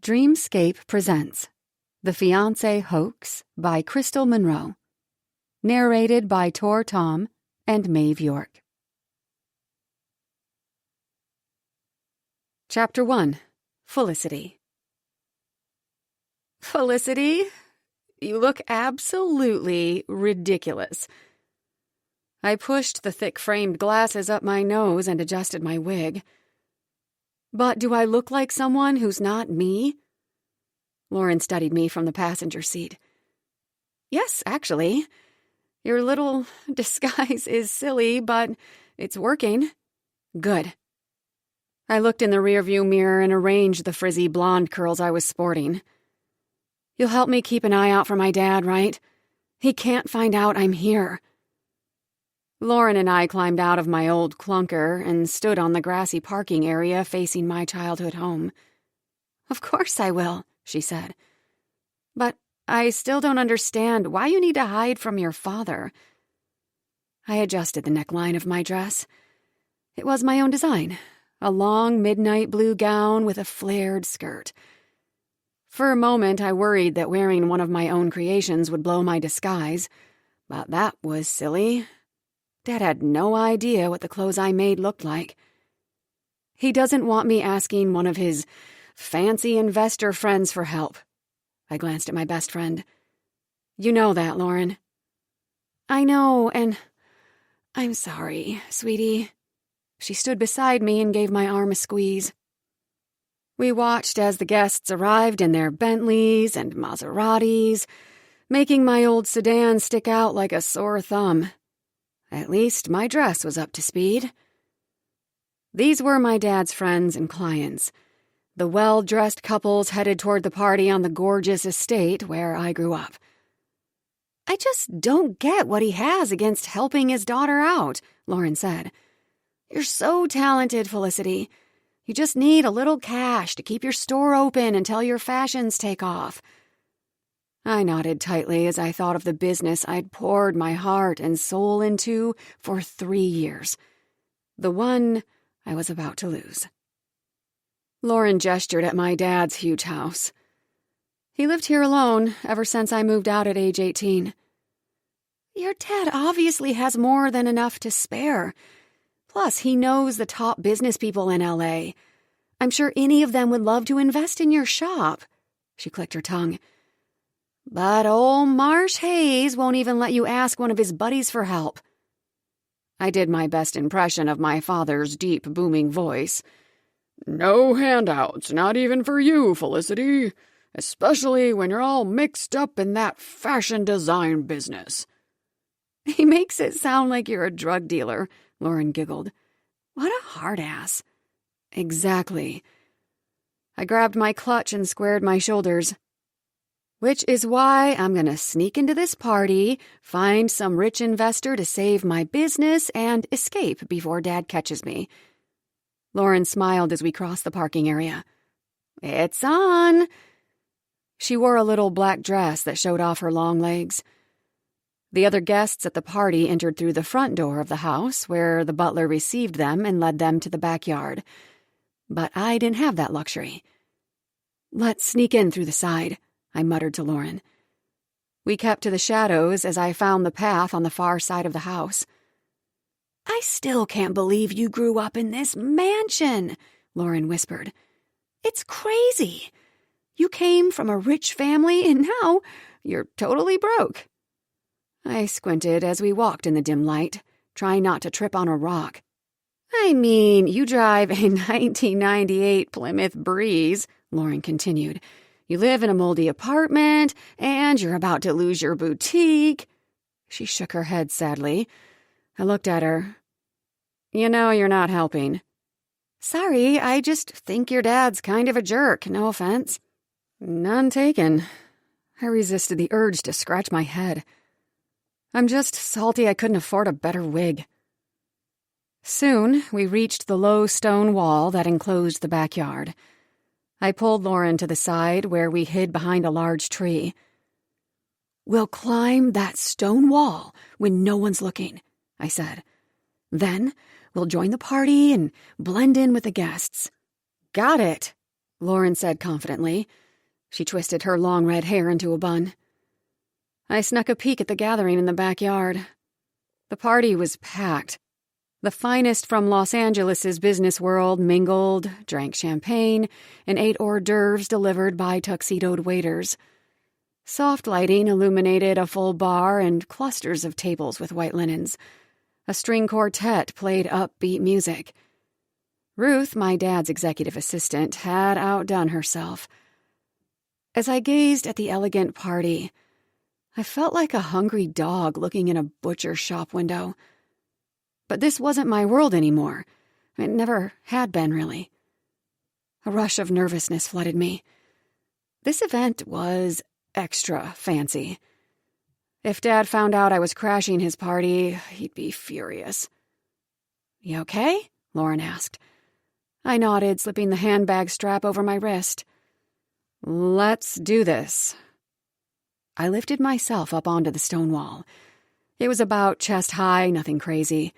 Dreamscape presents The Fiancé Hoax by Crystal Monroe. Narrated by Tor Tom and Maeve York. Chapter 1. Felicity. Felicity, you look absolutely ridiculous. I pushed the thick-framed glasses up my nose and adjusted my wig. But do I look like someone who's not me? Lauren studied me from the passenger seat. Yes, actually. Your little disguise is silly, but it's working. Good. I looked in the rearview mirror and arranged the frizzy blonde curls I was sporting. You'll help me keep an eye out for my dad, right? He can't find out I'm here. Lauren and I climbed out of my old clunker and stood on the grassy parking area facing my childhood home. Of course I will, she said. But I still don't understand why you need to hide from your father. I adjusted the neckline of my dress. It was my own design, a long midnight blue gown with a flared skirt. For a moment, I worried that wearing one of my own creations would blow my disguise, but that was silly. Dad had no idea what the clothes I made looked like. He doesn't want me asking one of his fancy investor friends for help. I glanced at my best friend. You know that, Lauren. I know, and I'm sorry, sweetie. She stood beside me and gave my arm a squeeze. We watched as the guests arrived in their Bentleys and Maseratis, making my old sedan stick out like a sore thumb. At least my dress was up to speed. These were my dad's friends and clients, the well-dressed couples headed toward the party on the gorgeous estate where I grew up. I just don't get what he has against helping his daughter out, Lauren said. You're so talented, Felicity. You just need a little cash to keep your store open until your fashions take off. I nodded tightly as I thought of the business I'd poured my heart and soul into for 3 years. The one I was about to lose. Lauren gestured at my dad's huge house. He lived here alone ever since I moved out at age 18. Your dad obviously has more than enough to spare. Plus, he knows the top business people in L.A. I'm sure any of them would love to invest in your shop. She clicked her tongue. But old Marsh Hayes won't even let you ask one of his buddies for help. I did my best impression of my father's deep, booming voice. No handouts, not even for you, Felicity. Especially when you're all mixed up in that fashion design business. He makes it sound like you're a drug dealer, Lauren giggled. What a hard ass. Exactly. I grabbed my clutch and squared my shoulders. Which is why I'm gonna sneak into this party, find some rich investor to save my business, and escape before Dad catches me. Lauren smiled as we crossed the parking area. It's on! She wore a little black dress that showed off her long legs. The other guests at the party entered through the front door of the house, where the butler received them and led them to the backyard. But I didn't have that luxury. Let's sneak in through the side, I muttered to Lauren. We kept to the shadows as I found the path on the far side of the house. I still can't believe you grew up in this mansion, Lauren whispered. It's crazy. You came from a rich family and now you're totally broke. I squinted as we walked in the dim light, trying not to trip on a rock. I mean, you drive a 1998 Plymouth Breeze, Lauren continued. You live in a moldy apartment, and you're about to lose your boutique. She shook her head sadly. I looked at her. You know, you're not helping. Sorry, I just think your dad's kind of a jerk, no offense. None taken. I resisted the urge to scratch my head. I'm just salty I couldn't afford a better wig. Soon, we reached the low stone wall that enclosed the backyard. I pulled Lauren to the side where we hid behind a large tree. We'll climb that stone wall when no one's looking, I said. Then we'll join the party and blend in with the guests. Got it. Lauren said confidently. She twisted her long red hair into a bun. I snuck a peek at the gathering in the backyard. The party was packed. The finest from Los Angeles' business world mingled, drank champagne, and ate hors d'oeuvres delivered by tuxedoed waiters. Soft lighting illuminated a full bar and clusters of tables with white linens. A string quartet played upbeat music. Ruth, my dad's executive assistant, had outdone herself. As I gazed at the elegant party, I felt like a hungry dog looking in a butcher shop window. But this wasn't my world anymore. It never had been, really. A rush of nervousness flooded me. This event was extra fancy. If Dad found out I was crashing his party, he'd be furious. "You okay?" Lauren asked. I nodded, slipping the handbag strap over my wrist. "Let's do this." I lifted myself up onto the stone wall. It was about chest high, nothing crazy.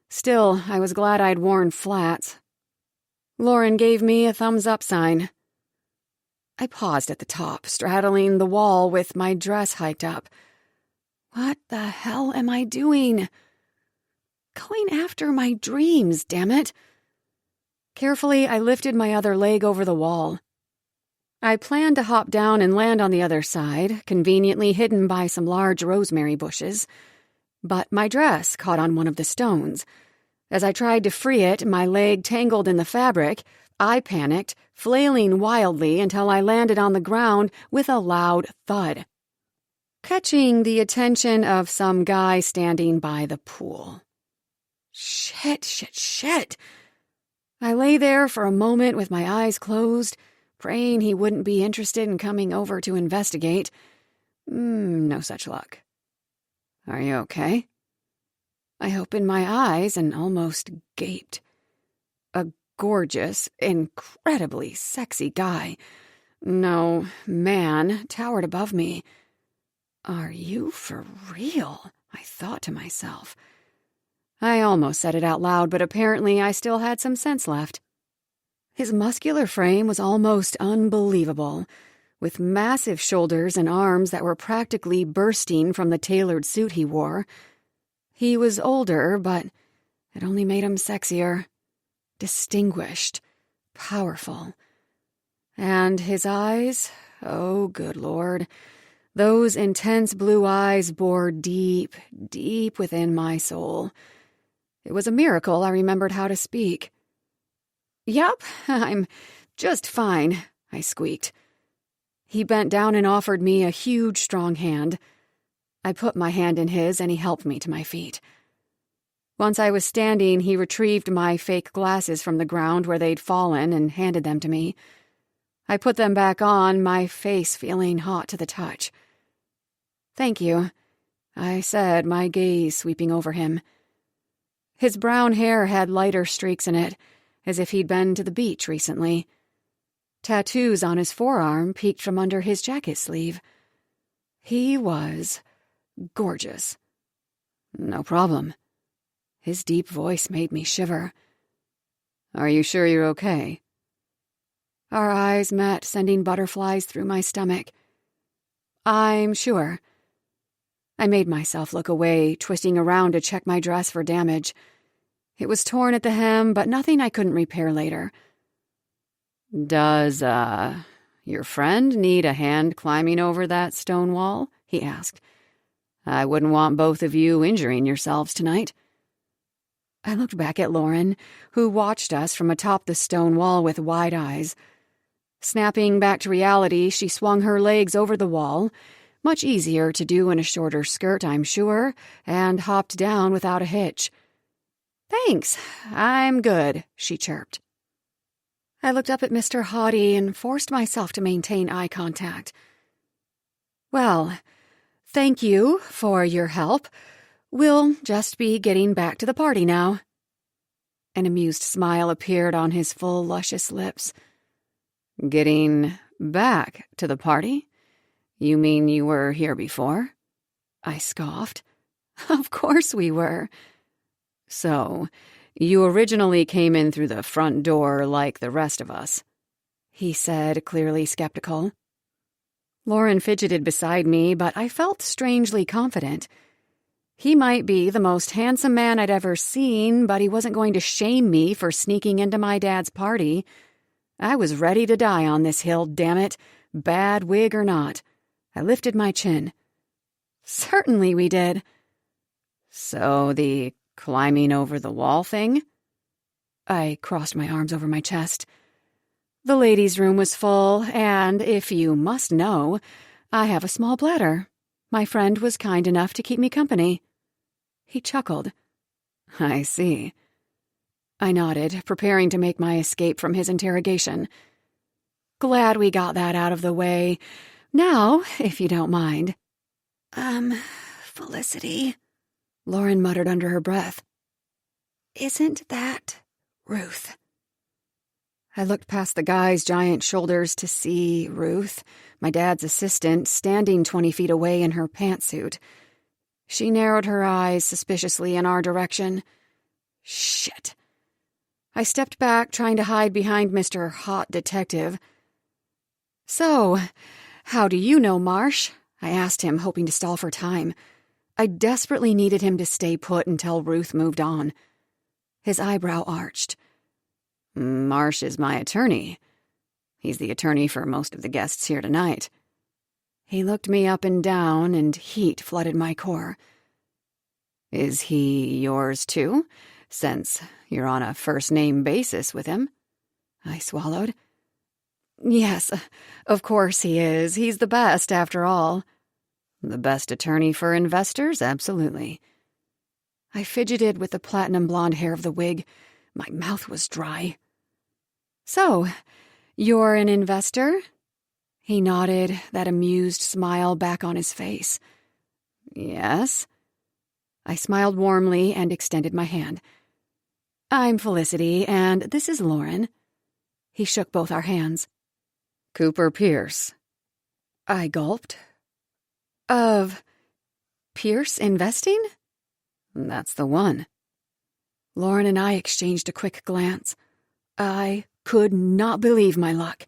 Still, I was glad I'd worn flats. Lauren gave me a thumbs-up sign. I paused at the top, straddling the wall with my dress hiked up. What the hell am I doing? Going after my dreams, damn it. Carefully, I lifted my other leg over the wall. I planned to hop down and land on the other side, conveniently hidden by some large rosemary bushes. But my dress caught on one of the stones. As I tried to free it, my leg tangled in the fabric. I panicked, flailing wildly until I landed on the ground with a loud thud, catching the attention of some guy standing by the pool. Shit. I lay there for a moment with my eyes closed, praying he wouldn't be interested in coming over to investigate. No such luck. "Are you okay?" I opened my eyes and almost gaped. A gorgeous, incredibly sexy guy, no, man, towered above me. "Are you for real?" I thought to myself. I almost said it out loud, but apparently I still had some sense left. His muscular frame was almost unbelievable, with massive shoulders and arms that were practically bursting from the tailored suit he wore. He was older, but it only made him sexier. Distinguished, powerful. And his eyes, oh, good Lord, those intense blue eyes bored deep, deep within my soul. It was a miracle I remembered how to speak. "Yep, I'm just fine," I squeaked. He bent down and offered me a huge, strong hand. I put my hand in his, and he helped me to my feet. Once I was standing, he retrieved my fake glasses from the ground where they'd fallen and handed them to me. I put them back on, my face feeling hot to the touch. "Thank you," I said, my gaze sweeping over him. His brown hair had lighter streaks in it, as if he'd been to the beach recently. Tattoos on his forearm peeked from under his jacket sleeve. He was gorgeous. "No problem." His deep voice made me shiver. "Are you sure you're okay?" Our eyes met, sending butterflies through my stomach. "I'm sure." I made myself look away, twisting around to check my dress for damage. It was torn at the hem, but nothing I couldn't repair later. "Does, your friend need a hand climbing over that stone wall?" he asked. "I wouldn't want both of you injuring yourselves tonight." I looked back at Lauren, who watched us from atop the stone wall with wide eyes. Snapping back to reality, she swung her legs over the wall, much easier to do in a shorter skirt, I'm sure, and hopped down without a hitch. "Thanks, I'm good," she chirped. I looked up at Mr. Haughty and forced myself to maintain eye contact. "Well, thank you for your help. We'll just be getting back to the party now." An amused smile appeared on his full, luscious lips. "Getting back to the party? You mean you were here before?" I scoffed. "Of course we were." "So, you originally came in through the front door like the rest of us?" he said, clearly skeptical. Lauren fidgeted beside me, but I felt strangely confident. He might be the most handsome man I'd ever seen, but he wasn't going to shame me for sneaking into my dad's party. I was ready to die on this hill, damn it, bad wig or not. I lifted my chin. Certainly we did. So the climbing over the wall thing? I crossed my arms over my chest. The ladies' room was full, and if you must know, I have a small bladder. My friend was kind enough to keep me company. He chuckled. I see. I nodded, preparing to make my escape from his interrogation. Glad we got that out of the way. Now, if you don't mind. Felicity, Lauren muttered under her breath. Isn't that Ruth? I looked past the guy's giant shoulders to see Ruth, my dad's assistant, standing 20 feet away in her pantsuit. She narrowed her eyes suspiciously in our direction. Shit. I stepped back, trying to hide behind Mr. Hot Detective. So, how do you know Marsh? I asked him, hoping to stall for time. I desperately needed him to stay put until Ruth moved on. His eyebrow arched. Marsh is my attorney. He's the attorney for most of the guests here tonight. He looked me up and down, and heat flooded my core. Is he yours too, since you're on a first-name basis with him? I swallowed. Yes, of course he is. He's the best, after all. The best attorney for investors? Absolutely. I fidgeted with the platinum blonde hair of the wig. My mouth was dry. So, you're an investor? He nodded, that amused smile back on his face. Yes. I smiled warmly and extended my hand. I'm Felicity, and this is Lauren. He shook both our hands. Cooper Pierce. I gulped. Of Pierce Investing? That's the one. Lauren and I exchanged a quick glance. I could not believe my luck.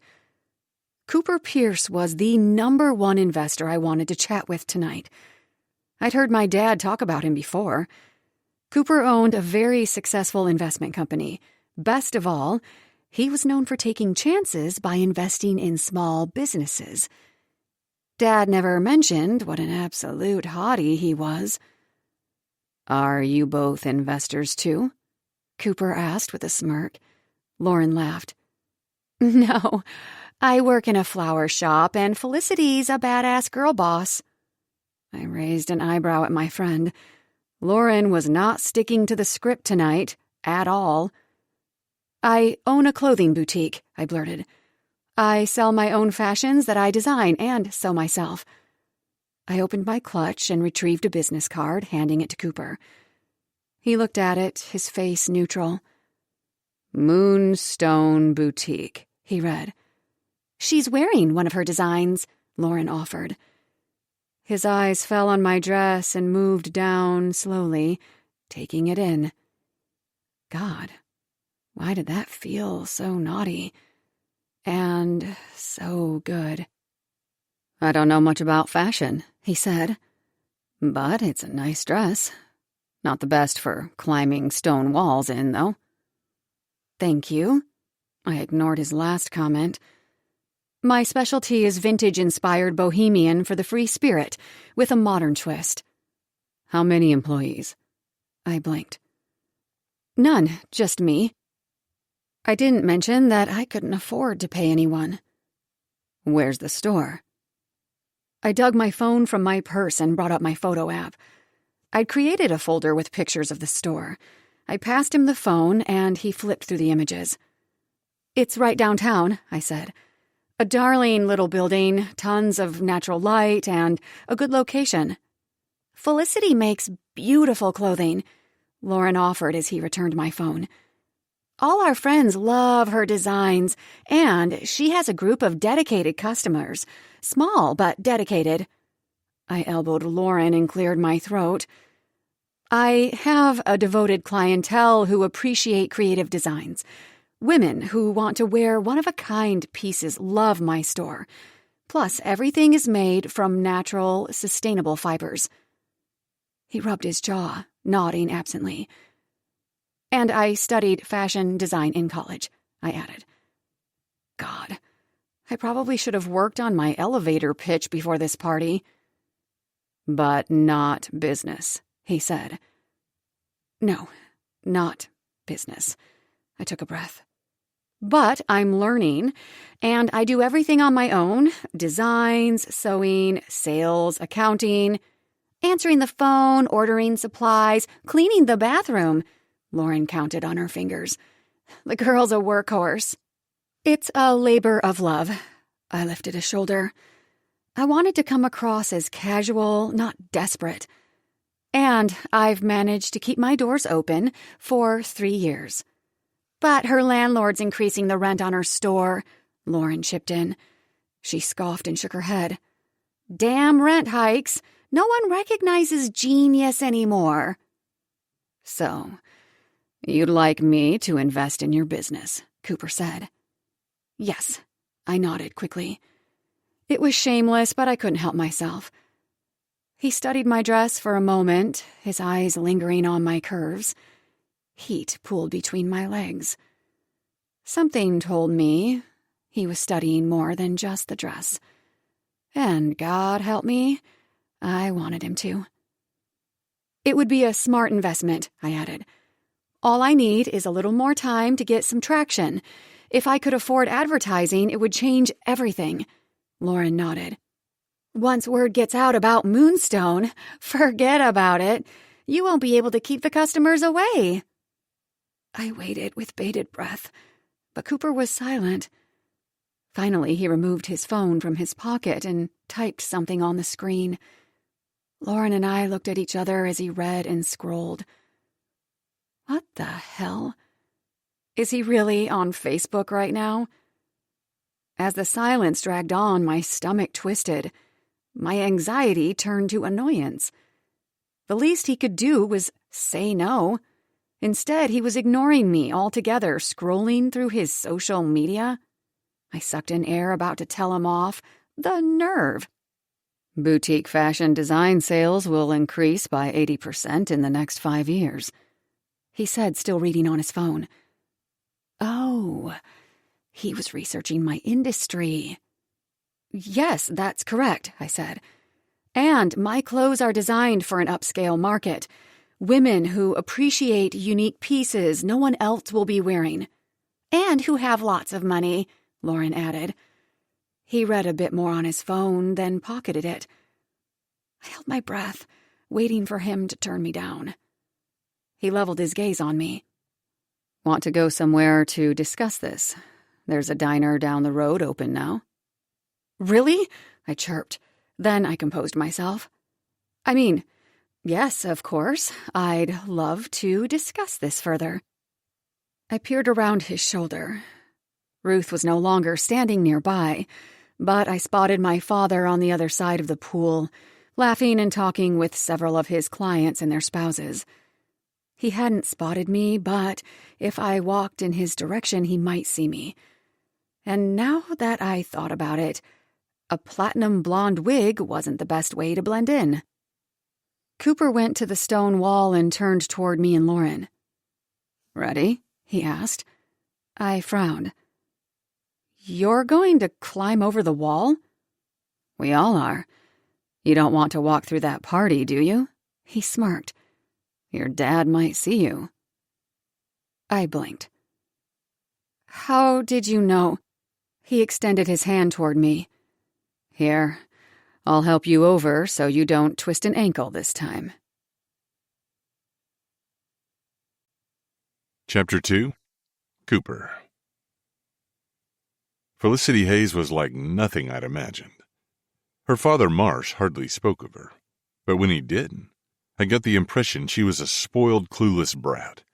Cooper Pierce was the #1 investor I wanted to chat with tonight. I'd heard my dad talk about him before. Cooper owned a very successful investment company. Best of all, he was known for taking chances by investing in small businesses. Dad never mentioned what an absolute hottie he was. Are you both investors too? Cooper asked with a smirk. Lauren laughed. No, I work in a flower shop, and Felicity's a badass girl boss. I raised an eyebrow at my friend. Lauren was not sticking to the script tonight, at all. I own a clothing boutique, I blurted. I sell my own fashions that I design and sew myself. I opened my clutch and retrieved a business card, handing it to Cooper. He looked at it, his face neutral. Moonstone Boutique, he read. She's wearing one of her designs, Lauren offered. His eyes fell on my dress and moved down slowly, taking it in. God, why did that feel so naughty? And so good. I don't know much about fashion, he said. But it's a nice dress. Not the best for climbing stone walls in, though. Thank you. I ignored his last comment. My specialty is vintage-inspired bohemian for the free spirit, with a modern twist. How many employees? I blinked. None, just me. I didn't mention that I couldn't afford to pay anyone. Where's the store? I dug my phone from my purse and brought up my photo app. I'd created a folder with pictures of the store. I passed him the phone, and he flipped through the images. It's right downtown, I said. A darling little building, tons of natural light, and a good location. Felicity makes beautiful clothing, Lauren offered as he returned my phone. All our friends love her designs, and she has a group of dedicated customers. Small, but dedicated. I elbowed Lauren and cleared my throat. I have a devoted clientele who appreciate creative designs. Women who want to wear one-of-a-kind pieces love my store. Plus, everything is made from natural, sustainable fibers. He rubbed his jaw, nodding absently. And I studied fashion design in college, I added. God, I probably should have worked on my elevator pitch before this party. But not business, he said. No, not business. I took a breath. But I'm learning, and I do everything on my own. Designs, sewing, sales, accounting, answering the phone, ordering supplies, cleaning the bathroom. Lauren counted on her fingers. The girl's a workhorse. It's a labor of love. I lifted a shoulder. I wanted to come across as casual, not desperate. And I've managed to keep my doors open for 3 years. But her landlord's increasing the rent on her store, Lauren chipped in. She scoffed and shook her head. Damn rent hikes. No one recognizes genius anymore. So, you'd like me to invest in your business, Cooper said. Yes, I nodded quickly. It was shameless, but I couldn't help myself. He studied my dress for a moment, his eyes lingering on my curves. Heat pooled between my legs. Something told me he was studying more than just the dress. And God help me, I wanted him to. It would be a smart investment, I added. All I need is a little more time to get some traction. If I could afford advertising, it would change everything. Lauren nodded. Once word gets out about Moonstone, forget about it. You won't be able to keep the customers away. I waited with bated breath, but Cooper was silent. Finally, he removed his phone from his pocket and typed something on the screen. Lauren and I looked at each other as he read and scrolled. What the hell? Is he really on Facebook right now? As the silence dragged on, my stomach twisted. My anxiety turned to annoyance. The least he could do was say no. Instead, he was ignoring me altogether, scrolling through his social media. I sucked in air, about to tell him off. The nerve! Boutique fashion design sales will increase by 80% in the next 5 years, he said, still reading on his phone. Oh, he was researching my industry. Yes, that's correct, I said. And my clothes are designed for an upscale market. Women who appreciate unique pieces no one else will be wearing. And who have lots of money, Lauren added. He read a bit more on his phone, then pocketed it. I held my breath, waiting for him to turn me down. He leveled his gaze on me. Want to go somewhere to discuss this? There's a diner down the road open now. Really? I chirped. Then I composed myself. I mean, yes, of course. I'd love to discuss this further. I peered around his shoulder. Ruth was no longer standing nearby, but I spotted my father on the other side of the pool, laughing and talking with several of his clients and their spouses. He hadn't spotted me, but if I walked in his direction, he might see me. And now that I thought about it, a platinum blonde wig wasn't the best way to blend in. Cooper went to the stone wall and turned toward me and Lauren. Ready? He asked. I frowned. You're going to climb over the wall? We all are. You don't want to walk through that party, do you? He smirked. Your dad might see you. I blinked. How did you know? He extended his hand toward me. Here, I'll help you over so you don't twist an ankle this time. Chapter 2. Cooper. Felicity Hayes was like nothing I'd imagined. Her father, Marsh, hardly spoke of her, but when he did, I got the impression she was a spoiled, clueless brat.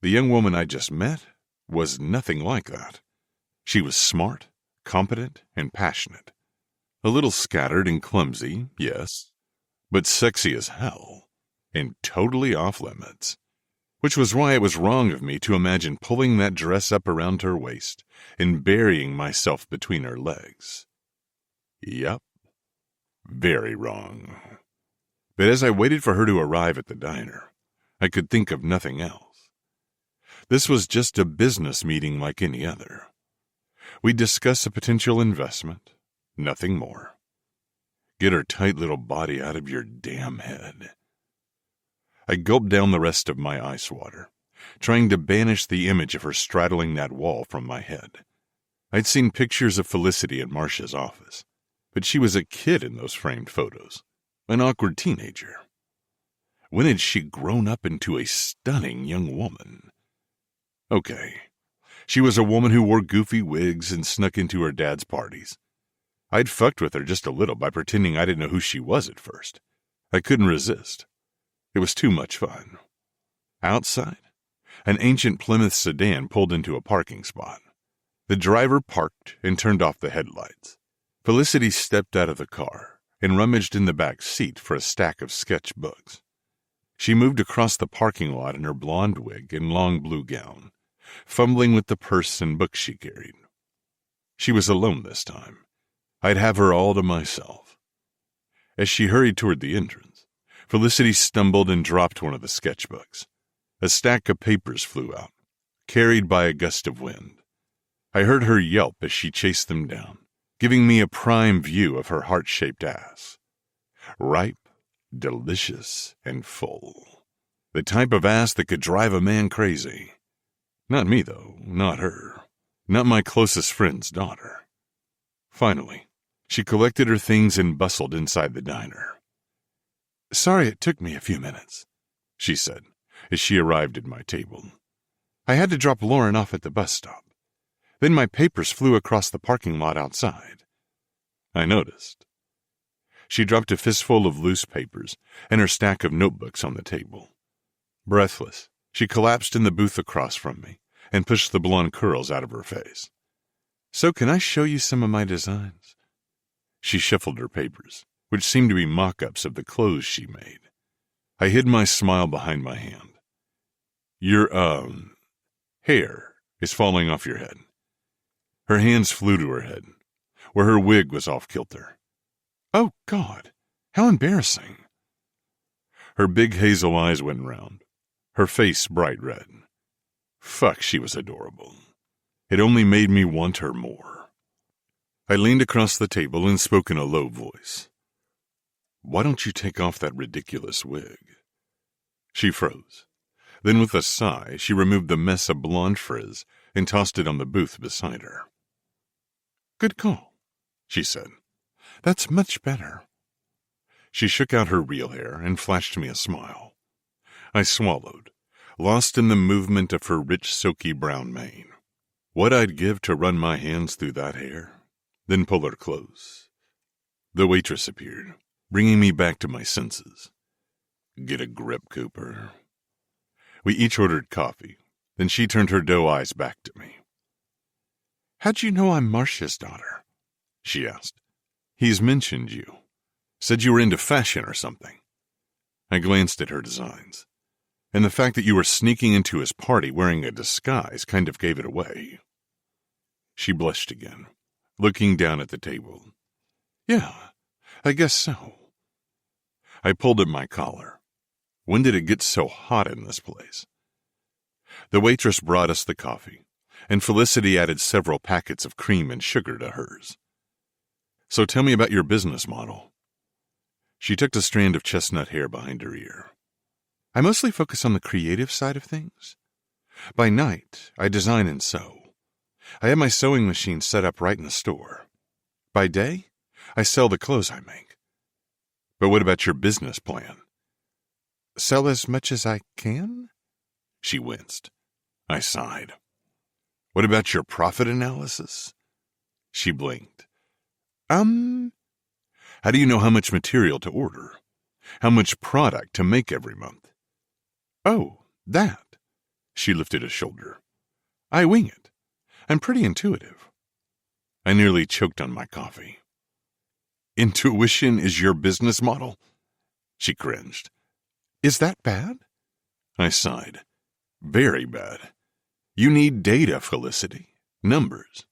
The young woman I just met was nothing like that. She was smart, competent, and passionate. A little scattered and clumsy, yes, but sexy as hell, and totally off limits. which was why it was wrong of me to imagine pulling that dress up around her waist and burying myself between her legs. Yup, very wrong. But as I waited for her to arrive at the diner, I could think of nothing else. This was just a business meeting like any other. We'd discuss a potential investment, nothing more. Get her tight little body out of your damn head. I gulped down the rest of my ice water, trying to banish the image of her straddling that wall from my head. I'd seen pictures of Felicity in Marcia's office, but she was a kid in those framed photos, an awkward teenager. When had she grown up into a stunning young woman? Okay, she was a woman who wore goofy wigs and snuck into her dad's parties. I'd fucked with her just a little by pretending I didn't know who she was at first. I couldn't resist. It was too much fun. Outside, an ancient Plymouth sedan pulled into a parking spot. The driver parked and turned off the headlights. Felicity stepped out of the car and rummaged in the back seat for a stack of sketchbooks. She moved across the parking lot in her blonde wig and long blue gown, fumbling with the purse and books she carried. She was alone this time. I'd have her all to myself. As she hurried toward the entrance, Felicity stumbled and dropped one of the sketchbooks. A stack of papers flew out, carried by a gust of wind. I heard her yelp as she chased them down, giving me a prime view of her heart-shaped ass. Ripe, delicious, and full. The type of ass that could drive a man crazy. Not me, though, not her. Not my closest friend's daughter. Finally, she collected her things and bustled inside the diner. "Sorry it took me a few minutes," she said, as she arrived at my table. "I had to drop Lauren off at the bus stop. Then my papers flew across the parking lot outside." I noticed. She dropped a fistful of loose papers and her stack of notebooks on the table. Breathless, she collapsed in the booth across from me and pushed the blonde curls out of her face. "So can I show you some of my designs?" She shuffled her papers, which seemed to be mock-ups of the clothes she made. I hid my smile behind my hand. "Your, hair is falling off your head." Her hands flew to her head, where her wig was off-kilter. "Oh, God, how embarrassing." Her big hazel eyes went round, her face bright red. Fuck, she was adorable. It only made me want her more. I leaned across the table and spoke in a low voice. "Why don't you take off that ridiculous wig?" She froze. Then with a sigh, she removed the mess of blonde frizz and tossed it on the booth beside her. "Good call," she said. "That's much better." She shook out her real hair and flashed me a smile. I swallowed, lost in the movement of her rich, silky brown mane. What I'd give to run my hands through that hair, then pull her close. The waitress appeared, bringing me back to my senses. Get a grip, Cooper. We each ordered coffee, then she turned her doe eyes back to me. "How'd you know I'm Marcia's daughter?" she asked. "He's mentioned you. Said you were into fashion or something." I glanced at her designs, and the fact that you were sneaking into his party wearing a disguise kind of gave it away. She blushed again, looking down at the table. "Yeah, I guess so." I pulled at my collar. When did it get so hot in this place? The waitress brought us the coffee, and Felicity added several packets of cream and sugar to hers. "So tell me about your business model." She tucked a strand of chestnut hair behind her ear. "I mostly focus on the creative side of things. By night, I design and sew. I have my sewing machine set up right in the store. By day, I sell the clothes I make." "But what about your business plan?" "Sell as much as I can?" She winced. I sighed. "What about your profit analysis?" She blinked. How do you know how much material to order? How much product to make every month?" "Oh, that." She lifted a shoulder. "I wing it. I'm pretty intuitive." I nearly choked on my coffee. "Intuition is your business model?" She cringed. "Is that bad?" I sighed. Very bad. You need data, Felicity. Numbers.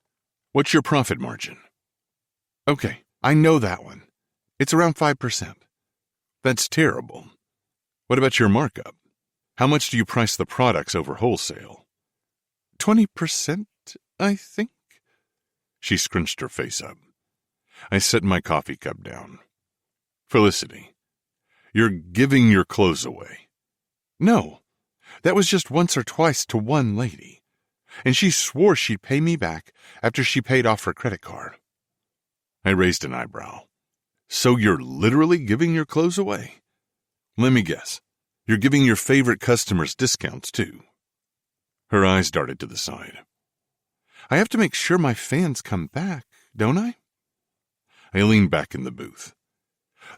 What's your profit margin? Okay, I know that one. It's around 5%. That's terrible. What about your markup? How much do you price the products over wholesale? 20%, I think. She scrunched her face up. I set my coffee cup down. Felicity, you're giving your clothes away. No, that was just once or twice to one lady, and she swore she'd pay me back after she paid off her credit card. I raised an eyebrow. So you're literally giving your clothes away? Let me guess. You're giving your favorite customers discounts, too. Her eyes darted to the side. I have to make sure my fans come back, don't I? I leaned back in the booth.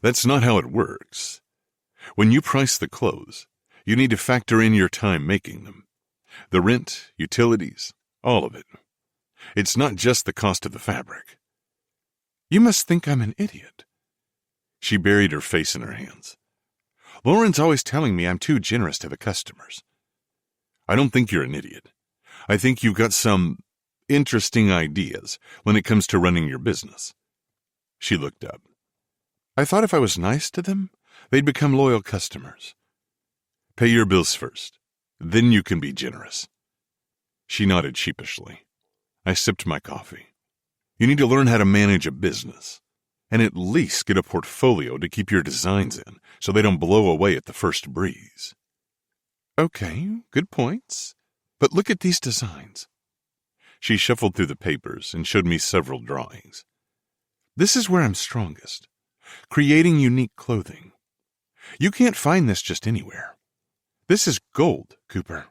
That's not how it works. When you price the clothes, you need to factor in your time making them. The rent, utilities, all of it. It's not just the cost of the fabric. You must think I'm an idiot. She buried her face in her hands. Lauren's always telling me I'm too generous to the customers. I don't think you're an idiot. I think you've got some interesting ideas when it comes to running your business. She looked up. I thought if I was nice to them, they'd become loyal customers. Pay your bills first. Then you can be generous. She nodded sheepishly. I sipped my coffee. You need to learn how to manage a business, and at least get a portfolio to keep your designs in so they don't blow away at the first breeze. Okay, good points. But look at these designs. She shuffled through the papers and showed me several drawings. This is where I'm strongest. Creating unique clothing. You can't find this just anywhere. This is gold, Cooper.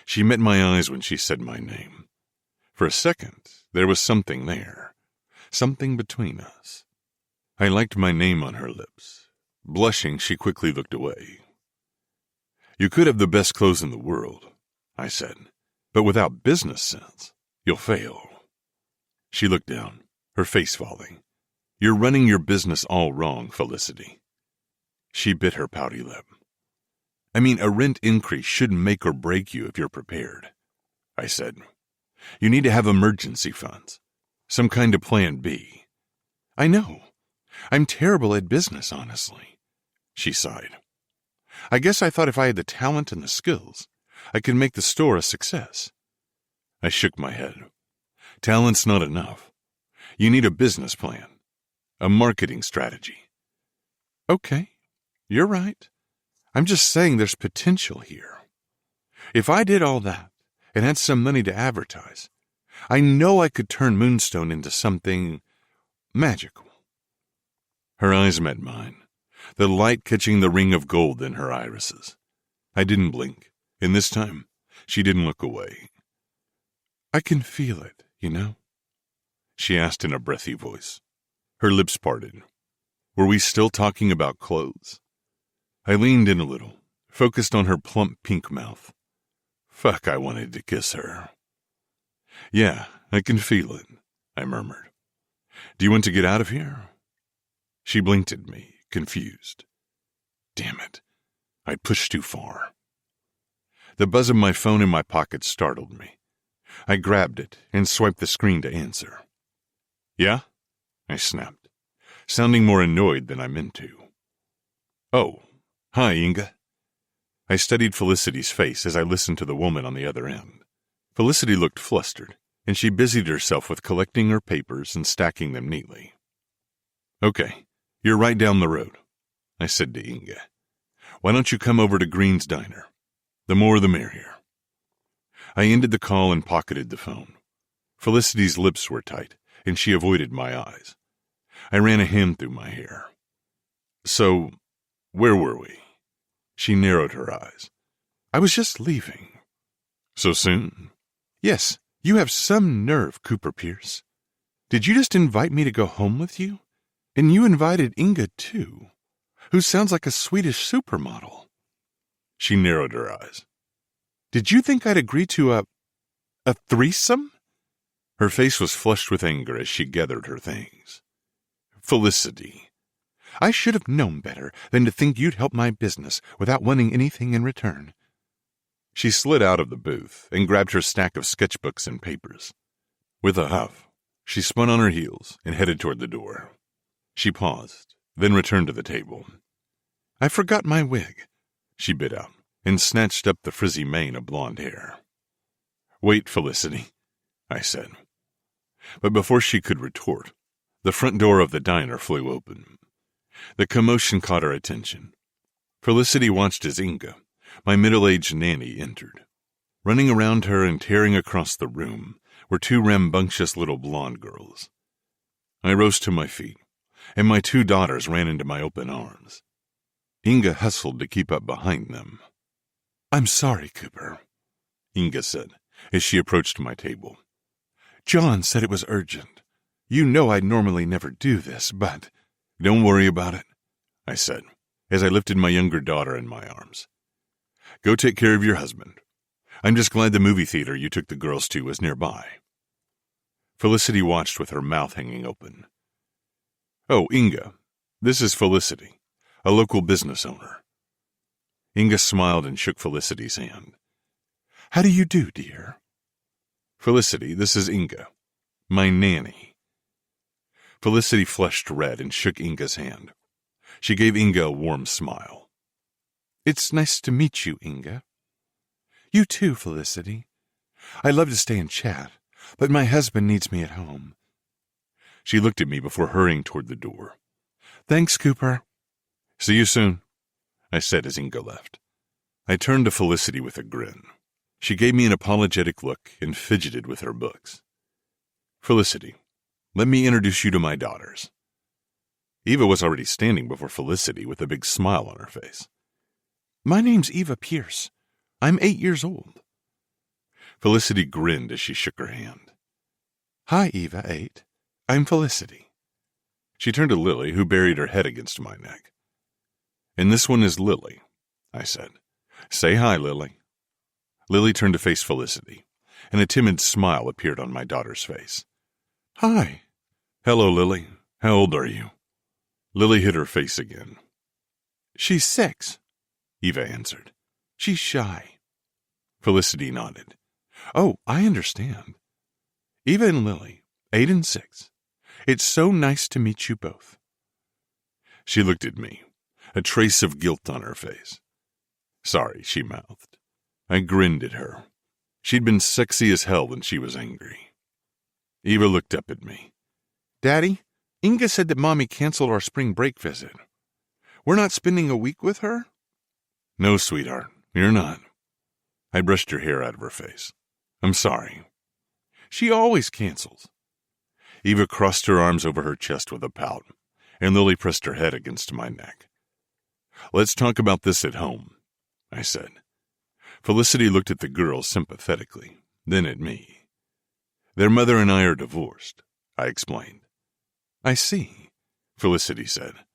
She met my eyes when she said my name. For a second, there was something there. Something between us. I liked my name on her lips. Blushing, she quickly looked away. You could have the best clothes in the world, I said, but without business sense, you'll fail. She looked down, her face falling. You're running your business all wrong, Felicity. She bit her pouty lip. I mean, a rent increase shouldn't make or break you if you're prepared, I said. You need to have emergency funds, some kind of plan B. I know. I'm terrible at business, honestly. She sighed. I guess I thought if I had the talent and the skills, I could make the store a success. I shook my head. Talent's not enough. You need a business plan, a marketing strategy. Okay, you're right. I'm just saying there's potential here. If I did all that and had some money to advertise, I know I could turn Moonstone into something magical. Her eyes met mine, the light catching the ring of gold in her irises. I didn't blink, and this time she didn't look away. I can feel it, you know? She asked in a breathy voice. Her lips parted. Were we still talking about clothes? I leaned in a little, focused on her plump pink mouth. Fuck, I wanted to kiss her. Yeah, I can feel it, I murmured. Do you want to get out of here? She blinked at me, confused. Damn it, I'd pushed too far. The buzz of my phone in my pocket startled me. I grabbed it and swiped the screen to answer. Yeah? I snapped, sounding more annoyed than I meant to. Oh, hi, Inga. I studied Felicity's face as I listened to the woman on the other end. Felicity looked flustered, and she busied herself with collecting her papers and stacking them neatly. Okay, you're right down the road, I said to Inga. Why don't you come over to Green's Diner? The more the merrier. I ended the call and pocketed the phone. Felicity's lips were tight, and she avoided my eyes. I ran a hand through my hair. So, where were we? She narrowed her eyes. I was just leaving. So soon? Yes, you have some nerve, Cooper Pierce. Did you just invite me to go home with you? And you invited Inga, too, who sounds like a Swedish supermodel. She narrowed her eyes. Did you think I'd agree to a threesome? Her face was flushed with anger as she gathered her things. Felicity, I should have known better than to think you'd help my business without wanting anything in return. She slid out of the booth and grabbed her stack of sketchbooks and papers. With a huff, she spun on her heels and headed toward the door. She paused, then returned to the table. "I forgot my wig," she bit out, and snatched up the frizzy mane of blonde hair. "Wait, Felicity," I said. But before she could retort, the front door of the diner flew open. The commotion caught her attention. Felicity watched as Inga, my middle-aged nanny, entered. Running around her and tearing across the room were two rambunctious little blonde girls. I rose to my feet, and my two daughters ran into my open arms. Inga hustled to keep up behind them. "I'm sorry, Cooper," Inga said as she approached my table. "John said it was urgent. You know I'd normally never do this, but—" "Don't worry about it," I said, as I lifted my younger daughter in my arms. "Go take care of your husband. I'm just glad the movie theater you took the girls to was nearby." Felicity watched with her mouth hanging open. "Oh, Inga, this is Felicity, a local business owner." Inga smiled and shook Felicity's hand. "How do you do, dear?" "Felicity, this is Inga, my nanny." Felicity flushed red and shook Inga's hand. She gave Inga a warm smile. "It's nice to meet you, Inga." "You too, Felicity. I'd love to stay and chat, but my husband needs me at home." She looked at me before hurrying toward the door. "Thanks, Cooper." "See you soon," I said as Inga left. I turned to Felicity with a grin. She gave me an apologetic look and fidgeted with her books. "Felicity, let me introduce you to my daughters." Eva was already standing before Felicity with a big smile on her face. "My name's Eva Pierce. I'm 8 years old." Felicity grinned as she shook her hand. "Hi, Eva, 8. I'm Felicity." She turned to Lily, who buried her head against my neck. "And this one is Lily," I said. "Say hi, Lily." Lily turned to face Felicity, and a timid smile appeared on my daughter's face. "Hi." "Hello, Lily. How old are you?" Lily hid her face again. "She's 6, Eva answered. "She's shy." Felicity nodded. "Oh, I understand. Eva and Lily, 8 and 6. It's so nice to meet you both." She looked at me, a trace of guilt on her face. "Sorry," she mouthed. I grinned at her. She'd been sexy as hell when she was angry. Eva looked up at me. "Daddy, Inga said that Mommy canceled our spring break visit. We're not spending a week with her?" "No, sweetheart, you're not." I brushed her hair out of her face. "I'm sorry." "She always cancels." Eva crossed her arms over her chest with a pout, and Lily pressed her head against my neck. "Let's talk about this at home," I said. Felicity looked at the girls sympathetically, then at me. "Their mother and I are divorced," I explained. "I see," Felicity said.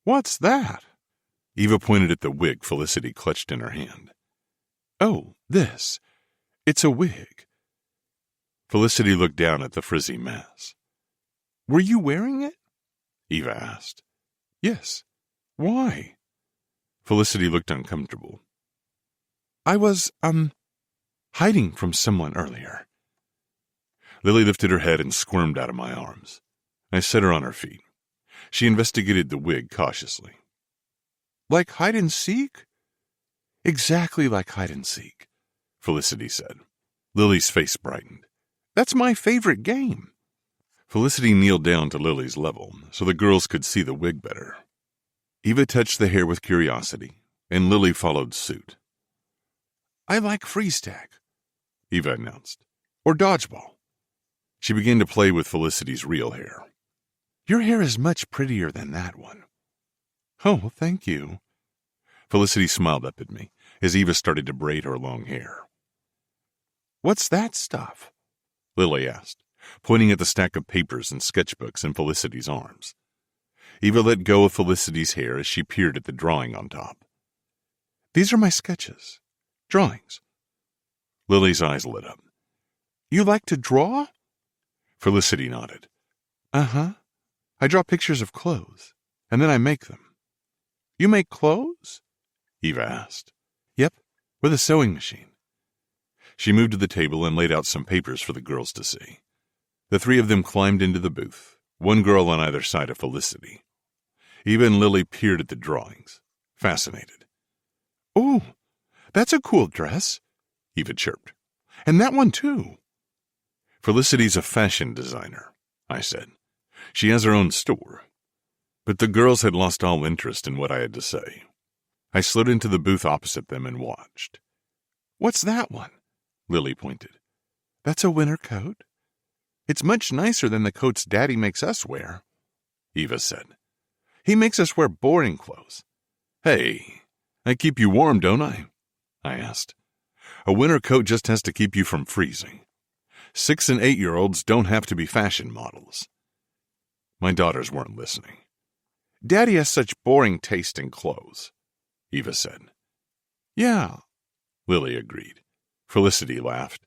"What's that?" Eva pointed at the wig Felicity clutched in her hand. "Oh, this. It's a wig." Felicity looked down at the frizzy mass. "Were you wearing it?" Eva asked. "Yes. Why?" Felicity looked uncomfortable. "I was, hiding from someone earlier." Lily lifted her head and squirmed out of my arms. I set her on her feet. She investigated the wig cautiously. "Like hide and seek?" "Exactly like hide and seek," Felicity said. Lily's face brightened. "That's my favorite game." Felicity kneeled down to Lily's level so the girls could see the wig better. Eva touched the hair with curiosity, and Lily followed suit. "I like freeze tag," Eva announced, "or dodgeball." She began to play with Felicity's real hair. "Your hair is much prettier than that one." "Oh, thank you." Felicity smiled up at me as Eva started to braid her long hair. "What's that stuff?" Lily asked, pointing at the stack of papers and sketchbooks in Felicity's arms. Eva let go of Felicity's hair as she peered at the drawing on top. "These are my sketches. Drawings." Lily's eyes lit up. "You like to draw?" Felicity nodded. "Uh-huh. I draw pictures of clothes, and then I make them." "You make clothes?" Eva asked. "Yep, with a sewing machine. She moved to the table and laid out some papers for the girls to see. The three of them climbed into the booth, one girl on either side of Felicity. Eva and Lily peered at the drawings, fascinated. "Ooh, that's a cool dress," Eva chirped. "And that one, too." "Felicity's a fashion designer," I said. "She has her own store." But the girls had lost all interest in what I had to say. I slid into the booth opposite them and watched. "What's that one?" Lily pointed. "That's a winter coat. It's much nicer than the coats Daddy makes us wear," Eva said. "He makes us wear boring clothes." "Hey, I keep you warm, don't I?" I asked. "A winter coat just has to keep you from freezing. 6- and 8-year-olds don't have to be fashion models." My daughters weren't listening. "Daddy has such boring taste in clothes," Eva said. "Yeah," Lily agreed. Felicity laughed.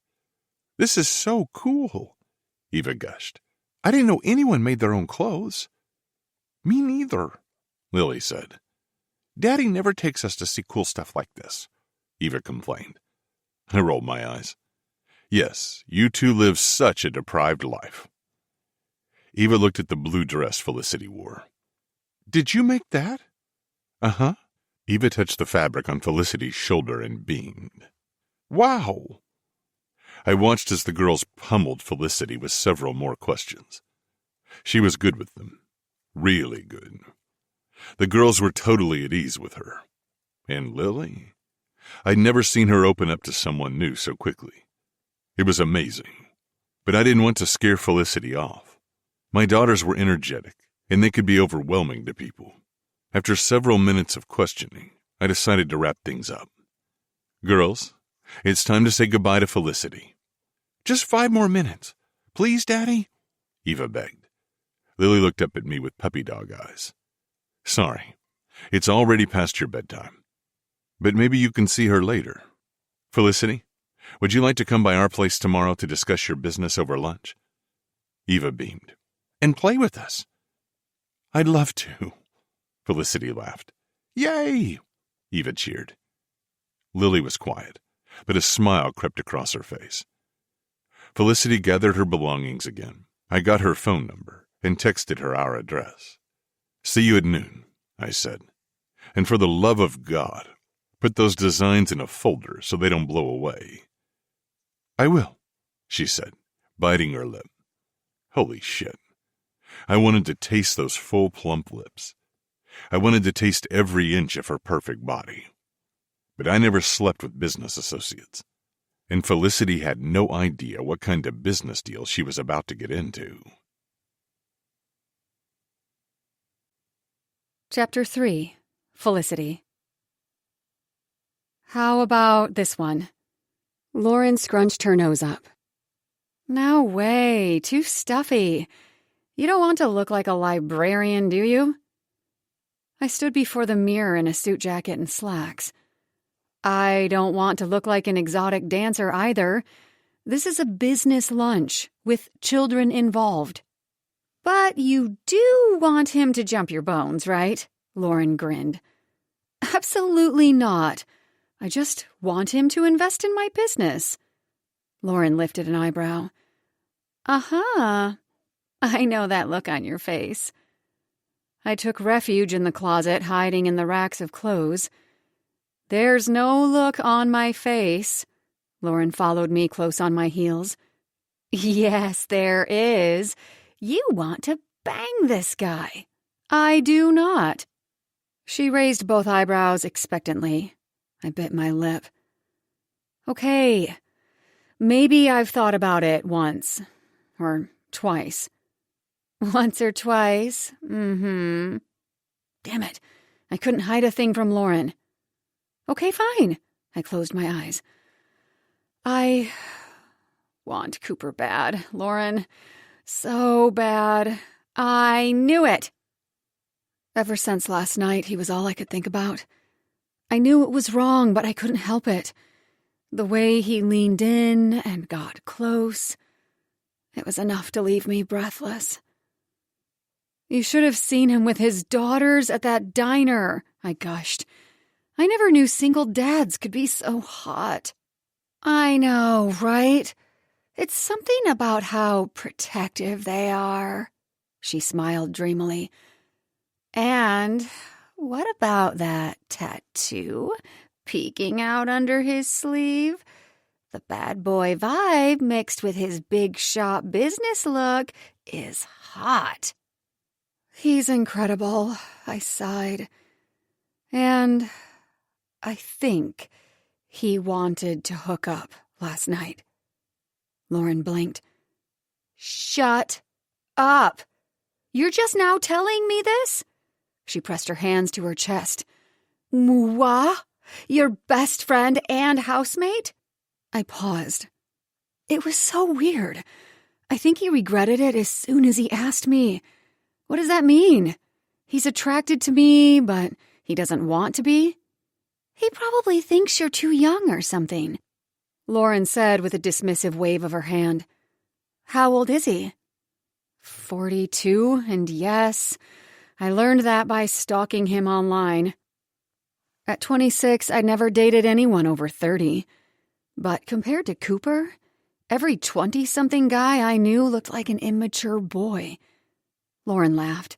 "This is so cool," Eva gushed. "I didn't know anyone made their own clothes." "Me neither," Lily said. "Daddy never takes us to see cool stuff like this," Eva complained. I rolled my eyes. "Yes, you two live such a deprived life." Eva looked at the blue dress Felicity wore. "Did you make that?" "Uh-huh." Eva touched the fabric on Felicity's shoulder and beamed. "Wow!" I watched as the girls pummeled Felicity with several more questions. She was good with them. Really good. The girls were totally at ease with her. And Lily? I'd never seen her open up to someone new so quickly. It was amazing. But I didn't want to scare Felicity off. My daughters were energetic, and they could be overwhelming to people. After several minutes of questioning, I decided to wrap things up. "Girls, it's time to say goodbye to Felicity." "Just 5 more minutes. Please, Daddy?" Eva begged. Lily looked up at me with puppy dog eyes. "Sorry, it's already past your bedtime. But maybe you can see her later. Felicity, would you like to come by our place tomorrow to discuss your business over lunch?" Eva beamed. "And play with us?" "I'd love to." Felicity laughed. "Yay!" Eva cheered. Lily was quiet, but a smile crept across her face. Felicity gathered her belongings again. I got her phone number and texted her our address. "See you at noon," I said. "And for the love of God, put those designs in a folder so they don't blow away." "I will," she said, biting her lip. Holy shit. I wanted to taste those full, plump lips. I wanted to taste every inch of her perfect body. But I never slept with business associates. And Felicity had no idea what kind of business deal she was about to get into. Chapter 3. Felicity. "How about this one?" Lauren scrunched her nose up. "No way, too stuffy. You don't want to look like a librarian, do you?" I stood before the mirror in a suit jacket and slacks. "I don't want to look like an exotic dancer either. This is a business lunch, with children involved." "But you do want him to jump your bones, right?" Lauren grinned. "Absolutely not. I just want him to invest in my business." Lauren lifted an eyebrow. "Uh-huh. I know that look on your face." I took refuge in the closet, hiding in the racks of clothes. "There's no look on my face." Lauren followed me close on my heels. "Yes, there is. You want to bang this guy." "I do not." She raised both eyebrows expectantly. I bit my lip. "Okay, maybe I've thought about it once. Or twice." "Once or twice? Mm-hmm." Damn it, I couldn't hide a thing from Lauren. "Okay, fine." I closed my eyes. "I want Cooper bad, Lauren. So bad. I knew it." Ever since last night, he was all I could think about. I knew it was wrong, but I couldn't help it. The way he leaned in and got close. It was enough to leave me breathless. "You should have seen him with his daughters at that diner," I gushed. "I never knew single dads could be so hot." I know, right? It's something about how protective they are. She smiled dreamily. And what about that tattoo peeking out under his sleeve? The bad boy vibe mixed with his big shop business look is hot. He's incredible, I sighed. And I think he wanted to hook up last night. Lauren blinked. Shut up! You're just now telling me this? She pressed her hands to her chest. Moi? Your best friend and housemate? I paused. It was so weird. I think he regretted it as soon as he asked me. What does that mean? He's attracted to me, but he doesn't want to be? He probably thinks you're too young or something, Lauren said with a dismissive wave of her hand. How old is he? 42, and yes, I learned that by stalking him online. At 26, I'd never dated anyone over 30. But compared to Cooper, every 20-something guy I knew looked like an immature boy. Lauren laughed.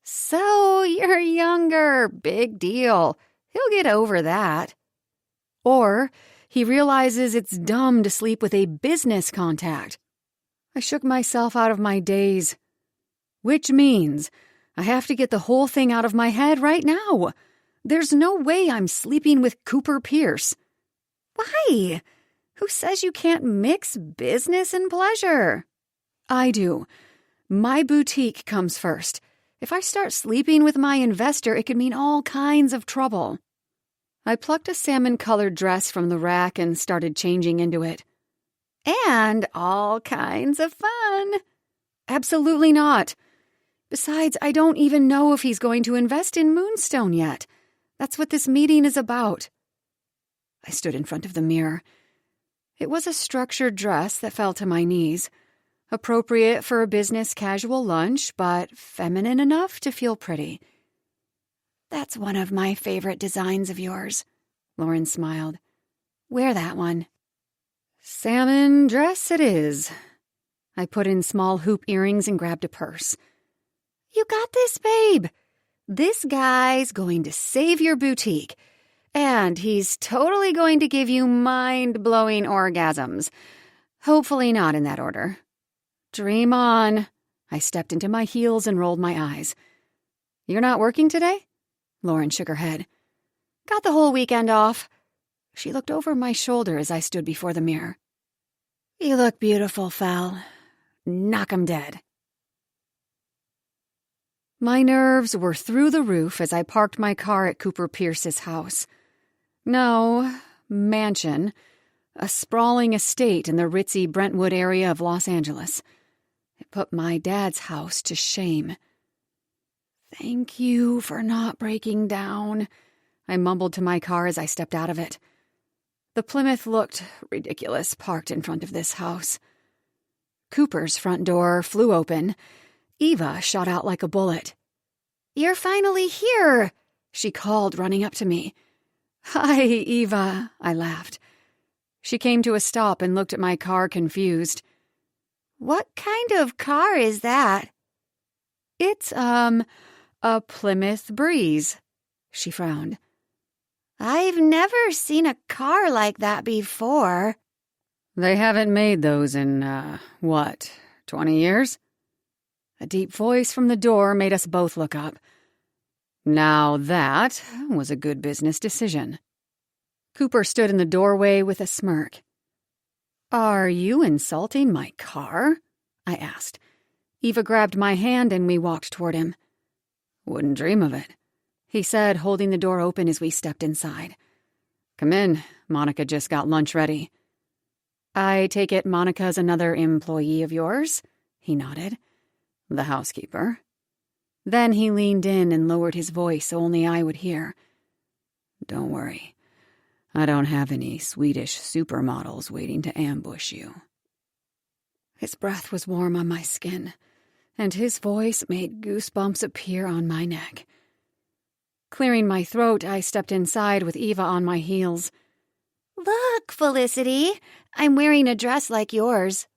So you're younger, big deal. He'll get over that. Or he realizes it's dumb to sleep with a business contact. I shook myself out of my daze. Which means I have to get the whole thing out of my head right now. There's no way I'm sleeping with Cooper Pierce. Why? Who says you can't mix business and pleasure? I do. My boutique comes first. If I start sleeping with my investor, it could mean all kinds of trouble. I plucked a salmon-colored dress from the rack and started changing into it. And all kinds of fun. Absolutely not. Besides, I don't even know if he's going to invest in Moonstone yet. That's what this meeting is about. I stood in front of the mirror. It was a structured dress that fell to my knees, appropriate for a business casual lunch, but feminine enough to feel pretty. That's one of my favorite designs of yours, Lauren smiled. Wear that one. Salmon dress it is. I put in small hoop earrings and grabbed a purse. You got this, babe. This guy's going to save your boutique, and he's totally going to give you mind-blowing orgasms. Hopefully not in that order. Dream on. I stepped into my heels and rolled my eyes. You're not working today? Lauren shook her head. Got the whole weekend off. She looked over my shoulder as I stood before the mirror. You look beautiful, Fel. Knock 'em dead. My nerves were through the roof as I parked my car at Cooper Pierce's house. No, mansion. A sprawling estate in the ritzy Brentwood area of Los Angeles. It put my dad's house to shame. Thank you for not breaking down, I mumbled to my car as I stepped out of it. The Plymouth looked ridiculous parked in front of this house. Cooper's front door flew open. Eva shot out like a bullet. You're finally here, she called, running up to me. Hi, Eva, I laughed. She came to a stop and looked at my car confused. What kind of car is that? It's, a Plymouth Breeze, she frowned. I've never seen a car like that before. They haven't made those in, 20 years? A deep voice from the door made us both look up. Now that was a good business decision. Cooper stood in the doorway with a smirk. Are you insulting my car? I asked. Eva grabbed my hand and we walked toward him. Wouldn't dream of it, he said, holding the door open as we stepped inside. Come in. Monica just got lunch ready. I take it Monica's another employee of yours? He nodded. The housekeeper. Then he leaned in and lowered his voice so only I would hear. Don't worry. I don't have any Swedish supermodels waiting to ambush you. His breath was warm on my skin, and his voice made goosebumps appear on my neck. Clearing my throat, I stepped inside with Eva on my heels. Look, Felicity, I'm wearing a dress like yours.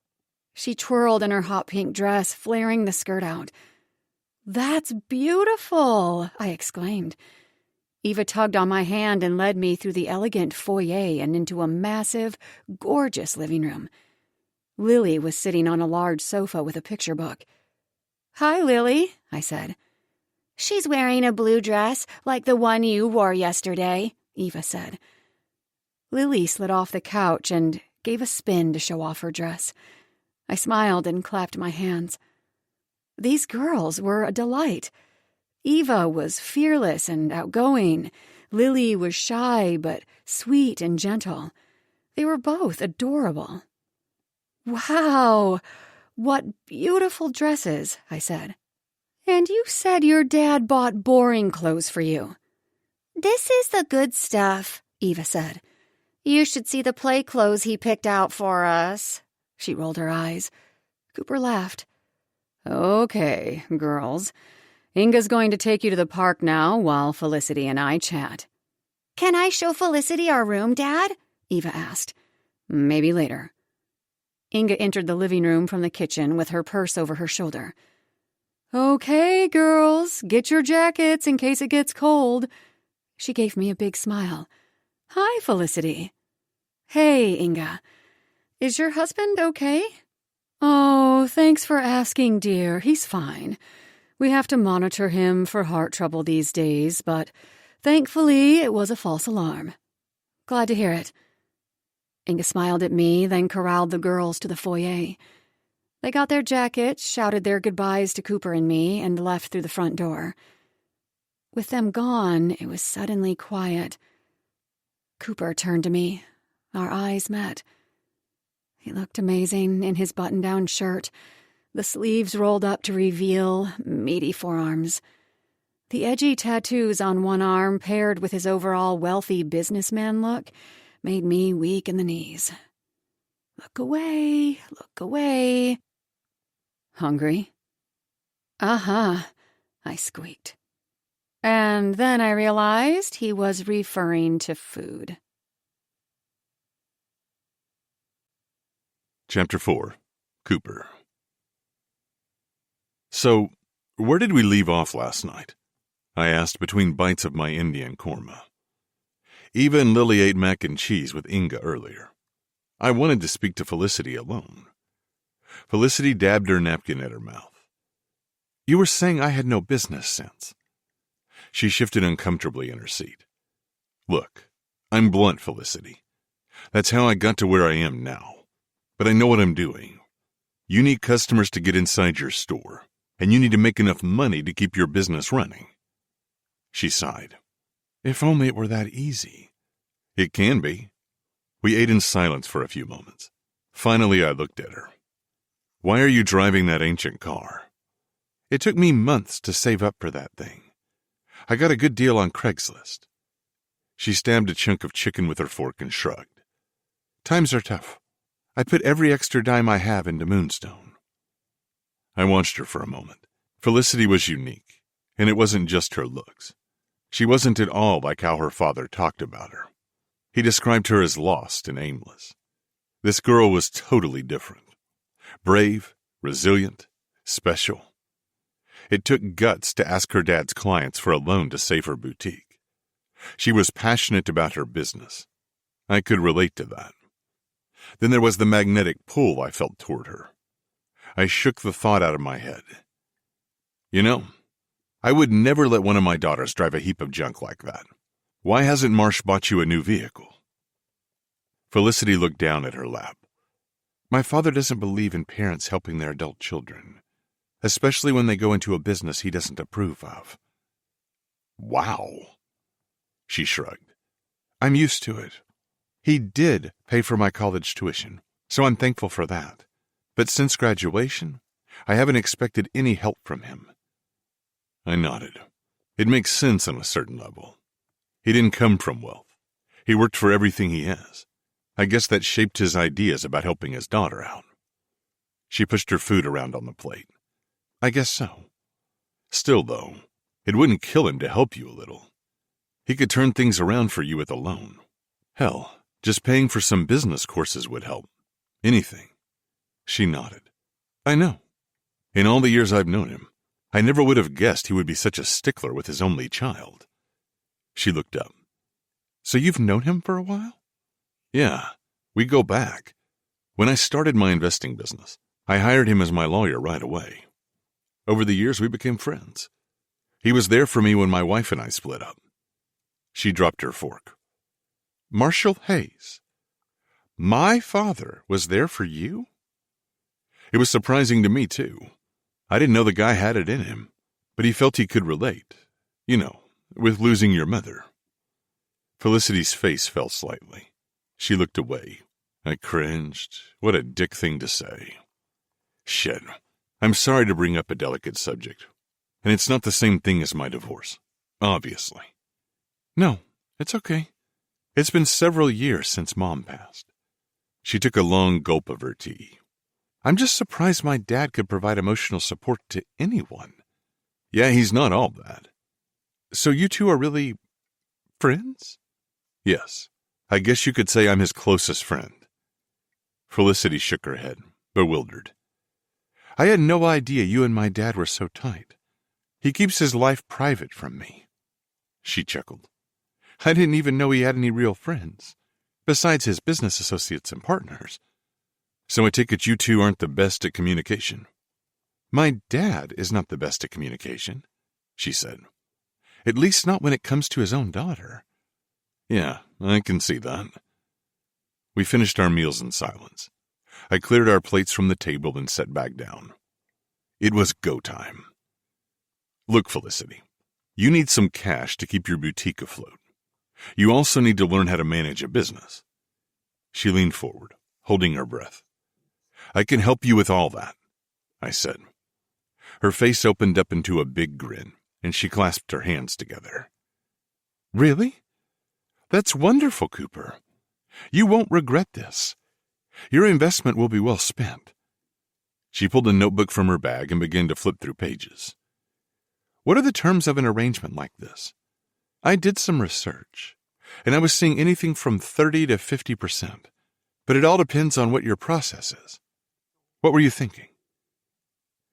She twirled in her hot pink dress, flaring the skirt out. That's beautiful, I exclaimed. Eva tugged on my hand and led me through the elegant foyer and into a massive, gorgeous living room. Lily was sitting on a large sofa with a picture book. Hi, Lily, I said. She's wearing a blue dress like the one you wore yesterday, Eva said. Lily slid off the couch and gave a spin to show off her dress. I smiled and clapped my hands. These girls were a delight. Eva was fearless and outgoing. Lily was shy but sweet and gentle. They were both adorable. Wow, what beautiful dresses, I said. And you said your dad bought boring clothes for you. This is the good stuff, Eva said. You should see the play clothes he picked out for us. She rolled her eyes. Cooper laughed. Okay, girls. Inga's going to take you to the park now while Felicity and I chat. Can I show Felicity our room, Dad? Eva asked. Maybe later. Inga entered the living room from the kitchen with her purse over her shoulder. Okay, girls, get your jackets in case it gets cold. She gave me a big smile. Hi, Felicity. Hey, Inga. Is your husband okay? Oh, thanks for asking, dear. He's fine. We have to monitor him for heart trouble these days, but thankfully it was a false alarm. Glad to hear it. Inga smiled at me, then corralled the girls to the foyer. They got their jackets, shouted their goodbyes to Cooper and me, and left through the front door. With them gone, it was suddenly quiet. Cooper turned to me. Our eyes met. He looked amazing in his button-down shirt, the sleeves rolled up to reveal meaty forearms. The edgy tattoos on one arm, paired with his overall wealthy businessman look, made me weak in the knees. Look away, look away. Hungry? Uh-huh, I squeaked. And then I realized he was referring to food. Chapter 4. Cooper. So, where did we leave off last night? I asked between bites of my Indian korma. Eva and Lily ate mac and cheese with Inga earlier. I wanted to speak to Felicity alone. Felicity dabbed her napkin at her mouth. You were saying I had no business sense. She shifted uncomfortably in her seat. Look, I'm blunt, Felicity. That's how I got to where I am now. But I know what I'm doing. You need customers to get inside your store, and you need to make enough money to keep your business running. She sighed. If only it were that easy. It can be. We ate in silence for a few moments. Finally, I looked at her. Why are you driving that ancient car? It took me months to save up for that thing. I got a good deal on Craigslist. She stabbed a chunk of chicken with her fork and shrugged. Times are tough. I put every extra dime I have into Moonstone. I watched her for a moment. Felicity was unique, and it wasn't just her looks. She wasn't at all like how her father talked about her. He described her as lost and aimless. This girl was totally different. Brave, resilient, special. It took guts to ask her dad's clients for a loan to save her boutique. She was passionate about her business. I could relate to that. Then there was the magnetic pull I felt toward her. I shook the thought out of my head. You know, I would never let one of my daughters drive a heap of junk like that. Why hasn't Marsh bought you a new vehicle? Felicity looked down at her lap. My father doesn't believe in parents helping their adult children, especially when they go into a business he doesn't approve of. Wow. She shrugged. I'm used to it. He did pay for my college tuition, so I'm thankful for that. But since graduation, I haven't expected any help from him. I nodded. It makes sense on a certain level. He didn't come from wealth. He worked for everything he has. I guess that shaped his ideas about helping his daughter out. She pushed her food around on the plate. I guess so. Still, though, it wouldn't kill him to help you a little. He could turn things around for you with a loan. Hell, Just paying for some business courses would help. Anything. She nodded. I know. In all the years I've known him, I never would have guessed he would be such a stickler with his only child. She looked up. So you've known him for a while? Yeah, we go back. When I started my investing business, I hired him as my lawyer right away. Over the years, we became friends. He was there for me when my wife and I split up. She dropped her fork. Marshall Hayes. My father was there for you? It was surprising to me, too. I didn't know the guy had it in him, but he felt he could relate. You know, with losing your mother. Felicity's face fell slightly. She looked away. I cringed. What a dick thing to say. Shit. I'm sorry to bring up a delicate subject. And it's not the same thing as my divorce. Obviously. No, it's okay. It's been several years since Mom passed. She took a long gulp of her tea. I'm just surprised my dad could provide emotional support to anyone. Yeah, he's not all that. So you two are really friends? Yes. I guess you could say I'm his closest friend. Felicity shook her head, bewildered. I had no idea you and my dad were so tight. He keeps his life private from me. She chuckled. I didn't even know he had any real friends, besides his business associates and partners. So I take it you two aren't the best at communication. My dad is not the best at communication, she said. At least not when it comes to his own daughter. Yeah, I can see that. We finished our meals in silence. I cleared our plates from the table and sat back down. It was go time. Look, Felicity, you need some cash to keep your boutique afloat. You also need to learn how to manage a business. She leaned forward, holding her breath. I can help you with all that, I said. Her face opened up into a big grin, and she clasped her hands together. Really? That's wonderful, Cooper. You won't regret this. Your investment will be well spent. She pulled a notebook from her bag and began to flip through pages. What are the terms of an arrangement like this? I did some research, and I was seeing anything from 30 to 50%, but it all depends on what your process is. What were you thinking?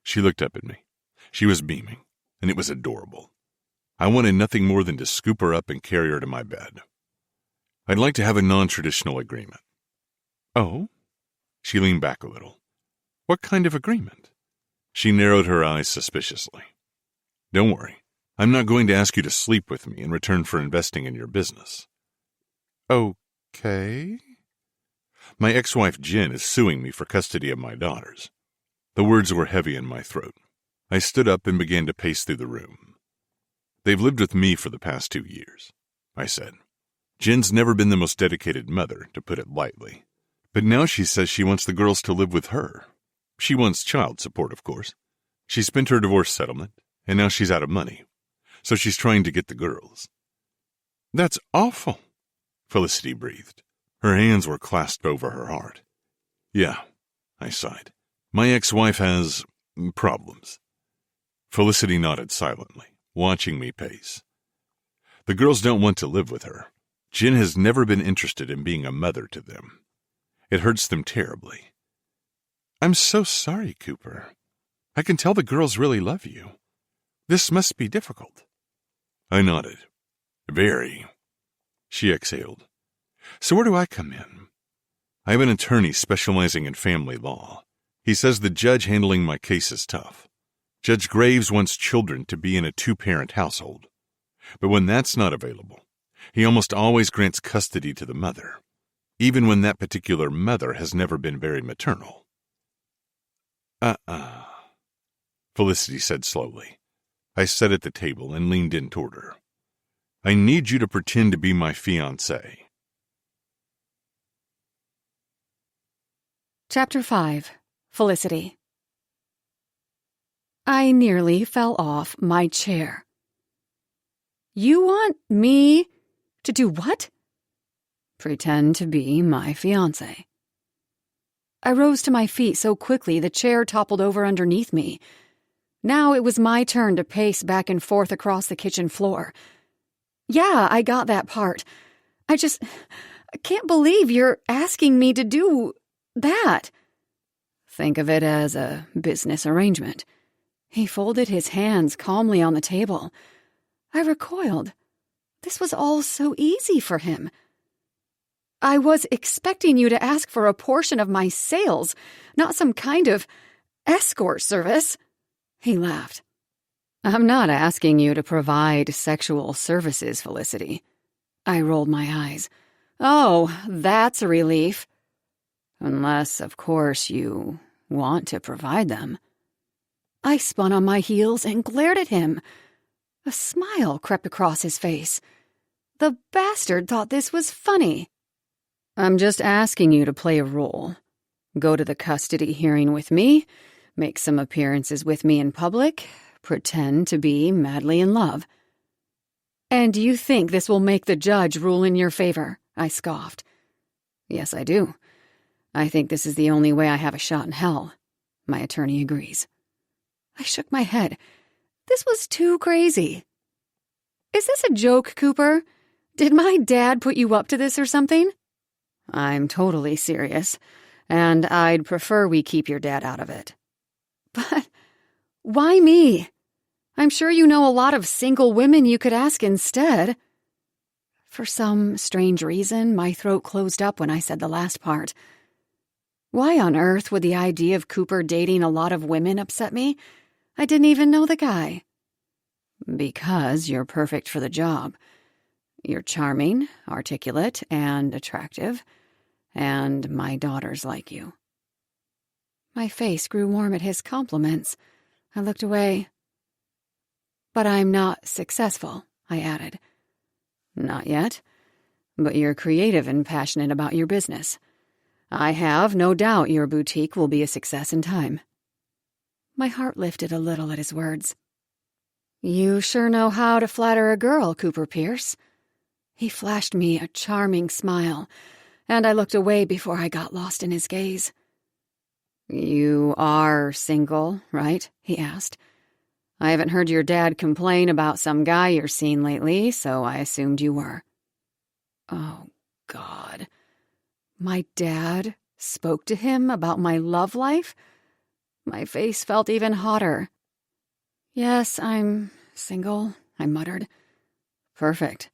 She looked up at me. She was beaming, and it was adorable. I wanted nothing more than to scoop her up and carry her to my bed. I'd like to have a non-traditional agreement. Oh? She leaned back a little. What kind of agreement? She narrowed her eyes suspiciously. Don't worry. I'm not going to ask you to sleep with me in return for investing in your business. Okay. My ex-wife Jen is suing me for custody of my daughters. The words were heavy in my throat. I stood up and began to pace through the room. They've lived with me for the past 2 years, I said. Jen's never been the most dedicated mother, to put it lightly. But now she says she wants the girls to live with her. She wants child support, of course. She spent her divorce settlement, and now she's out of money. So she's trying to get the girls. That's awful, Felicity breathed. Her hands were clasped over her heart. Yeah, I sighed. My ex-wife has problems. Felicity nodded silently, watching me pace. The girls don't want to live with her. Jen has never been interested in being a mother to them. It hurts them terribly. I'm so sorry, Cooper. I can tell the girls really love you. This must be difficult. I nodded. Very. She exhaled. So where do I come in? I have an attorney specializing in family law. He says the judge handling my case is tough. Judge Graves wants children to be in a 2-parent household. But when that's not available, he almost always grants custody to the mother, even when that particular mother has never been very maternal. Felicity said slowly. I sat at the table and leaned in toward her. I need you to pretend to be my fiancé. Chapter 5. Felicity. I nearly fell off my chair. You want me to do what? Pretend to be my fiancé. I rose to my feet so quickly the chair toppled over underneath me. Now it was my turn to pace back and forth across the kitchen floor. Yeah, I got that part. can't believe you're asking me to do that. Think of it as a business arrangement. He folded his hands calmly on the table. I recoiled. This was all so easy for him. I was expecting you to ask for a portion of my sales, not some kind of escort service. He laughed. I'm not asking you to provide sexual services, Felicity. I rolled my eyes. Oh, that's a relief. Unless, of course, you want to provide them. I spun on my heels and glared at him. A smile crept across his face. The bastard thought this was funny. I'm just asking you to play a role. Go to the custody hearing with me, make some appearances with me in public, pretend to be madly in love. And you think this will make the judge rule in your favor? I scoffed. Yes, I do. I think this is the only way I have a shot in hell. My attorney agrees. I shook my head. This was too crazy. Is this a joke, Cooper? Did my dad put you up to this or something? I'm totally serious, and I'd prefer we keep your dad out of it. But why me? I'm sure you know a lot of single women you could ask instead. For some strange reason, my throat closed up when I said the last part. Why on earth would the idea of Cooper dating a lot of women upset me? I didn't even know the guy. Because you're perfect for the job. You're charming, articulate, and attractive, and my daughters like you. My face grew warm at his compliments. I looked away. But I'm not successful, I added. Not yet, but you're creative and passionate about your business. I have no doubt your boutique will be a success in time. My heart lifted a little at his words. You sure know how to flatter a girl, Cooper Pierce. He flashed me a charming smile, and I looked away before I got lost in his gaze. You are single, right? He asked. I haven't heard your dad complain about some guy you're seeing lately, so I assumed you were. Oh, God. My dad spoke to him about my love life? My face felt even hotter. Yes, I'm single, I muttered. Perfect.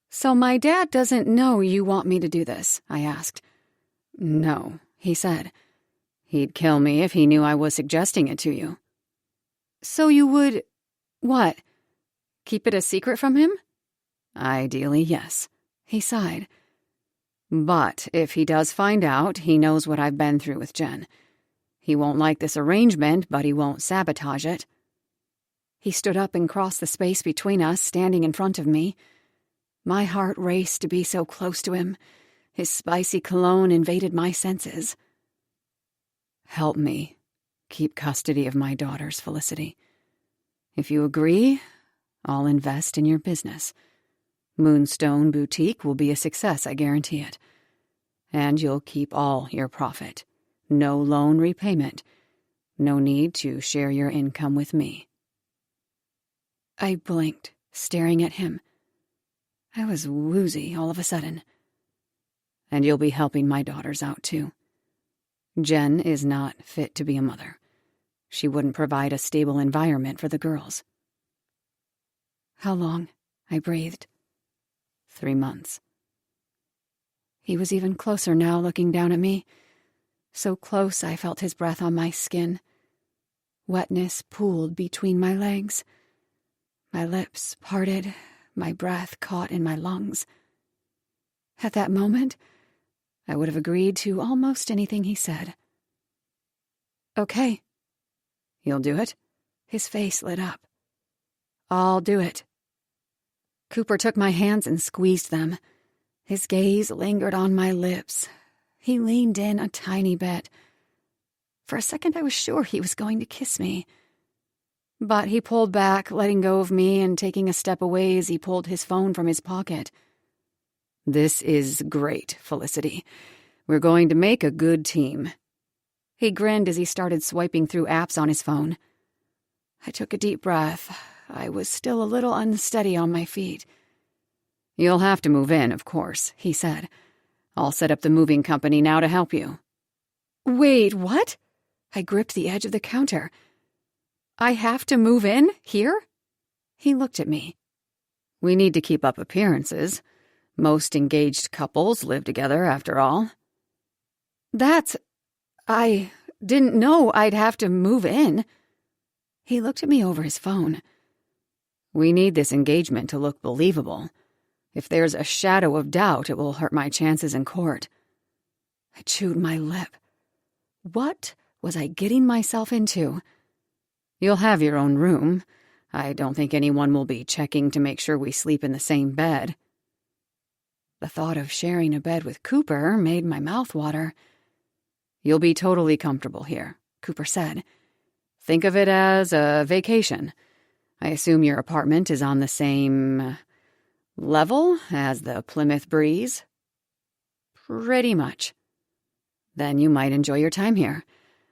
So my dad doesn't know you want me to do this, I asked. No, he said. He'd kill me if he knew I was suggesting it to you. So you would... what? Keep it a secret from him? Ideally, yes. He sighed. But if he does find out, he knows what I've been through with Jen. He won't like this arrangement, but he won't sabotage it. He stood up and crossed the space between us, standing in front of me. My heart raced to be so close to him. His spicy cologne invaded my senses. Help me keep custody of my daughters, Felicity. If you agree, I'll invest in your business. Moonstone Boutique will be a success, I guarantee it. And you'll keep all your profit. No loan repayment. No need to share your income with me. I blinked, staring at him. I was woozy all of a sudden. And you'll be helping my daughters out, too. Jen is not fit to be a mother. She wouldn't provide a stable environment for the girls. How long? I breathed. 3 months. He was even closer now, looking down at me. So close I felt his breath on my skin. Wetness pooled between my legs. My lips parted, my breath caught in my lungs. At that moment, I would have agreed to almost anything he said. Okay. You'll do it? His face lit up. I'll do it. Cooper took my hands and squeezed them. His gaze lingered on my lips. He leaned in a tiny bit. For a second, I was sure he was going to kiss me. But he pulled back, letting go of me and taking a step away as he pulled his phone from his pocket. This is great, Felicity. We're going to make a good team. He grinned as he started swiping through apps on his phone. I took a deep breath. I was still a little unsteady on my feet. "You'll have to move in, of course," he said. "I'll set up the moving company now to help you." "Wait, what?" I gripped the edge of the counter. "I have to move in? Here?" He looked at me. "We need to keep up appearances. Most engaged couples live together, after all." I didn't know I'd have to move in." He looked at me over his phone. "We need this engagement to look believable. If there's a shadow of doubt, it will hurt my chances in court." I chewed my lip. What was I getting myself into? "You'll have your own room. I don't think anyone will be checking to make sure we sleep in the same bed." The thought of sharing a bed with Cooper made my mouth water. "You'll be totally comfortable here," Cooper said. "Think of it as a vacation. I assume your apartment is on the same level as the Plymouth Breeze?" "Pretty much." "Then you might enjoy your time here.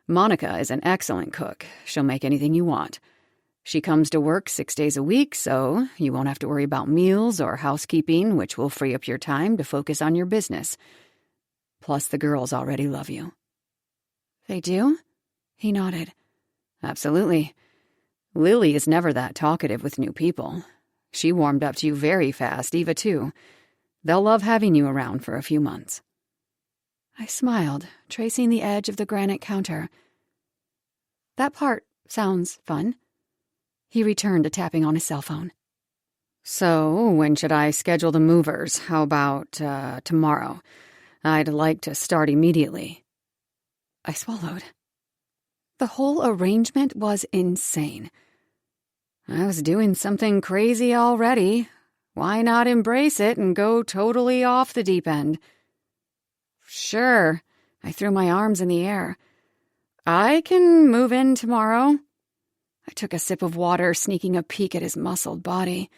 Monica is an excellent cook. She'll make anything you want. She comes to work 6 days a week, so you won't have to worry about meals or housekeeping, which will free up your time to focus on your business. Plus, the girls already love you." "They do?" He nodded. "Absolutely. Lily is never that talkative with new people. She warmed up to you very fast, Eva too. They'll love having you around for a few months." I smiled, tracing the edge of the granite counter. "That part sounds fun." He returned to tapping on his cell phone. "So, when should I schedule the movers? How about tomorrow? I'd like to start immediately." I swallowed. The whole arrangement was insane. I was doing something crazy already. Why not embrace it and go totally off the deep end? "Sure." I threw my arms in the air. "I can move in tomorrow." I took a sip of water, sneaking a peek at his muscled body.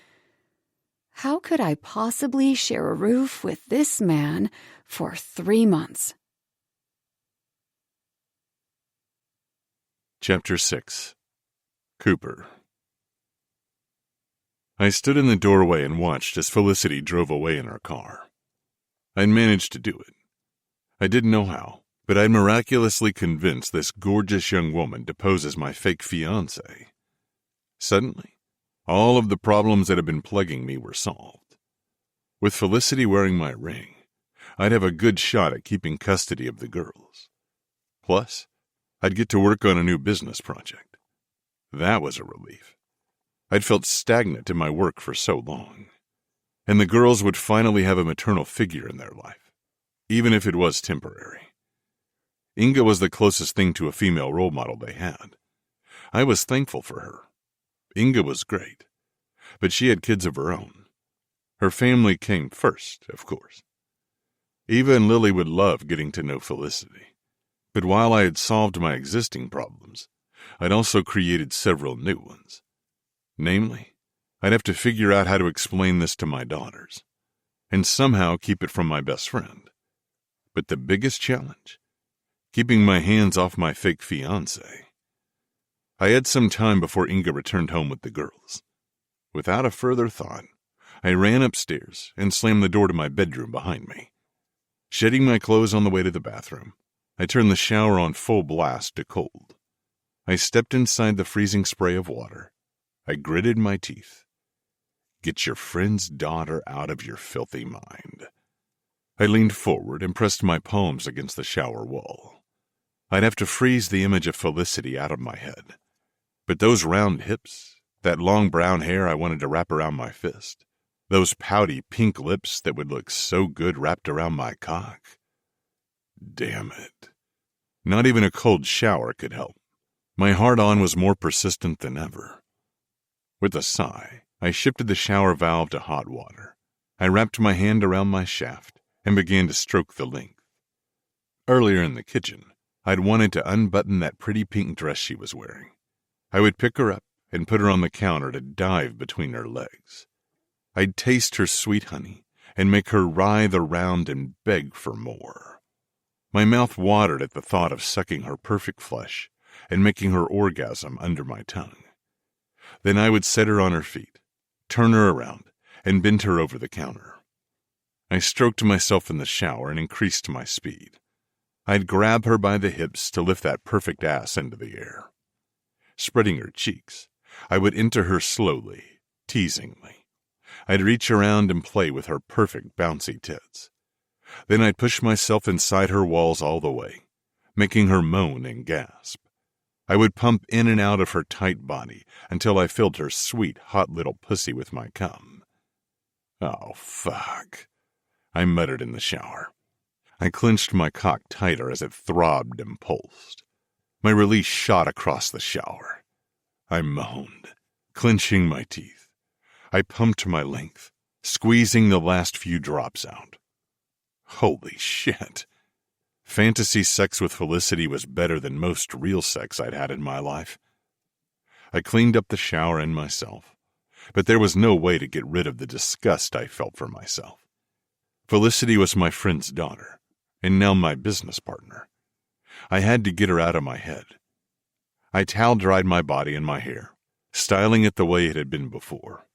How could I possibly share a roof with this man for 3 months? Chapter 6. Cooper. I stood in the doorway and watched as Felicity drove away in her car. I'd managed to do it. I didn't know how, but I'd miraculously convinced this gorgeous young woman to pose as my fake fiancé. Suddenly, all of the problems that had been plaguing me were solved. With Felicity wearing my ring, I'd have a good shot at keeping custody of the girls. Plus, I'd get to work on a new business project. That was a relief. I'd felt stagnant in my work for so long. And the girls would finally have a maternal figure in their life, even if it was temporary. Inga was the closest thing to a female role model they had. I was thankful for her. Inga was great, but she had kids of her own. Her family came first, of course. Eva and Lily would love getting to know Felicity. But while I had solved my existing problems, I'd also created several new ones. Namely, I'd have to figure out how to explain this to my daughters, and somehow keep it from my best friend. But the biggest challenge? Keeping my hands off my fake fiancé. I had some time before Inga returned home with the girls. Without a further thought, I ran upstairs and slammed the door to my bedroom behind me. Shedding my clothes on the way to the bathroom, I turned the shower on full blast to cold. I stepped inside the freezing spray of water. I gritted my teeth. Get your friend's daughter out of your filthy mind. I leaned forward and pressed my palms against the shower wall. I'd have to freeze the image of Felicity out of my head. But those round hips, that long brown hair I wanted to wrap around my fist, those pouty pink lips that would look so good wrapped around my cock. Damn it. Not even a cold shower could help. My hard-on was more persistent than ever. With a sigh, I shifted the shower valve to hot water. I wrapped my hand around my shaft and began to stroke the length. Earlier in the kitchen, I'd wanted to unbutton that pretty pink dress she was wearing. I would pick her up and put her on the counter to dive between her legs. I'd taste her sweet honey and make her writhe around and beg for more. My mouth watered at the thought of sucking her perfect flesh and making her orgasm under my tongue. Then I would set her on her feet, turn her around, and bent her over the counter. I stroked myself in the shower and increased my speed. I'd grab her by the hips to lift that perfect ass into the air. Spreading her cheeks, I would enter her slowly, teasingly. I'd reach around and play with her perfect bouncy tits. Then I'd push myself inside her walls all the way, making her moan and gasp. I would pump in and out of her tight body until I filled her sweet, hot little pussy with my cum. Oh, fuck, I muttered in the shower. I clenched my cock tighter as it throbbed and pulsed. My release shot across the shower. I moaned, clenching my teeth. I pumped my length, squeezing the last few drops out. Holy shit. Fantasy sex with Felicity was better than most real sex I'd had in my life. I cleaned up the shower and myself, but there was no way to get rid of the disgust I felt for myself. Felicity was my friend's daughter, and now my business partner. I had to get her out of my head. I towel-dried my body and my hair, styling it the way it had been before.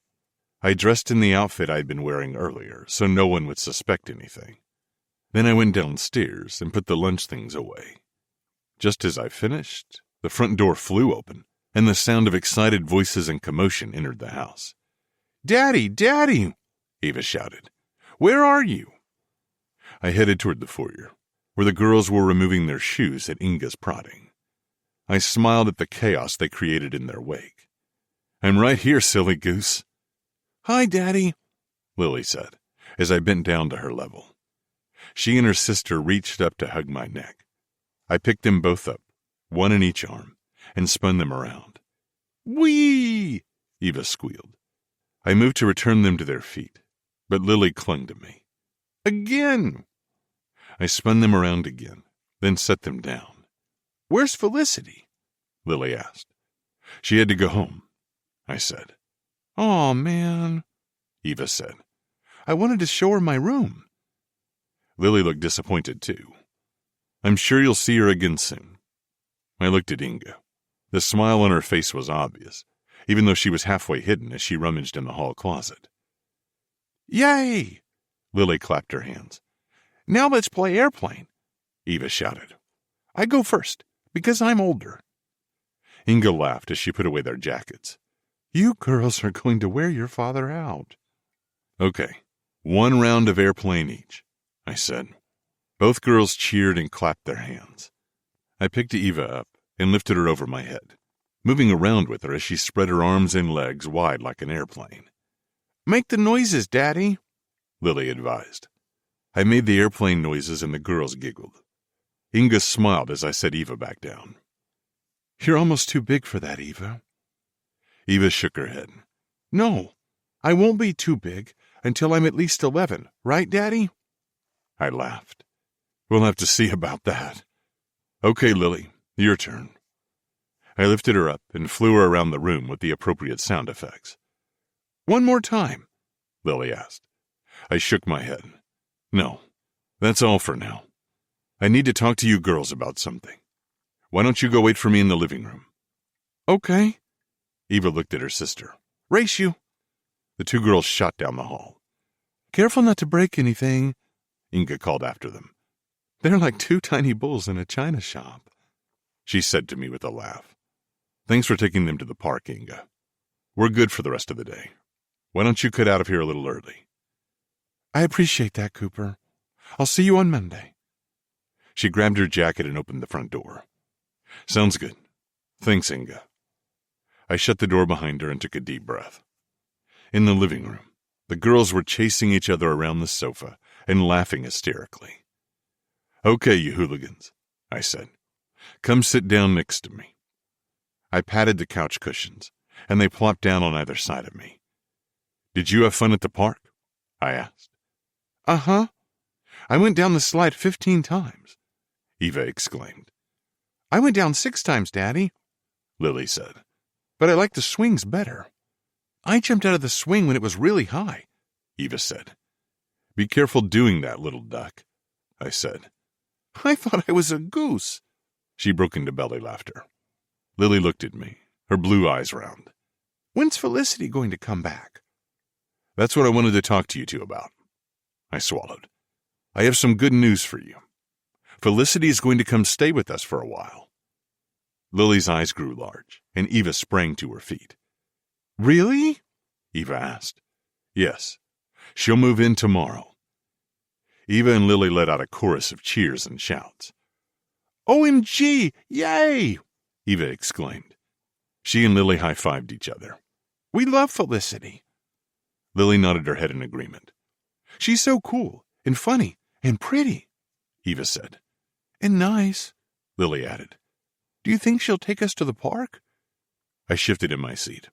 I dressed in the outfit I'd been wearing earlier, so no one would suspect anything. Then I went downstairs and put the lunch things away. Just as I finished, the front door flew open, and the sound of excited voices and commotion entered the house. "Daddy, Daddy!" Eva shouted. "Where are you?" I headed toward the foyer, where the girls were removing their shoes at Inga's prodding. I smiled at the chaos they created in their wake. "I'm right here, silly goose." "Hi, Daddy," Lily said, as I bent down to her level. She and her sister reached up to hug my neck. I picked them both up, one in each arm, and spun them around. "Whee!" Eva squealed. I moved to return them to their feet, but Lily clung to me. "Again!" I spun them around again, then set them down. "Where's Felicity?" Lily asked. "She had to go home," I said. "Aw, man," Eva said. "I wanted to show her my room." Lily looked disappointed, too. "I'm sure you'll see her again soon." I looked at Inga. The smile on her face was obvious, even though she was halfway hidden as she rummaged in the hall closet. "Yay!" Lily clapped her hands. "Now let's play airplane," Eva shouted. "I go first, because I'm older." Inga laughed as she put away their jackets. "You girls are going to wear your father out." "Okay, one round of airplane each," I said. Both girls cheered and clapped their hands. I picked Eva up and lifted her over my head, moving around with her as she spread her arms and legs wide like an airplane. "Make the noises, Daddy," Lily advised. I made the airplane noises and the girls giggled. Inga smiled as I set Eva back down. "You're almost too big for that, Eva." Eva shook her head. "No, I won't be too big until I'm at least 11, right, Daddy?" I laughed. "We'll have to see about that." "Okay, Lily, your turn." I lifted her up and flew her around the room with the appropriate sound effects. "One more time?" Lily asked. I shook my head. "No, that's all for now. I need to talk to you girls about something. Why don't you go wait for me in the living room?" "Okay." Eva looked at her sister. "Race you." The two girls shot down the hall. "Careful not to break anything," Inga called after them. "They're like two tiny bulls in a china shop," she said to me with a laugh. "Thanks for taking them to the park, Inga. We're good for the rest of the day. Why don't you cut out of here a little early?" "I appreciate that, Cooper. I'll see you on Monday." She grabbed her jacket and opened the front door. "Sounds good. Thanks, Inga." I shut the door behind her and took a deep breath. In the living room, the girls were chasing each other around the sofa and laughing hysterically. "Okay, you hooligans," I said. "Come sit down next to me." I patted the couch cushions, and they plopped down on either side of me. "Did you have fun at the park?" I asked. "Uh-huh. I went down the slide 15 times, Eva exclaimed. "I went down 6 times, Daddy," Lily said. "But I like the swings better." "I jumped out of the swing when it was really high," Eva said. "Be careful doing that, little duck," I said. "I thought I was a goose." She broke into belly laughter. Lily looked at me, her blue eyes round. "When's Felicity going to come back?" That's what I wanted to talk to you two about. I swallowed. I have some good news for you. Felicity is going to come stay with us for a while. Lily's eyes grew large, and Eva sprang to her feet. Really? Eva asked. Yes. She'll move in tomorrow. Eva and Lily let out a chorus of cheers and shouts. OMG! Yay! Eva exclaimed. She and Lily high-fived each other. We love Felicity. Lily nodded her head in agreement. She's so cool and funny and pretty, Eva said. And nice, Lily added. Do you think she'll take us to the park? I shifted in my seat.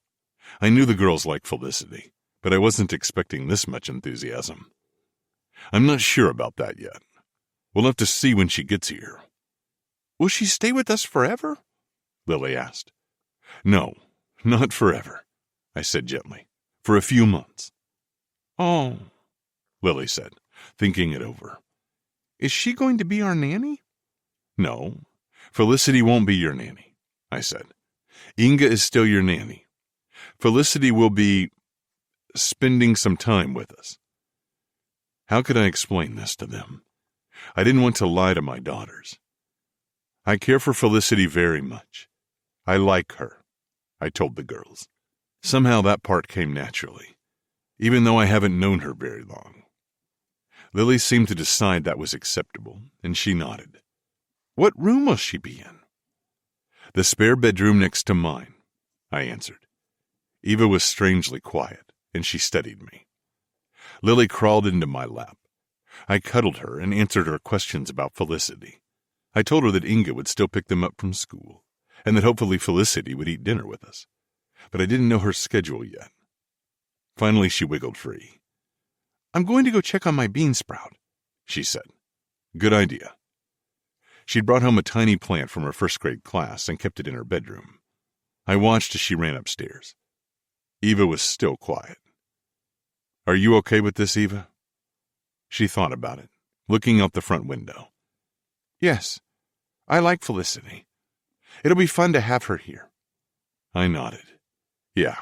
I knew the girls liked Felicity, but I wasn't expecting this much enthusiasm. I'm not sure about that yet. We'll have to see when she gets here. Will she stay with us forever? Lily asked. No, not forever, I said gently. For a few months. Oh, Lily said, thinking it over. Is she going to be our nanny? No, Felicity won't be your nanny, I said. Inga is still your nanny. Felicity will be spending some time with us. How could I explain this to them? I didn't want to lie to my daughters. I care for Felicity very much. I like her, I told the girls. Somehow that part came naturally, even though I haven't known her very long. Lily seemed to decide that was acceptable, and she nodded. What room will she be in? The spare bedroom next to mine, I answered. Eva was strangely quiet, and she studied me. Lily crawled into my lap. I cuddled her and answered her questions about Felicity. I told her that Inga would still pick them up from school, and that hopefully Felicity would eat dinner with us. But I didn't know her schedule yet. Finally, she wiggled free. I'm going to go check on my bean sprout, she said. Good idea. She'd brought home a tiny plant from her first-grade class and kept it in her bedroom. I watched as she ran upstairs. Eva was still quiet. Are you okay with this, Eva? She thought about it, looking out the front window. Yes, I like Felicity. It'll be fun to have her here. I nodded. Yeah.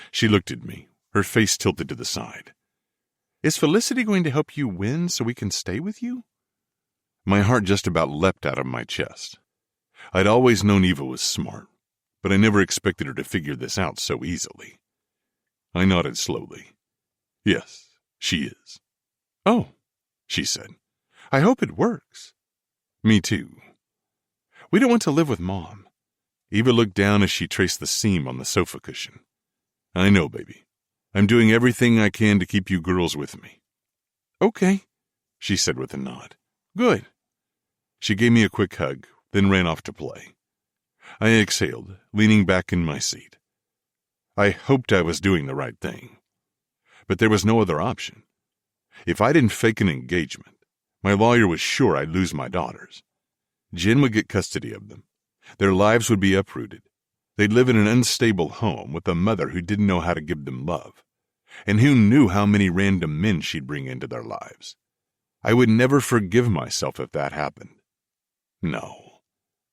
She looked at me, her face tilted to the side. Is Felicity going to help you win so we can stay with you? My heart just about leapt out of my chest. I'd always known Eva was smart, but I never expected her to figure this out so easily. I nodded slowly. Yes, she is. Oh, she said. I hope it works. Me too. We don't want to live with Mom. Eva looked down as she traced the seam on the sofa cushion. I know, baby. I'm doing everything I can to keep you girls with me. Okay, she said with a nod. Good. She gave me a quick hug, then ran off to play. I exhaled, leaning back in my seat. I hoped I was doing the right thing. But there was no other option. If I didn't fake an engagement, my lawyer was sure I'd lose my daughters. Jen would get custody of them. Their lives would be uprooted. They'd live in an unstable home with a mother who didn't know how to give them love, and who knew how many random men she'd bring into their lives. I would never forgive myself if that happened. No,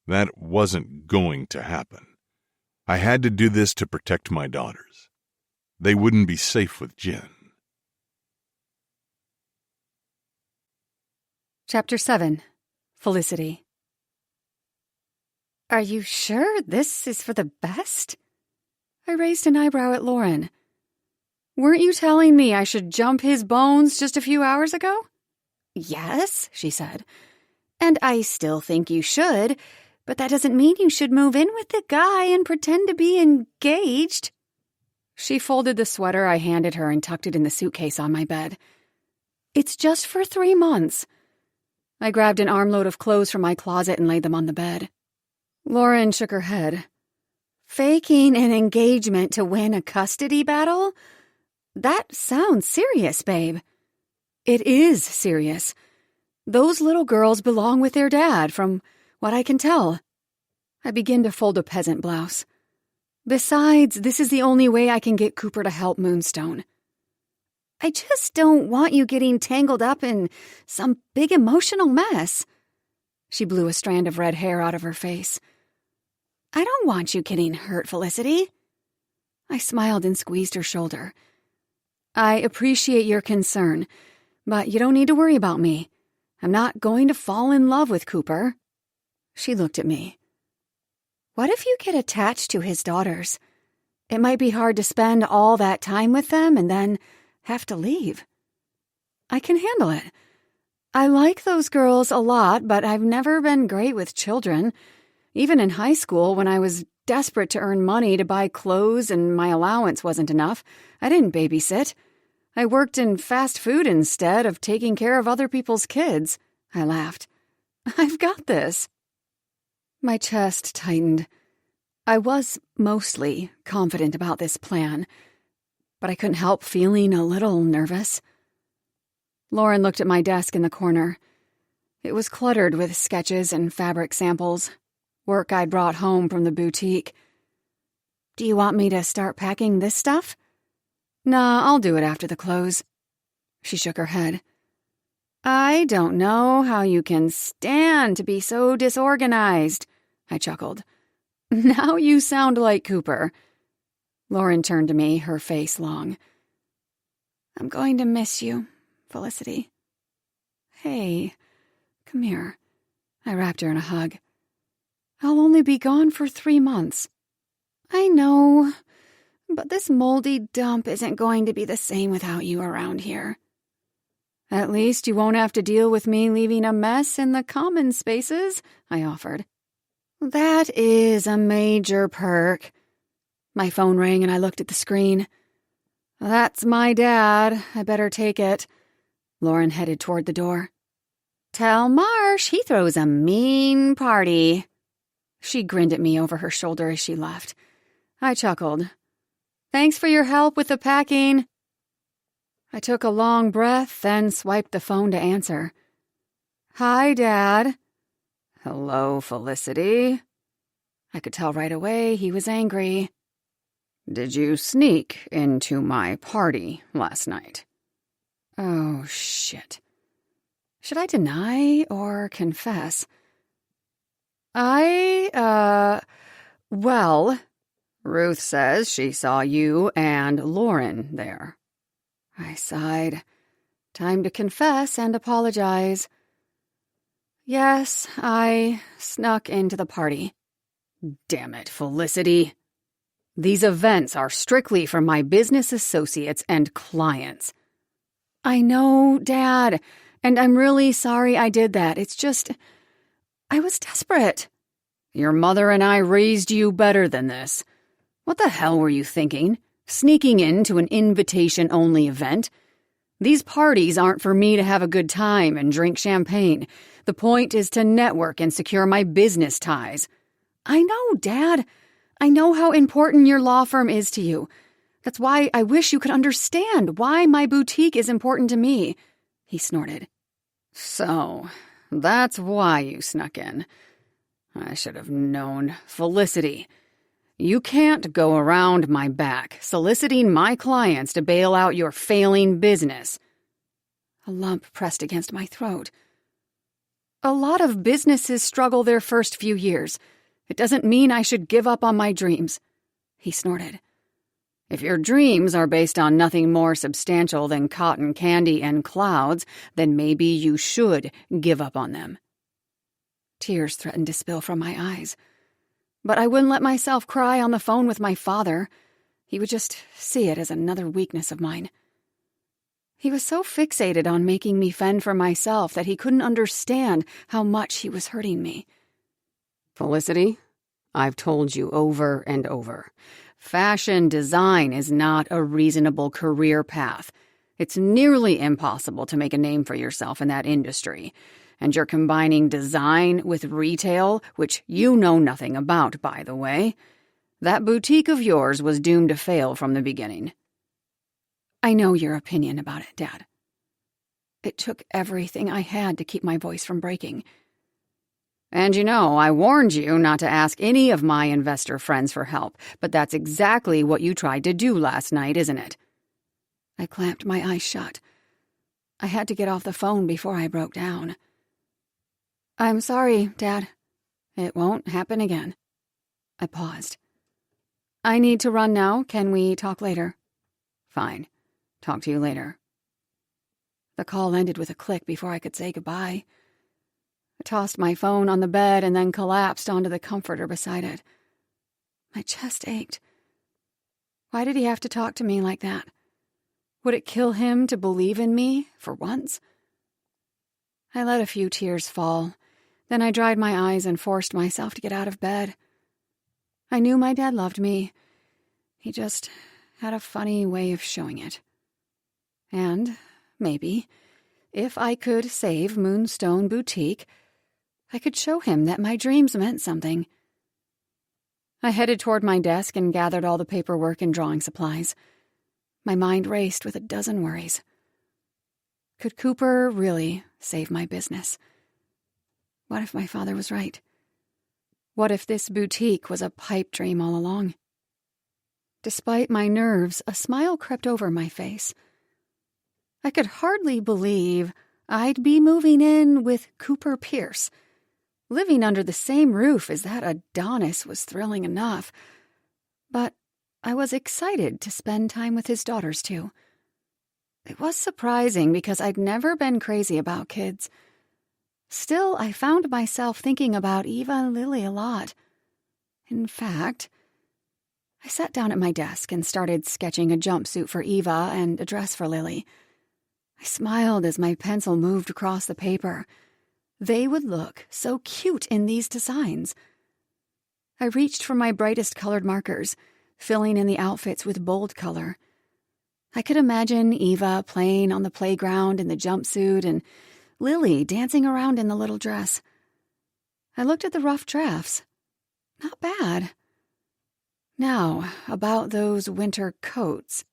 that wasn't going to happen. I had to do this to protect my daughters. They wouldn't be safe with Jen. Chapter 7. Felicity. Are you sure this is for the best? I raised an eyebrow at Lauren. Weren't you telling me I should jump his bones just a few hours ago? Yes, she said. And I still think you should, but that doesn't mean you should move in with the guy and pretend to be engaged. She folded the sweater I handed her and tucked it in the suitcase on my bed. It's just for 3 months. I grabbed an armload of clothes from my closet and laid them on the bed. Lauren shook her head. Faking an engagement to win a custody battle? That sounds serious, babe. It is serious. Those little girls belong with their dad, from what I can tell. I begin to fold a peasant blouse. Besides, this is the only way I can get Cooper to help Moonstone. I just don't want you getting tangled up in some big emotional mess. She blew a strand of red hair out of her face. I don't want you getting hurt, Felicity. I smiled and squeezed her shoulder. I appreciate your concern, but you don't need to worry about me. I'm not going to fall in love with Cooper. She looked at me. What if you get attached to his daughters? It might be hard to spend all that time with them and then have to leave. I can handle it. I like those girls a lot, but I've never been great with children. Even in high school, when I was desperate to earn money to buy clothes and my allowance wasn't enough, I didn't babysit. I worked in fast food instead of taking care of other people's kids. I laughed. I've got this. My chest tightened. I was mostly confident about this plan, but I couldn't help feeling a little nervous. Lauren looked at my desk in the corner. It was cluttered with sketches and fabric samples, work I'd brought home from the boutique. Do you want me to start packing this stuff? Nah, I'll do it after the close. She shook her head. I don't know how you can stand to be so disorganized, I chuckled. Now you sound like Cooper. Lauren turned to me, her face long. I'm going to miss you, Felicity. Hey, come here. I wrapped her in a hug. I'll only be gone for 3 months. I know, but this moldy dump isn't going to be the same without you around here. At least you won't have to deal with me leaving a mess in the common spaces, I offered. That is a major perk. My phone rang and I looked at the screen. That's my dad. I better take it. Lauren headed toward the door. Tell Marsh he throws a mean party. She grinned at me over her shoulder as she left. I chuckled. Thanks for your help with the packing. I took a long breath, then swiped the phone to answer. Hi, Dad. Hello, Felicity. I could tell right away he was angry. Did you sneak into my party last night? Oh, shit. Should I deny or confess? Well, Ruth says she saw you and Lauren there. I sighed. Time to confess and apologize. Yes, I snuck into the party. Damn it, Felicity. These events are strictly for my business associates and clients. I know, Dad, and I'm really sorry I did that. It's just, I was desperate. Your mother and I raised you better than this. What the hell were you thinking? Sneaking into an invitation-only event? These parties aren't for me to have a good time and drink champagne. The point is to network and secure my business ties. I know, Dad. I know how important your law firm is to you. That's why I wish you could understand why my boutique is important to me, he snorted. So, that's why you snuck in. I should have known. Felicity, you can't go around my back soliciting my clients to bail out your failing business. A lump pressed against my throat. A lot of businesses struggle their first few years. It doesn't mean I should give up on my dreams, he snorted. If your dreams are based on nothing more substantial than cotton candy and clouds, then maybe you should give up on them. Tears threatened to spill from my eyes. But I wouldn't let myself cry on the phone with my father. He would just see it as another weakness of mine. He was so fixated on making me fend for myself that he couldn't understand how much he was hurting me. Felicity, I've told you over and over. Fashion design is not a reasonable career path. It's nearly impossible to make a name for yourself in that industry. And you're combining design with retail, which you know nothing about, by the way. That boutique of yours was doomed to fail from the beginning. I know your opinion about it, Dad. It took everything I had to keep my voice from breaking. And you know, I warned you not to ask any of my investor friends for help, but that's exactly what you tried to do last night, isn't it? I clamped my eyes shut. I had to get off the phone before I broke down. I'm sorry, Dad. It won't happen again. I paused. I need to run now. Can we talk later? Fine. Talk to you later." The call ended with a click before I could say goodbye. I tossed my phone on the bed and then collapsed onto the comforter beside it. My chest ached. Why did he have to talk to me like that? Would it kill him to believe in me, for once? I let a few tears fall. Then I dried my eyes and forced myself to get out of bed. I knew my dad loved me. He just had a funny way of showing it. And, maybe, if I could save Moonstone Boutique, I could show him that my dreams meant something. I headed toward my desk and gathered all the paperwork and drawing supplies. My mind raced with a dozen worries. Could Cooper really save my business? What if my father was right? What if this boutique was a pipe dream all along? Despite my nerves, a smile crept over my face. I could hardly believe I'd be moving in with Cooper Pierce. Living under the same roof as that Adonis was thrilling enough. But I was excited to spend time with his daughters, too. It was surprising because I'd never been crazy about kids. Still, I found myself thinking about Eva and Lily a lot. In fact, I sat down at my desk and started sketching a jumpsuit for Eva and a dress for Lily. I smiled as my pencil moved across the paper. They would look so cute in these designs. I reached for my brightest colored markers, filling in the outfits with bold color. I could imagine Eva playing on the playground in the jumpsuit and Lily dancing around in the little dress. I looked at the rough drafts. Not bad. Now, about those winter coats.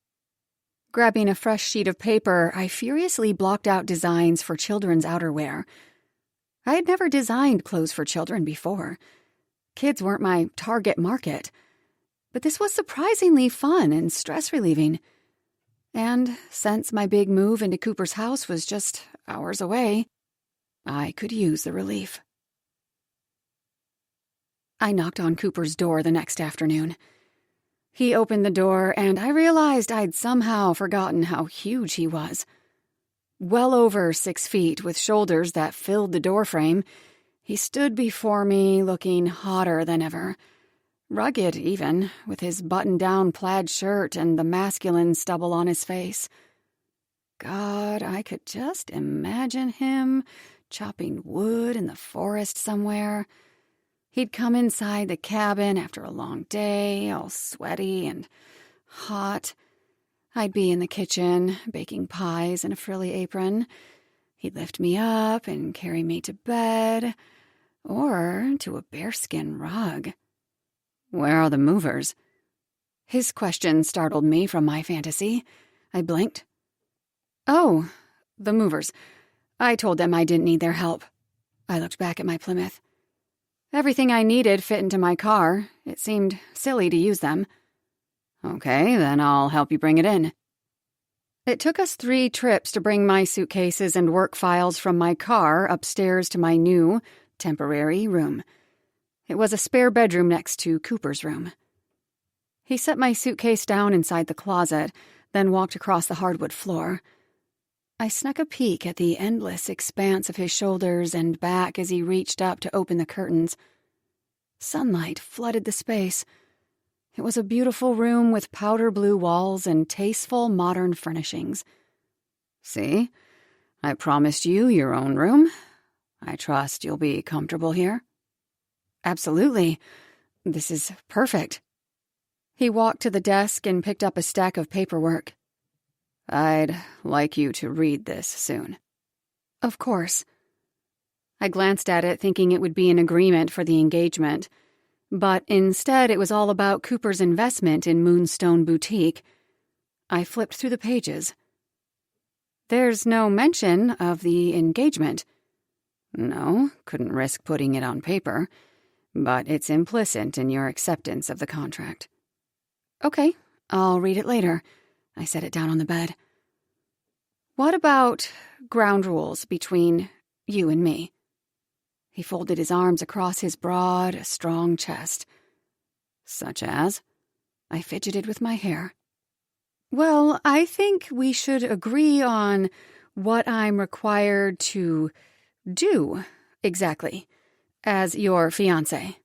Grabbing a fresh sheet of paper, I furiously blocked out designs for children's outerwear. I had never designed clothes for children before. Kids weren't my target market. But this was surprisingly fun and stress-relieving. And since my big move into Cooper's house was just hours away, I could use the relief. I knocked on Cooper's door the next afternoon. He opened the door, and I realized I'd somehow forgotten how huge he was. Well over 6 feet, with shoulders that filled the doorframe, he stood before me looking hotter than ever. Rugged, even, with his button-down plaid shirt and the masculine stubble on his face. God, I could just imagine him chopping wood in the forest somewhere. He'd come inside the cabin after a long day, all sweaty and hot. I'd be in the kitchen, baking pies in a frilly apron. He'd lift me up and carry me to bed, or to a bearskin rug. "Where are the movers?" His question startled me from my fantasy. I blinked. "Oh, the movers. I told them I didn't need their help." I looked back at my Plymouth. Everything I needed fit into my car. It seemed silly to use them. "Okay, then I'll help you bring it in." It took us 3 trips to bring my suitcases and work files from my car upstairs to my new, temporary room. It was a spare bedroom next to Cooper's room. He set my suitcase down inside the closet, then walked across the hardwood floor. I snuck a peek at the endless expanse of his shoulders and back as he reached up to open the curtains. Sunlight flooded the space. It was a beautiful room with powder blue walls and tasteful modern furnishings. "See? I promised you your own room. I trust you'll be comfortable here." "Absolutely. This is perfect." He walked to the desk and picked up a stack of paperwork. "I'd like you to read this soon." "Of course." I glanced at it, thinking it would be an agreement for the engagement. But instead, it was all about Cooper's investment in Moonstone Boutique. I flipped through the pages. "There's no mention of the engagement." "No, couldn't risk putting it on paper. But it's implicit in your acceptance of the contract." "Okay, I'll read it later." I set it down on the bed. "What about ground rules between you and me?" He folded his arms across his broad, strong chest. "Such as?" I fidgeted with my hair. Well, I think we should agree on what I'm required to do, exactly, as your fiancé.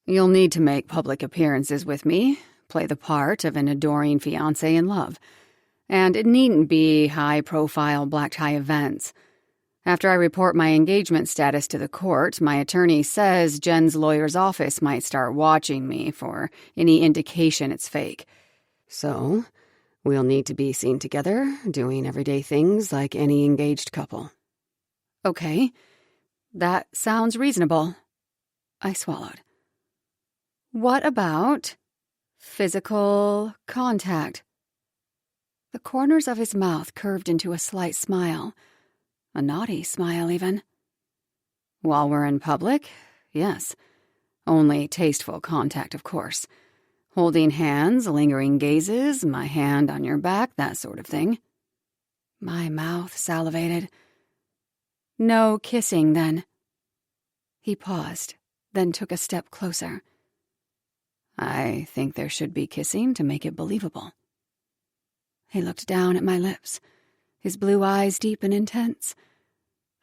You'll need to make public appearances with me, play the part of an adoring fiancé in love. And it needn't be high-profile black-tie events. After I report my engagement status to the court, my attorney says Jen's lawyer's office might start watching me for any indication it's fake. So, we'll need to be seen together, doing everyday things like any engaged couple. Okay, that sounds reasonable. I swallowed. What about physical contact? The corners of his mouth curved into a slight smile. A naughty smile, even. While we're in public, yes. Only tasteful contact, of course. Holding hands, lingering gazes, my hand on your back, that sort of thing. My mouth salivated. No kissing, then. He paused, then took a step closer. I think there should be kissing to make it believable. He looked down at my lips, his blue eyes deep and intense.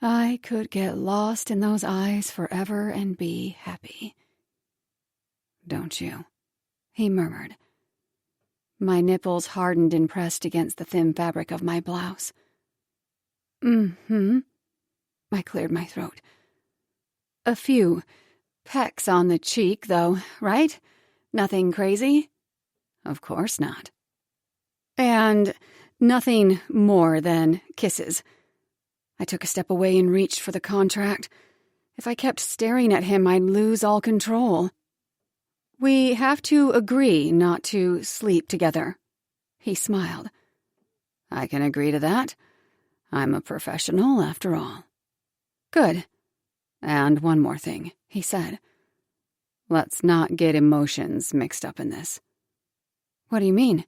I could get lost in those eyes forever and be happy. Don't you? He murmured. My nipples hardened and pressed against the thin fabric of my blouse. Mm-hmm. I cleared my throat. A few pecks on the cheek, though, right? Nothing crazy? Of course not. And nothing more than kisses. I took a step away and reached for the contract. If I kept staring at him, I'd lose all control. We have to agree not to sleep together. He smiled. I can agree to that. I'm a professional, after all. Good. And one more thing, he said. Let's not get emotions mixed up in this. What do you mean?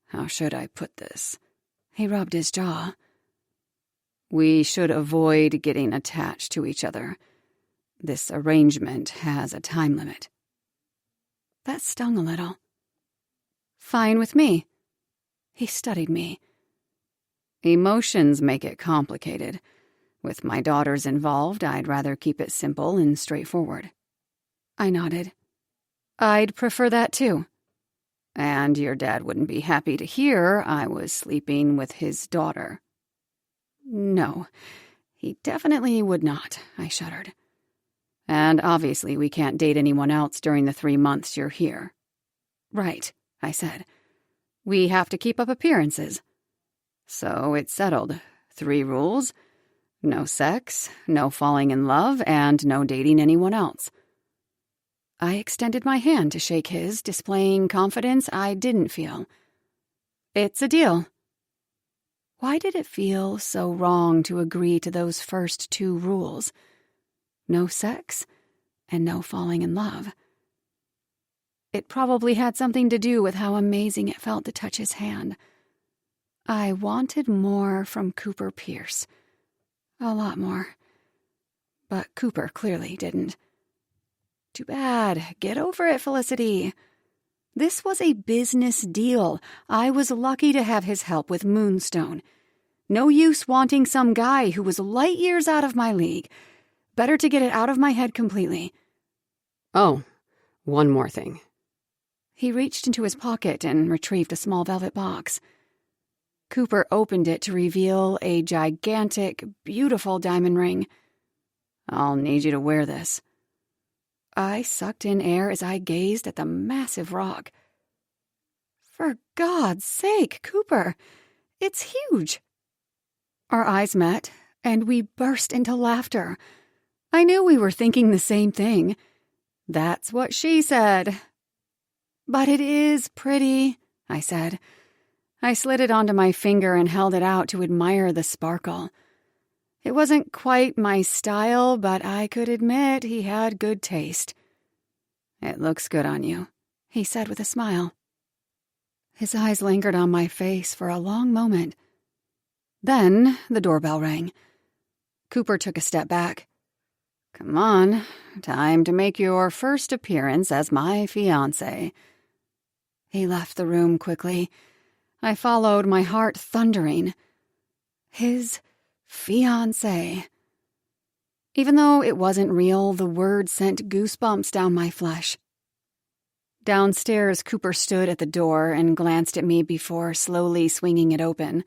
How should I put this? He rubbed his jaw. We should avoid getting attached to each other. This arrangement has a time limit. That stung a little. Fine with me. He studied me. Emotions make it complicated. With my daughters involved, I'd rather keep it simple and straightforward. I nodded. I'd prefer that too. And your dad wouldn't be happy to hear I was sleeping with his daughter. No, he definitely would not, I shuddered. And obviously we can't date anyone else during the 3 months you're here. Right, I said. We have to keep up appearances. So it's settled. 3 rules. No sex, no falling in love, and no dating anyone else. I extended my hand to shake his, displaying confidence I didn't feel. It's a deal. Why did it feel so wrong to agree to those first 2 rules? No sex and no falling in love. It probably had something to do with how amazing it felt to touch his hand. I wanted more from Cooper Pierce. A lot more. But Cooper clearly didn't. Too bad. Get over it, Felicity. This was a business deal. I was lucky to have his help with Moonstone. No use wanting some guy who was light years out of my league. Better to get it out of my head completely. Oh, one more thing. He reached into his pocket and retrieved a small velvet box. Cooper opened it to reveal a gigantic, beautiful diamond ring. I'll need you to wear this. I sucked in air as I gazed at the massive rock. For God's sake, Cooper, it's huge. Our eyes met, and we burst into laughter. I knew we were thinking the same thing. That's what she said. But it is pretty, I said. I slid it onto my finger and held it out to admire the sparkle. It wasn't quite my style, but I could admit he had good taste. It looks good on you, he said with a smile. His eyes lingered on my face for a long moment. Then the doorbell rang. Cooper took a step back. Come on, time to make your first appearance as my fiancé. He left the room quickly, I followed, my heart thundering. His fiancé. Even though it wasn't real, the word sent goosebumps down my flesh. Downstairs, Cooper stood at the door and glanced at me before slowly swinging it open.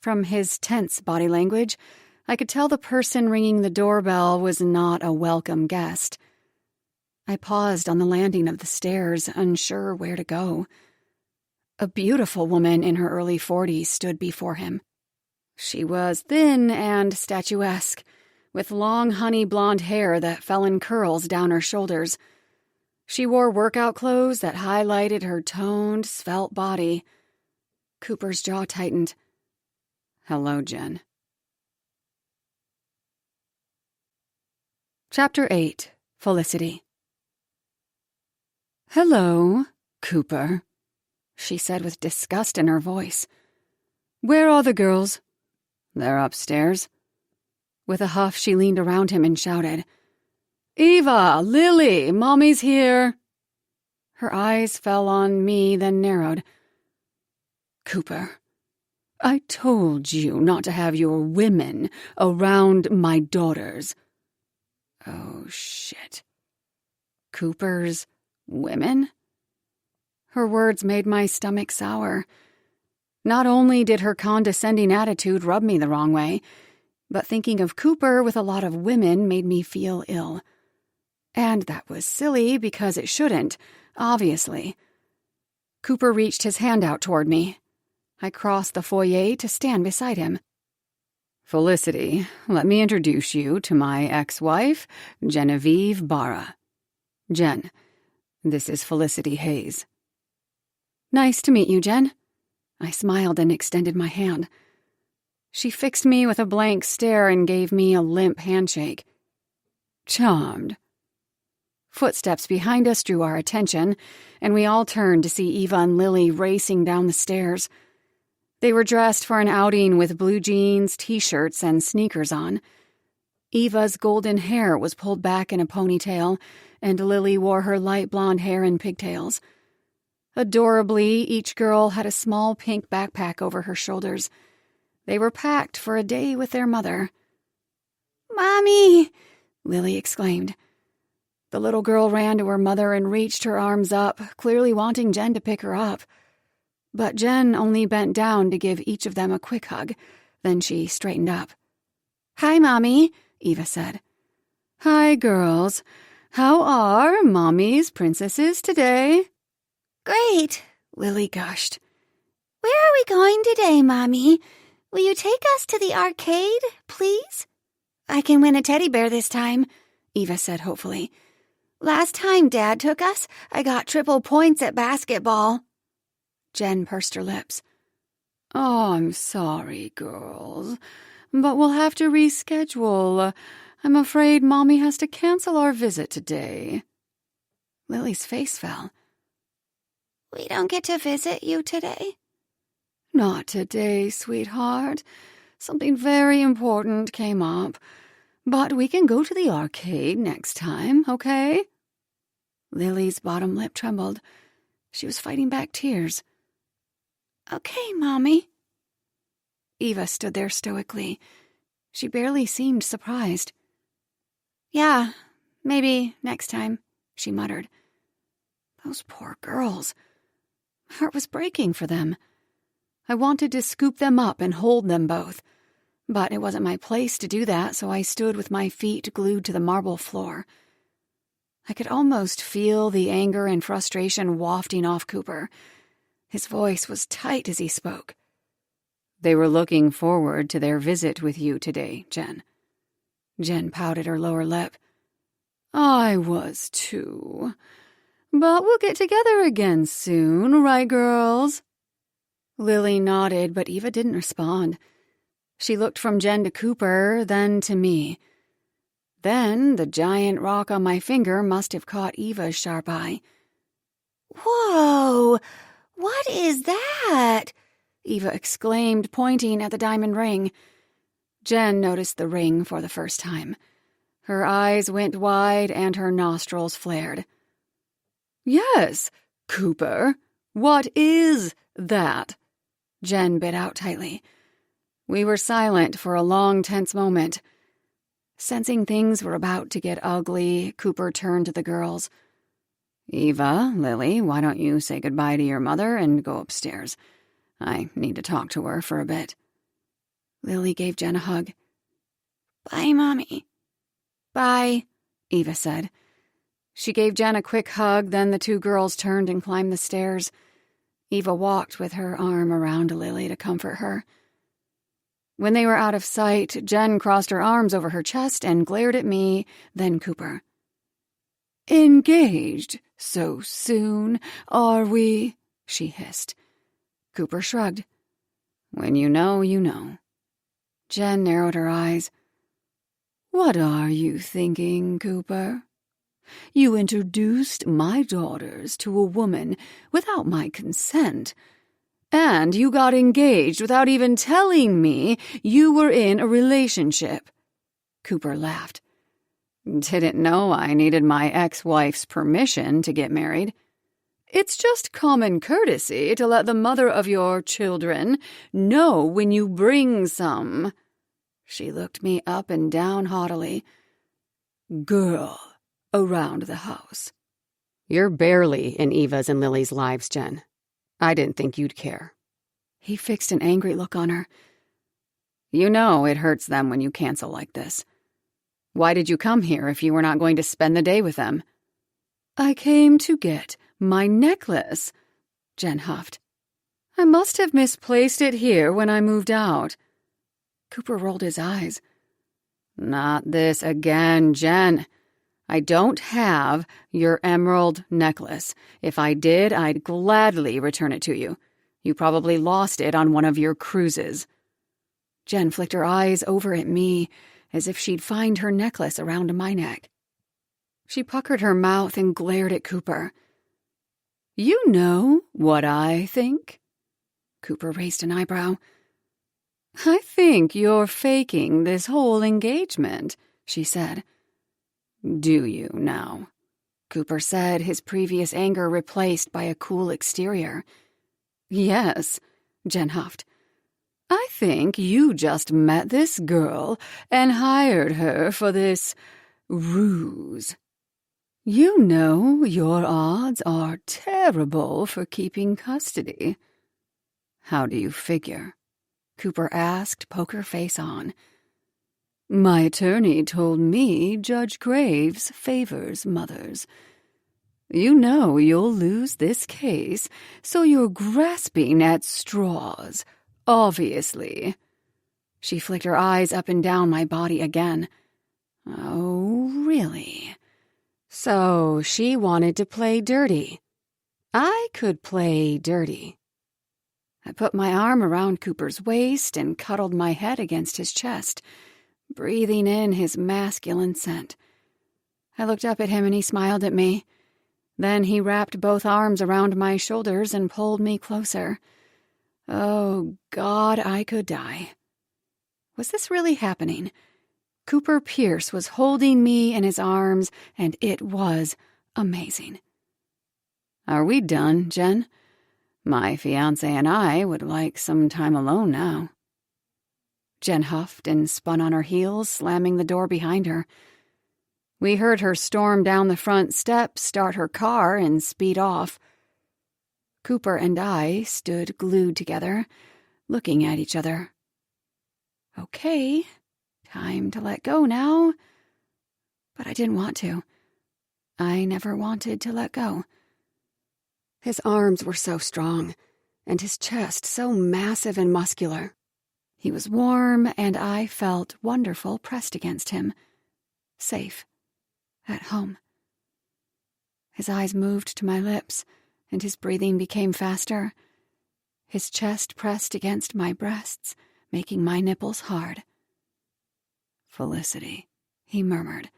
From his tense body language, I could tell the person ringing the doorbell was not a welcome guest. I paused on the landing of the stairs, unsure where to go. A beautiful woman in her early 40s stood before him. She was thin and statuesque, with long honey blonde hair that fell in curls down her shoulders. She wore workout clothes that highlighted her toned, svelte body. Cooper's jaw tightened. "Hello, Jen." Chapter 8. Felicity. "Hello, Cooper," she said with disgust in her voice. "Where are the girls?" "They're upstairs." With a huff, she leaned around him and shouted, "Eva, Lily, Mommy's here." Her eyes fell on me, then narrowed. "Cooper, I told you not to have your women around my daughters." Oh, shit. Cooper's women? Her words made my stomach sour. Not only did her condescending attitude rub me the wrong way, but thinking of Cooper with a lot of women made me feel ill. And that was silly because it shouldn't, obviously. Cooper reached his hand out toward me. I crossed the foyer to stand beside him. "Felicity, let me introduce you to my ex-wife, Genevieve Barra. Jen, this is Felicity Hayes." "Nice to meet you, Jen." I smiled and extended my hand. She fixed me with a blank stare and gave me a limp handshake. "Charmed." Footsteps behind us drew our attention, and we all turned to see Eva and Lily racing down the stairs. They were dressed for an outing with blue jeans, t-shirts, and sneakers on. Eva's golden hair was pulled back in a ponytail, and Lily wore her light blonde hair in pigtails. Adorably, each girl had a small pink backpack over her shoulders. They were packed for a day with their mother. "Mommy!" Lily exclaimed. The little girl ran to her mother and reached her arms up, clearly wanting Jen to pick her up. But Jen only bent down to give each of them a quick hug. Then she straightened up. "Hi, Mommy," Eva said. "Hi, girls. How are Mommy's princesses today?" "Great," Lily gushed. "Where are we going today, Mommy? Will you take us to the arcade, please?" "I can win a teddy bear this time," Eva said hopefully. "Last time Dad took us, I got triple points at basketball." Jen pursed her lips. "Oh, I'm sorry, girls, but we'll have to reschedule. I'm afraid Mommy has to cancel our visit today." Lily's face fell. "We don't get to visit you today?" "Not today, sweetheart. Something very important came up. But we can go to the arcade next time, okay?" Lily's bottom lip trembled. She was fighting back tears. "Okay, Mommy." Eva stood there stoically. She barely seemed surprised. "Yeah, maybe next time," she muttered. Those poor girls. My heart was breaking for them. I wanted to scoop them up and hold them both. But it wasn't my place to do that, so I stood with my feet glued to the marble floor. I could almost feel the anger and frustration wafting off Cooper. His voice was tight as he spoke. "They were looking forward to their visit with you today, Jen." Jen pouted her lower lip. "I was too. But we'll get together again soon, right, girls?" Lily nodded, but Eva didn't respond. She looked from Jen to Cooper, then to me. Then the giant rock on my finger must have caught Eva's sharp eye. "Whoa! What is that?" Eva exclaimed, pointing at the diamond ring. Jen noticed the ring for the first time. Her eyes went wide and her nostrils flared. "Yes, Cooper, what is that?" Jen bit out tightly. We were silent for a long, tense moment. Sensing things were about to get ugly, Cooper turned to the girls. Eva, Lily, why don't you say goodbye to your mother and go upstairs? I need to talk to her for a bit. Lily gave Jen a hug. Bye, Mommy. Bye, Eva said. She gave Jen a quick hug, then the two girls turned and climbed the stairs. Eva walked with her arm around Lily to comfort her. When they were out of sight, Jen crossed her arms over her chest and glared at me, then Cooper. Engaged so soon, are we? She hissed. Cooper shrugged. When you know, you know. Jen narrowed her eyes. What are you thinking, Cooper? You introduced my daughters to a woman without my consent, and you got engaged without even telling me you were in a relationship. Cooper laughed. Didn't know I needed my ex-wife's permission to get married. It's just common courtesy to let the mother of your children know when you bring some. She looked me up and down haughtily. Girl around the house. You're barely in Eva's and Lily's lives, Jen. I didn't think you'd care. He fixed an angry look on her. You know it hurts them when you cancel like this. Why did you come here if you were not going to spend the day with them? I came to get my necklace, Jen huffed. I must have misplaced it here when I moved out. Cooper rolled his eyes. Not this again, Jen. I don't have your emerald necklace. If I did, I'd gladly return it to you. You probably lost it on one of your cruises. Jen flicked her eyes over at me, as if she'd find her necklace around my neck. She puckered her mouth and glared at Cooper. You know what I think? Cooper raised an eyebrow. I think you're faking this whole engagement, she said. Do you now? Cooper said, his previous anger replaced by a cool exterior. Yes, Jen huffed. I think you just met this girl and hired her for this ruse. You know your odds are terrible for keeping custody. How do you figure? Cooper asked, poker face on. My attorney told me Judge Graves favors mothers. You know you'll lose this case, so you're grasping at straws, obviously. She flicked her eyes up and down my body again. Oh, really? So she wanted to play dirty. I could play dirty. I put my arm around Cooper's waist and cuddled my head against his chest, breathing in his masculine scent. I looked up at him and he smiled at me. Then he wrapped both arms around my shoulders and pulled me closer. Oh, God, I could die. Was this really happening? Cooper Pierce was holding me in his arms, and it was amazing. Are we done, Jen? My fiancé and I would like some time alone now. Jen huffed and spun on her heels, slamming the door behind her. We heard her storm down the front steps, start her car, and speed off. Cooper and I stood glued together, looking at each other. Okay, time to let go now. But I didn't want to. I never wanted to let go. His arms were so strong, and his chest so massive and muscular. He was warm, and I felt wonderful pressed against him. Safe. At home. His eyes moved to my lips, and his breathing became faster. His chest pressed against my breasts, making my nipples hard. Felicity, he murmured.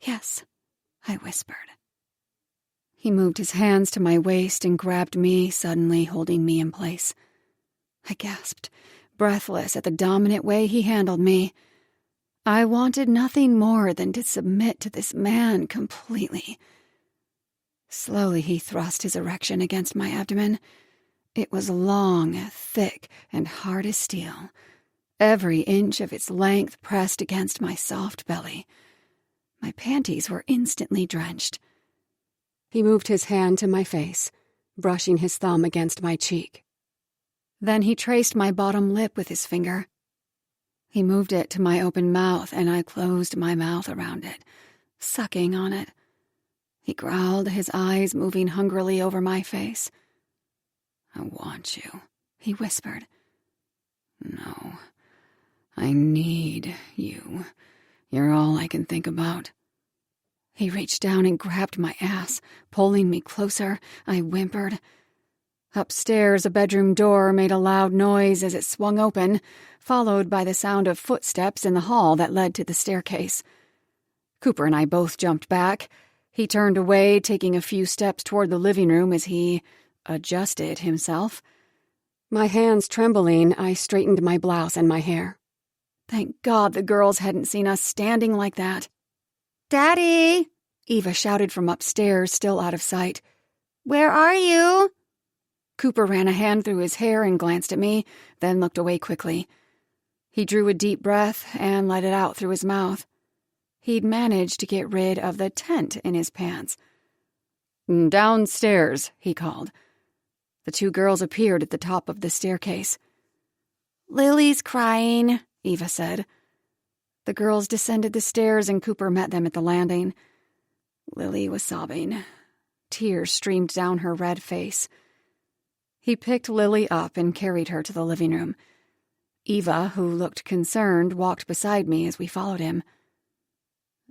Yes, I whispered. He moved his hands to my waist and grabbed me, suddenly holding me in place. I gasped, breathless at the dominant way he handled me. I wanted nothing more than to submit to this man completely. Slowly he thrust his erection against my abdomen. It was long, thick, and hard as steel, every inch of its length pressed against my soft belly. My panties were instantly drenched. He moved his hand to my face, brushing his thumb against my cheek. Then he traced my bottom lip with his finger. He moved it to my open mouth, and I closed my mouth around it, sucking on it. He growled, his eyes moving hungrily over my face. "I want you," he whispered. "No, I need you. You're all I can think about." He reached down and grabbed my ass, pulling me closer. I whimpered. Upstairs, a bedroom door made a loud noise as it swung open, followed by the sound of footsteps in the hall that led to the staircase. Cooper and I both jumped back. He turned away, taking a few steps toward the living room as he adjusted himself. My hands trembling, I straightened my blouse and my hair. Thank God the girls hadn't seen us standing like that. "Daddy!" Eva shouted from upstairs, still out of sight. "Where are you?" Cooper ran a hand through his hair and glanced at me, then looked away quickly. He drew a deep breath and let it out through his mouth. He'd managed to get rid of the tent in his pants. "Downstairs," he called. The two girls appeared at the top of the staircase. "Lily's crying," Eva said. The girls descended the stairs and Cooper met them at the landing. Lily was sobbing. Tears streamed down her red face. He picked Lily up and carried her to the living room. Eva, who looked concerned, walked beside me as we followed him.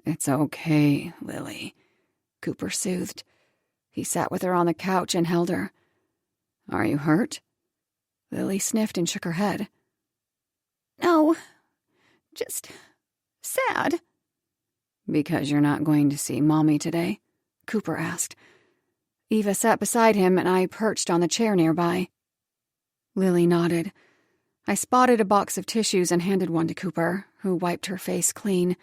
"It's okay, Lily," Cooper soothed. He sat with her on the couch and held her. "Are you hurt?" Lily sniffed and shook her head. "No, just sad." "Because you're not going to see Mommy today?" Cooper asked. Eva sat beside him and I perched on the chair nearby. Lily nodded. I spotted a box of tissues and handed one to Cooper, who wiped her face clean.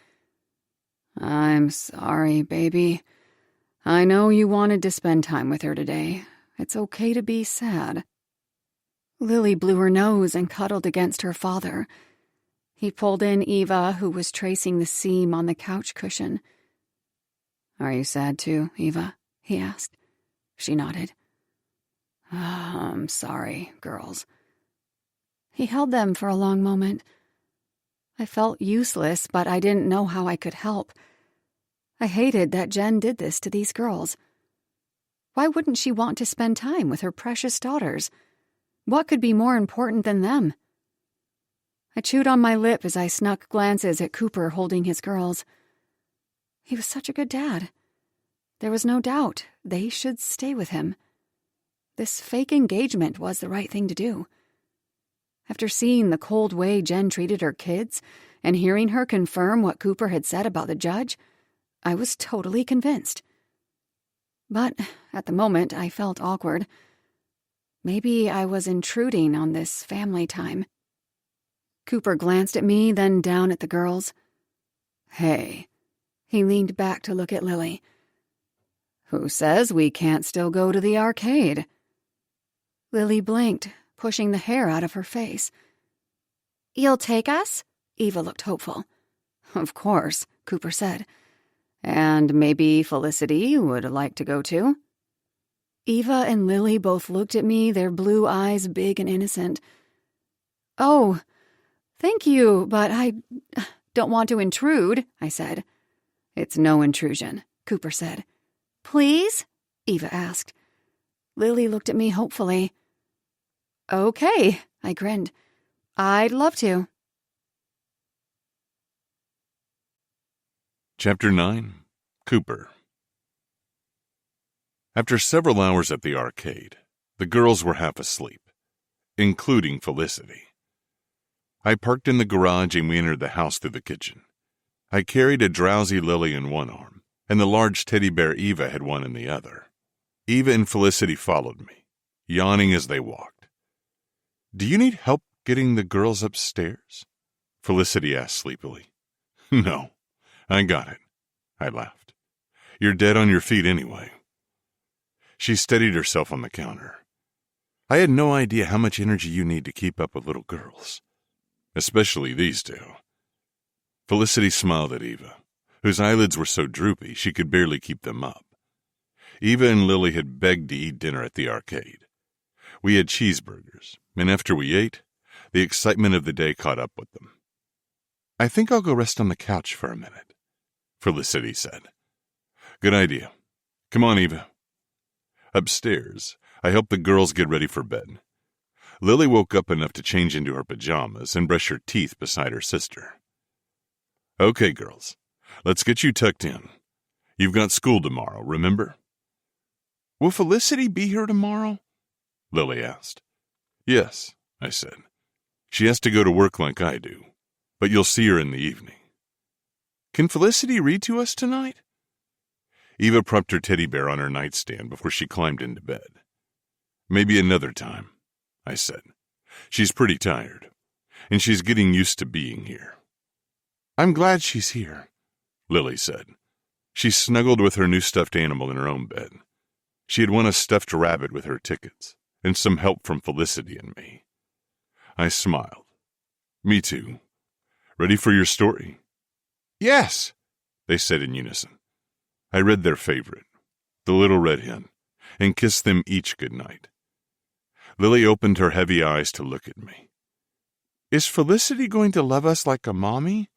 "I'm sorry, baby. I know you wanted to spend time with her today. It's okay to be sad." Lily blew her nose and cuddled against her father. He pulled in Eva, who was tracing the seam on the couch cushion. "Are you sad too, Eva?" he asked. She nodded. "I'm sorry, girls." He held them for a long moment. I felt useless, but I didn't know how I could help. I hated that Jen did this to these girls. Why wouldn't she want to spend time with her precious daughters? What could be more important than them? I chewed on my lip as I snuck glances at Cooper holding his girls. He was such a good dad. There was no doubt they should stay with him. This fake engagement was the right thing to do. After seeing the cold way Jen treated her kids and hearing her confirm what Cooper had said about the judge, I was totally convinced. But at the moment, I felt awkward. Maybe I was intruding on this family time. Cooper glanced at me, then down at the girls. "Hey." He leaned back to look at Lily. "Who says we can't still go to the arcade?" Lily blinked, pushing the hair out of her face. "You'll take us?" Eva looked hopeful. "Of course," Cooper said. "And maybe Felicity would like to go too?" Eva and Lily both looked at me, their blue eyes big and innocent. "Oh, thank you, but I don't want to intrude," I said. "It's no intrusion," Cooper said. "Please?" Eva asked. Lily looked at me hopefully. "Okay," I grinned. "I'd love to." Chapter 9. Cooper. After several hours at the arcade, the girls were half asleep, including Felicity. I parked in the garage and we entered the house through the kitchen. I carried a drowsy Lily in one arm, and the large teddy bear Eva had one in the other. Eva and Felicity followed me, yawning as they walked. "Do you need help getting the girls upstairs?" Felicity asked sleepily. "No, I got it," I laughed. "You're dead on your feet anyway." She steadied herself on the counter. I had no idea how much energy you need to keep up with little girls, especially these two. Felicity smiled at Eva, whose eyelids were so droopy she could barely keep them up. Eva and Lily had begged to eat dinner at the arcade. We had cheeseburgers, and after we ate, the excitement of the day caught up with them. "I think I'll go rest on the couch for a minute," Felicity said. "Good idea. Come on, Eva." Upstairs, I helped the girls get ready for bed. Lily woke up enough to change into her pajamas and brush her teeth beside her sister. "Okay, girls, let's get you tucked in. You've got school tomorrow, remember?" "Will Felicity be here tomorrow?" Lily asked. "Yes," I said. "She has to go to work like I do, but you'll see her in the evening." "Can Felicity read to us tonight?" Eva propped her teddy bear on her nightstand before she climbed into bed. "Maybe another time," I said. "She's pretty tired, and she's getting used to being here." "I'm glad she's here," Lily said. She snuggled with her new stuffed animal in her own bed. She had won a stuffed rabbit with her tickets, and some help from Felicity and me. I smiled. "Me too. Ready for your story?" "Yes," they said in unison. I read their favorite, The Little Red Hen, and kissed them each good night. Lily opened her heavy eyes to look at me. "Is Felicity going to love us like a mommy?"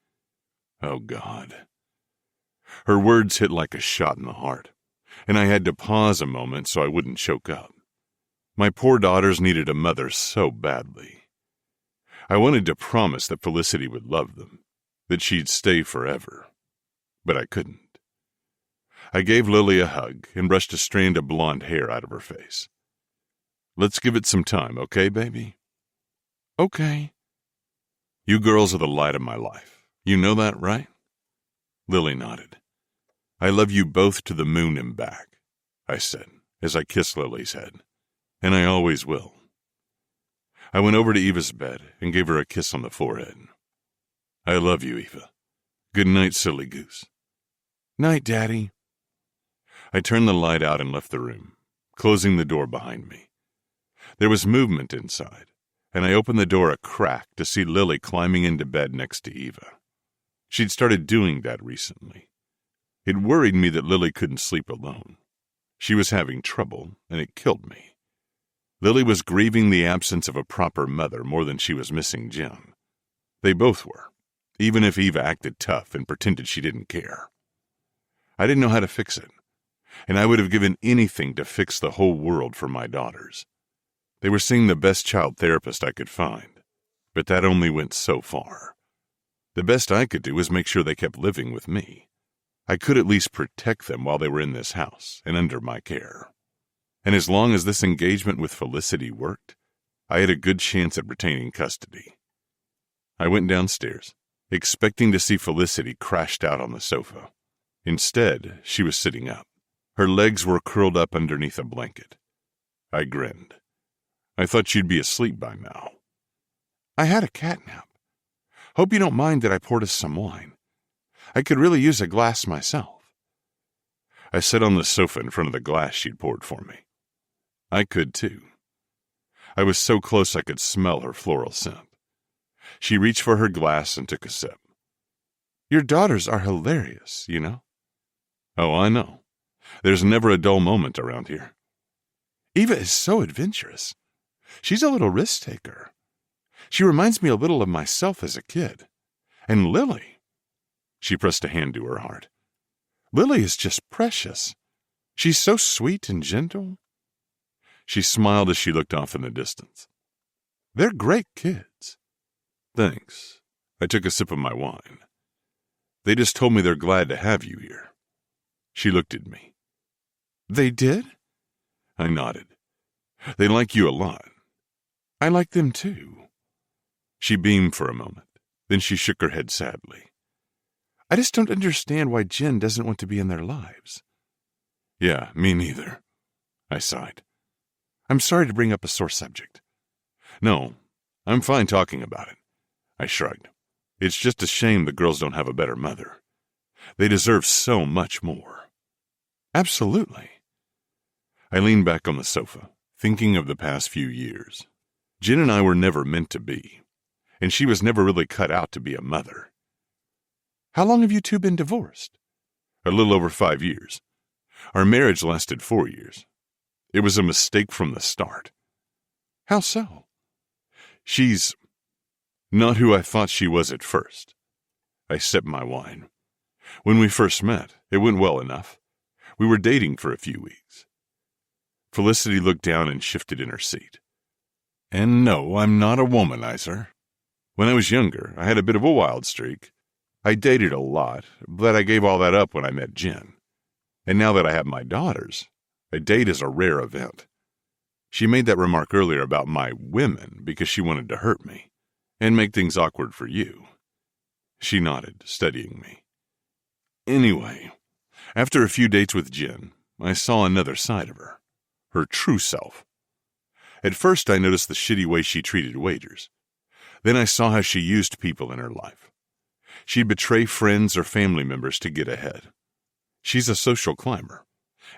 Oh, God. Her words hit like a shot in the heart, and I had to pause a moment so I wouldn't choke up. My poor daughters needed a mother so badly. I wanted to promise that Felicity would love them, that she'd stay forever, but I couldn't. I gave Lily a hug and brushed a strand of blonde hair out of her face. "Let's give it some time, okay, baby?" "Okay." "You girls are the light of my life. You know that, right?" Lily nodded. "I love you both to the moon and back," I said as I kissed Lily's head, "and I always will." I went over to Eva's bed and gave her a kiss on the forehead. "I love you, Eva. Good night, silly goose." "Night, Daddy." I turned the light out and left the room, closing the door behind me. There was movement inside, and I opened the door a crack to see Lily climbing into bed next to Eva. She'd started doing that recently. It worried me that Lily couldn't sleep alone. She was having trouble, and it killed me. Lily was grieving the absence of a proper mother more than she was missing Jim. They both were, even if Eva acted tough and pretended she didn't care. I didn't know how to fix it, and I would have given anything to fix the whole world for my daughters. They were seeing the best child therapist I could find, but that only went so far. The best I could do was make sure they kept living with me. I could at least protect them while they were in this house and under my care. And as long as this engagement with Felicity worked, I had a good chance at retaining custody. I went downstairs, expecting to see Felicity crashed out on the sofa. Instead, she was sitting up. Her legs were curled up underneath a blanket. I grinned. I thought she'd be asleep by now. "I had a cat nap. Hope you don't mind that I poured us some wine. I could really use a glass myself." I sat on the sofa in front of the glass she'd poured for me. I could, too. I was so close I could smell her floral scent. She reached for her glass and took a sip. "Your daughters are hilarious, you know." "Oh, I know. There's never a dull moment around here." "Eva is so adventurous. She's a little risk-taker. She reminds me a little of myself as a kid. And Lily," she pressed a hand to her heart, "Lily is just precious. She's so sweet and gentle." She smiled as she looked off in the distance. "They're great kids." "Thanks." I took a sip of my wine. "They just told me they're glad to have you here." She looked at me. "They did?" I nodded. "They like you a lot." "I like them too." She beamed for a moment. Then she shook her head sadly. "I just don't understand why Jen doesn't want to be in their lives." "Yeah, me neither." I sighed. "I'm sorry to bring up a sore subject." "No, I'm fine talking about it." I shrugged. "It's just a shame the girls don't have a better mother. They deserve so much more." "Absolutely." I leaned back on the sofa, thinking of the past few years. Jen and I were never meant to be, and she was never really cut out to be a mother. How long have you two been divorced? A little over 5 years. Our marriage lasted 4 years. It was a mistake from the start. How so? She's not who I thought she was at first. I sipped my wine. When we first met, it went well enough. We were dating for a few weeks. Felicity looked down and shifted in her seat. And no, I'm not a womanizer. When I was younger, I had a bit of a wild streak. I dated a lot, but I gave all that up when I met Jen. And now that I have my daughters, a date is a rare event. She made that remark earlier about my women because she wanted to hurt me and make things awkward for you. She nodded, studying me. Anyway, after a few dates with Jen, I saw another side of her true self. At first, I noticed the shitty way she treated waiters. Then I saw how she used people in her life. She'd betray friends or family members to get ahead. She's a social climber,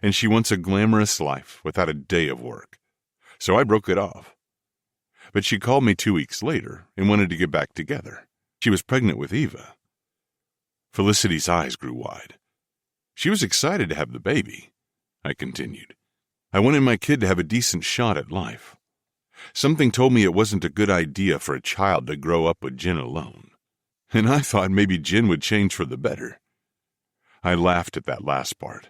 and she wants a glamorous life without a day of work. So I broke it off. But she called me 2 weeks later and wanted to get back together. She was pregnant with Eva. Felicity's eyes grew wide. She was excited to have the baby, I continued. I wanted my kid to have a decent shot at life. Something told me it wasn't a good idea for a child to grow up with Jen alone. And I thought maybe Jen would change for the better. I laughed at that last part.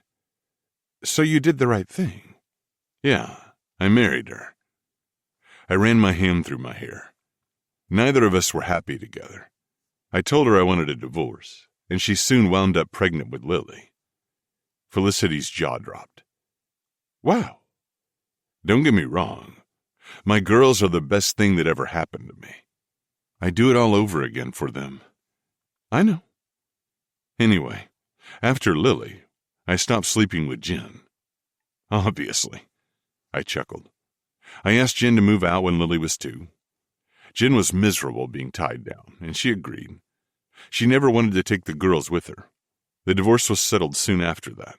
So you did the right thing? Yeah, I married her. I ran my hand through my hair. Neither of us were happy together. I told her I wanted a divorce, and she soon wound up pregnant with Lily. Felicity's jaw dropped. Wow. Don't get me wrong. My girls are the best thing that ever happened to me. I'd do it all over again for them. I know. Anyway, after Lily, I stopped sleeping with Jen. Obviously. I chuckled. I asked Jen to move out when Lily was 2. Jen was miserable being tied down, and she agreed. She never wanted to take the girls with her. The divorce was settled soon after that.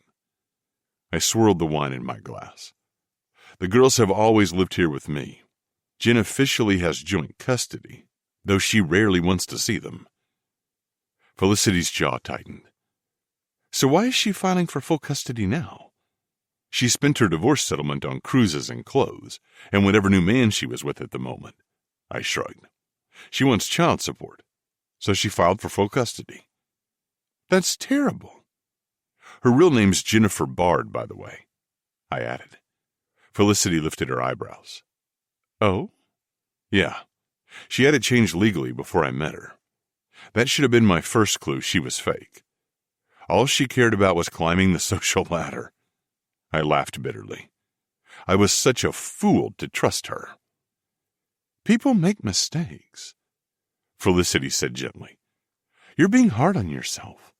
I swirled the wine in my glass. The girls have always lived here with me. Jen officially has joint custody, though she rarely wants to see them. Felicity's jaw tightened. So why is she filing for full custody now? She spent her divorce settlement on cruises and clothes, and whatever new man she was with at the moment. I shrugged. She wants child support, so she filed for full custody. That's terrible. Her real name's Jennifer Bard, by the way, I added. Felicity lifted her eyebrows. Oh? Yeah. She had it changed legally before I met her. That should have been my first clue she was fake. All she cared about was climbing the social ladder. I laughed bitterly. I was such a fool to trust her. People make mistakes, Felicity said gently. You're being hard on yourself.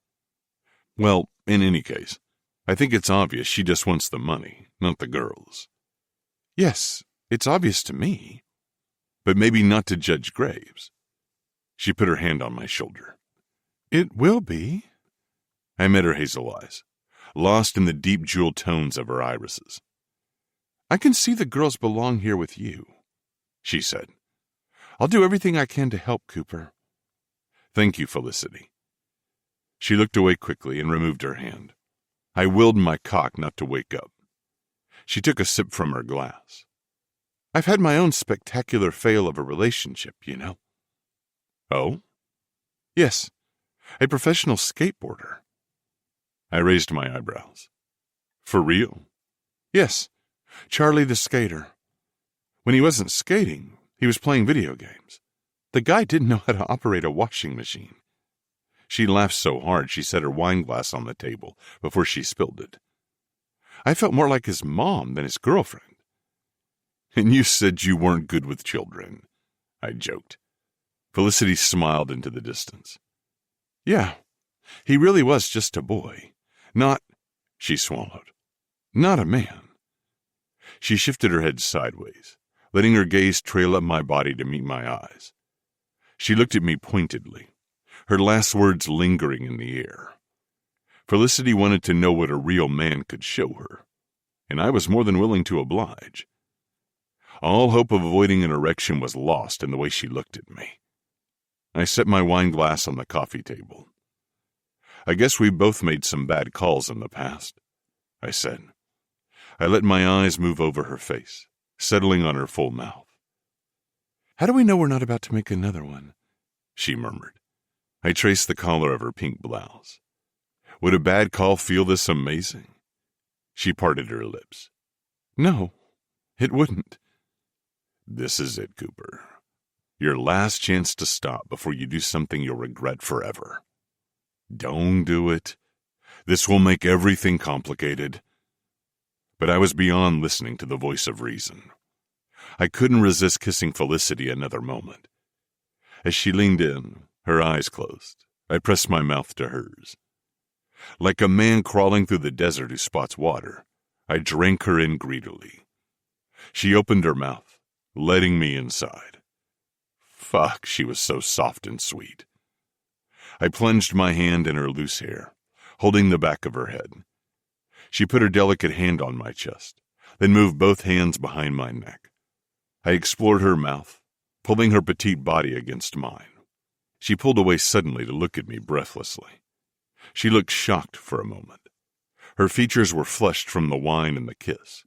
Well, in any case, I think it's obvious she just wants the money, not the girls. Yes, it's obvious to me, but maybe not to Judge Graves. She put her hand on my shoulder. It will be. I met her hazel eyes, lost in the deep jewel tones of her irises. I can see the girls belong here with you, she said. I'll do everything I can to help, Cooper. Thank you, Felicity. She looked away quickly and removed her hand. I willed my cock not to wake up. She took a sip from her glass. I've had my own spectacular fail of a relationship, you know. Oh? Yes, a professional skateboarder. I raised my eyebrows. For real? Yes, Charlie the skater. When he wasn't skating, he was playing video games. The guy didn't know how to operate a washing machine. She laughed so hard she set her wine glass on the table before she spilled it. I felt more like his mom than his girlfriend. And you said you weren't good with children, I joked. Felicity smiled into the distance. Yeah, he really was just a boy. Not, she swallowed, not a man. She shifted her head sideways, letting her gaze trail up my body to meet my eyes. She looked at me pointedly, her last words lingering in the air. Felicity wanted to know what a real man could show her, and I was more than willing to oblige. All hope of avoiding an erection was lost in the way she looked at me. I set my wine glass on the coffee table. I guess we've both made some bad calls in the past, I said. I let my eyes move over her face, settling on her full mouth. How do we know we're not about to make another one? She murmured. I traced the collar of her pink blouse. Would a bad call feel this amazing? She parted her lips. No, it wouldn't. This is it, Cooper. Your last chance to stop before you do something you'll regret forever. Don't do it. This will make everything complicated. But I was beyond listening to the voice of reason. I couldn't resist kissing Felicity another moment. As she leaned in, her eyes closed, I pressed my mouth to hers. Like a man crawling through the desert who spots water, I drank her in greedily. She opened her mouth, letting me inside. Fuck, she was so soft and sweet. I plunged my hand in her loose hair, holding the back of her head. She put her delicate hand on my chest, then moved both hands behind my neck. I explored her mouth, pulling her petite body against mine. She pulled away suddenly to look at me breathlessly. She looked shocked for a moment. Her features were flushed from the wine and the kiss.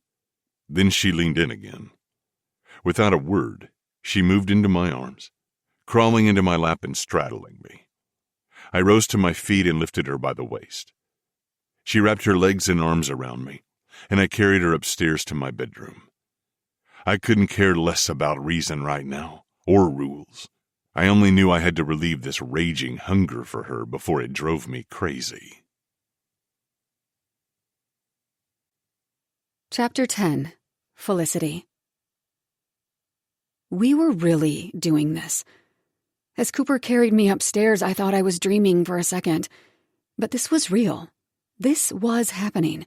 Then she leaned in again. Without a word, she moved into my arms, crawling into my lap and straddling me. I rose to my feet and lifted her by the waist. She wrapped her legs and arms around me, and I carried her upstairs to my bedroom. I couldn't care less about reason right now, or rules. I only knew I had to relieve this raging hunger for her before it drove me crazy. Chapter 10. Felicity. We were really doing this. As Cooper carried me upstairs, I thought I was dreaming for a second. But this was real. This was happening.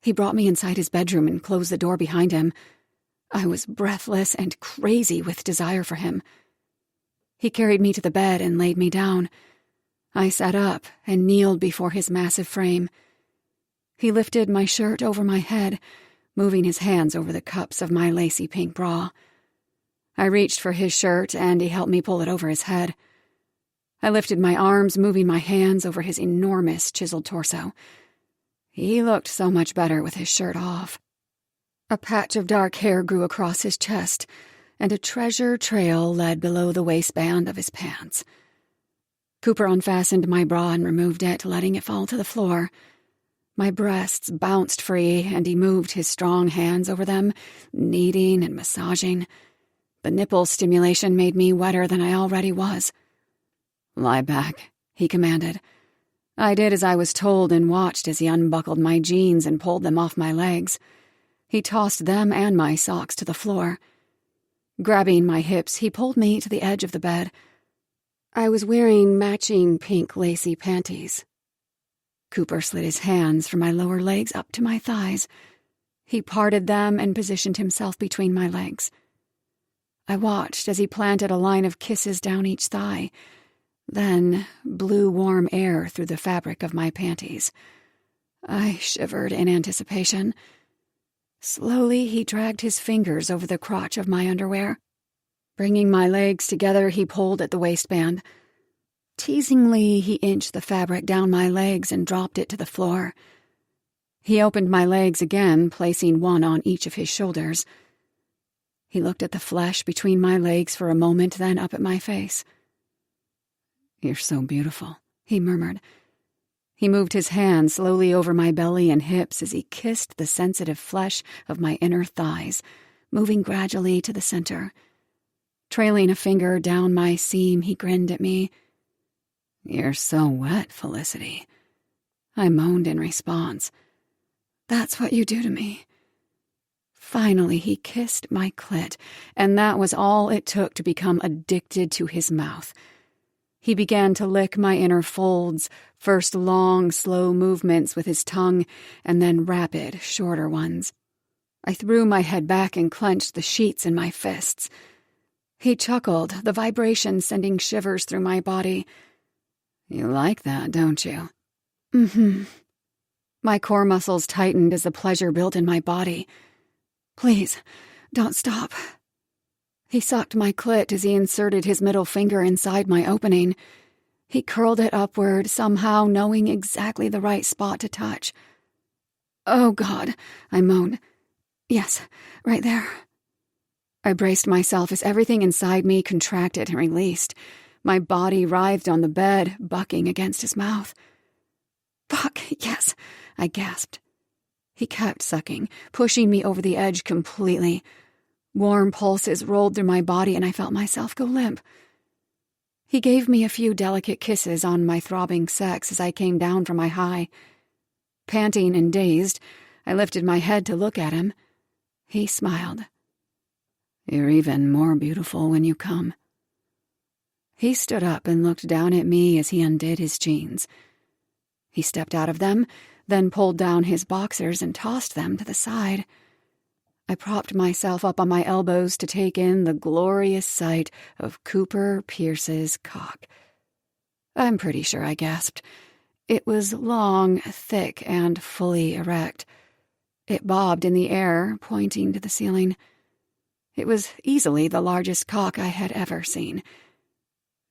He brought me inside his bedroom and closed the door behind him. I was breathless and crazy with desire for him. He carried me to the bed and laid me down. I sat up and kneeled before his massive frame. He lifted my shirt over my head, moving his hands over the cups of my lacy pink bra. I reached for his shirt, and he helped me pull it over his head. I lifted my arms, moving my hands over his enormous chiseled torso. He looked so much better with his shirt off. A patch of dark hair grew across his chest, and a treasure trail led below the waistband of his pants. Cooper unfastened my bra and removed it, letting it fall to the floor. My breasts bounced free, and he moved his strong hands over them, kneading and massaging. The nipple stimulation made me wetter than I already was. "Lie back," he commanded. I did as I was told and watched as he unbuckled my jeans and pulled them off my legs. He tossed them and my socks to the floor. Grabbing my hips, he pulled me to the edge of the bed. I was wearing matching pink lacy panties. Cooper slid his hands from my lower legs up to my thighs. He parted them and positioned himself between my legs. I watched as he planted a line of kisses down each thigh, then blew warm air through the fabric of my panties. I shivered in anticipation. Slowly, he dragged his fingers over the crotch of my underwear. Bringing my legs together, he pulled at the waistband. Teasingly, he inched the fabric down my legs and dropped it to the floor. He opened my legs again, placing one on each of his shoulders. He looked at the flesh between my legs for a moment, then up at my face. "You're so beautiful," he murmured. He moved his hand slowly over my belly and hips as he kissed the sensitive flesh of my inner thighs, moving gradually to the center. Trailing a finger down my seam, he grinned at me. "You're so wet, Felicity." I moaned in response. "That's what you do to me." Finally, he kissed my clit, and that was all it took to become addicted to his mouth. He began to lick my inner folds, first long, slow movements with his tongue, and then rapid, shorter ones. I threw my head back and clenched the sheets in my fists. He chuckled, the vibration sending shivers through my body. "You like that, don't you?" "Mm-hmm." My core muscles tightened as the pleasure built in my body. "Please, Don't stop. He sucked my clit as he inserted his middle finger inside my opening. He curled it upward, somehow knowing exactly the right spot to touch. Oh, God, I moaned. Yes, right there. I braced myself as everything inside me contracted and released. My body writhed on the bed, bucking against his mouth. Fuck, yes, I gasped. He kept sucking, pushing me over the edge completely. Warm pulses rolled through my body and I felt myself go limp. He gave me a few delicate kisses on my throbbing sex as I came down from my high. Panting and dazed, I lifted my head to look at him. He smiled. You're even more beautiful when you come. He stood up and looked down at me as he undid his jeans. He stepped out of them, then pulled down his boxers and tossed them to the side. I propped myself up on my elbows to take in the glorious sight of Cooper Pierce's cock. I'm pretty sure I gasped. It was long, thick, and fully erect. It bobbed in the air, pointing to the ceiling. It was easily the largest cock I had ever seen.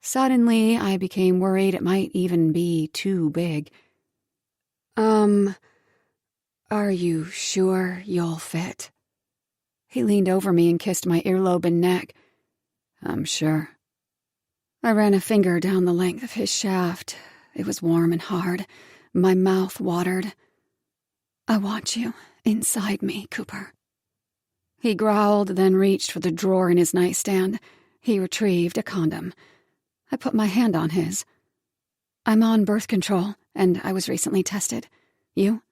Suddenly, I became worried it might even be too big. Are you sure you'll fit? He leaned over me and kissed my earlobe and neck. I'm sure. I ran a finger down the length of his shaft. It was warm and hard. My mouth watered. I want you inside me, Cooper. He growled, then reached for the drawer in his nightstand. He retrieved a condom. I put my hand on his. I'm on birth control, and I was recently tested. You?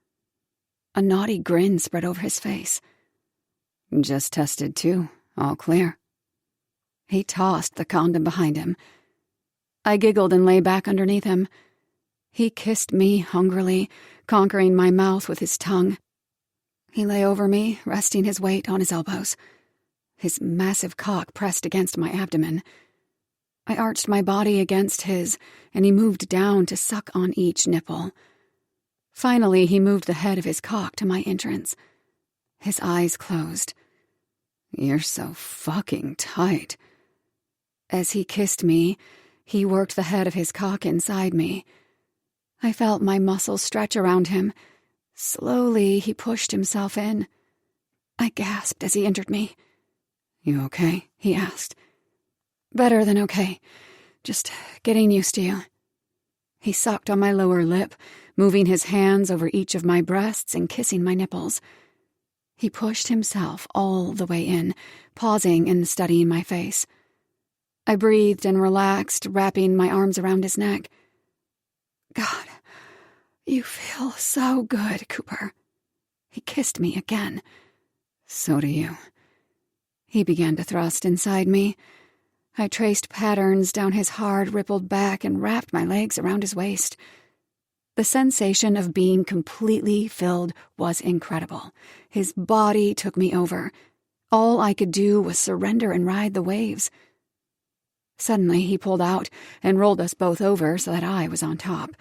A naughty grin spread over his face. Just tested too. All clear. He tossed the condom behind him. I giggled and lay back underneath him. He kissed me hungrily, conquering my mouth with his tongue. He lay over me, resting his weight on his elbows. His massive cock pressed against my abdomen. I arched my body against his, and he moved down to suck on each nipple. Finally, he moved the head of his cock to my entrance. His eyes closed. You're so fucking tight. As he kissed me, he worked the head of his cock inside me. I felt my muscles stretch around him. Slowly, he pushed himself in. I gasped as he entered me. You okay? He asked. Better than okay. Just getting used to you. He sucked on my lower lip, moving his hands over each of my breasts and kissing my nipples. He pushed himself all the way in, pausing and studying my face. I breathed and relaxed, wrapping my arms around his neck. God, you feel so good, Cooper. He kissed me again. So do you. He began to thrust inside me. I traced patterns down his hard, rippled back and wrapped my legs around his waist. The sensation of being completely filled was incredible. His body took me over. All I could do was surrender and ride the waves. Suddenly, he pulled out and rolled us both over so that I was on top.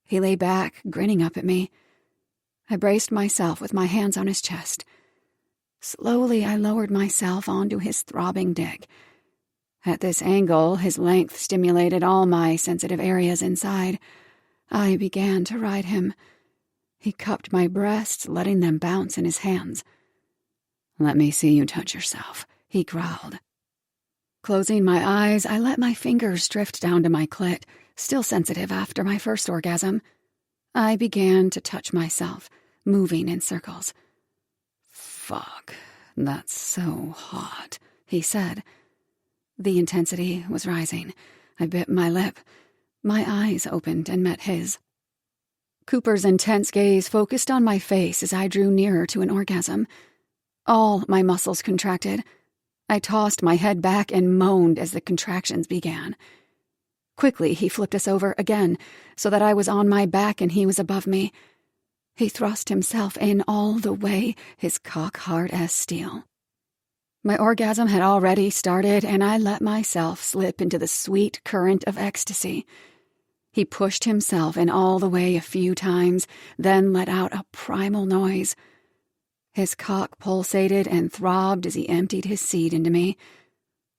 He lay back, grinning up at me. I braced myself with my hands on his chest. Slowly, I lowered myself onto his throbbing dick. At this angle, his length stimulated all my sensitive areas inside. I began to ride him. He cupped my breasts, letting them bounce in his hands. Let me see you touch yourself, he growled. Closing my eyes, I let my fingers drift down to my clit, still sensitive after my first orgasm. I began to touch myself, moving in circles. Fuck, that's so hot, he said. The intensity was rising. I bit my lip. My eyes opened and met his. Cooper's intense gaze focused on my face as I drew nearer to an orgasm. All my muscles contracted. I tossed my head back and moaned as the contractions began. Quickly, he flipped us over again, so that I was on my back and he was above me. He thrust himself in all the way, his cock hard as steel. My orgasm had already started, and I let myself slip into the sweet current of ecstasy. He pushed himself in all the way a few times, then let out a primal noise. His cock pulsated and throbbed as he emptied his seed into me.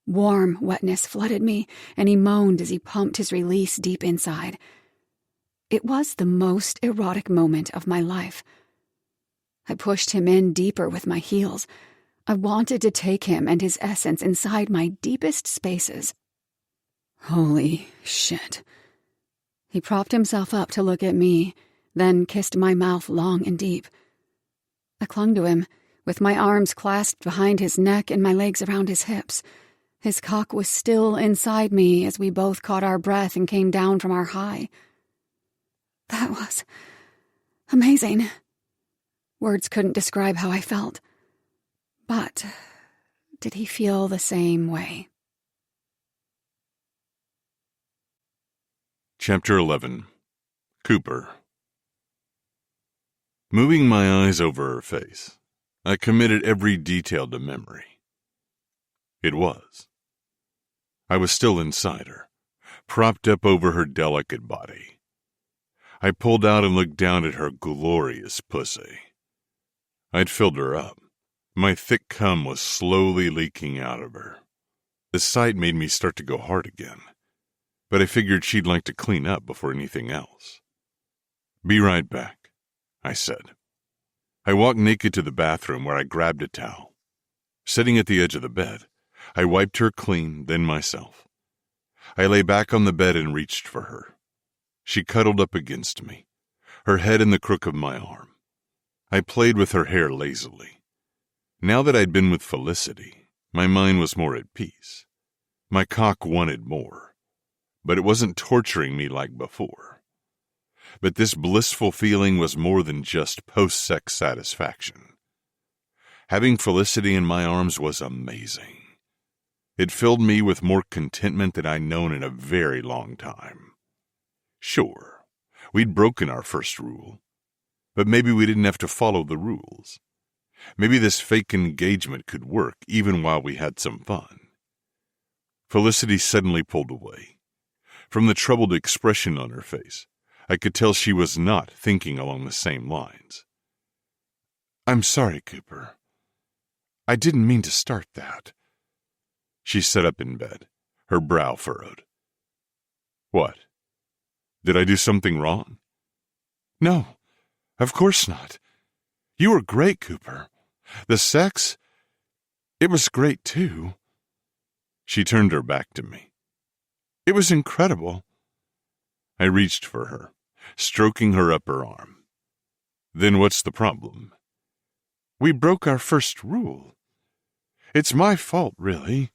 Warm wetness flooded me, and he moaned as he pumped his release deep inside. It was the most erotic moment of my life. I pushed him in deeper with my heels. I wanted to take him and his essence inside my deepest spaces. Holy shit. He propped himself up to look at me, then kissed my mouth long and deep. I clung to him, with my arms clasped behind his neck and my legs around his hips. His cock was still inside me as we both caught our breath and came down from our high. That was amazing. Words couldn't describe how I felt. But did he feel the same way? Chapter 11. Cooper. Moving my eyes over her face, I committed every detail to memory. It was. I was still inside her, propped up over her delicate body. I pulled out and looked down at her glorious pussy. I'd filled her up. My thick cum was slowly leaking out of her. The sight made me start to go hard again, but I figured she'd like to clean up before anything else. "Be right back," I said. I walked naked to the bathroom where I grabbed a towel. Sitting at the edge of the bed, I wiped her clean, then myself. I lay back on the bed and reached for her. She cuddled up against me, her head in the crook of my arm. I played with her hair lazily. Now that I'd been with Felicity, my mind was more at peace. My cock wanted more, but it wasn't torturing me like before. But this blissful feeling was more than just post-sex satisfaction. Having Felicity in my arms was amazing. It filled me with more contentment than I'd known in a very long time. Sure, we'd broken our first rule, but maybe we didn't have to follow the rules. Maybe this fake engagement could work even while we had some fun. Felicity suddenly pulled away. From the troubled expression on her face, I could tell she was not thinking along the same lines. "I'm sorry, Cooper. I didn't mean to start that." She sat up in bed, her brow furrowed. "What? Did I do something wrong?" "No, of course not. You were great, Cooper. The sex, it was great too." She turned her back to me. "It was incredible." I reached for her, stroking her upper arm. "Then what's the problem?" "We broke our first rule. It's my fault, really.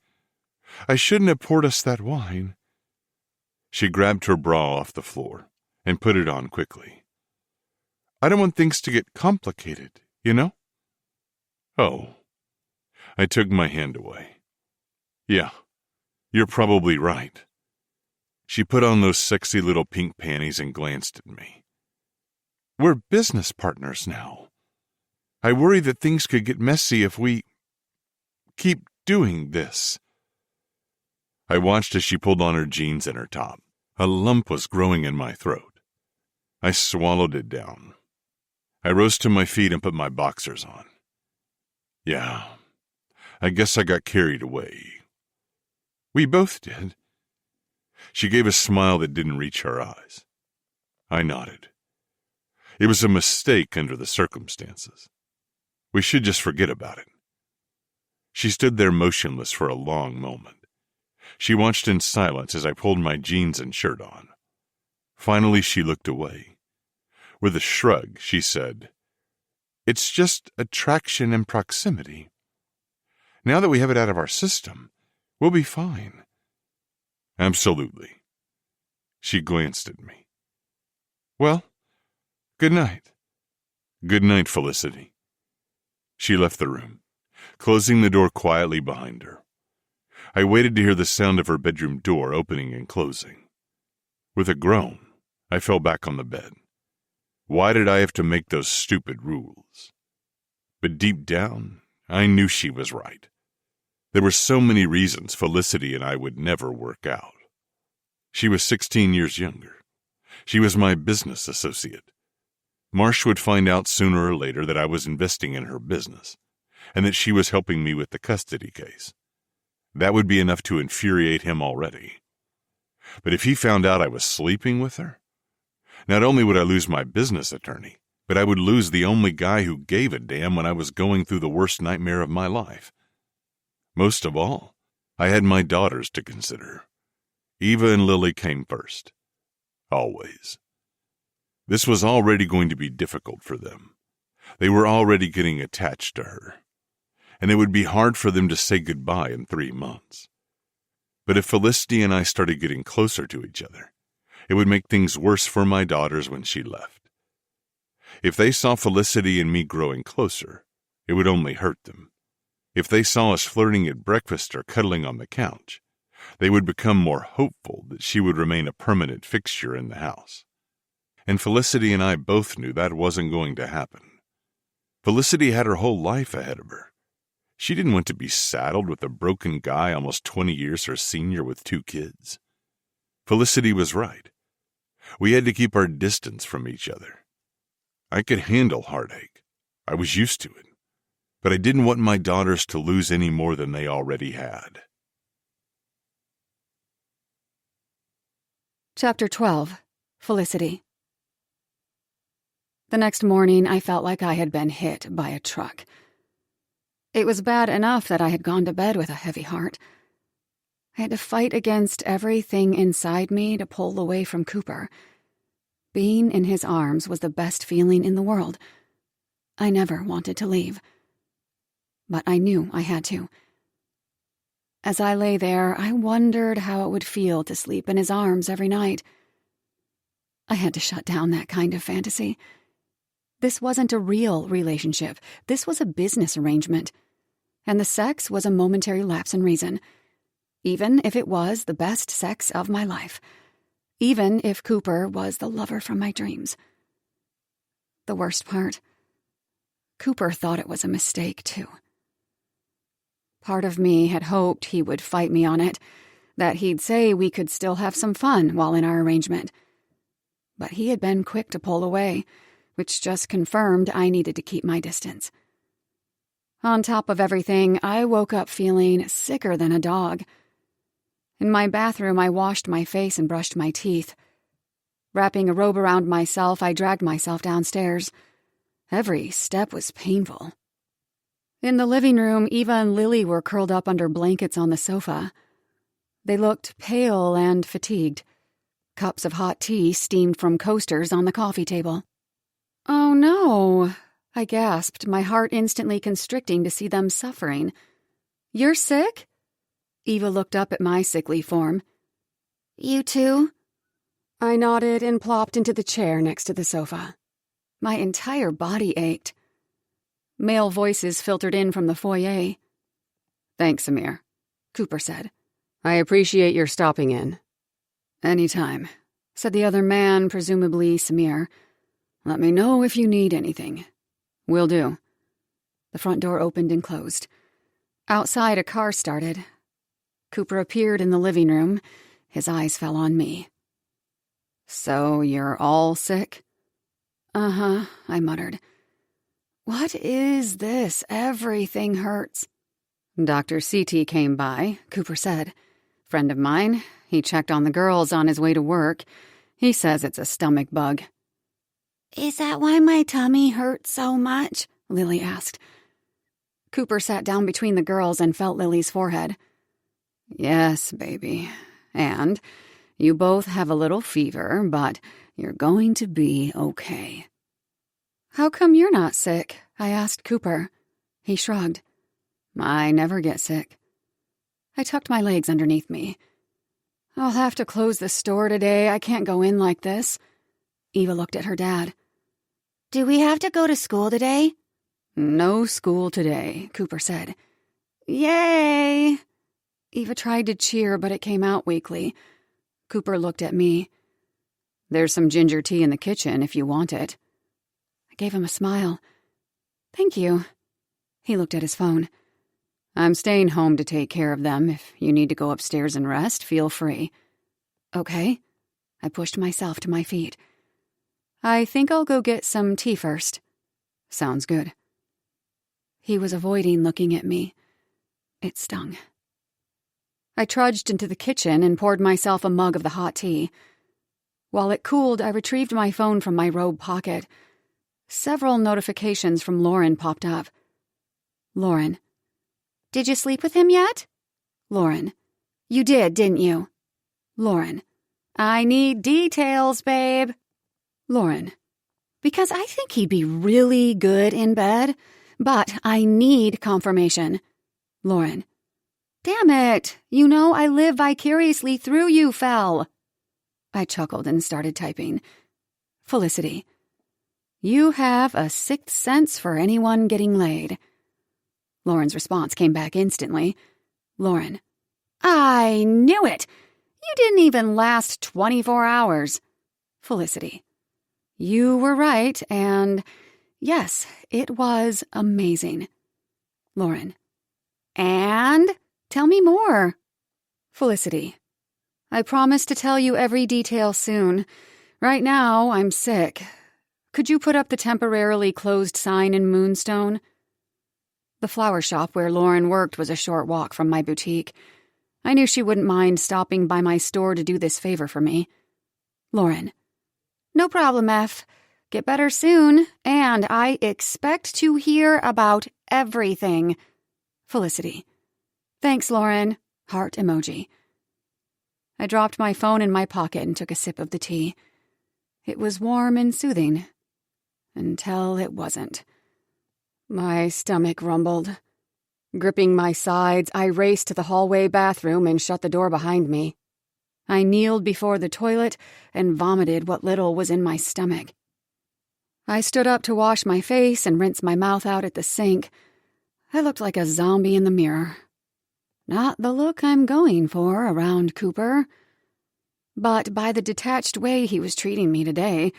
I shouldn't have poured us that wine." She grabbed her bra off the floor and put it on quickly. "I don't want things to get complicated, you know?" "Oh." I took my hand away. "Yeah, you're probably right." She put on those sexy little pink panties and glanced at me. "We're business partners now. I worry that things could get messy if we keep doing this." I watched as she pulled on her jeans and her top. A lump was growing in my throat. I swallowed it down. I rose to my feet and put my boxers on. "Yeah, I guess I got carried away." "We both did." She gave a smile that didn't reach her eyes. I nodded. It was a mistake under the circumstances. We should just forget about it. She stood there motionless for a long moment. She watched in silence as I pulled my jeans and shirt on. Finally, she looked away. With a shrug, she said, "It's just attraction and proximity. Now that we have it out of our system, we'll be fine." "Absolutely." She glanced at me. "Well, good night." "Good night, Felicity." She left the room, closing the door quietly behind her. I waited to hear the sound of her bedroom door opening and closing. With a groan, I fell back on the bed. Why did I have to make those stupid rules? But deep down, I knew she was right. There were so many reasons Felicity and I would never work out. She was 16 years younger. She was my business associate. Marsh would find out sooner or later that I was investing in her business, and that she was helping me with the custody case. That would be enough to infuriate him already. But if he found out I was sleeping with her, not only would I lose my business attorney, but I would lose the only guy who gave a damn when I was going through the worst nightmare of my life. Most of all, I had my daughters to consider. Eva and Lily came first. Always. This was already going to be difficult for them. They were already getting attached to her, and it would be hard for them to say goodbye in 3 months. But if Felicity and I started getting closer to each other, it would make things worse for my daughters when she left. If they saw Felicity and me growing closer, it would only hurt them. If they saw us flirting at breakfast or cuddling on the couch, they would become more hopeful that she would remain a permanent fixture in the house. And Felicity and I both knew that wasn't going to happen. Felicity had her whole life ahead of her. She didn't want to be saddled with a broken guy almost 20 years her senior with 2 kids. Felicity was right. We had to keep our distance from each other. I could handle heartache. I was used to it. But I didn't want my daughters to lose any more than they already had. Chapter 12. Felicity. The next morning, I felt like I had been hit by a truck. It was bad enough that I had gone to bed with a heavy heart. I had to fight against everything inside me to pull away from Cooper. Being in his arms was the best feeling in the world. I never wanted to leave. But I knew I had to. As I lay there, I wondered how it would feel to sleep in his arms every night. I had to shut down that kind of fantasy. This wasn't a real relationship. This was a business arrangement. And the sex was a momentary lapse in reason. Even if it was the best sex of my life. Even if Cooper was the lover from my dreams. The worst part, Cooper thought it was a mistake, too. Part of me had hoped he would fight me on it, that he'd say we could still have some fun while in our arrangement. But he had been quick to pull away, which just confirmed I needed to keep my distance. On top of everything, I woke up feeling sicker than a dog. In my bathroom, I washed my face and brushed my teeth. Wrapping a robe around myself, I dragged myself downstairs. Every step was painful. In the living room, Eva and Lily were curled up under blankets on the sofa. They looked pale and fatigued. Cups of hot tea steamed from coasters on the coffee table. "Oh, no," I gasped, my heart instantly constricting to see them suffering. "You're sick?" Eva looked up at my sickly form. You too? I nodded and plopped into the chair next to the sofa. My entire body ached. Male voices filtered in from the foyer. "Thanks, Amir," Cooper said. "I appreciate your stopping in." "Anytime," said the other man, presumably Samir. "Let me know if you need anything." "Will do." The front door opened and closed. Outside, a car started. Cooper appeared in the living room. His eyes fell on me. "So you're all sick?" "Uh-huh," I muttered. "What is this? Everything hurts." "Dr. CT came by," Cooper said. "Friend of mine. He checked on the girls on his way to work. He says it's a stomach bug." Is that why my tummy hurts so much? Lily asked. Cooper sat down between the girls and felt Lily's forehead. "Yes, baby. And you both have a little fever, but you're going to be okay." "How come you're not sick?" I asked Cooper. He shrugged. "I never get sick." I tucked my legs underneath me. "I'll have to close the store today. I can't go in like this." Eva looked at her dad. "Do we have to go to school today?" "No school today," Cooper said. "Yay!" Eva tried to cheer, but it came out weakly. Cooper looked at me. "There's some ginger tea in the kitchen if you want it." I gave him a smile. "Thank you." He looked at his phone. "I'm staying home to take care of them. If you need to go upstairs and rest, feel free." "Okay." I pushed myself to my feet. I think I'll go get some tea first. Sounds good. He was avoiding looking at me. It stung. I trudged into the kitchen and poured myself a mug of the hot tea. While it cooled, I retrieved my phone from my robe pocket. Several notifications from Lauren popped up. Lauren. Did you sleep with him yet? Lauren. You did, didn't you? Lauren. I need details, babe. Lauren. Because I think he'd be really good in bed, but I need confirmation. Lauren. Damn it! You know I live vicariously through you, Fel. I chuckled and started typing. Felicity. You have a sixth sense for anyone getting laid. Lauren's response came back instantly. Lauren. I knew it! You didn't even last 24 hours. Felicity. You were right, and yes, it was amazing. Lauren. And? Tell me more. Felicity. I promise to tell you every detail soon. Right now, I'm sick. Could you put up the temporarily closed sign in Moonstone? The flower shop where Lauren worked was a short walk from my boutique. I knew she wouldn't mind stopping by my store to do this favor for me. Lauren. No problem, F. Get better soon, and I expect to hear about everything. Felicity. Thanks, Lauren. Heart emoji. I dropped my phone in my pocket and took a sip of the tea. It was warm and soothing. Until it wasn't. My stomach rumbled. Gripping my sides, I raced to the hallway bathroom and shut the door behind me. I kneeled before the toilet and vomited what little was in my stomach. I stood up to wash my face and rinse my mouth out at the sink. I looked like a zombie in the mirror. Not the look I'm going for around Cooper. But by the detached way he was treating me today,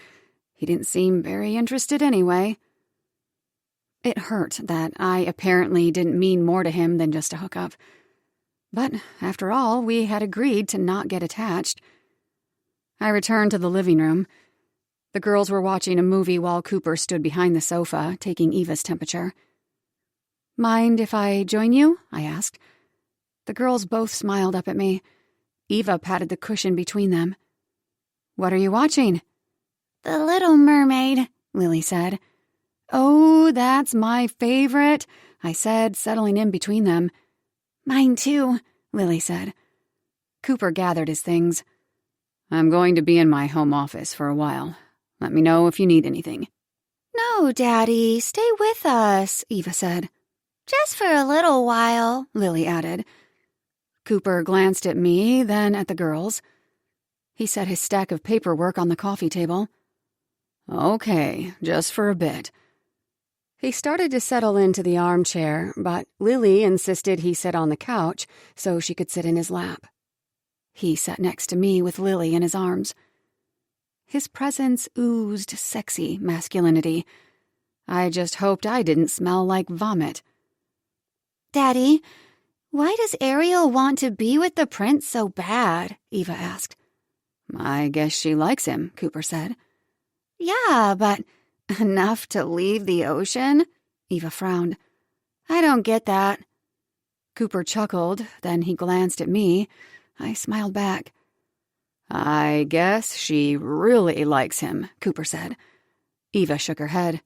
he didn't seem very interested anyway. It hurt that I apparently didn't mean more to him than just a hookup. But, after all, we had agreed to not get attached. I returned to the living room. The girls were watching a movie while Cooper stood behind the sofa, taking Eva's temperature. Mind if I join you? I asked. The girls both smiled up at me. Eva patted the cushion between them. What are you watching? The Little Mermaid, Lily said. Oh, that's my favorite, I said, settling in between them. Mine too, Lily said. Cooper gathered his things. I'm going to be in my home office for a while. Let me know if you need anything. No, Daddy, stay with us, Eva said. Just for a little while, Lily added. Cooper glanced at me, then at the girls. He set his stack of paperwork on the coffee table. Okay, just for a bit. He started to settle into the armchair, but Lily insisted he sit on the couch so she could sit in his lap. He sat next to me with Lily in his arms. His presence oozed sexy masculinity. I just hoped I didn't smell like vomit. Daddy, why does Ariel want to be with the prince so bad? Eva asked. I guess she likes him, Cooper said. Yeah, but enough to leave the ocean? Eva frowned. I don't get that. Cooper chuckled, then he glanced at me. I smiled back. I guess she really likes him, Cooper said. Eva shook her head.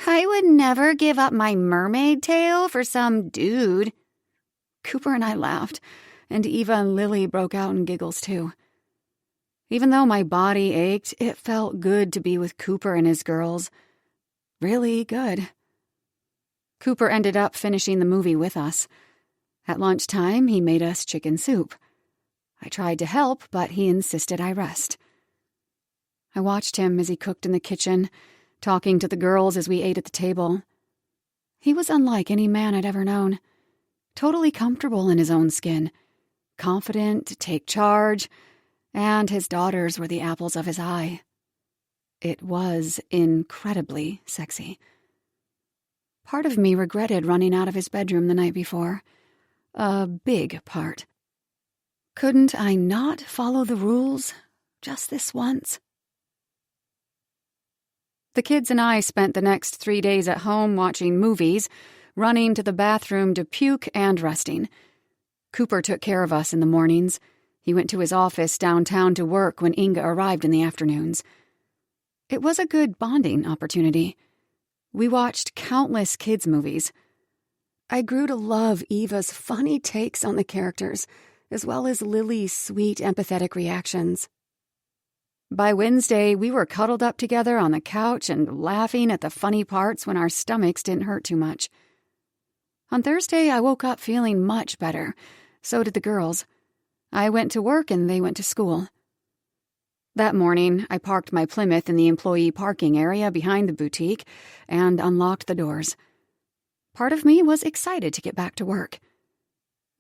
I would never give up my mermaid tail for some dude. Cooper and I laughed, and Eva and Lily broke out in giggles too. Even though my body ached, it felt good to be with Cooper and his girls. Really good. Cooper ended up finishing the movie with us. At lunchtime, he made us chicken soup. I tried to help, but he insisted I rest. I watched him as he cooked in the kitchen, talking to the girls as we ate at the table. He was unlike any man I'd ever known. Totally comfortable in his own skin, confident to take charge, and his daughters were the apples of his eye. It was incredibly sexy. Part of me regretted running out of his bedroom the night before. A big part. Couldn't I not follow the rules just this once? The kids and I spent the next 3 days at home watching movies, running to the bathroom to puke and resting. Cooper took care of us in the mornings. He went to his office downtown to work when Inga arrived in the afternoons. It was a good bonding opportunity. We watched countless kids' movies. I grew to love Eva's funny takes on the characters, as well as Lily's sweet, empathetic reactions. By Wednesday, we were cuddled up together on the couch and laughing at the funny parts when our stomachs didn't hurt too much. On Thursday, I woke up feeling much better. So did the girls. I went to work and they went to school. That morning, I parked my Plymouth in the employee parking area behind the boutique and unlocked the doors. Part of me was excited to get back to work.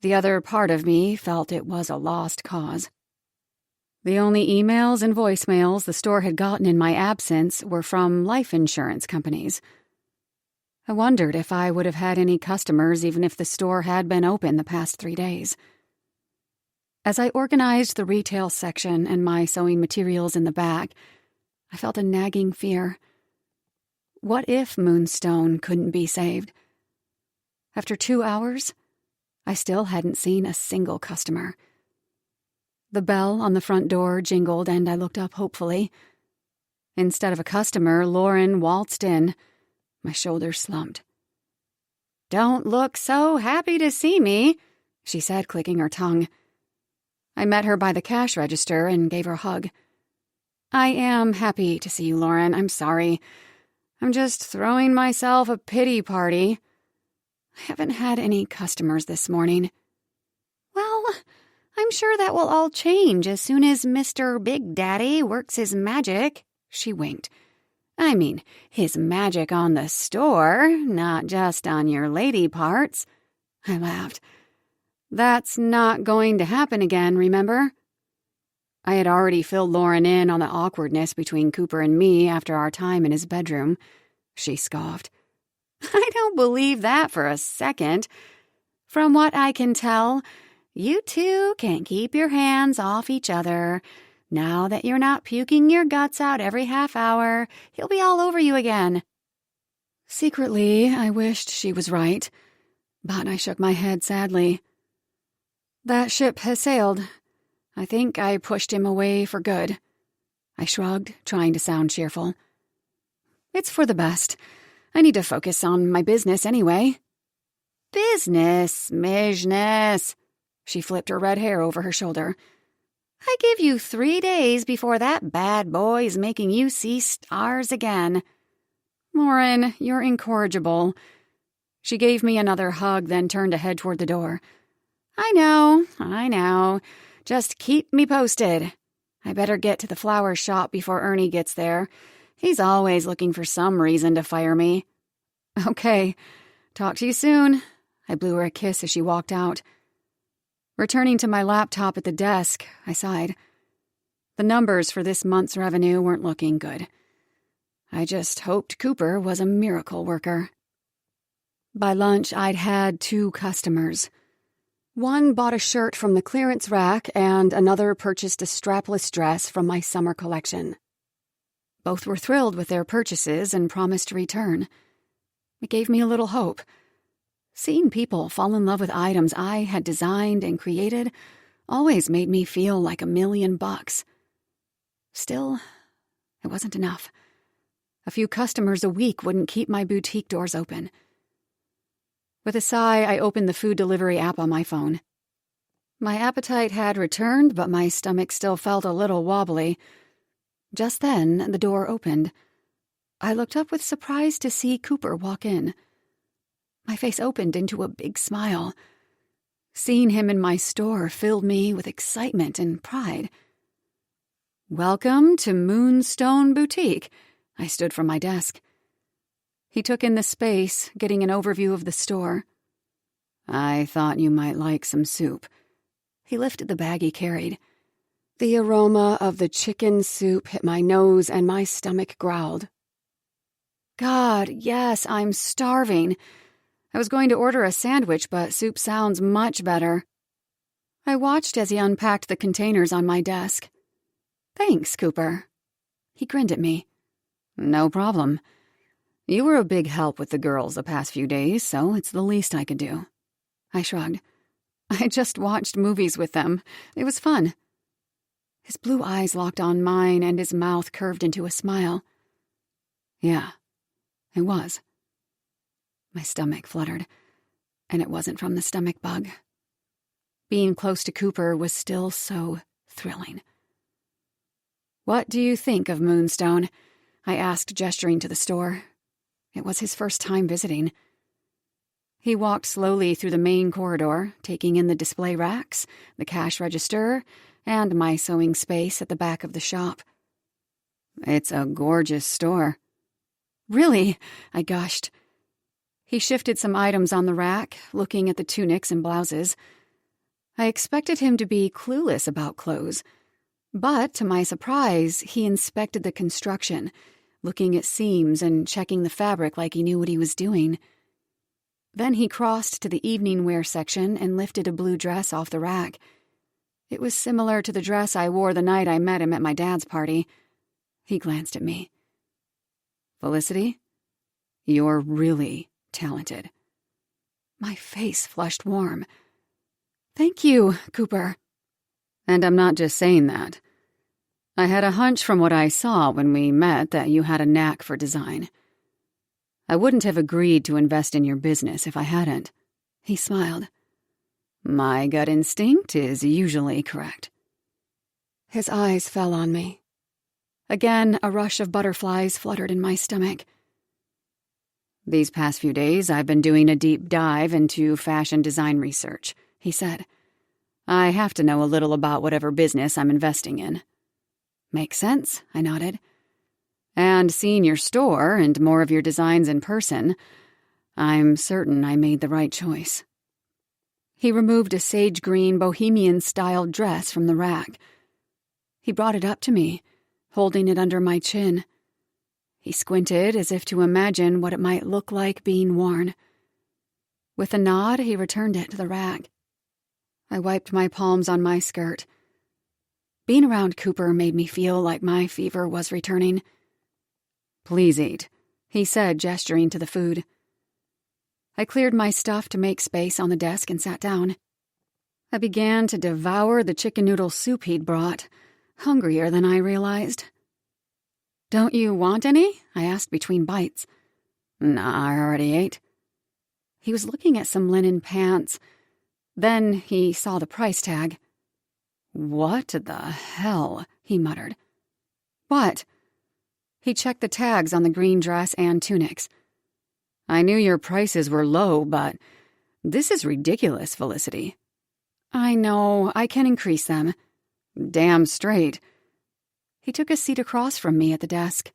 The other part of me felt it was a lost cause. The only emails and voicemails the store had gotten in my absence were from life insurance companies. I wondered if I would have had any customers even if the store had been open the past 3 days. As I organized the retail section and my sewing materials in the back, I felt a nagging fear. What if Moonstone couldn't be saved? After 2 hours, I still hadn't seen a single customer. The bell on the front door jingled and I looked up hopefully. Instead of a customer, Lauren waltzed in. My shoulders slumped. "Don't look so happy to see me," she said, clicking her tongue. I met her by the cash register and gave her a hug. "I am happy to see you, Lauren. I'm sorry. I'm just throwing myself a pity party. I haven't had any customers this morning." "Well, I'm sure that will all change as soon as Mr. Big Daddy works his magic," she winked. "I mean, his magic on the store, not just on your lady parts." I laughed. "That's not going to happen again, remember?" I had already filled Lauren in on the awkwardness between Cooper and me after our time in his bedroom. She scoffed. "I don't believe that for a second. From what I can tell, you two can't keep your hands off each other. Now that you're not puking your guts out every half hour, he'll be all over you again." Secretly, I wished she was right, but I shook my head sadly. "That ship has sailed. I think I pushed him away for good." I shrugged, trying to sound cheerful. "It's for the best. I need to focus on my business anyway." "Business. She flipped her red hair over her shoulder. "I give you 3 days before that bad boy is making you see stars again." "Lauren, you're incorrigible." She gave me another hug, then turned to head toward the door. I know. Just keep me posted. I better get to the flower shop before Ernie gets there. He's always looking for some reason to fire me." "Okay. Talk to you soon." I blew her a kiss as she walked out. Returning to my laptop at the desk, I sighed. The numbers for this month's revenue weren't looking good. I just hoped Cooper was a miracle worker. By lunch, I'd had 2 customers. One bought a shirt from the clearance rack, and another purchased a strapless dress from my summer collection. Both were thrilled with their purchases and promised to return. It gave me a little hope. Seeing people fall in love with items I had designed and created always made me feel like $1,000,000. Still, it wasn't enough. A few customers a week wouldn't keep my boutique doors open. With a sigh, I opened the food delivery app on my phone. My appetite had returned, but my stomach still felt a little wobbly. Just then, the door opened. I looked up with surprise to see Cooper walk in. My face opened into a big smile. Seeing him in my store filled me with excitement and pride. "Welcome to Moonstone Boutique." I stood from my desk. He took in the space, getting an overview of the store. "I thought you might like some soup." He lifted the bag he carried. The aroma of the chicken soup hit my nose and my stomach growled. God, yes, I'm starving. I was going to order a sandwich, but soup sounds much better. I watched as he unpacked the containers on my desk. "Thanks, Cooper." He grinned at me. No problem. You were a big help with the girls the past few days, so it's the least I could do. I shrugged. I just watched movies with them. It was fun. His blue eyes locked on mine and his mouth curved into a smile. Yeah, it was. My stomach fluttered, and it wasn't from the stomach bug. Being close to Cooper was still so thrilling. What do you think of Moonstone? I asked, gesturing to the store. It was his first time visiting. He walked slowly through the main corridor, taking in the display racks, the cash register, and my sewing space at the back of the shop. It's a gorgeous store. Really? I gushed. He shifted some items on the rack, looking at the tunics and blouses. I expected him to be clueless about clothes, but to my surprise, he inspected the construction, looking at seams and checking the fabric like he knew what he was doing. Then he crossed to the evening wear section and lifted a blue dress off the rack. It was similar to the dress I wore the night I met him at my dad's party. He glanced at me. Felicity, you're really talented. My face flushed warm. Thank you, Cooper. And I'm not just saying that. I had a hunch from what I saw when we met that you had a knack for design. I wouldn't have agreed to invest in your business if I hadn't. He smiled. My gut instinct is usually correct. His eyes fell on me. Again, a rush of butterflies fluttered in my stomach. These past few days, I've been doing a deep dive into fashion design research, he said. I have to know a little about whatever business I'm investing in. Makes sense, I nodded. And seeing your store and more of your designs in person, I'm certain I made the right choice. He removed a sage green bohemian-style dress from the rack. He brought it up to me, holding it under my chin. He squinted as if to imagine what it might look like being worn. With a nod, he returned it to the rack. I wiped my palms on my skirt. Being around Cooper made me feel like my fever was returning. Please eat, he said, gesturing to the food. I cleared my stuff to make space on the desk and sat down. I began to devour the chicken noodle soup he'd brought, hungrier than I realized. Don't you want any? I asked between bites. Nah, I already ate. He was looking at some linen pants. Then he saw the price tag. What the hell? He muttered. What? He checked the tags on the green dress and tunics. I knew your prices were low, but this is ridiculous, Felicity. I know, I can increase them. Damn straight. He took a seat across from me at the desk.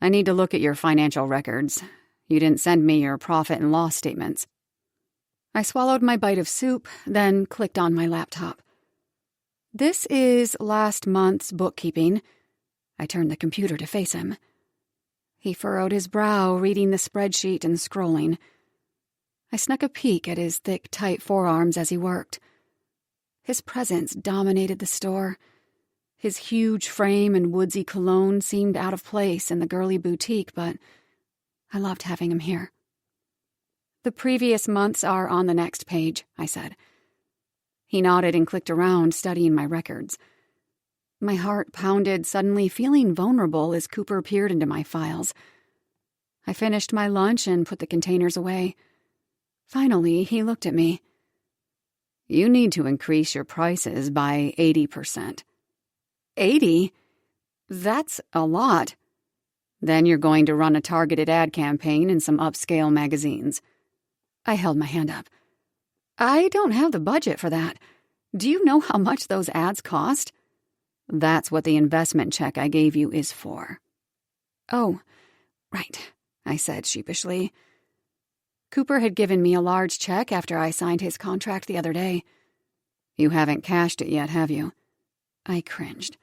I need to look at your financial records. You didn't send me your profit and loss statements. I swallowed my bite of soup, then clicked on my laptop. This is last month's bookkeeping. I turned the computer to face him. He furrowed his brow, reading the spreadsheet and scrolling. I snuck a peek at his thick, tight forearms as he worked. His presence dominated the store. His huge frame and woodsy cologne seemed out of place in the girly boutique, but I loved having him here. The previous months are on the next page, I said. He nodded and clicked around, studying my records. My heart pounded, suddenly feeling vulnerable as Cooper peered into my files. I finished my lunch and put the containers away. Finally, he looked at me. You need to increase your prices by 80%. 80? That's a lot. Then you're going to run a targeted ad campaign in some upscale magazines. I held my hand up. I don't have the budget for that. Do you know how much those ads cost? That's what the investment check I gave you is for. Oh, right, I said sheepishly. Cooper had given me a large check after I signed his contract the other day. You haven't cashed it yet, have you? I cringed.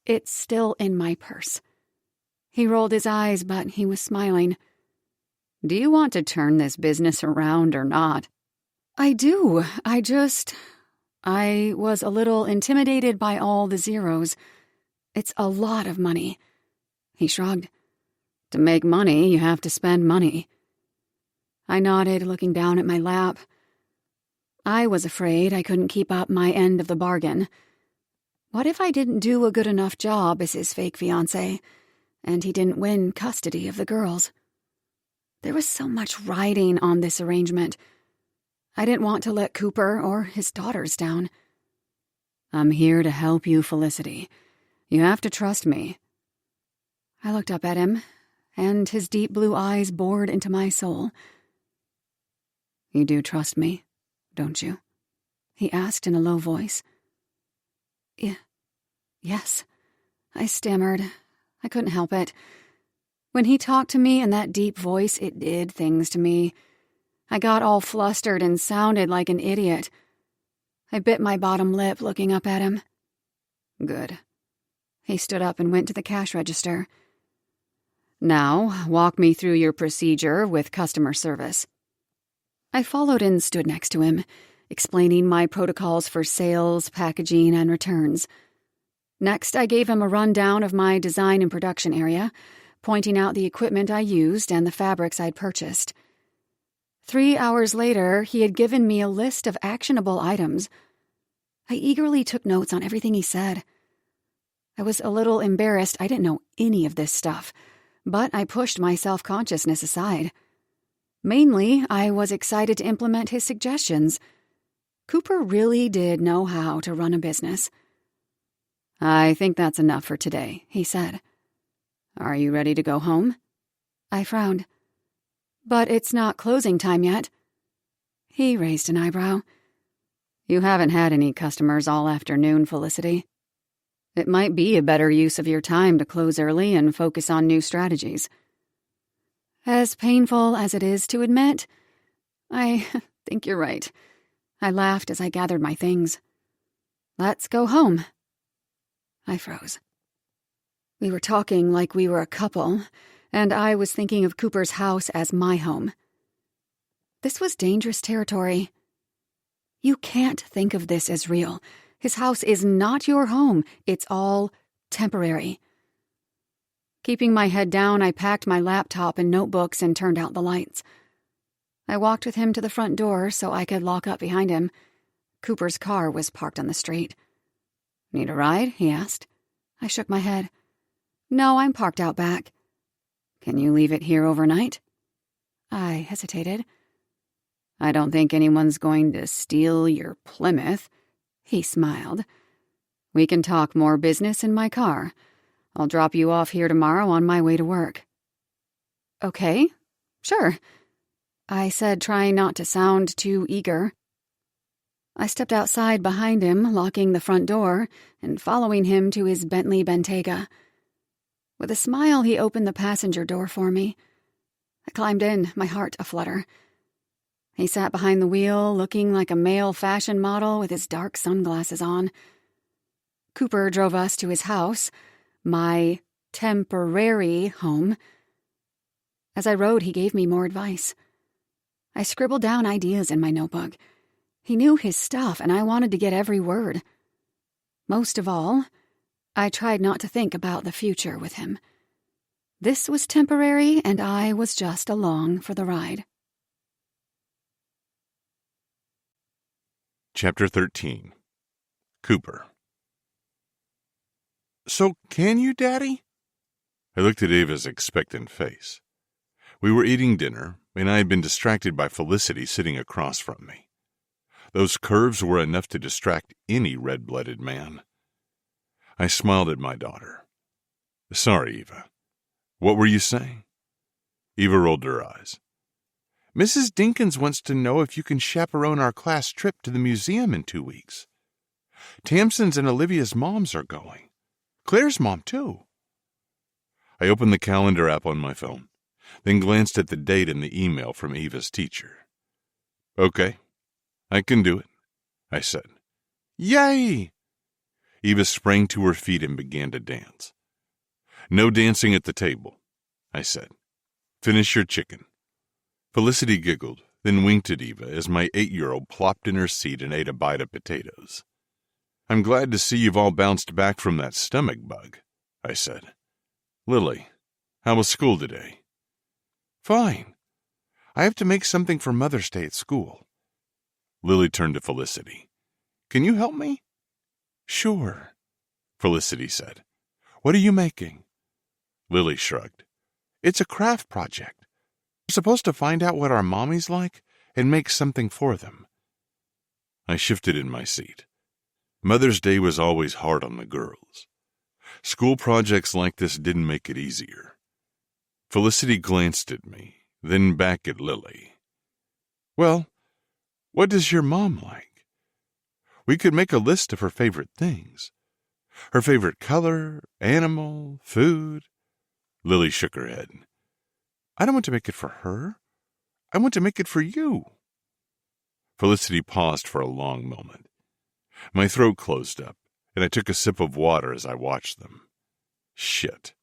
It's still in my purse. He rolled his eyes, but he was smiling. Do you want to turn this business around or not? I do. I was a little intimidated by all the zeros. It's a lot of money. He shrugged. To make money, you have to spend money. I nodded, looking down at my lap. I was afraid I couldn't keep up my end of the bargain. What if I didn't do a good enough job as his fake fiancé, and he didn't win custody of the girls? There was so much riding on this arrangement. I didn't want to let Cooper or his daughters down. I'm here to help you, Felicity. You have to trust me. I looked up at him, and his deep blue eyes bored into my soul. You do trust me, don't you? He asked in a low voice. Yes, I stammered. I couldn't help it. When he talked to me in that deep voice, it did things to me. I got all flustered and sounded like an idiot. I bit my bottom lip looking up at him. Good. He stood up and went to the cash register. Now, walk me through your procedure with customer service. I followed and stood next to him, explaining my protocols for sales, packaging, and returns. Next, I gave him a rundown of my design and production area, pointing out the equipment I used and the fabrics I'd purchased. 3 hours later, he had given me a list of actionable items. I eagerly took notes on everything he said. I was a little embarrassed. I didn't know any of this stuff, but I pushed my self-consciousness aside. Mainly, I was excited to implement his suggestions. Cooper really did know how to run a business. I think that's enough for today, he said. Are you ready to go home? I frowned. But it's not closing time yet. He raised an eyebrow. You haven't had any customers all afternoon, Felicity. It might be a better use of your time to close early and focus on new strategies. As painful as it is to admit, I think you're right. I laughed as I gathered my things. Let's go home. I froze. We were talking like we were a couple, and I was thinking of Cooper's house as my home. This was dangerous territory. You can't think of this as real. His house is not your home. It's all temporary. Keeping my head down, I packed my laptop and notebooks and turned out the lights. I walked with him to the front door so I could lock up behind him. Cooper's car was parked on the street. Need a ride? He asked. I shook my head. No, I'm parked out back. Can you leave it here overnight? I hesitated. I don't think anyone's going to steal your Plymouth. He smiled. We can talk more business in my car. I'll drop you off here tomorrow on my way to work. Okay, sure, I said, trying not to sound too eager. I stepped outside behind him, locking the front door and following him to his Bentley Bentayga. With a smile, he opened the passenger door for me. I climbed in, my heart aflutter. He sat behind the wheel, looking like a male fashion model with his dark sunglasses on. Cooper drove us to his house, my temporary home. As I rode, he gave me more advice. I scribbled down ideas in my notebook. He knew his stuff, and I wanted to get every word. Most of all, I tried not to think about the future with him. This was temporary, and I was just along for the ride. Chapter 13. Cooper. So can you, Daddy? I looked at Ava's expectant face. We were eating dinner, and I had been distracted by Felicity sitting across from me. Those curves were enough to distract any red-blooded man. I smiled at my daughter. Sorry, Eva. What were you saying? Eva rolled her eyes. Mrs. Dinkins wants to know if you can chaperone our class trip to the museum in 2 weeks. Tamsin's and Olivia's moms are going. Claire's mom, too. I opened the calendar app on my phone, then glanced at the date in the email from Eva's teacher. Okay, I can do it, I said. Yay! Eva sprang to her feet and began to dance. No dancing at the table, I said. Finish your chicken. Felicity giggled, then winked at Eva as my 8-year-old plopped in her seat and ate a bite of potatoes. I'm glad to see you've all bounced back from that stomach bug, I said. Lily, how was school today? Fine. I have to make something for Mother's Day at school. Lily turned to Felicity. Can you help me? Sure, Felicity said. What are you making? Lily shrugged. It's a craft project. We're supposed to find out what our mommies like and make something for them. I shifted in my seat. Mother's Day was always hard on the girls. School projects like this didn't make it easier. Felicity glanced at me, then back at Lily. Well, what does your mom like? We could make a list of her favorite things. Her favorite color, animal, food. Lily shook her head. I don't want to make it for her. I want to make it for you. Felicity paused for a long moment. My throat closed up, and I took a sip of water as I watched them. Shit.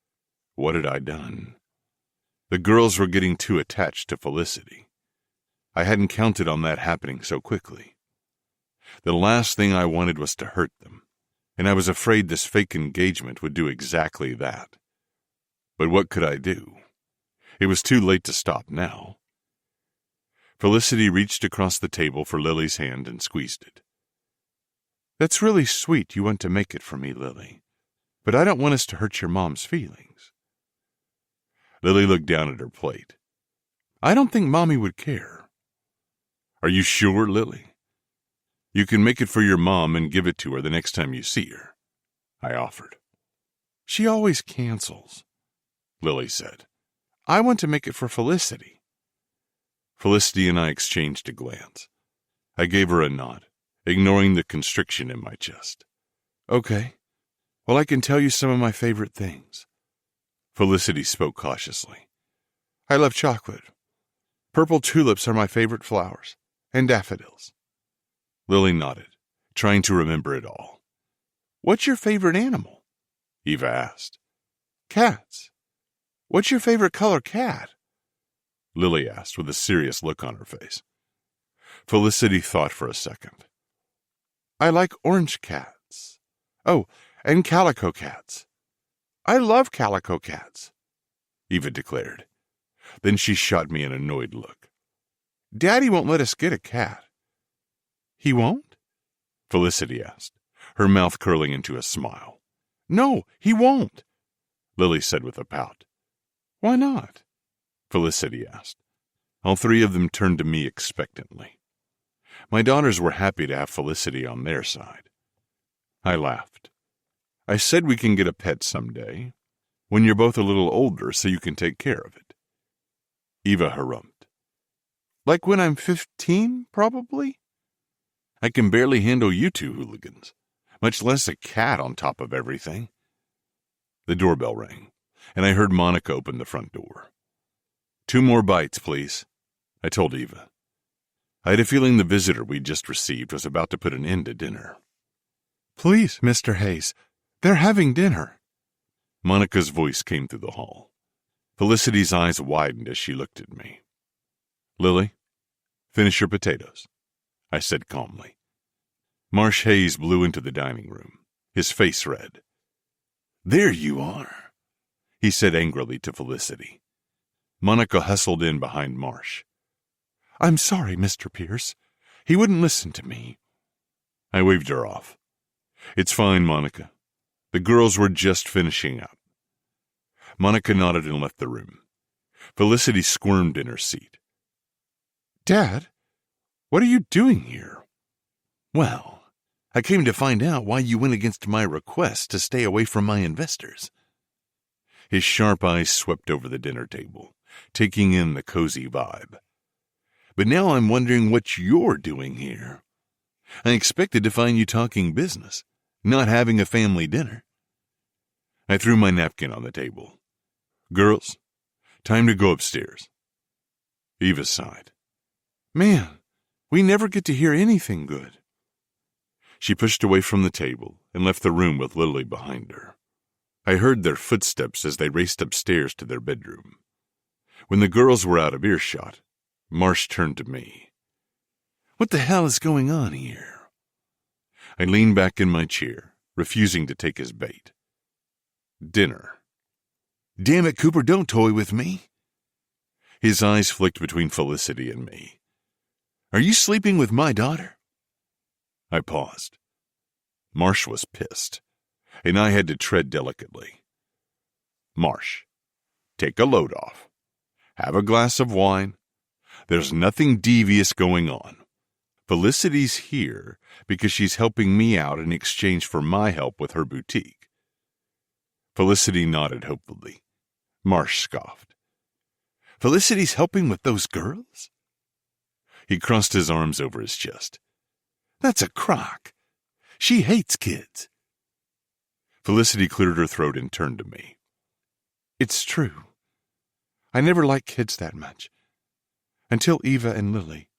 What had I done? The girls were getting too attached to Felicity. I hadn't counted on that happening so quickly. The last thing I wanted was to hurt them, and I was afraid this fake engagement would do exactly that. But what could I do? It was too late to stop now. Felicity reached across the table for Lily's hand and squeezed it. That's really sweet you want to make it for me, Lily, but I don't want us to hurt your mom's feelings. Lily looked down at her plate. I don't think Mommy would care. Are you sure, Lily? You can make it for your mom and give it to her the next time you see her, I offered. She always cancels, Lily said. I want to make it for Felicity. Felicity and I exchanged a glance. I gave her a nod, ignoring the constriction in my chest. Okay. Well, I can tell you some of my favorite things. Felicity spoke cautiously. I love chocolate. Purple tulips are my favorite flowers, and daffodils. Lily nodded, trying to remember it all. What's your favorite animal? Eva asked. Cats. What's your favorite color cat? Lily asked with a serious look on her face. Felicity thought for a second. I like orange cats. Oh, and calico cats. I love calico cats, Eva declared. Then she shot me an annoyed look. Daddy won't let us get a cat. He won't? Felicity asked, her mouth curling into a smile. No, he won't, Lily said with a pout. Why not? Felicity asked. All three of them turned to me expectantly. My daughters were happy to have Felicity on their side. I laughed. I said we can get a pet someday, when you're both a little older so you can take care of it. Eva harrumphed. Like when I'm 15, probably? I can barely handle you two hooligans, much less a cat on top of everything. The doorbell rang, and I heard Monica open the front door. 2 more bites, please, I told Eva. I had a feeling the visitor we'd just received was about to put an end to dinner. Please, Mr. Hayes, they're having dinner. Monica's voice came through the hall. Felicity's eyes widened as she looked at me. Lily, finish your potatoes, I said calmly. Marsh Hayes blew into the dining room, his face red. There you are, he said angrily to Felicity. Monica hustled in behind Marsh. I'm sorry, Mr. Pierce. He wouldn't listen to me. I waved her off. It's fine, Monica. The girls were just finishing up. Monica nodded and left the room. Felicity squirmed in her seat. Dad, what are you doing here? Well, I came to find out why you went against my request to stay away from my investors. His sharp eyes swept over the dinner table, taking in the cozy vibe. But now I'm wondering what you're doing here. I expected to find you talking business, not having a family dinner. I threw my napkin on the table. Girls, time to go upstairs. Eva sighed. Man, we never get to hear anything good. She pushed away from the table and left the room with Lily behind her. I heard their footsteps as they raced upstairs to their bedroom. When the girls were out of earshot, Marsh turned to me. What the hell is going on here? I leaned back in my chair, refusing to take his bait. Dinner. Damn it, Cooper, don't toy with me. His eyes flicked between Felicity and me. Are you sleeping with my daughter? I paused. Marsh was pissed, and I had to tread delicately. Marsh, take a load off. Have a glass of wine. There's nothing devious going on. Felicity's here because she's helping me out in exchange for my help with her boutique. Felicity nodded hopefully. Marsh scoffed. Felicity's helping with those girls? He crossed his arms over his chest. That's a crock. She hates kids. Felicity cleared her throat and turned to me. It's true. I never liked kids that much. Until Eva and Lily.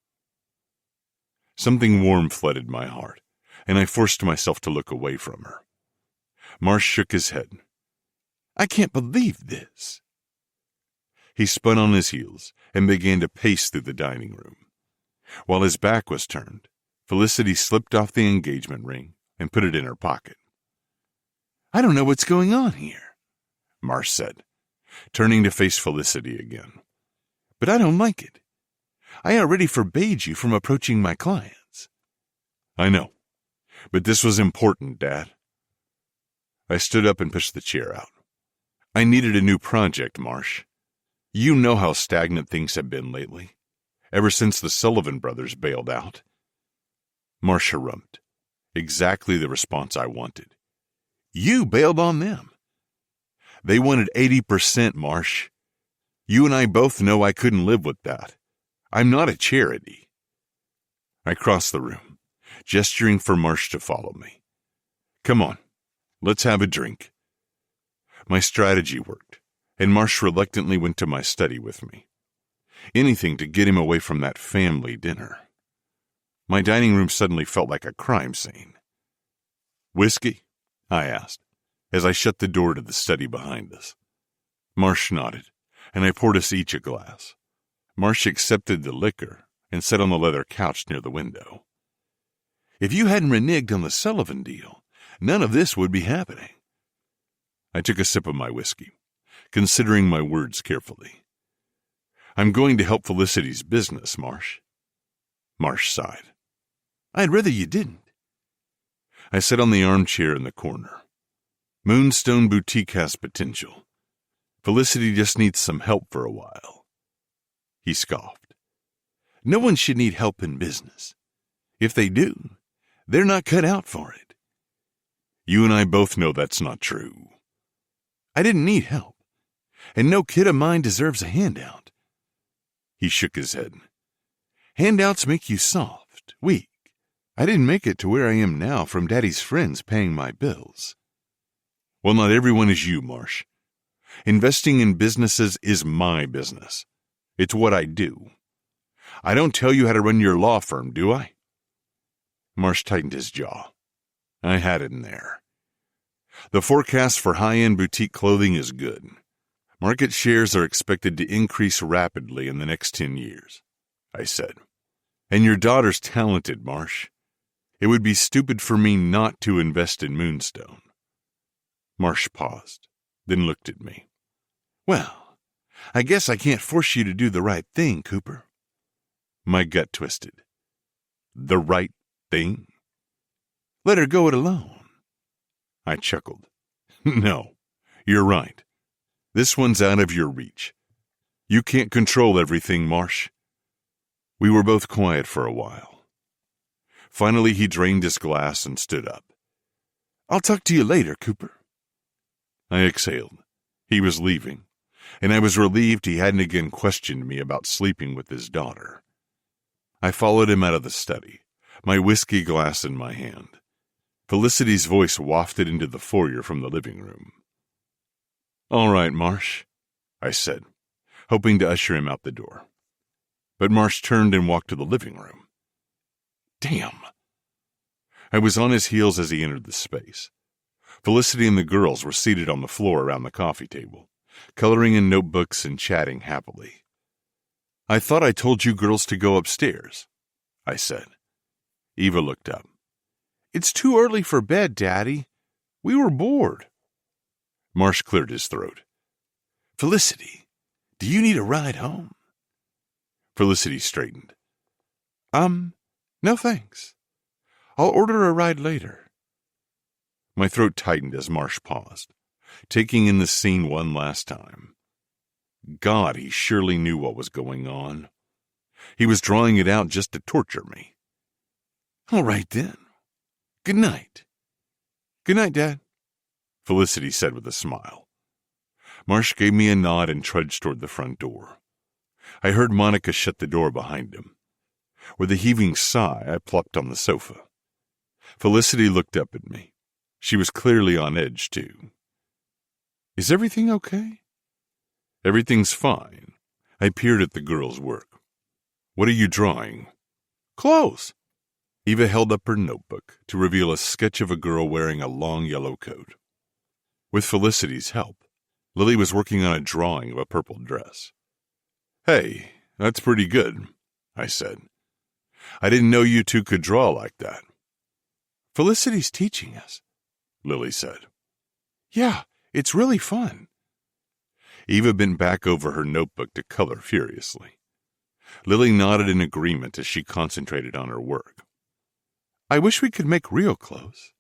Something warm flooded my heart, and I forced myself to look away from her. Marsh shook his head. I can't believe this. He spun on his heels and began to pace through the dining room. While his back was turned, Felicity slipped off the engagement ring and put it in her pocket. I don't know what's going on here, Marsh said, turning to face Felicity again. But I don't like it. I already forbade you from approaching my clients. I know, but this was important, Dad. I stood up and pushed the chair out. I needed a new project, Marsh. You know how stagnant things have been lately, ever since the Sullivan brothers bailed out. Marsh harrumphed, exactly the response I wanted. You bailed on them. They wanted 80%, Marsh. You and I both know I couldn't live with that. I'm not a charity. I crossed the room, gesturing for Marsh to follow me. Come on, let's have a drink. My strategy worked, and Marsh reluctantly went to my study with me. Anything to get him away from that family dinner. My dining room suddenly felt like a crime scene. Whiskey? I asked, as I shut the door to the study behind us. Marsh nodded, and I poured us each a glass. Marsh accepted the liquor and sat on the leather couch near the window. If you hadn't reneged on the Sullivan deal, none of this would be happening. I took a sip of my whiskey, considering my words carefully. I'm going to help Felicity's business, Marsh. Marsh sighed. I'd rather you didn't. I sat on the armchair in the corner. Moonstone Boutique has potential. Felicity just needs some help for a while. He scoffed. No one should need help in business. If they do, they're not cut out for it. You and I both know that's not true. I didn't need help, and no kid of mine deserves a handout. He shook his head. Handouts make you soft, weak. I didn't make it to where I am now from Daddy's friends paying my bills. Well, not everyone is you, Marsh. Investing in businesses is my business. It's what I do. I don't tell you how to run your law firm, do I? Marsh tightened his jaw. I had it in there. The forecast for high-end boutique clothing is good. Market shares are expected to increase rapidly in the next 10 years, I said. And your daughter's talented, Marsh. It would be stupid for me not to invest in Moonstone. Marsh paused, then looked at me. Well, I guess I can't force you to do the right thing, Cooper. My gut twisted. The right thing? Let her go it alone. I chuckled. No, you're right. This one's out of your reach. You can't control everything, Marsh. We were both quiet for a while. Finally, he drained his glass and stood up. I'll talk to you later, Cooper. I exhaled. He was leaving, and I was relieved he hadn't again questioned me about sleeping with his daughter. I followed him out of the study, my whiskey glass in my hand. Felicity's voice wafted into the foyer from the living room. All right, Marsh, I said, hoping to usher him out the door. But Marsh turned and walked to the living room. Damn! I was on his heels as he entered the space. Felicity and the girls were seated on the floor around the coffee table, coloring in notebooks and chatting happily. I thought I told you girls to go upstairs, I said. Eva looked up. It's too early for bed, Daddy. We were bored. Marsh cleared his throat. Felicity, do you need a ride home? Felicity straightened. No thanks. I'll order a ride later. My throat tightened as Marsh paused, taking in the scene one last time. God, he surely knew what was going on. He was drawing it out just to torture me. All right, then. Good night. Good night, Dad, Felicity said with a smile. Marsh gave me a nod and trudged toward the front door. I heard Monica shut the door behind him. With a heaving sigh, I plopped on the sofa. Felicity looked up at me. She was clearly on edge, too. Is everything okay? Everything's fine. I peered at the girl's work. What are you drawing? Clothes. Eva held up her notebook to reveal a sketch of a girl wearing a long yellow coat. With Felicity's help, Lily was working on a drawing of a purple dress. Hey, that's pretty good, I said. I didn't know you two could draw like that. Felicity's teaching us, Lily said. Yeah, it's really fun. Eva bent back over her notebook to color furiously. Lily nodded in agreement as she concentrated on her work. I wish we could make real clothes,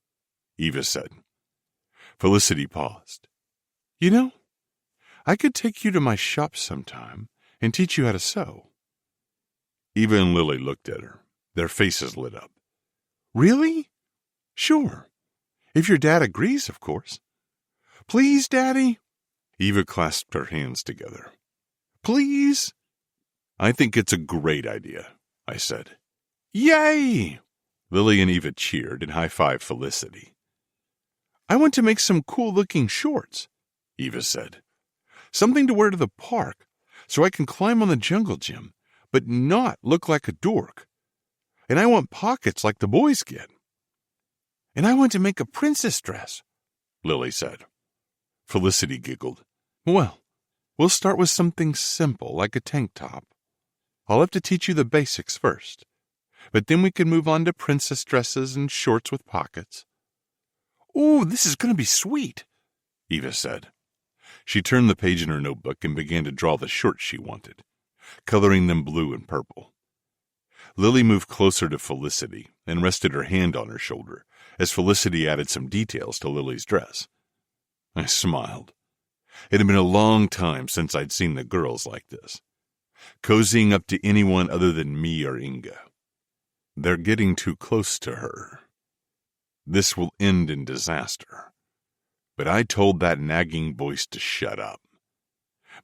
Eva said. Felicity paused. You know, I could take you to my shop sometime and teach you how to sew. Eva and Lily looked at her. Their faces lit up. Really? Sure. If your dad agrees, of course. Please, Daddy? Eva clasped her hands together. Please? I think it's a great idea, I said. Yay! Lily and Eva cheered and high-fived Felicity. I want to make some cool-looking shorts, Eva said. Something to wear to the park so I can climb on the jungle gym, but not look like a dork. And I want pockets like the boys get. And I want to make a princess dress, Lily said. Felicity giggled. Well, we'll start with something simple like a tank top. I'll have to teach you the basics first, but then we can move on to princess dresses and shorts with pockets. Ooh, this is going to be sweet, Eva said. She turned the page in her notebook and began to draw the shorts she wanted, coloring them blue and purple. Lily moved closer to Felicity and rested her hand on her shoulder as Felicity added some details to Lily's dress. I smiled. It had been a long time since I'd seen the girls like this, cozying up to anyone other than me or Inga. They're getting too close to her. This will end in disaster. But I told that nagging voice to shut up.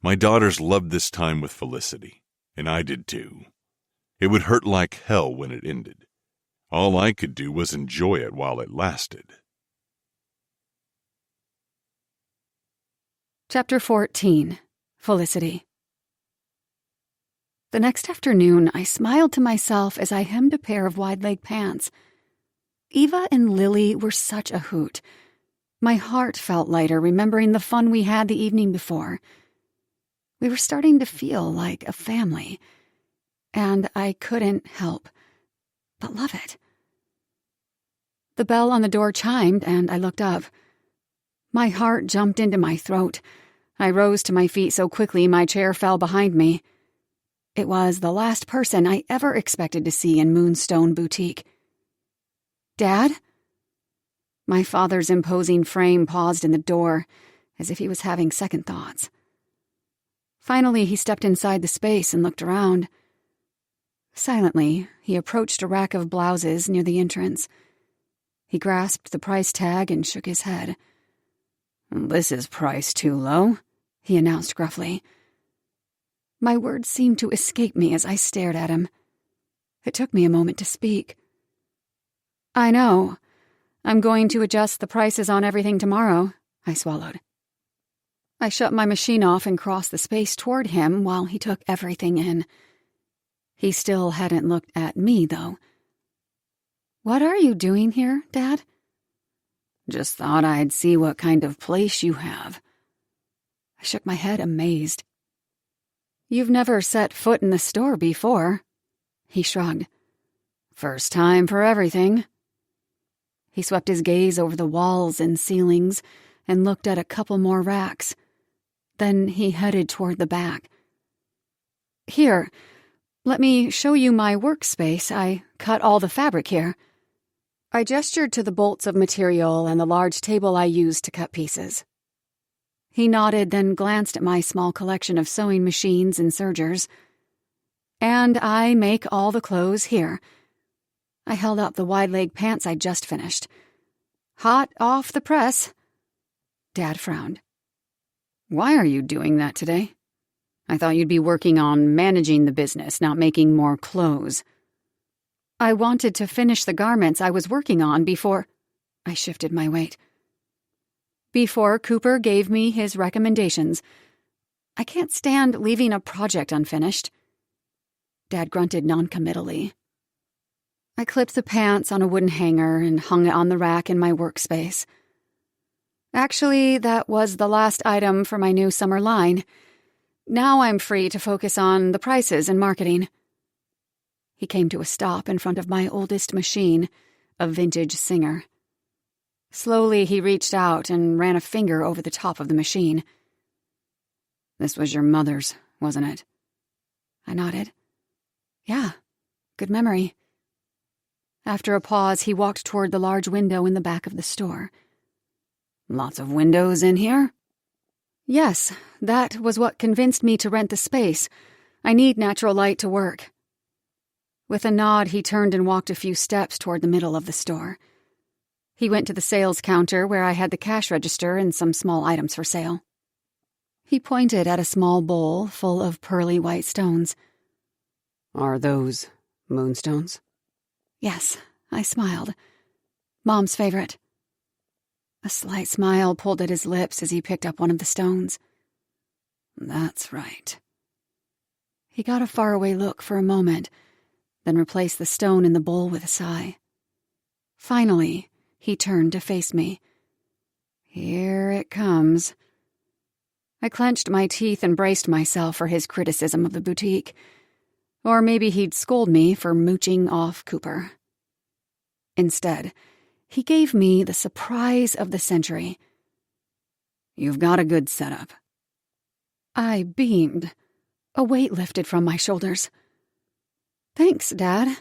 My daughters loved this time with Felicity, and I did too. It would hurt like hell when it ended. All I could do was enjoy it while it lasted. Chapter 14. Felicity. The next afternoon, I smiled to myself as I hemmed a pair of wide-leg pants. Eva and Lily were such a hoot. My heart felt lighter remembering the fun we had the evening before. We were starting to feel like a family, and I couldn't help but love it. The bell on the door chimed, and I looked up. My heart jumped into my throat. I rose to my feet so quickly my chair fell behind me. It was the last person I ever expected to see in Moonstone Boutique. Dad? My father's imposing frame paused in the door, as if he was having second thoughts. Finally, he stepped inside the space and looked around. Silently, he approached a rack of blouses near the entrance. He grasped the price tag and shook his head. "This is priced too low," he announced gruffly. My words seemed to escape me as I stared at him. It took me a moment to speak. "I know. I'm going to adjust the prices on everything tomorrow," I swallowed. I shut my machine off and crossed the space toward him while he took everything in. He still hadn't looked at me, though. "What are you doing here, Dad?" "Just thought I'd see what kind of place you have." I shook my head, amazed. "You've never set foot in the store before." He shrugged. "First time for everything." He swept his gaze over the walls and ceilings and looked at a couple more racks. Then he headed toward the back. Here, let me show you my workspace. I cut all the fabric here. I gestured to the bolts of material and the large table I used to cut pieces. He nodded, then glanced at my small collection of sewing machines and sergers. And I make all the clothes here. I held up the wide-leg pants I'd just finished. Hot off the press. Dad frowned. Why are you doing that today? I thought you'd be working on managing the business, not making more clothes. I wanted to finish the garments I was working on before... I shifted my weight. Before Cooper gave me his recommendations. I can't stand leaving a project unfinished. Dad grunted noncommittally. I clipped the pants on a wooden hanger and hung it on the rack in my workspace. Actually, that was the last item for my new summer line. Now I'm free to focus on the prices and marketing. He came to a stop in front of my oldest machine, a vintage Singer. Slowly, he reached out and ran a finger over the top of the machine. This was your mother's, wasn't it? I nodded. Yeah, good memory. After a pause, he walked toward the large window in the back of the store. Lots of windows in here? Yes, that was what convinced me to rent the space. I need natural light to work. With a nod, he turned and walked a few steps toward the middle of the store. He went to the sales counter where I had the cash register and some small items for sale. He pointed at a small bowl full of pearly white stones. Are those moonstones? Yes, I smiled. Mom's favorite. A slight smile pulled at his lips as he picked up one of the stones. That's right. He got a faraway look for a moment, then replaced the stone in the bowl with a sigh. Finally, he turned to face me. Here it comes. I clenched my teeth and braced myself for his criticism of the boutique. Or maybe he'd scold me for mooching off Cooper. Instead, he gave me the surprise of the century. You've got a good setup. I beamed. A weight lifted from my shoulders. Thanks, Dad.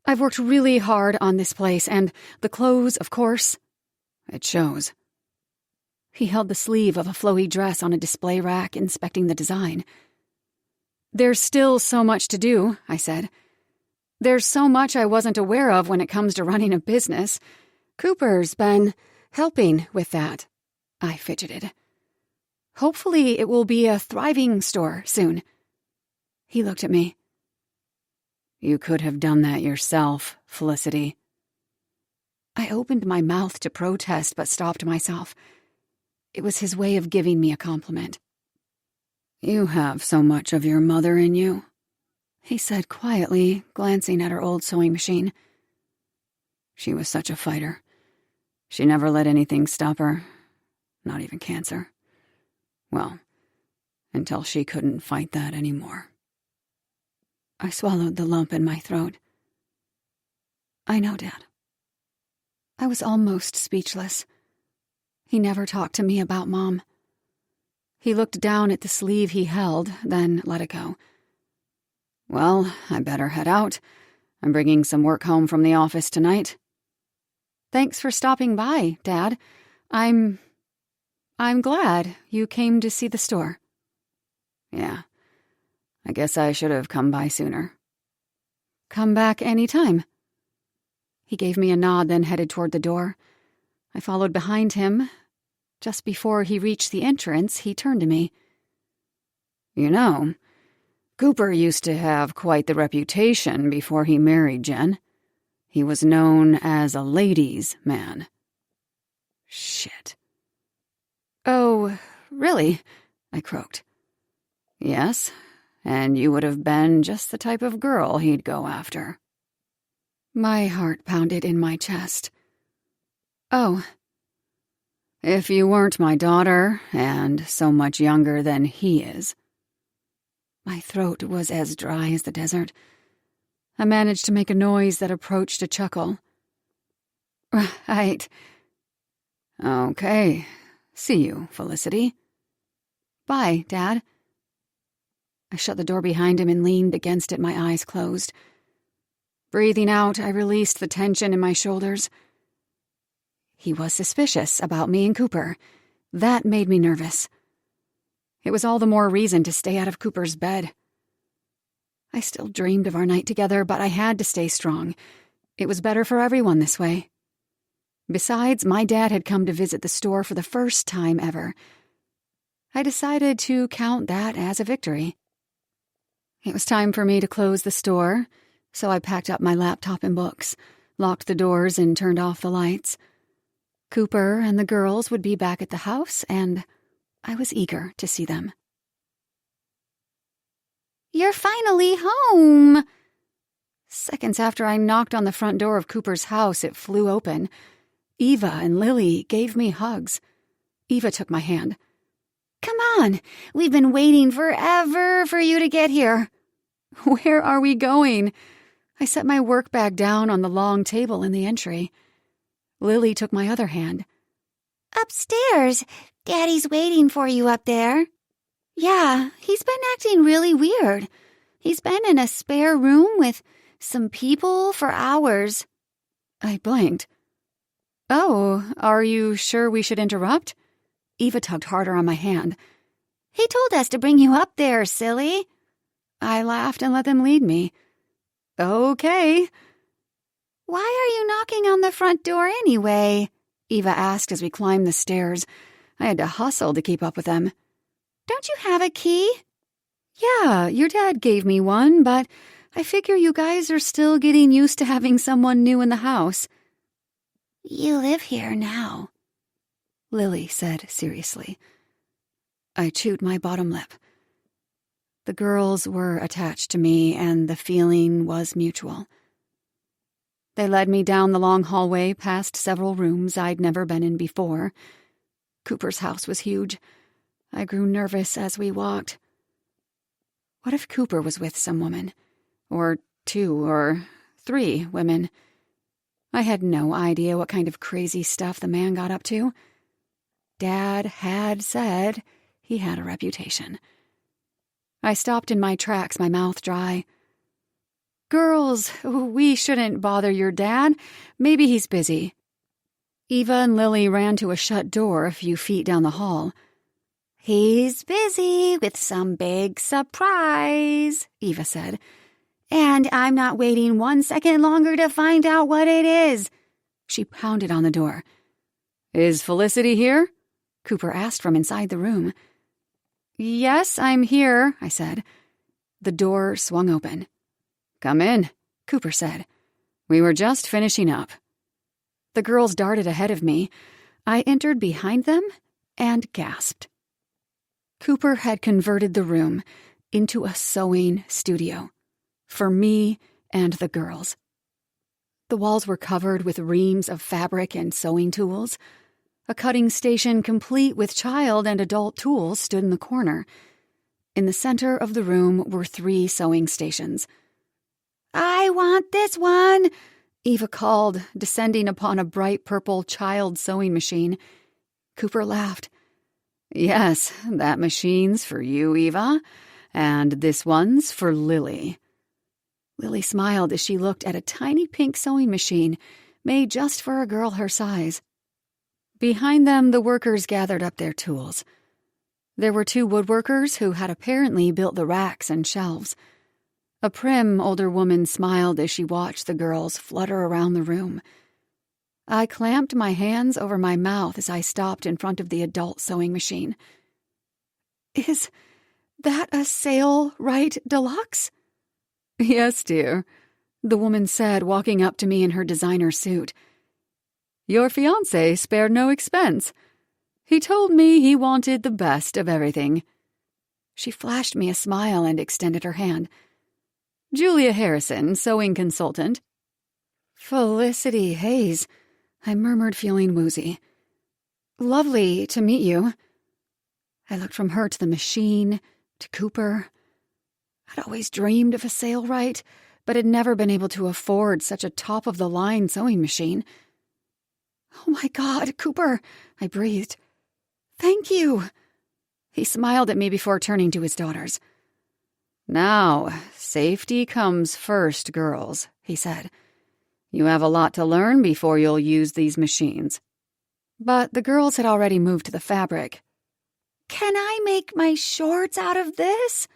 I've worked really hard on this place, and the clothes, of course. It shows. He held the sleeve of a flowy dress on a display rack, inspecting the design. There's still so much to do, I said. There's so much I wasn't aware of when it comes to running a business. Cooper's been helping with that. I fidgeted. Hopefully it will be a thriving store soon. He looked at me. You could have done that yourself, Felicity. I opened my mouth to protest but stopped myself. It was his way of giving me a compliment. You have so much of your mother in you, he said quietly, glancing at her old sewing machine. She was such a fighter. She never let anything stop her, not even cancer. Well, until she couldn't fight that anymore. I swallowed the lump in my throat. I know, Dad. I was almost speechless. He never talked to me about Mom. He looked down at the sleeve he held, then let it go. Well, I better head out. I'm bringing some work home from the office tonight. Thanks for stopping by, Dad. I'm glad you came to see the store. Yeah, I guess I should have come by sooner. Come back any time. He gave me a nod, then headed toward the door. I followed behind him. Just before he reached the entrance, he turned to me. You know, Cooper used to have quite the reputation before he married Jen. He was known as a ladies' man. Shit. Oh, really? I croaked. Yes, and you would have been just the type of girl he'd go after. My heart pounded in my chest. Oh. If you weren't my daughter, and so much younger than he is. My throat was as dry as the desert. I managed to make a noise that approached a chuckle. Right. Okay. See you, Felicity. Bye, Dad. I shut the door behind him and leaned against it, my eyes closed. Breathing out, I released the tension in my shoulders. He was suspicious about me and Cooper. That made me nervous. It was all the more reason to stay out of Cooper's bed. I still dreamed of our night together, but I had to stay strong. It was better for everyone this way. Besides, my dad had come to visit the store for the first time ever. I decided to count that as a victory. It was time for me to close the store, so I packed up my laptop and books, locked the doors, and turned off the lights. Cooper and the girls would be back at the house, and I was eager to see them. You're finally home! Seconds after I knocked on the front door of Cooper's house, it flew open. Eva and Lily gave me hugs. Eva took my hand. Come on, we've been waiting forever for you to get here. Where are we going? I set my work bag down on the long table in the entry. Lily took my other hand. Upstairs. Daddy's waiting for you up there. Yeah, he's been acting really weird. He's been in a spare room with some people for hours. I blinked. Oh, are you sure we should interrupt? Eva tugged harder on my hand. He told us to bring you up there, silly. I laughed and let them lead me. Okay. Why are you knocking on the front door anyway? Eva asked as we climbed the stairs. I had to hustle to keep up with them. Don't you have a key? Yeah, your dad gave me one, but I figure you guys are still getting used to having someone new in the house. You live here now, Lily said seriously. I chewed my bottom lip. The girls were attached to me, and the feeling was mutual. They led me down the long hallway past several rooms I'd never been in before. Cooper's house was huge. I grew nervous as we walked. What if Cooper was with some woman? Or 2 or 3 women? I had no idea what kind of crazy stuff the man got up to. Dad had said he had a reputation. I stopped in my tracks, my mouth dry. Girls, we shouldn't bother your dad. Maybe he's busy. Eva and Lily ran to a shut door a few feet down the hall. He's busy with some big surprise, Eva said. And I'm not waiting 1 second longer to find out what it is. She pounded on the door. Is Felicity here? Cooper asked from inside the room. Yes, I'm here, I said. The door swung open. Come in, Cooper said. We were just finishing up. The girls darted ahead of me. I entered behind them and gasped. Cooper had converted the room into a sewing studio for me and the girls. The walls were covered with reams of fabric and sewing tools. A cutting station complete with child and adult tools stood in the corner. In the center of the room were 3 sewing stations. I want this one, Eva called, descending upon a bright purple child sewing machine. Cooper laughed. Yes, that machine's for you, Eva, and this one's for Lily. Lily smiled as she looked at a tiny pink sewing machine made just for a girl her size. Behind them, the workers gathered up their tools. There were 2 woodworkers who had apparently built the racks and shelves. A prim, older woman smiled as she watched the girls flutter around the room. I clamped my hands over my mouth as I stopped in front of the adult sewing machine. Is that a Sailrite Deluxe? Yes, dear, the woman said, walking up to me in her designer suit. Your fiancé spared no expense. He told me he wanted the best of everything. She flashed me a smile and extended her hand. Julia Harrison, sewing consultant. Felicity Hayes, I murmured, feeling woozy. Lovely to meet you. I looked from her to the machine, to Cooper. I'd always dreamed of a Sailrite, but had never been able to afford such a top-of-the-line sewing machine. Oh my God, Cooper, I breathed. Thank you. He smiled at me before turning to his daughters. "Now, safety comes first, girls," he said. "You have a lot to learn before you'll use these machines." But the girls had already moved to the fabric. "Can I make my shorts out of this?"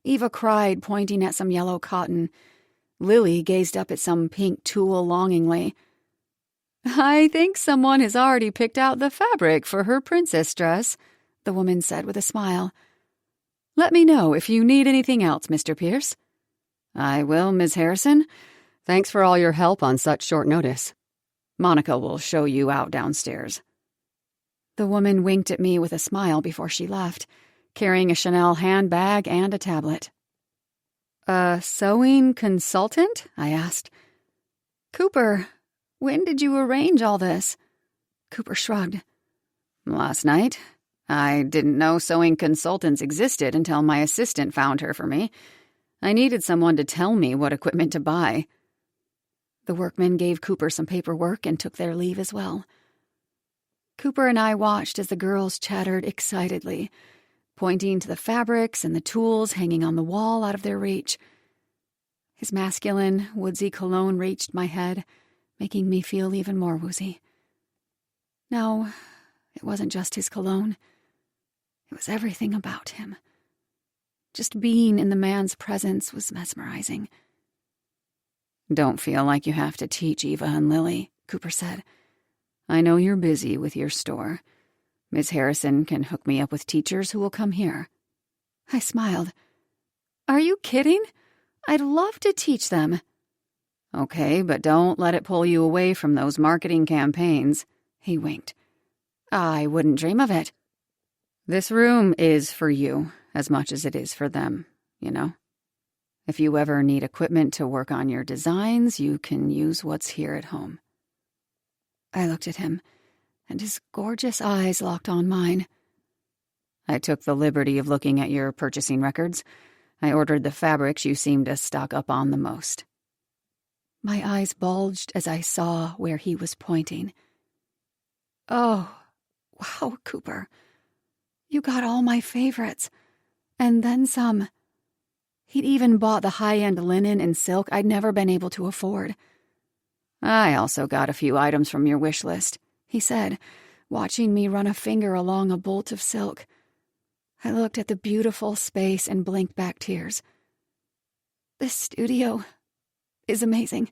Eva cried, pointing at some yellow cotton. Lily gazed up at some pink tulle longingly. "I think someone has already picked out the fabric for her princess dress," the woman said with a smile. "Let me know if you need anything else, Mr. Pierce." "I will, Miss Harrison. Thanks for all your help on such short notice. Monica will show you out downstairs." The woman winked at me with a smile before she left, carrying a Chanel handbag and a tablet. "A sewing consultant?" I asked. "Cooper, when did you arrange all this?" Cooper shrugged. "Last night. I didn't know sewing consultants existed until my assistant found her for me. I needed someone to tell me what equipment to buy." The workmen gave Cooper some paperwork and took their leave as well. Cooper and I watched as the girls chattered excitedly, pointing to the fabrics and the tools hanging on the wall out of their reach. His masculine, woodsy cologne reached my head, making me feel even more woozy. No, it wasn't just his cologne. It was everything about him. Just being in the man's presence was mesmerizing. "Don't feel like you have to teach Eva and Lily," Cooper said. "I know you're busy with your store. Miss Harrison can hook me up with teachers who will come here." I smiled. "Are you kidding? I'd love to teach them." "Okay, but don't let it pull you away from those marketing campaigns," he winked. "I wouldn't dream of it. This room is for you as much as it is for them, you know? If you ever need equipment to work on your designs, you can use what's here at home." I looked at him, and his gorgeous eyes locked on mine. "I took the liberty of looking at your purchasing records. I ordered the fabrics you seem to stock up on the most." My eyes bulged as I saw where he was pointing. "Oh, wow, Cooper. You got all my favorites, and then some." He'd even bought the high-end linen and silk I'd never been able to afford. "I also got a few items from your wish list," he said, watching me run a finger along a bolt of silk. I looked at the beautiful space and blinked back tears. "This studio is amazing.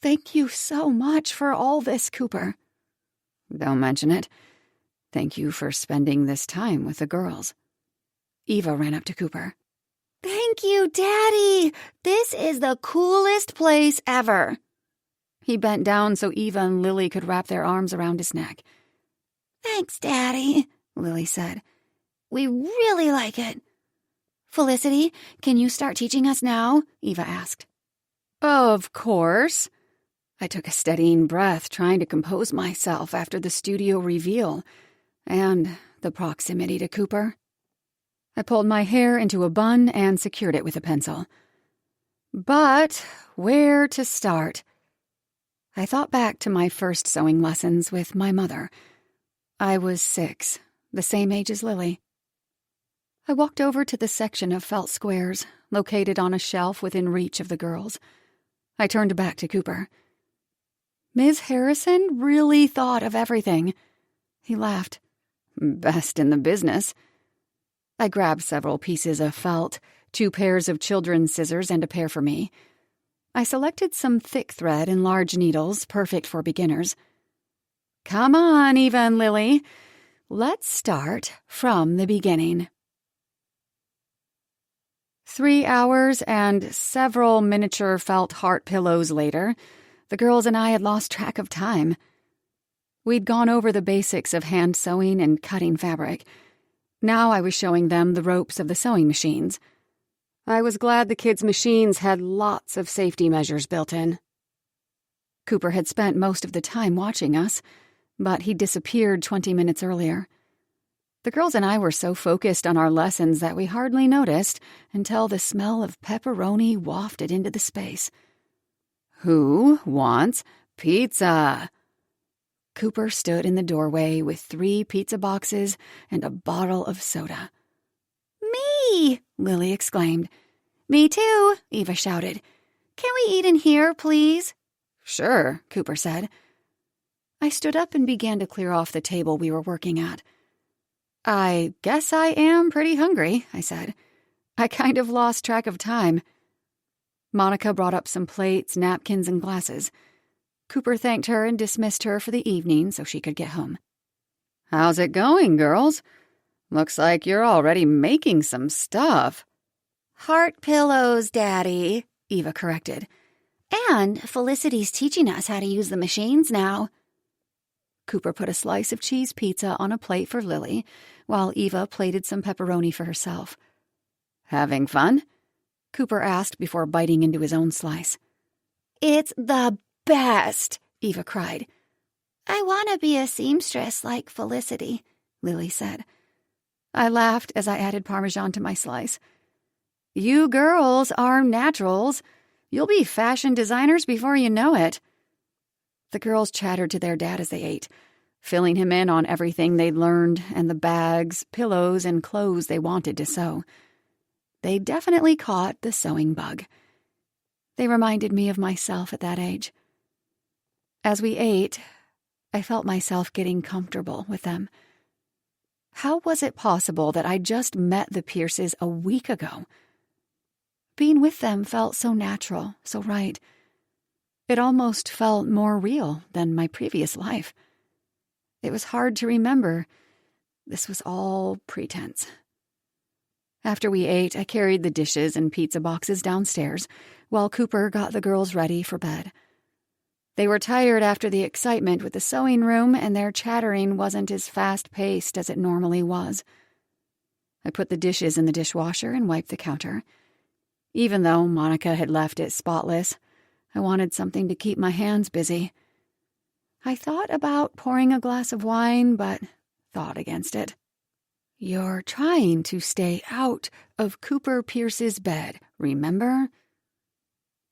Thank you so much for all this, Cooper." "Don't mention it. Thank you for spending this time with the girls." Eva ran up to Cooper. "Thank you, Daddy. This is the coolest place ever." He bent down so Eva and Lily could wrap their arms around his neck. "Thanks, Daddy," Lily said. "We really like it." "Felicity, can you start teaching us now?" Eva asked. "Of course." I took a steadying breath, trying to compose myself after the studio reveal and the proximity to Cooper. I pulled my hair into a bun and secured it with a pencil. But where to start? I thought back to my first sewing lessons with my mother. I was 6, the same age as Lily. I walked over to the section of felt squares, located on a shelf within reach of the girls. I turned back to Cooper. "Ms. Harrison really thought of everything." He laughed. "Best in the business." I grabbed several pieces of felt, 2 pairs of children's scissors and a pair for me. I selected some thick thread and large needles, perfect for beginners. "Come on, Eva and Lily. Let's start from the beginning." 3 hours and several miniature felt heart pillows later, the girls and I had lost track of time. We'd gone over the basics of hand sewing and cutting fabric. Now I was showing them the ropes of the sewing machines. I was glad the kids' machines had lots of safety measures built in. Cooper had spent most of the time watching us, but he disappeared 20 minutes earlier. The girls and I were so focused on our lessons that we hardly noticed until the smell of pepperoni wafted into the space. "Who wants pizza?" Cooper stood in the doorway with 3 pizza boxes and a bottle of soda. Me! Lily exclaimed. Me too, Eva shouted. Can we eat in here, please? Sure, Cooper said. I stood up and began to clear off the table we were working at. I guess I am pretty hungry, I said. I kind of lost track of time. Monica brought up some plates, napkins, and glasses. Cooper thanked her and dismissed her for the evening so she could get home. How's it going, girls? Looks like you're already making some stuff. Heart pillows, Daddy, Eva corrected. And Felicity's teaching us how to use the machines now. Cooper put a slice of cheese pizza on a plate for Lily, while Eva plated some pepperoni for herself. Having fun? Cooper asked before biting into his own slice. It's the best, Eva cried. I want to be a seamstress like Felicity, Lily said. I laughed as I added Parmesan to my slice. You girls are naturals. You'll be fashion designers before you know it. The girls chattered to their dad as they ate, filling him in on everything they'd learned and the bags, pillows, and clothes they wanted to sew. They definitely caught the sewing bug. They reminded me of myself at that age. As we ate, I felt myself getting comfortable with them. How was it possible that I just met the Pierces a week ago? Being with them felt so natural, so right. It almost felt more real than my previous life. It was hard to remember. This was all pretense. After we ate, I carried the dishes and pizza boxes downstairs, while Cooper got the girls ready for bed. They were tired after the excitement with the sewing room, and their chattering wasn't as fast-paced as it normally was. I put the dishes in the dishwasher and wiped the counter. Even though Monica had left it spotless, I wanted something to keep my hands busy. I thought about pouring a glass of wine, but thought against it. You're trying to stay out of Cooper Pierce's bed, remember?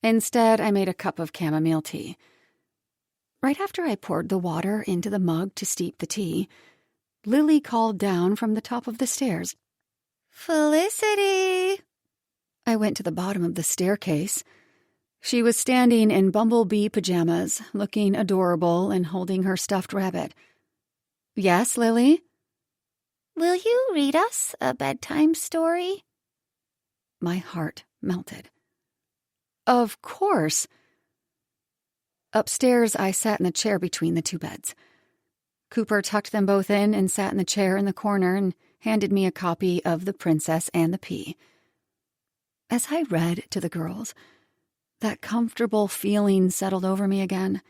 Instead, I made a cup of chamomile tea. Right after I poured the water into the mug to steep the tea, Lily called down from the top of the stairs. Felicity! I went to the bottom of the staircase. She was standing in bumblebee pajamas, looking adorable and holding her stuffed rabbit. Yes, Lily? Will you read us a bedtime story? My heart melted. Of course. Upstairs, I sat in the chair between the 2 beds. Cooper tucked them both in and sat in the chair in the corner and handed me a copy of The Princess and the Pea. As I read to the girls, that comfortable feeling settled over me again.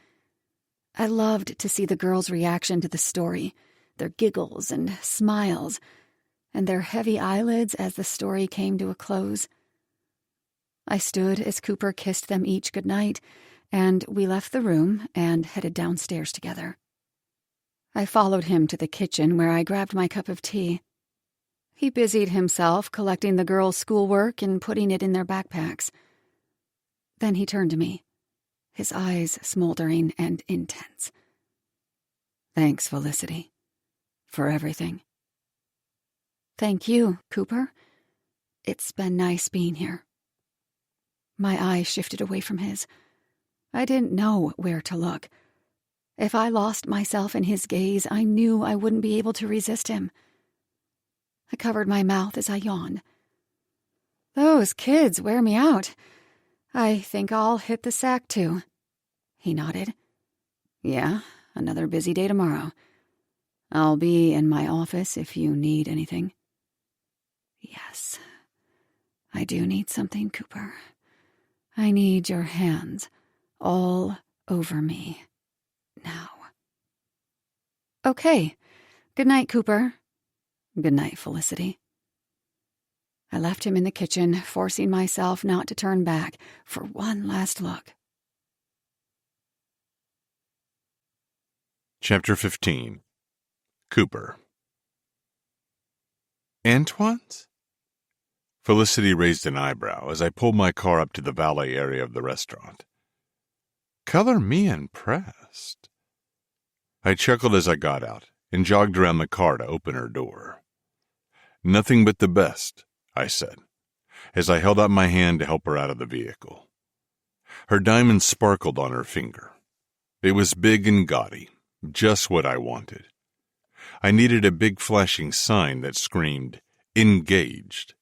I loved to see the girls' reaction to the story, their giggles and smiles, and their heavy eyelids as the story came to a close. I stood as Cooper kissed them each goodnight, and we left the room and headed downstairs together. I followed him to the kitchen where I grabbed my cup of tea. He busied himself collecting the girls' schoolwork and putting it in their backpacks. Then he turned to me, his eyes smoldering and intense. Thanks, Felicity, for everything. Thank you, Cooper. It's been nice being here. My eyes shifted away from his. I didn't know where to look. If I lost myself in his gaze, I knew I wouldn't be able to resist him. I covered my mouth as I yawned. Those kids wear me out. I think I'll hit the sack, too. He nodded. Yeah, another busy day tomorrow. I'll be in my office if you need anything. Yes, I do need something, Cooper. I need your hands all over me now. Okay. Good night, Cooper. Good night, Felicity. I left him in the kitchen, forcing myself not to turn back for one last look. Chapter 15. Cooper. Antoine's? Felicity raised an eyebrow as I pulled my car up to the valet area of the restaurant. Color me impressed. I chuckled as I got out and jogged around the car to open her door. "Nothing but the best," I said, as I held out my hand to help her out of the vehicle. Her diamond sparkled on her finger. It was big and gaudy, just what I wanted. I needed a big flashing sign that screamed, "Engaged,"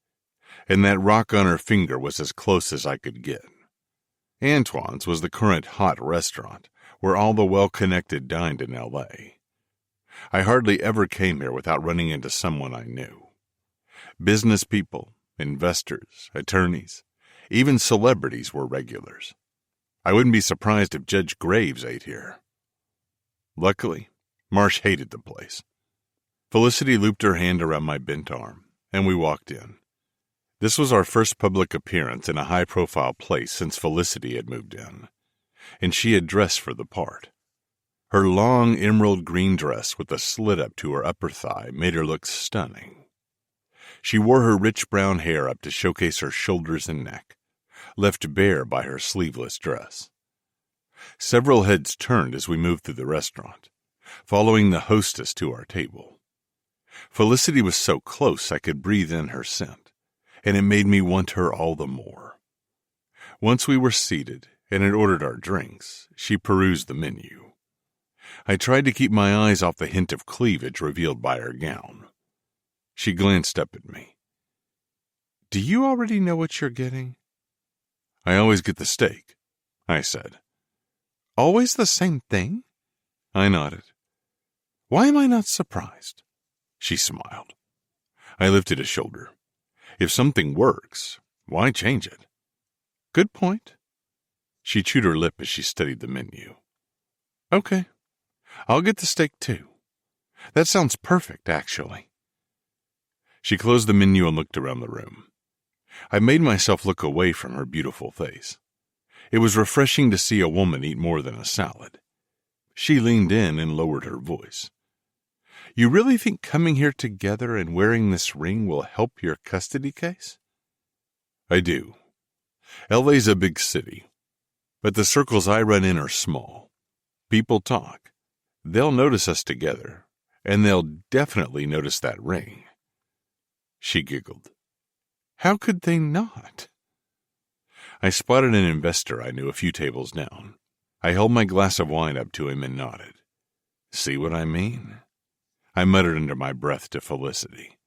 and that rock on her finger was as close as I could get. Antoine's was the current hot restaurant where all the well-connected dined in L.A. I hardly ever came here without running into someone I knew. Business people, investors, attorneys, even celebrities were regulars. I wouldn't be surprised if Judge Graves ate here. Luckily, Marsh hated the place. Felicity looped her hand around my bent arm, and we walked in. This was our first public appearance in a high-profile place since Felicity had moved in, and she had dressed for the part. Her long emerald green dress with a slit up to her upper thigh made her look stunning. She wore her rich brown hair up to showcase her shoulders and neck, left bare by her sleeveless dress. Several heads turned as we moved through the restaurant, following the hostess to our table. Felicity was so close I could breathe in her scent, and it made me want her all the more. Once we were seated and had ordered our drinks, she perused the menu. I tried to keep my eyes off the hint of cleavage revealed by her gown. She glanced up at me. "Do you already know what you're getting?" "I always get the steak," I said. "Always the same thing?" I nodded. "Why am I not surprised?" She smiled. I lifted a shoulder. If something works, why change it? "Good point." She chewed her lip as she studied the menu. "Okay, I'll get the steak too. That sounds perfect, actually." She closed the menu and looked around the room. I made myself look away from her beautiful face. It was refreshing to see a woman eat more than a salad. She leaned in and lowered her voice. "You really think coming here together and wearing this ring will help your custody case?" "I do. LA's a big city, but the circles I run in are small. People talk. They'll notice us together, and they'll definitely notice that ring." She giggled. "How could they not?" I spotted an investor I knew a few tables down. I held my glass of wine up to him and nodded. "See what I mean?" I muttered under my breath to Felicity.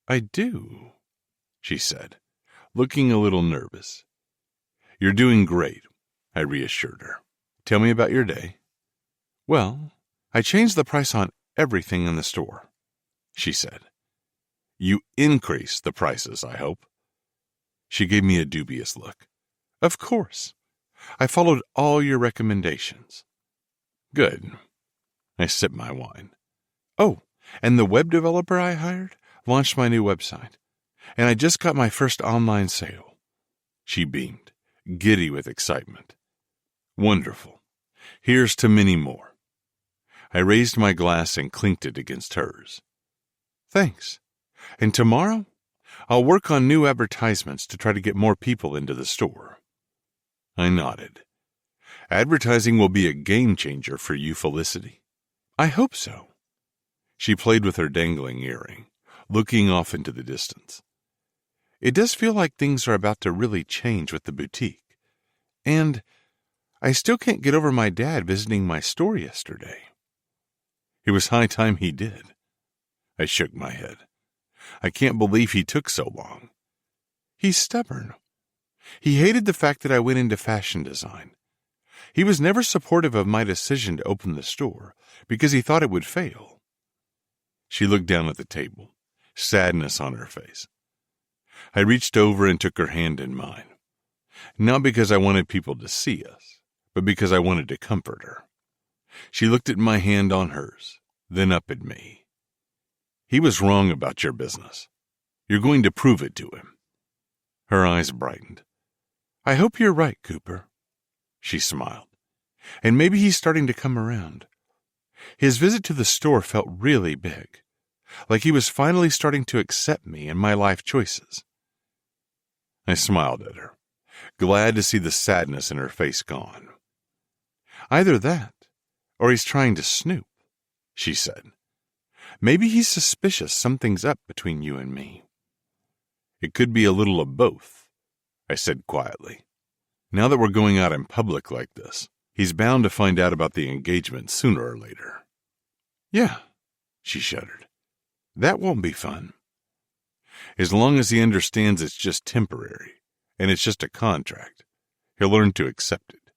"I do," she said, looking a little nervous. "You're doing great," I reassured her. "Tell me about your day." "Well, I changed the price on everything in the store," she said. "You increased the prices, I hope." She gave me a dubious look. "Of course. I followed all your recommendations." "Good." I sipped my wine. "Oh, and the web developer I hired launched my new website, and I just got my first online sale." She beamed, giddy with excitement. "Wonderful. Here's to many more." I raised my glass and clinked it against hers. "Thanks. And tomorrow, I'll work on new advertisements to try to get more people into the store." I nodded. "Advertising will be a game changer for you, Felicity." "I hope so." She played with her dangling earring, looking off into the distance. "It does feel like things are about to really change with the boutique. And I still can't get over my dad visiting my store yesterday." "It was high time he did." I shook my head. "I can't believe he took so long." "He's stubborn. He hated the fact that I went into fashion design. He was never supportive of my decision to open the store because he thought it would fail." She looked down at the table, sadness on her face. I reached over and took her hand in mine, not because I wanted people to see us, but because I wanted to comfort her. She looked at my hand on hers, then up at me. "He was wrong about your business. You're going to prove it to him." Her eyes brightened. "I hope you're right, Cooper." She smiled. "And maybe he's starting to come around. His visit to the store felt really big, like he was finally starting to accept me and my life choices." I smiled at her, glad to see the sadness in her face gone. "Either that, or he's trying to snoop," she said. "Maybe he's suspicious something's up between you and me." "It could be a little of both," I said quietly. "Now that we're going out in public like this, he's bound to find out about the engagement sooner or later." "Yeah," she shuddered. "That won't be fun." "As long as he understands it's just temporary, and it's just a contract, he'll learn to accept it."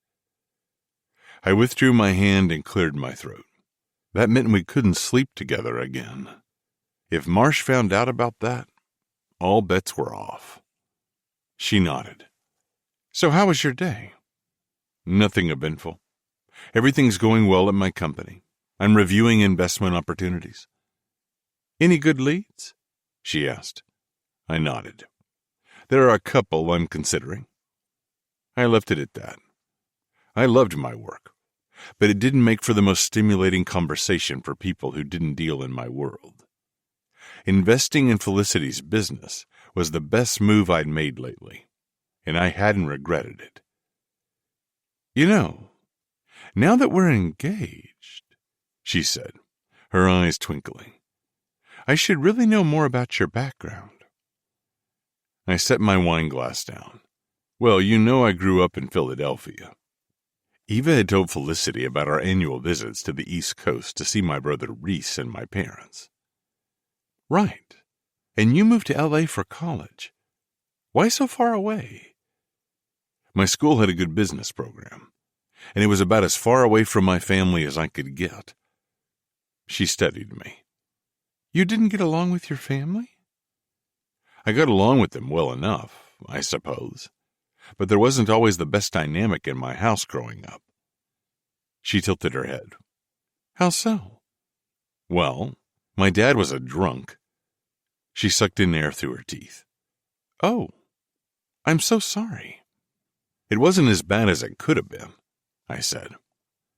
I withdrew my hand and cleared my throat. That meant we couldn't sleep together again. If Marsh found out about that, all bets were off. She nodded. "So how was your day?" "Nothing eventful. Everything's going well at my company. I'm reviewing investment opportunities." "Any good leads?" she asked. I nodded. "There are a couple I'm considering." I left it at that. I loved my work, but it didn't make for the most stimulating conversation for people who didn't deal in my world. Investing in Felicity's business was the best move I'd made lately, and I hadn't regretted it. "You know, now that we're engaged," she said, her eyes twinkling, "I should really know more about your background." I set my wine glass down. "Well, you know I grew up in Philadelphia." Eva had told Felicity about our annual visits to the East Coast to see my brother Reese and my parents. "Right. And you moved to L.A. for college. Why so far away?" "My school had a good business program, and it was about as far away from my family as I could get." She studied me. "You didn't get along with your family?" "I got along with them well enough, I suppose, but there wasn't always the best dynamic in my house growing up." She tilted her head. "How so?" "Well, my dad was a drunk." She sucked in air through her teeth. "Oh, I'm so sorry." "It wasn't as bad as it could have been," I said.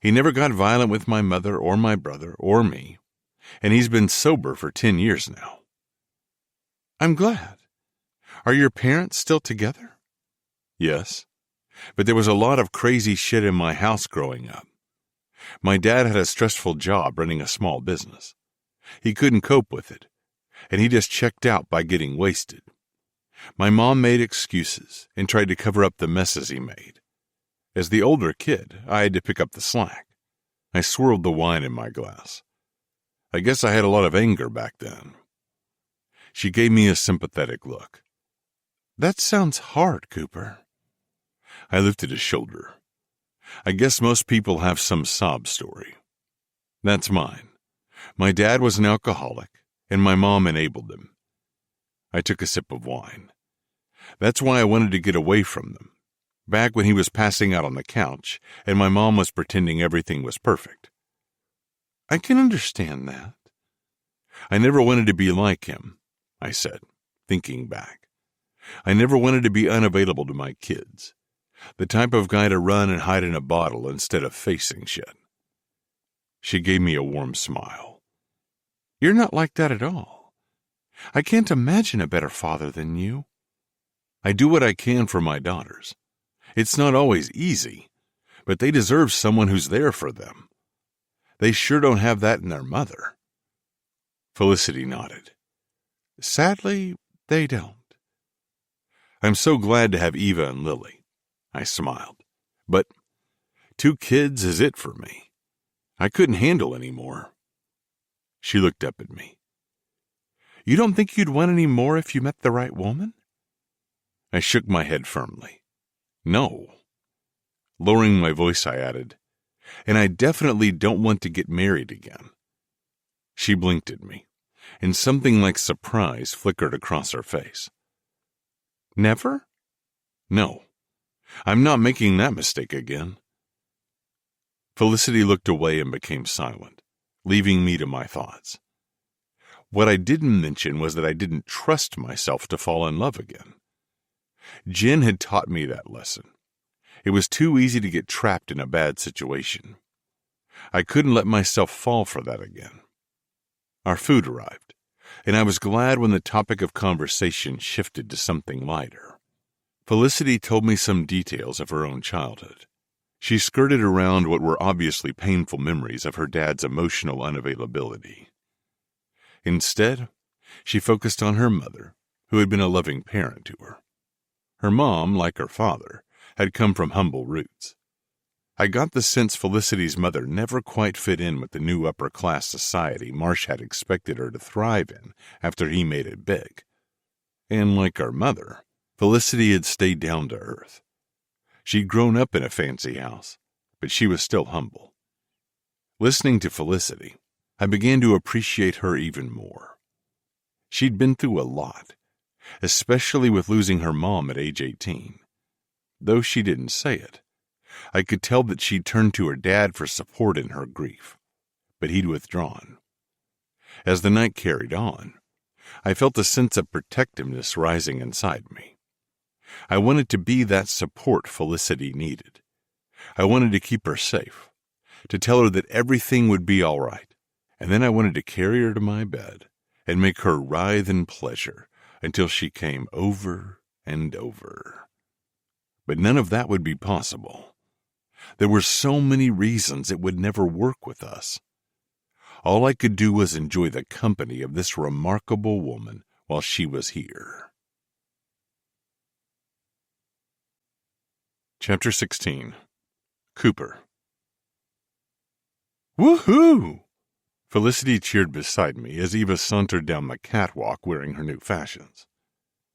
"He never got violent with my mother or my brother or me, and he's been sober for 10 years now." "I'm glad. Are your parents still together?" "Yes, but there was a lot of crazy shit in my house growing up. My dad had a stressful job running a small business. He couldn't cope with it, and he just checked out by getting wasted. My mom made excuses and tried to cover up the messes he made. As the older kid, I had to pick up the slack." I swirled the wine in my glass. "I guess I had a lot of anger back then." She gave me a sympathetic look. "That sounds hard, Cooper." I lifted a shoulder. "I guess most people have some sob story. That's mine. My dad was an alcoholic, and my mom enabled them." I took a sip of wine. "That's why I wanted to get away from them, back when he was passing out on the couch, and my mom was pretending everything was perfect." "I can understand that." "I never wanted to be like him," I said, thinking back. "I never wanted to be unavailable to my kids. The type of guy to run and hide in a bottle instead of facing shit." She gave me a warm smile. "You're not like that at all. I can't imagine a better father than you." "I do what I can for my daughters. It's not always easy, but they deserve someone who's there for them. They sure don't have that in their mother." Felicity nodded. "Sadly, they don't." "I'm so glad to have Eva and Lily," I smiled. "But 2 kids is it for me. I couldn't handle any more." She looked up at me. "You don't think you'd want any more if you met the right woman?" I shook my head firmly. "No." Lowering my voice, I added, "And I definitely don't want to get married again." She blinked at me, and something like surprise flickered across her face. "Never?" "No. I'm not making that mistake again." Felicity looked away and became silent, leaving me to my thoughts. What I didn't mention was that I didn't trust myself to fall in love again. Jen had taught me that lesson. It was too easy to get trapped in a bad situation. I couldn't let myself fall for that again. Our food arrived, and I was glad when the topic of conversation shifted to something lighter. Felicity told me some details of her own childhood. She skirted around what were obviously painful memories of her dad's emotional unavailability. Instead, she focused on her mother, who had been a loving parent to her. Her mom, like her father, had come from humble roots. I got the sense Felicity's mother never quite fit in with the new upper-class society Marsh had expected her to thrive in after he made it big. And like our mother, Felicity had stayed down to earth. She'd grown up in a fancy house, but she was still humble. Listening to Felicity, I began to appreciate her even more. She'd been through a lot, especially with losing her mom at age 18. Though she didn't say it, I could tell that she'd turned to her dad for support in her grief, but he'd withdrawn. As the night carried on, I felt a sense of protectiveness rising inside me. I wanted to be that support Felicity needed. I wanted to keep her safe, to tell her that everything would be all right, and then I wanted to carry her to my bed and make her writhe in pleasure until she came over and over. But none of that would be possible. There were so many reasons it would never work with us. All I could do was enjoy the company of this remarkable woman while she was here. Chapter 16. Cooper. Woohoo! Felicity cheered beside me as Eva sauntered down the catwalk wearing her new fashions.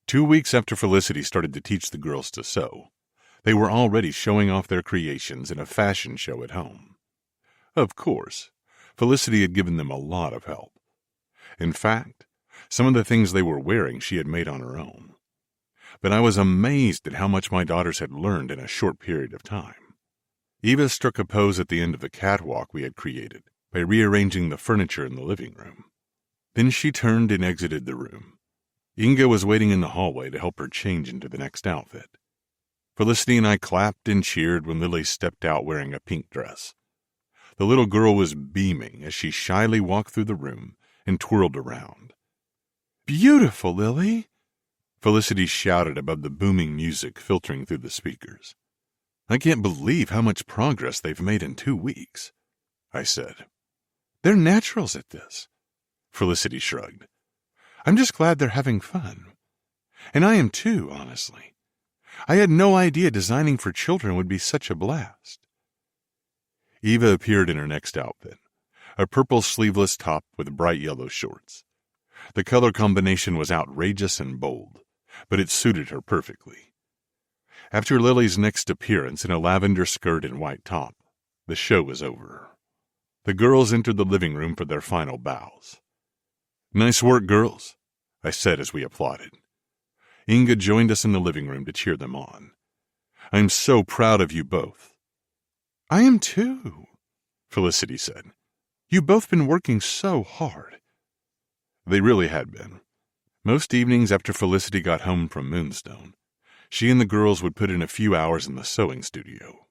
2 weeks after Felicity started to teach the girls to sew, they were already showing off their creations in a fashion show at home. Of course, Felicity had given them a lot of help. In fact, some of the things they were wearing she had made on her own. But I was amazed at how much my daughters had learned in a short period of time. Eva struck a pose at the end of the catwalk we had created by rearranging the furniture in the living room. Then she turned and exited the room. Inga was waiting in the hallway to help her change into the next outfit. Felicity and I clapped and cheered when Lily stepped out wearing a pink dress. The little girl was beaming as she shyly walked through the room and twirled around. "Beautiful, Lily!" Felicity shouted above the booming music filtering through the speakers. "I can't believe how much progress they've made in 2 weeks," I said. "They're naturals at this," Felicity shrugged. "I'm just glad they're having fun. And I am too, honestly. I had no idea designing for children would be such a blast." Eva appeared in her next outfit, a purple sleeveless top with bright yellow shorts. The color combination was outrageous and bold, but it suited her perfectly. After Lily's next appearance in a lavender skirt and white top, the show was over. The girls entered the living room for their final bows. "Nice work, girls," I said as we applauded. Inga joined us in the living room to cheer them on. "I'm so proud of you both." "I am too," Felicity said. "You've both been working so hard." They really had been. Most evenings after Felicity got home from Moonstone, she and the girls would put in a few hours in the sewing studio.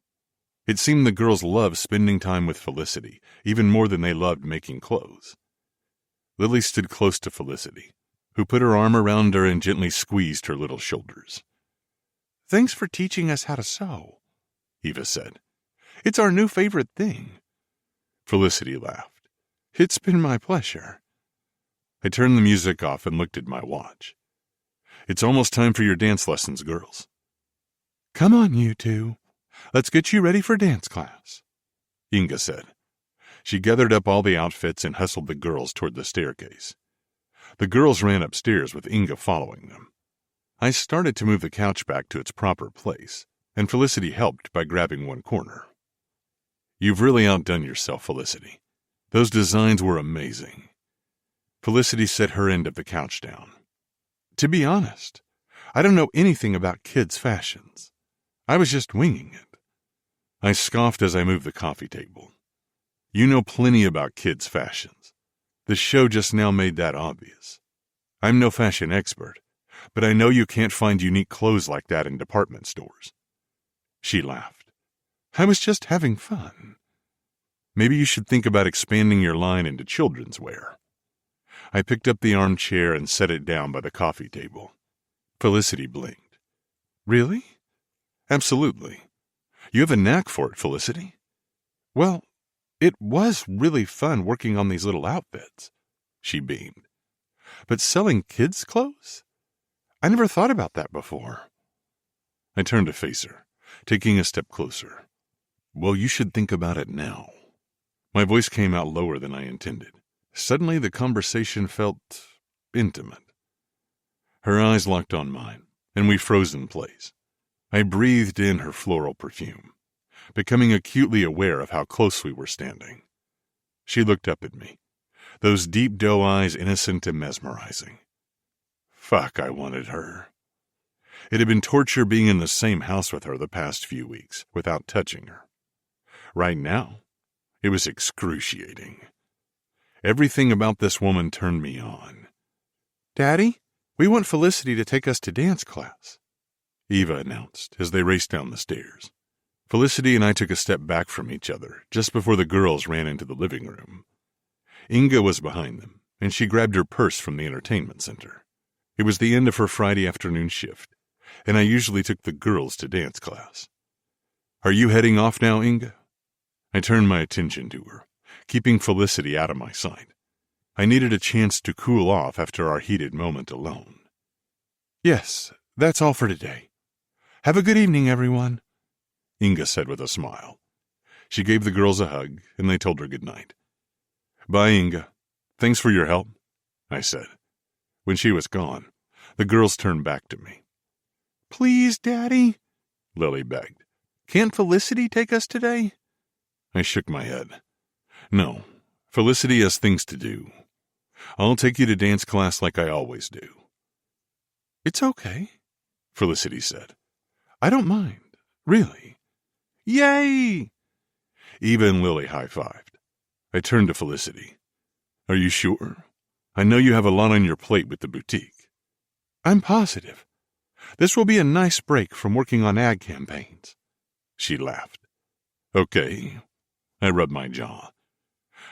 It seemed the girls loved spending time with Felicity, even more than they loved making clothes. Lily stood close to Felicity, who put her arm around her and gently squeezed her little shoulders. "Thanks for teaching us how to sew," Eva said. "It's our new favorite thing." Felicity laughed. "It's been my pleasure." I turned the music off and looked at my watch. "It's almost time for your dance lessons, girls." "Come on, you two. Let's get you ready for dance class," Inga said. She gathered up all the outfits and hustled the girls toward the staircase. The girls ran upstairs with Inga following them. I started to move the couch back to its proper place, and Felicity helped by grabbing one corner. "You've really outdone yourself, Felicity. Those designs were amazing." Felicity set her end of the couch down. "To be honest, I don't know anything about kids' fashions. I was just winging it." I scoffed as I moved the coffee table. "You know plenty about kids' fashions. The show just now made that obvious. I'm no fashion expert, but I know you can't find unique clothes like that in department stores." She laughed. "I was just having fun. Maybe you should think about expanding your line into children's wear." I picked up the armchair and set it down by the coffee table. Felicity blinked. "Really?" "Absolutely. You have a knack for it, Felicity. Well, it was really fun working on these little outfits, she beamed. But selling kids' clothes? I never thought about that before. I turned to face her, taking a step closer. Well, you should think about it now. My voice came out lower than I intended. Suddenly the conversation felt intimate. Her eyes locked on mine, and we froze in place. I breathed in her floral perfume, becoming acutely aware of how close we were standing. She looked up at me, those deep doe eyes innocent and mesmerizing. Fuck, I wanted her. It had been torture being in the same house with her the past few weeks, without touching her. Right now, it was excruciating. Everything about this woman turned me on. Daddy, we want Felicity to take us to dance class, Eva announced as they raced down the stairs. Felicity and I took a step back from each other just before the girls ran into the living room. Inga was behind them, and she grabbed her purse from the entertainment center. It was the end of her Friday afternoon shift, and I usually took the girls to dance class. Are you heading off now, Inga? I turned my attention to her, keeping Felicity out of my sight. I needed a chance to cool off after our heated moment alone. Yes, that's all for today. Have a good evening, everyone, Inga said with a smile. She gave the girls a hug, and they told her good night. Bye, Inga. Thanks for your help, I said. When she was gone, the girls turned back to me. Please, Daddy, Lily begged. Can't Felicity take us today? I shook my head. No, Felicity has things to do. I'll take you to dance class like I always do. It's okay, Felicity said. I don't mind, really. Yay! Eva and Lily high-fived. I turned to Felicity. Are you sure? I know you have a lot on your plate with the boutique. I'm positive. This will be a nice break from working on ad campaigns. She laughed. Okay. I rubbed my jaw.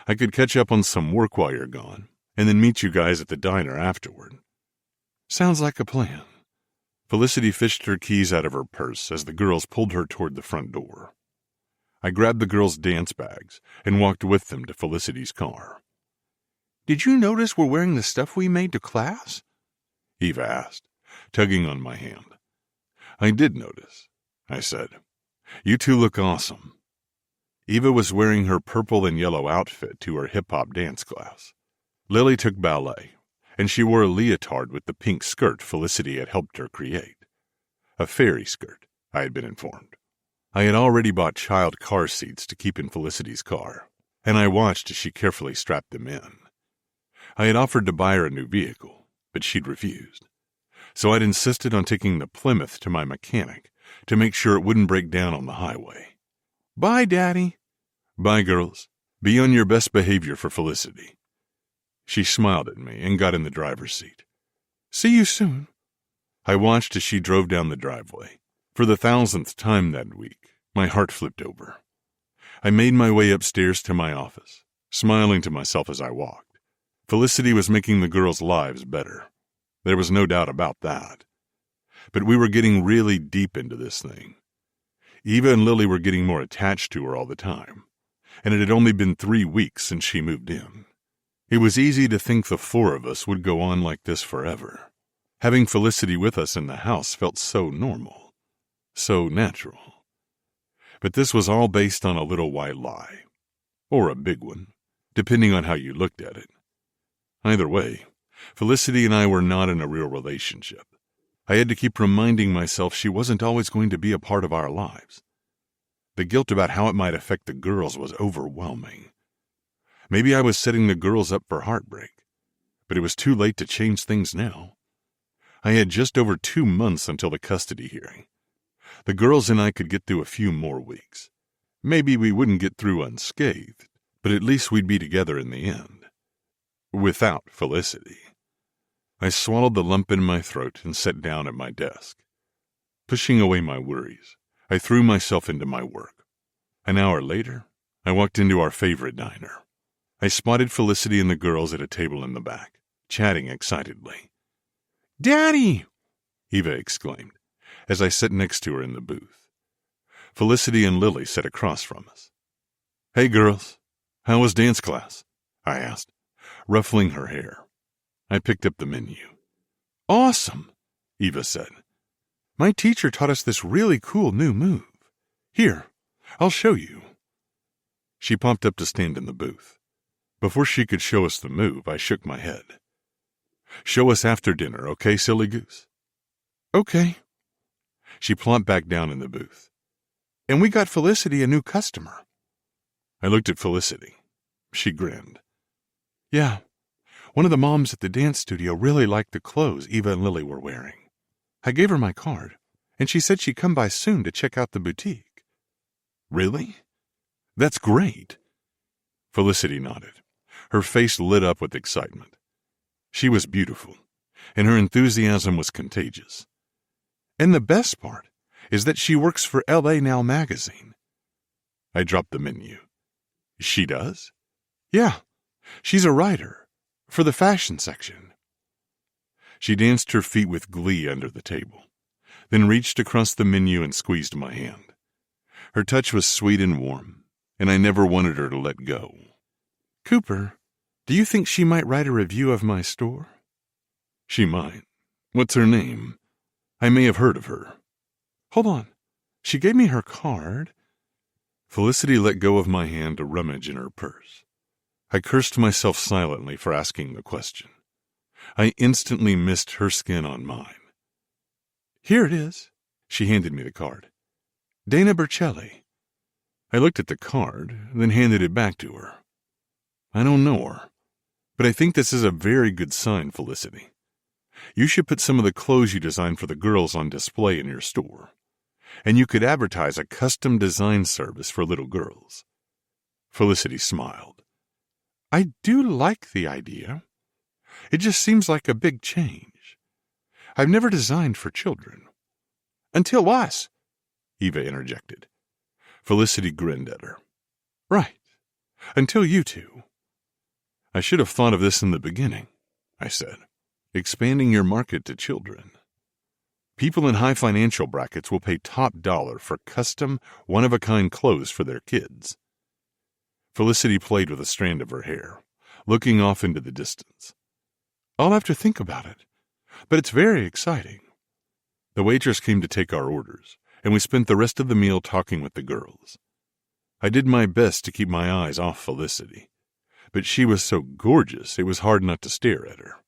I could catch up on some work while you're gone, and then meet you guys at the diner afterward. Sounds like a plan. Felicity fished her keys out of her purse as the girls pulled her toward the front door. I grabbed the girls' dance bags and walked with them to Felicity's car. Did you notice we're wearing the stuff we made to class? Eva asked, tugging on my hand. I did notice, I said. You two look awesome. Eva was wearing her purple and yellow outfit to her hip-hop dance class. Lily took ballet, and she wore a leotard with the pink skirt Felicity had helped her create. A fairy skirt, I had been informed. I had already bought child car seats to keep in Felicity's car, and I watched as she carefully strapped them in. I had offered to buy her a new vehicle, but she'd refused. So I'd insisted on taking the Plymouth to my mechanic to make sure it wouldn't break down on the highway. Bye, Daddy. Bye, girls. Be on your best behavior for Felicity. She smiled at me and got in the driver's seat. See you soon. I watched as she drove down the driveway. For the 1,000th time that week, my heart flipped over. I made my way upstairs to my office, smiling to myself as I walked. Felicity was making the girls' lives better. There was no doubt about that. But we were getting really deep into this thing. Eva and Lily were getting more attached to her all the time, and it had only been 3 weeks since she moved in. It was easy to think the 4 of us would go on like this forever. Having Felicity with us in the house felt so normal, so natural. But this was all based on a little white lie, or a big one, depending on how you looked at it. Either way, Felicity and I were not in a real relationship. I had to keep reminding myself she wasn't always going to be a part of our lives. The guilt about how it might affect the girls was overwhelming. Maybe I was setting the girls up for heartbreak, but it was too late to change things now. I had just over 2 months until the custody hearing. The girls and I could get through a few more weeks. Maybe we wouldn't get through unscathed, but at least we'd be together in the end. Without Felicity. I swallowed the lump in my throat and sat down at my desk. Pushing away my worries, I threw myself into my work. An hour later, I walked into our favorite diner. I spotted Felicity and the girls at a table in the back, chatting excitedly. Daddy! Eva exclaimed, as I sat next to her in the booth. Felicity and Lily sat across from us. "Hey, girls, how was dance class?" I asked, ruffling her hair. I picked up the menu. "Awesome," Eva said. "My teacher taught us this really cool new move. Here, I'll show you." She popped up to stand in the booth. Before she could show us the move, I shook my head. "Show us after dinner, okay, silly goose?" "Okay." She plopped back down in the booth. "And we got Felicity a new customer." I looked at Felicity. She grinned. "Yeah, one of the moms at the dance studio really liked the clothes Eva and Lily were wearing. I gave her my card, and she said she'd come by soon to check out the boutique." "Really? That's great." Felicity nodded. Her face lit up with excitement. She was beautiful, and her enthusiasm was contagious. "And the best part is that she works for LA Now magazine." I dropped the menu. "She does?" "Yeah, she's a writer for the fashion section." She danced her feet with glee under the table, then reached across the menu and squeezed my hand. Her touch was sweet and warm, and I never wanted her to let go. "Cooper, do you think she might write a review of my store?" "She might. What's her name? I may have heard of her." "Hold on. She gave me her card." Felicity let go of my hand to rummage in her purse. I cursed myself silently for asking the question. I instantly missed her skin on mine. "Here it is." She handed me the card. "Dana Bercelli." I looked at the card, then handed it back to her. "I don't know her, but I think this is a very good sign, Felicity. You should put some of the clothes you designed for the girls on display in your store. And you could advertise a custom design service for little girls." Felicity smiled. "I do like the idea. It just seems like a big change. I've never designed for children." "Until us," Eva interjected. Felicity grinned at her. "Right. Until you two." "I should have thought of this in the beginning," I said. "Expanding your market to children. People in high financial brackets will pay top dollar for custom, one-of-a-kind clothes for their kids." Felicity played with a strand of her hair, looking off into the distance. "I'll have to think about it, but it's very exciting." The waitress came to take our orders, and we spent the rest of the meal talking with the girls. I did my best to keep my eyes off Felicity, but she was so gorgeous it was hard not to stare at her.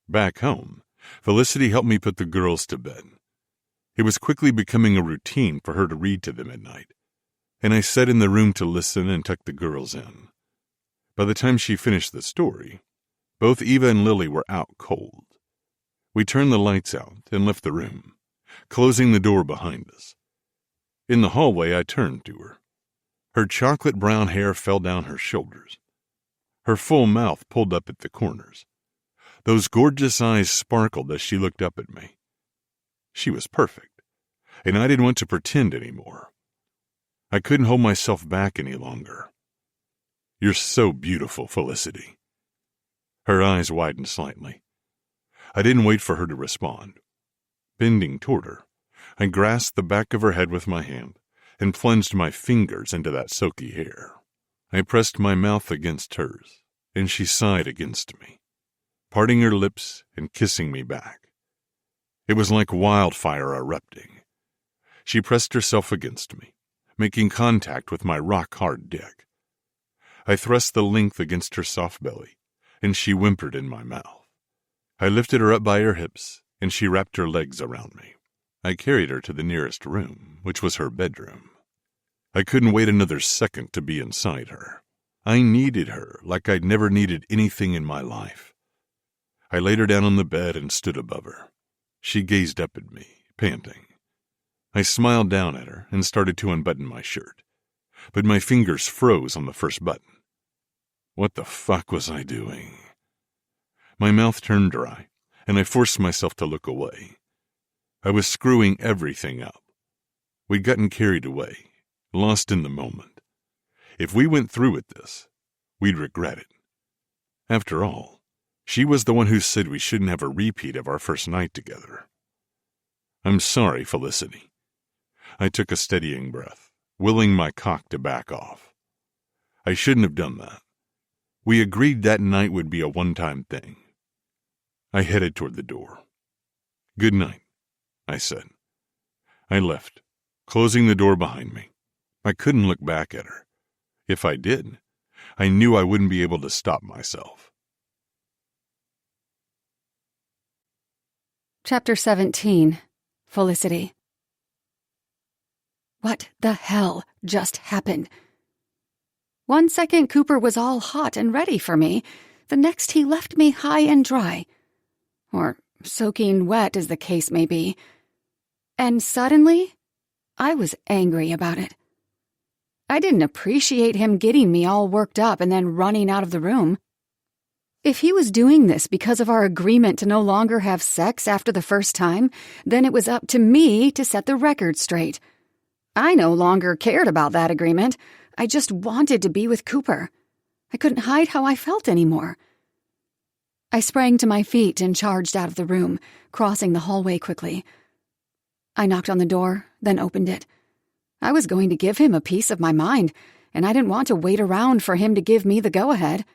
Back home, Felicity helped me put the girls to bed. It was quickly becoming a routine for her to read to them at night, and I sat in the room to listen and tuck the girls in. By the time she finished the story, both Eva and Lily were out cold. We turned the lights out and left the room, closing the door behind us. In the hallway, I turned to her. Her chocolate brown hair fell down her shoulders. Her full mouth pulled up at the corners. Those gorgeous eyes sparkled as she looked up at me. She was perfect, and I didn't want to pretend anymore. I couldn't hold myself back any longer. "You're so beautiful, Felicity." Her eyes widened slightly. I didn't wait for her to respond. Bending toward her, I grasped the back of her head with my hand and plunged my fingers into that silky hair. I pressed my mouth against hers, and she sighed against me, parting her lips and kissing me back. It was like wildfire erupting. She pressed herself against me, making contact with my rock-hard dick. I thrust the length against her soft belly, and she whimpered in my mouth. I lifted her up by her hips, and she wrapped her legs around me. I carried her to the nearest room, which was her bedroom. I couldn't wait another second to be inside her. I needed her like I'd never needed anything in my life. I laid her down on the bed and stood above her. She gazed up at me, panting. I smiled down at her and started to unbutton my shirt, but my fingers froze on the first button. What the fuck was I doing? My mouth turned dry, and I forced myself to look away. I was screwing everything up. We'd gotten carried away, lost in the moment. If we went through with this, we'd regret it. After all, she was the one who said we shouldn't have a repeat of our first night together. I'm sorry, Felicity. I took a steadying breath, willing my cock to back off. I shouldn't have done that. We agreed that night would be a one-time thing. I headed toward the door. "Good night," I said. I left, closing the door behind me. I couldn't look back at her. If I did, I knew I wouldn't be able to stop myself. Chapter 17. Felicity. What the hell just happened? One second Cooper was all hot and ready for me. The next he left me high and dry. Or soaking wet, as the case may be. And suddenly, I was angry about it. I didn't appreciate him getting me all worked up and then running out of the room. If he was doing this because of our agreement to no longer have sex after the first time, then it was up to me to set the record straight. I no longer cared about that agreement. I just wanted to be with Cooper. I couldn't hide how I felt anymore. I sprang to my feet and charged out of the room, crossing the hallway quickly. I knocked on the door, then opened it. I was going to give him a piece of my mind, and I didn't want to wait around for him to give me the go-ahead.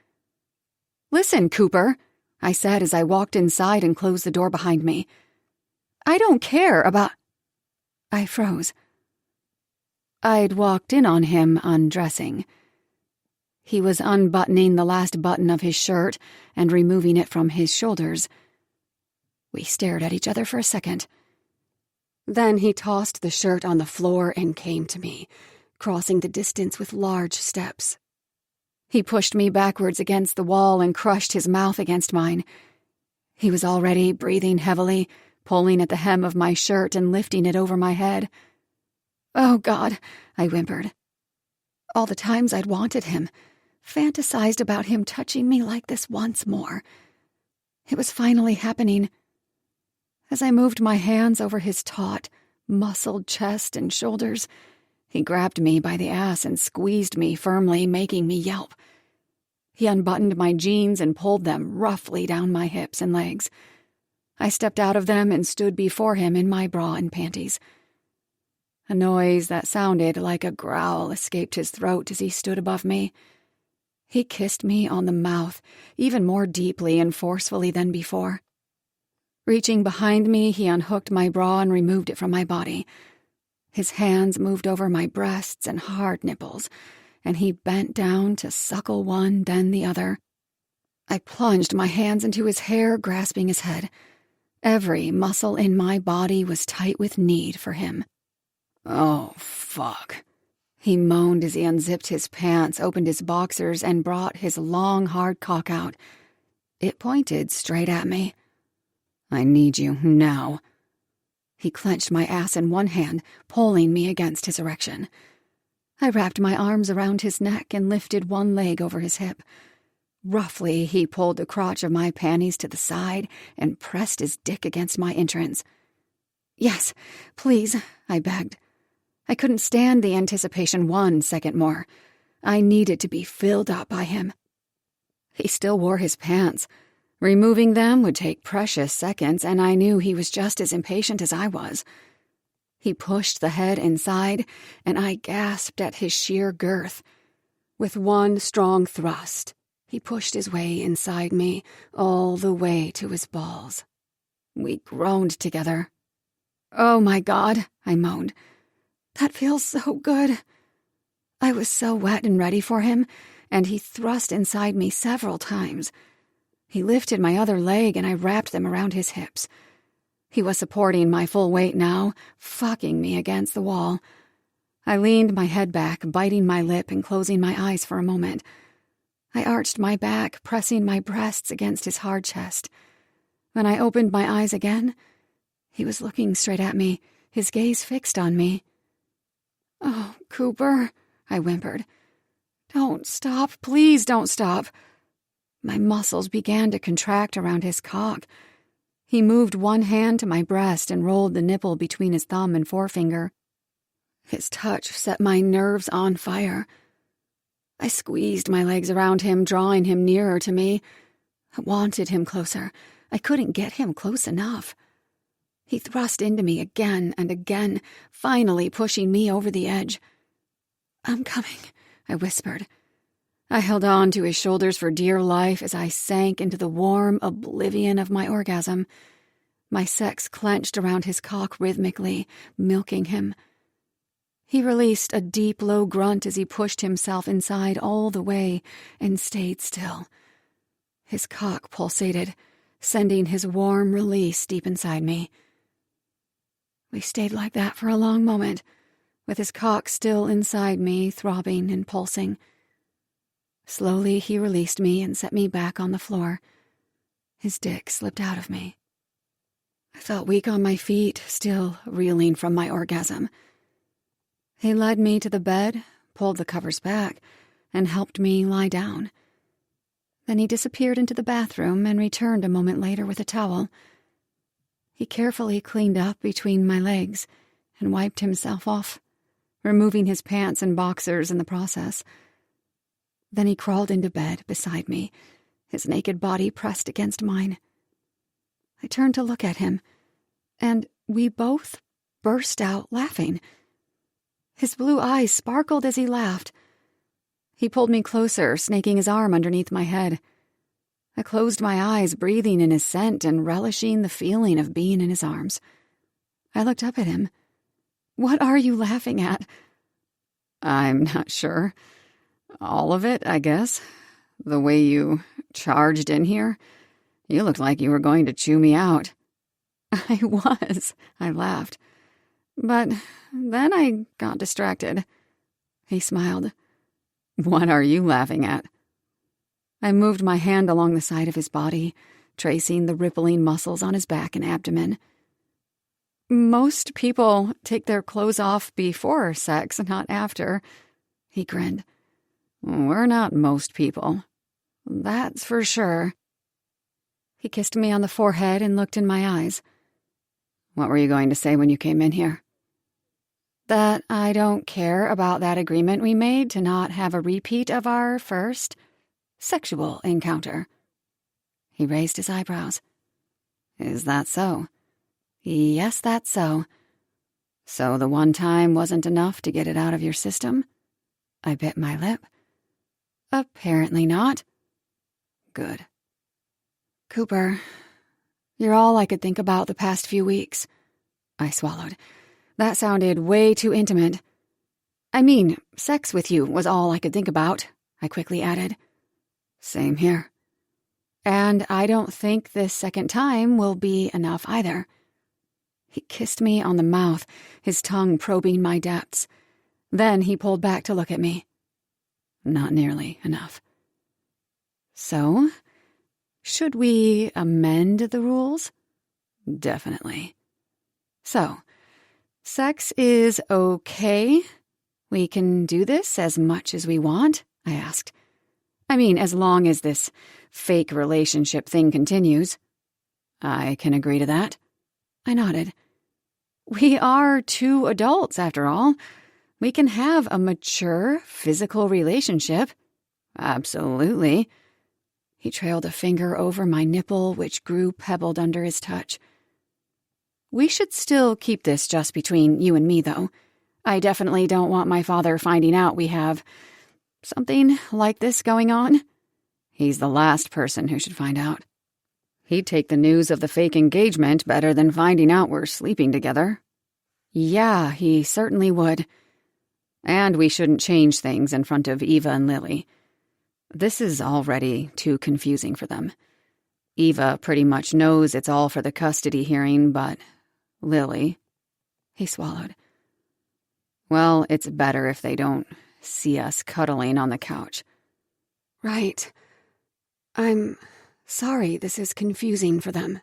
"Listen, Cooper," I said as I walked inside and closed the door behind me. "I don't care about—" I froze. I'd walked in on him undressing. He was unbuttoning the last button of his shirt and removing it from his shoulders. We stared at each other for a second. Then he tossed the shirt on the floor and came to me, crossing the distance with large steps. He pushed me backwards against the wall and crushed his mouth against mine. He was already breathing heavily, pulling at the hem of my shirt and lifting it over my head. "Oh, God," I whimpered. All the times I'd wanted him, fantasized about him touching me like this once more. It was finally happening. As I moved my hands over his taut, muscled chest and shoulders, he grabbed me by the ass and squeezed me firmly, making me yelp. He unbuttoned my jeans and pulled them roughly down my hips and legs. I stepped out of them and stood before him in my bra and panties. A noise that sounded like a growl escaped his throat as he stood above me. He kissed me on the mouth, even more deeply and forcefully than before. Reaching behind me, he unhooked my bra and removed it from my body. His hands moved over my breasts and hard nipples, and he bent down to suckle one, then the other. I plunged my hands into his hair, grasping his head. Every muscle in my body was tight with need for him. "Oh, fuck," he moaned as he unzipped his pants, opened his boxers, and brought his long, hard cock out. It pointed straight at me. "I need you now." He clenched my ass in one hand, pulling me against his erection. I wrapped my arms around his neck and lifted one leg over his hip. Roughly, he pulled the crotch of my panties to the side and pressed his dick against my entrance. "Yes, please," I begged. I couldn't stand the anticipation 1 second more. I needed to be filled up by him. He still wore his pants. Removing them would take precious seconds, and I knew he was just as impatient as I was. He pushed the head inside, and I gasped at his sheer girth. With one strong thrust, he pushed his way inside me, all the way to his balls. We groaned together. "Oh, my God," I moaned. "That feels so good." I was so wet and ready for him, and he thrust inside me several times. He lifted my other leg, and I wrapped them around his hips. He was supporting my full weight now, fucking me against the wall. I leaned my head back, biting my lip and closing my eyes for a moment. I arched my back, pressing my breasts against his hard chest. When I opened my eyes again, he was looking straight at me, his gaze fixed on me. "Oh, Cooper," I whimpered. "Don't stop. Please don't stop." My muscles began to contract around his cock. He moved one hand to my breast and rolled the nipple between his thumb and forefinger. His touch set my nerves on fire. I squeezed my legs around him, drawing him nearer to me. I wanted him closer. I couldn't get him close enough. He thrust into me again and again, finally pushing me over the edge. "I'm coming," I whispered. I held on to his shoulders for dear life as I sank into the warm oblivion of my orgasm. My sex clenched around his cock rhythmically, milking him. He released a deep, low grunt as he pushed himself inside all the way and stayed still. His cock pulsated, sending his warm release deep inside me. We stayed like that for a long moment, with his cock still inside me, throbbing and pulsing. Slowly, he released me and set me back on the floor. His dick slipped out of me. I felt weak on my feet, still reeling from my orgasm. He led me to the bed, pulled the covers back, and helped me lie down. Then he disappeared into the bathroom and returned a moment later with a towel. He carefully cleaned up between my legs and wiped himself off, removing his pants and boxers in the process. Then he crawled into bed beside me, his naked body pressed against mine. I turned to look at him, and we both burst out laughing. His blue eyes sparkled as he laughed. He pulled me closer, snaking his arm underneath my head. I closed my eyes, breathing in his scent and relishing the feeling of being in his arms. I looked up at him. "What are you laughing at?" "I'm not sure. All of it, I guess. The way you charged in here. You looked like you were going to chew me out." "I was," I laughed. "But then I got distracted." He smiled. "What are you laughing at?" I moved my hand along the side of his body, tracing the rippling muscles on his back and abdomen. "Most people take their clothes off before sex, not after." He grinned. "We're not most people. That's for sure." He kissed me on the forehead and looked in my eyes. "What were you going to say when you came in here?" "That I don't care about that agreement we made to not have a repeat of our first sexual encounter." He raised his eyebrows. "Is that so?" "Yes, that's so." "So the one time wasn't enough to get it out of your system?" I bit my lip. "Apparently not." "Good." "Cooper, you're all I could think about the past few weeks." I swallowed. That sounded way too intimate. "I mean, sex with you was all I could think about," I quickly added. "Same here." "And I don't think this second time will be enough either." He kissed me on the mouth, his tongue probing my depths. Then he pulled back to look at me. "Not nearly enough." "So, should we amend the rules?" "Definitely." "So, sex is okay? We can do this as much as we want?" I asked. "I mean, as long as this fake relationship thing continues." "I can agree to that." I nodded. "We are two adults, after all. We can have a mature, physical relationship." "Absolutely." He trailed a finger over my nipple, which grew pebbled under his touch. "We should still keep this just between you and me, though. I definitely don't want my father finding out we have something like this going on." "He's the last person who should find out. He'd take the news of the fake engagement better than finding out we're sleeping together." "Yeah, he certainly would." "And we shouldn't change things in front of Eva and Lily. This is already too confusing for them. Eva pretty much knows it's all for the custody hearing, but Lily..." He swallowed. "Well, it's better if they don't see us cuddling on the couch." "Right. I'm sorry this is confusing for them."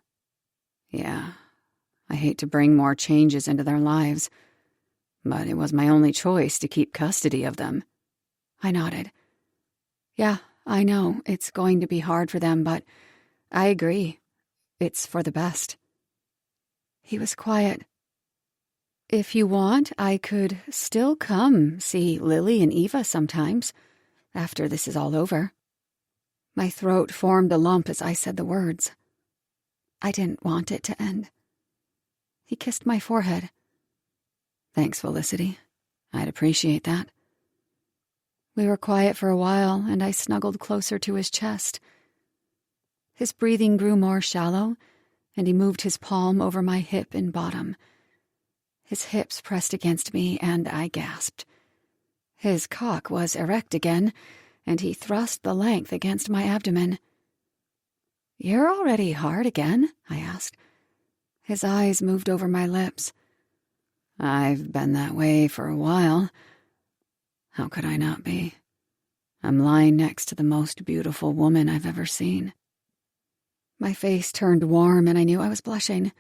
"Yeah, I hate to bring more changes into their lives, but it was my only choice to keep custody of them." I nodded. "Yeah, I know it's going to be hard for them, but I agree. It's for the best." He was quiet. "If you want, I could still come see Lily and Eva sometimes, after this is all over." My throat formed a lump as I said the words. I didn't want it to end. He kissed my forehead. Thanks, Felicity. I'd appreciate that. We were quiet for a while, and I snuggled closer to his chest. His breathing grew more shallow, and he moved his palm over my hip and bottom. His hips pressed against me, and I gasped. His cock was erect again, and he thrust the length against my abdomen. "You're already hard again?" I asked. His eyes moved over my lips. "I've been that way for a while. How could I not be? I'm lying next to the most beautiful woman I've ever seen." My face turned warm, and I knew I was blushing.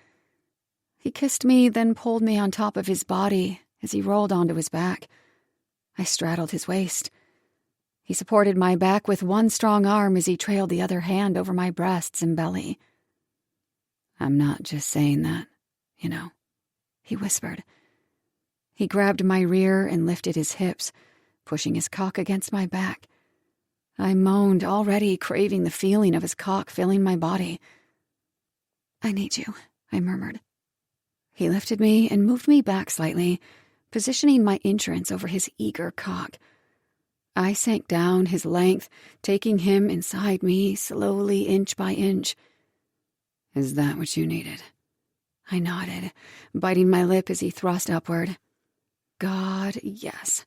He kissed me, then pulled me on top of his body as he rolled onto his back. I straddled his waist. He supported my back with one strong arm as he trailed the other hand over my breasts and belly. "I'm not just saying that, you know," he whispered. He grabbed my rear and lifted his hips, pushing his cock against my back. I moaned, already craving the feeling of his cock filling my body. "I need you," I murmured. He lifted me and moved me back slightly, positioning my entrance over his eager cock. I sank down his length, taking him inside me slowly, inch by inch. "Is that what you needed?" I nodded, biting my lip as he thrust upward. God, yes.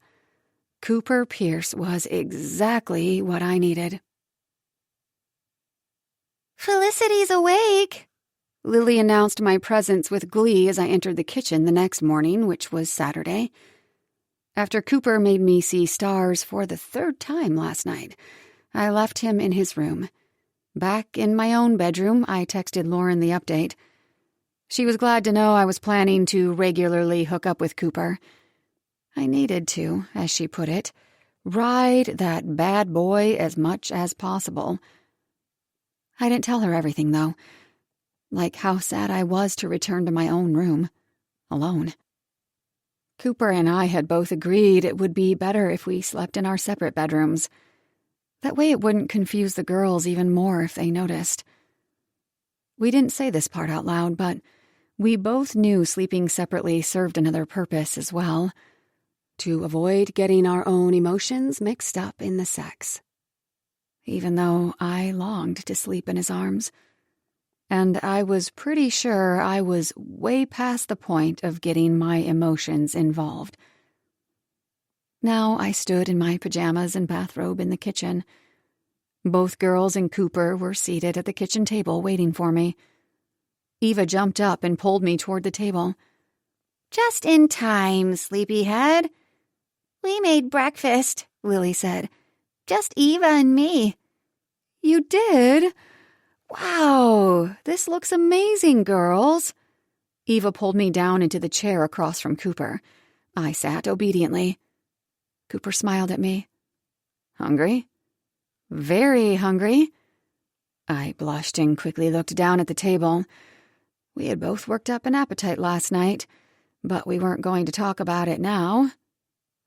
Cooper Pierce was exactly what I needed. "Felicity's awake!" Lily announced my presence with glee as I entered the kitchen the next morning, which was Saturday. After Cooper made me see stars for the third time last night, I left him in his room. Back in my own bedroom, I texted Lauren the update. She was glad to know I was planning to regularly hook up with Cooper. I needed to, as she put it, ride that bad boy as much as possible. I didn't tell her everything, though, like how sad I was to return to my own room, alone. Cooper and I had both agreed it would be better if we slept in our separate bedrooms. That way it wouldn't confuse the girls even more if they noticed. We didn't say this part out loud, but we both knew sleeping separately served another purpose as well, to avoid getting our own emotions mixed up in the sex. Even though I longed to sleep in his arms. And I was pretty sure I was way past the point of getting my emotions involved. Now I stood in my pajamas and bathrobe in the kitchen. Both girls and Cooper were seated at the kitchen table waiting for me. Eva jumped up and pulled me toward the table. "Just in time, sleepyhead." "We made breakfast," Lily said. "Just Eva and me." "You did? Wow, this looks amazing, girls." Eva pulled me down into the chair across from Cooper. I sat obediently. Cooper smiled at me. "Hungry?" "Very hungry." I blushed and quickly looked down at the table. We had both worked up an appetite last night, but we weren't going to talk about it now.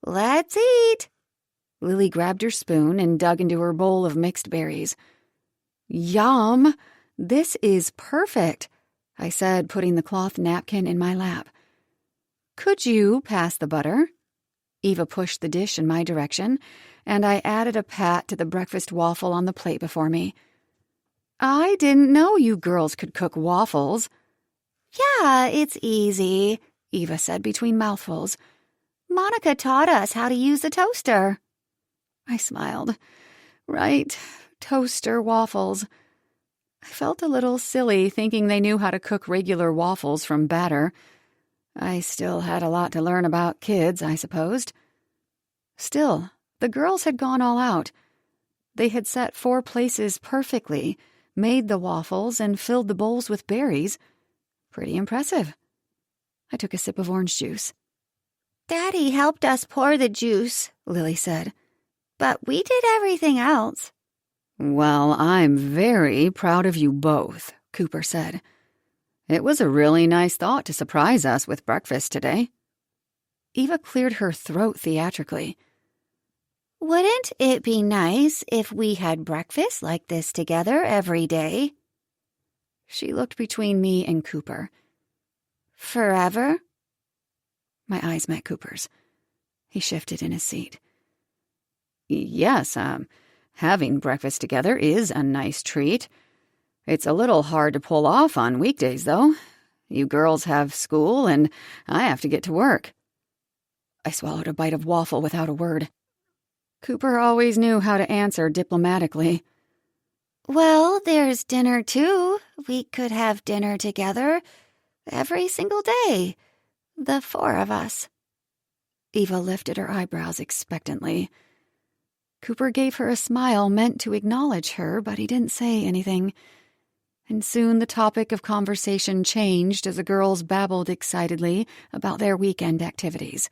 "Let's eat." Lily grabbed her spoon and dug into her bowl of mixed berries. "Yum! This is perfect," I said, putting the cloth napkin in my lap. "Could you pass the butter?" Eva pushed the dish in my direction, and I added a pat to the breakfast waffle on the plate before me. "I didn't know you girls could cook waffles." "Yeah, it's easy," Eva said between mouthfuls. "Monica taught us how to use the toaster." I smiled. Right, toaster waffles. I felt a little silly thinking they knew how to cook regular waffles from batter. I still had a lot to learn about kids, I supposed. Still, the girls had gone all out. They had set 4 places perfectly, made the waffles, and filled the bowls with berries. Pretty impressive. I took a sip of orange juice. "Daddy helped us pour the juice," Lily said. "But we did everything else." "Well, I'm very proud of you both," Cooper said. "It was a really nice thought to surprise us with breakfast today." Eva cleared her throat theatrically. "Wouldn't it be nice if we had breakfast like this together every day?" She looked between me and Cooper. Forever? My eyes met Cooper's. He shifted in his seat. Yes, having breakfast together is a nice treat. It's a little hard to pull off on weekdays, though. You girls have school, and I have to get to work. I swallowed a bite of waffle without a word. Cooper always knew how to answer diplomatically. Well, there's dinner, too. We could have dinner together every single day. The four of us. Eva lifted her eyebrows expectantly. Cooper gave her a smile meant to acknowledge her, but he didn't say anything. And soon the topic of conversation changed as the girls babbled excitedly about their weekend activities.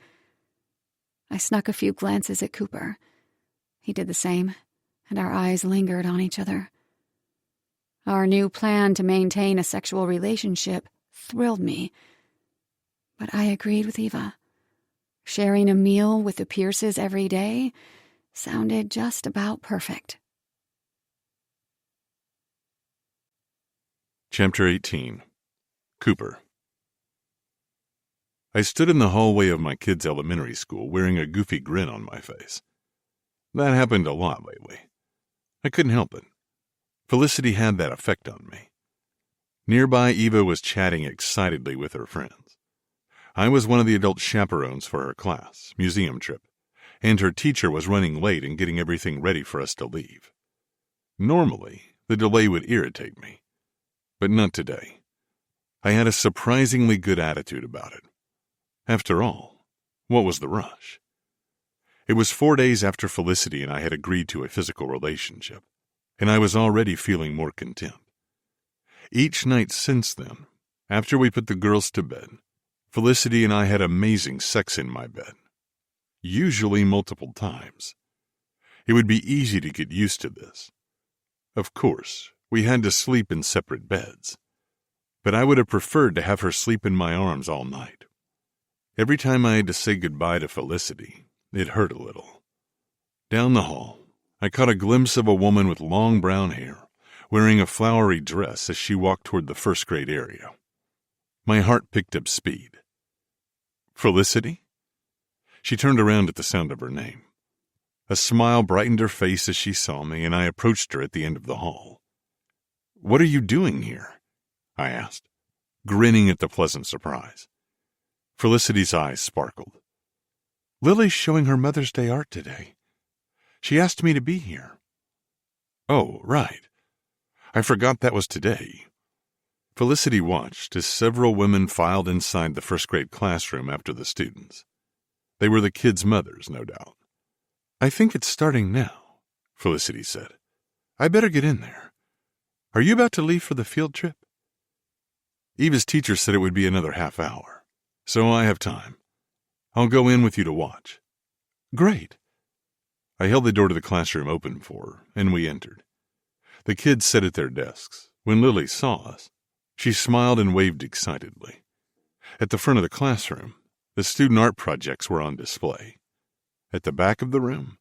I snuck a few glances at Cooper. He did the same, and our eyes lingered on each other. Our new plan to maintain a sexual relationship thrilled me. But I agreed with Eva. Sharing a meal with the Pierces every day sounded just about perfect. Chapter 18. Cooper. I stood in the hallway of my kids' elementary school wearing a goofy grin on my face. That happened a lot lately. I couldn't help it. Felicity had that effect on me. Nearby, Eva was chatting excitedly with her friends. I was one of the adult chaperones for her class, museum trip, and her teacher was running late and getting everything ready for us to leave. Normally, the delay would irritate me, but not today. I had a surprisingly good attitude about it. After all, what was the rush? It was 4 days after Felicity and I had agreed to a physical relationship, and I was already feeling more content. Each night since then, after we put the girls to bed, Felicity and I had amazing sex in my bed, usually multiple times. It would be easy to get used to this. Of course, we had to sleep in separate beds, but I would have preferred to have her sleep in my arms all night. Every time I had to say goodbye to Felicity, it hurt a little. Down the hall, I caught a glimpse of a woman with long brown hair, wearing a flowery dress as she walked toward the first grade area. My heart picked up speed. Felicity? She turned around at the sound of her name. A smile brightened her face as she saw me, and I approached her at the end of the hall. "What are you doing here?" I asked, grinning at the pleasant surprise. Felicity's eyes sparkled. "Lily's showing her Mother's Day art today. She asked me to be here." "Oh, right. I forgot that was today." Felicity watched as several women filed inside the first grade classroom after the students. They were the kids' mothers, no doubt. "I think it's starting now," Felicity said. "I better get in there. Are you about to leave for the field trip?" "Eva's teacher said it would be another half hour, so I have time. I'll go in with you to watch." "Great." I held the door to the classroom open for her, and we entered. The kids sat at their desks. When Lily saw us, she smiled and waved excitedly. At the front of the classroom, the student art projects were on display. At the back of the room,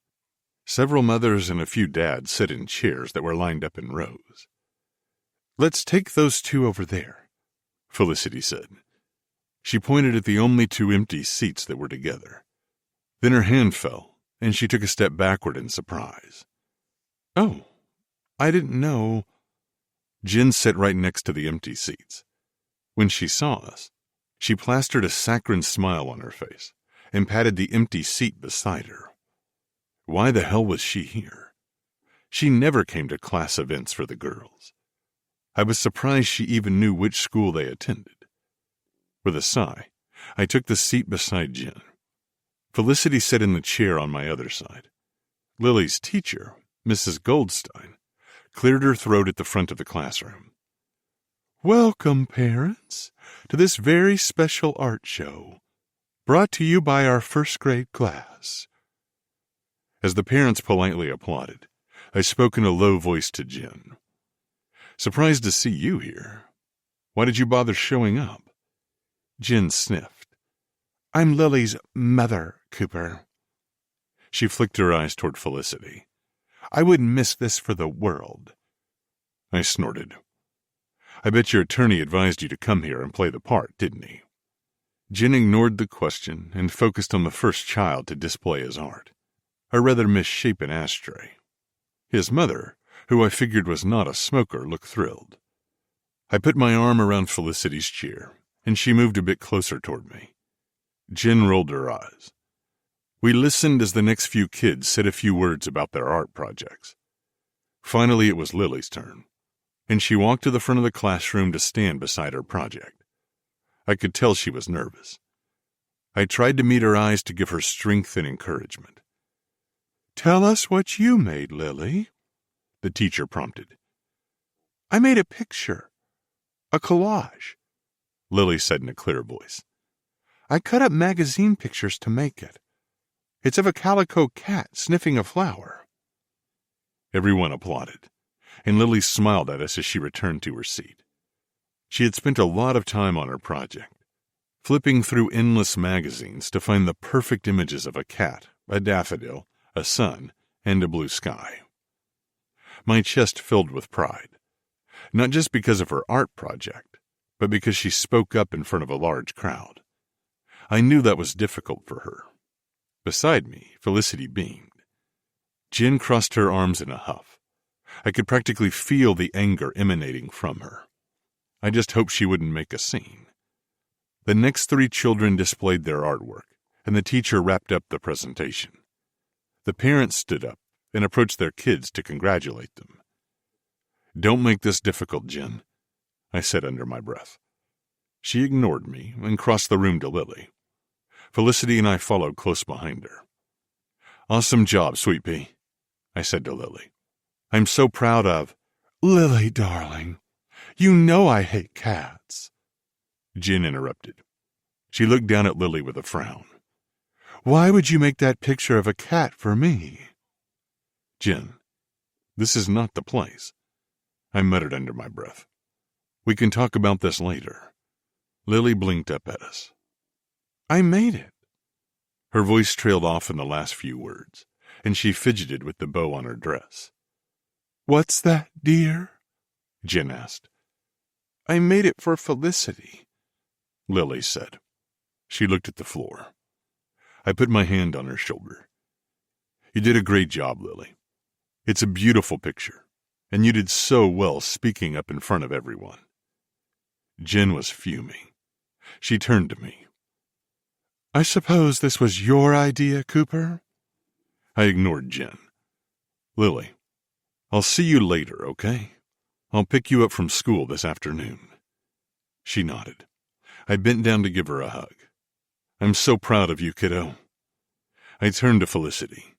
several mothers and a few dads sat in chairs that were lined up in rows. "Let's take those two over there," Felicity said. She pointed at the only 2 empty seats that were together. Then her hand fell, and she took a step backward in surprise. "Oh, I didn't know." Jen sat right next to the empty seats. When she saw us, she plastered a saccharine smile on her face and patted the empty seat beside her. Why the hell was she here? She never came to class events for the girls. I was surprised she even knew which school they attended. With a sigh, I took the seat beside Jen. Felicity sat in the chair on my other side. Lily's teacher, Mrs. Goldstein, cleared her throat at the front of the classroom. "Welcome, parents, to this very special art show, brought to you by our first grade class." As the parents politely applauded, I spoke in a low voice to Jen. "Surprised to see you here. Why did you bother showing up?" Jen sniffed. "I'm Lily's mother, Cooper." She flicked her eyes toward Felicity. "I wouldn't miss this for the world." I snorted. "I bet your attorney advised you to come here and play the part, didn't he?" Jen ignored the question and focused on the first child to display his art, a rather misshapen ashtray. His mother, who I figured was not a smoker, looked thrilled. I put my arm around Felicity's chair, and she moved a bit closer toward me. Jen rolled her eyes. We listened as the next few kids said a few words about their art projects. Finally, it was Lily's turn, and she walked to the front of the classroom to stand beside her project. I could tell she was nervous. I tried to meet her eyes to give her strength and encouragement. "Tell us what you made, Lily," the teacher prompted. "I made a picture, a collage," Lily said in a clear voice. "I cut up magazine pictures to make it. It's of a calico cat sniffing a flower." Everyone applauded, and Lily smiled at us as she returned to her seat. She had spent a lot of time on her project, flipping through endless magazines to find the perfect images of a cat, a daffodil, a sun, and a blue sky. My chest filled with pride, not just because of her art project, but because she spoke up in front of a large crowd. I knew that was difficult for her. Beside me, Felicity beamed. Jen crossed her arms in a huff. I could practically feel the anger emanating from her. I just hoped she wouldn't make a scene. The next 3 children displayed their artwork, and the teacher wrapped up the presentation. The parents stood up and approached their kids to congratulate them. "Don't make this difficult, Jen," I said under my breath. She ignored me and crossed the room to Lily. Felicity and I followed close behind her. "Awesome job, Sweet Pea," I said to Lily. "I'm so proud of—" "Lily, darling, you know I hate cats," Jen interrupted. She looked down at Lily with a frown. "Why would you make that picture of a cat for me?" "Jen, this is not the place," I muttered under my breath. "We can talk about this later." Lily blinked up at us. "I made it." Her voice trailed off in the last few words, and she fidgeted with the bow on her dress. "What's that, dear?" Jen asked. "I made it for Felicity," Lily said. She looked at the floor. I put my hand on her shoulder. "You did a great job, Lily. It's a beautiful picture, and you did so well speaking up in front of everyone." Jen was fuming. She turned to me. "I suppose this was your idea, Cooper?" I ignored Jen. "Lily, I'll see you later, okay? I'll pick you up from school this afternoon." She nodded. I bent down to give her a hug. "I'm so proud of you, kiddo." I turned to Felicity.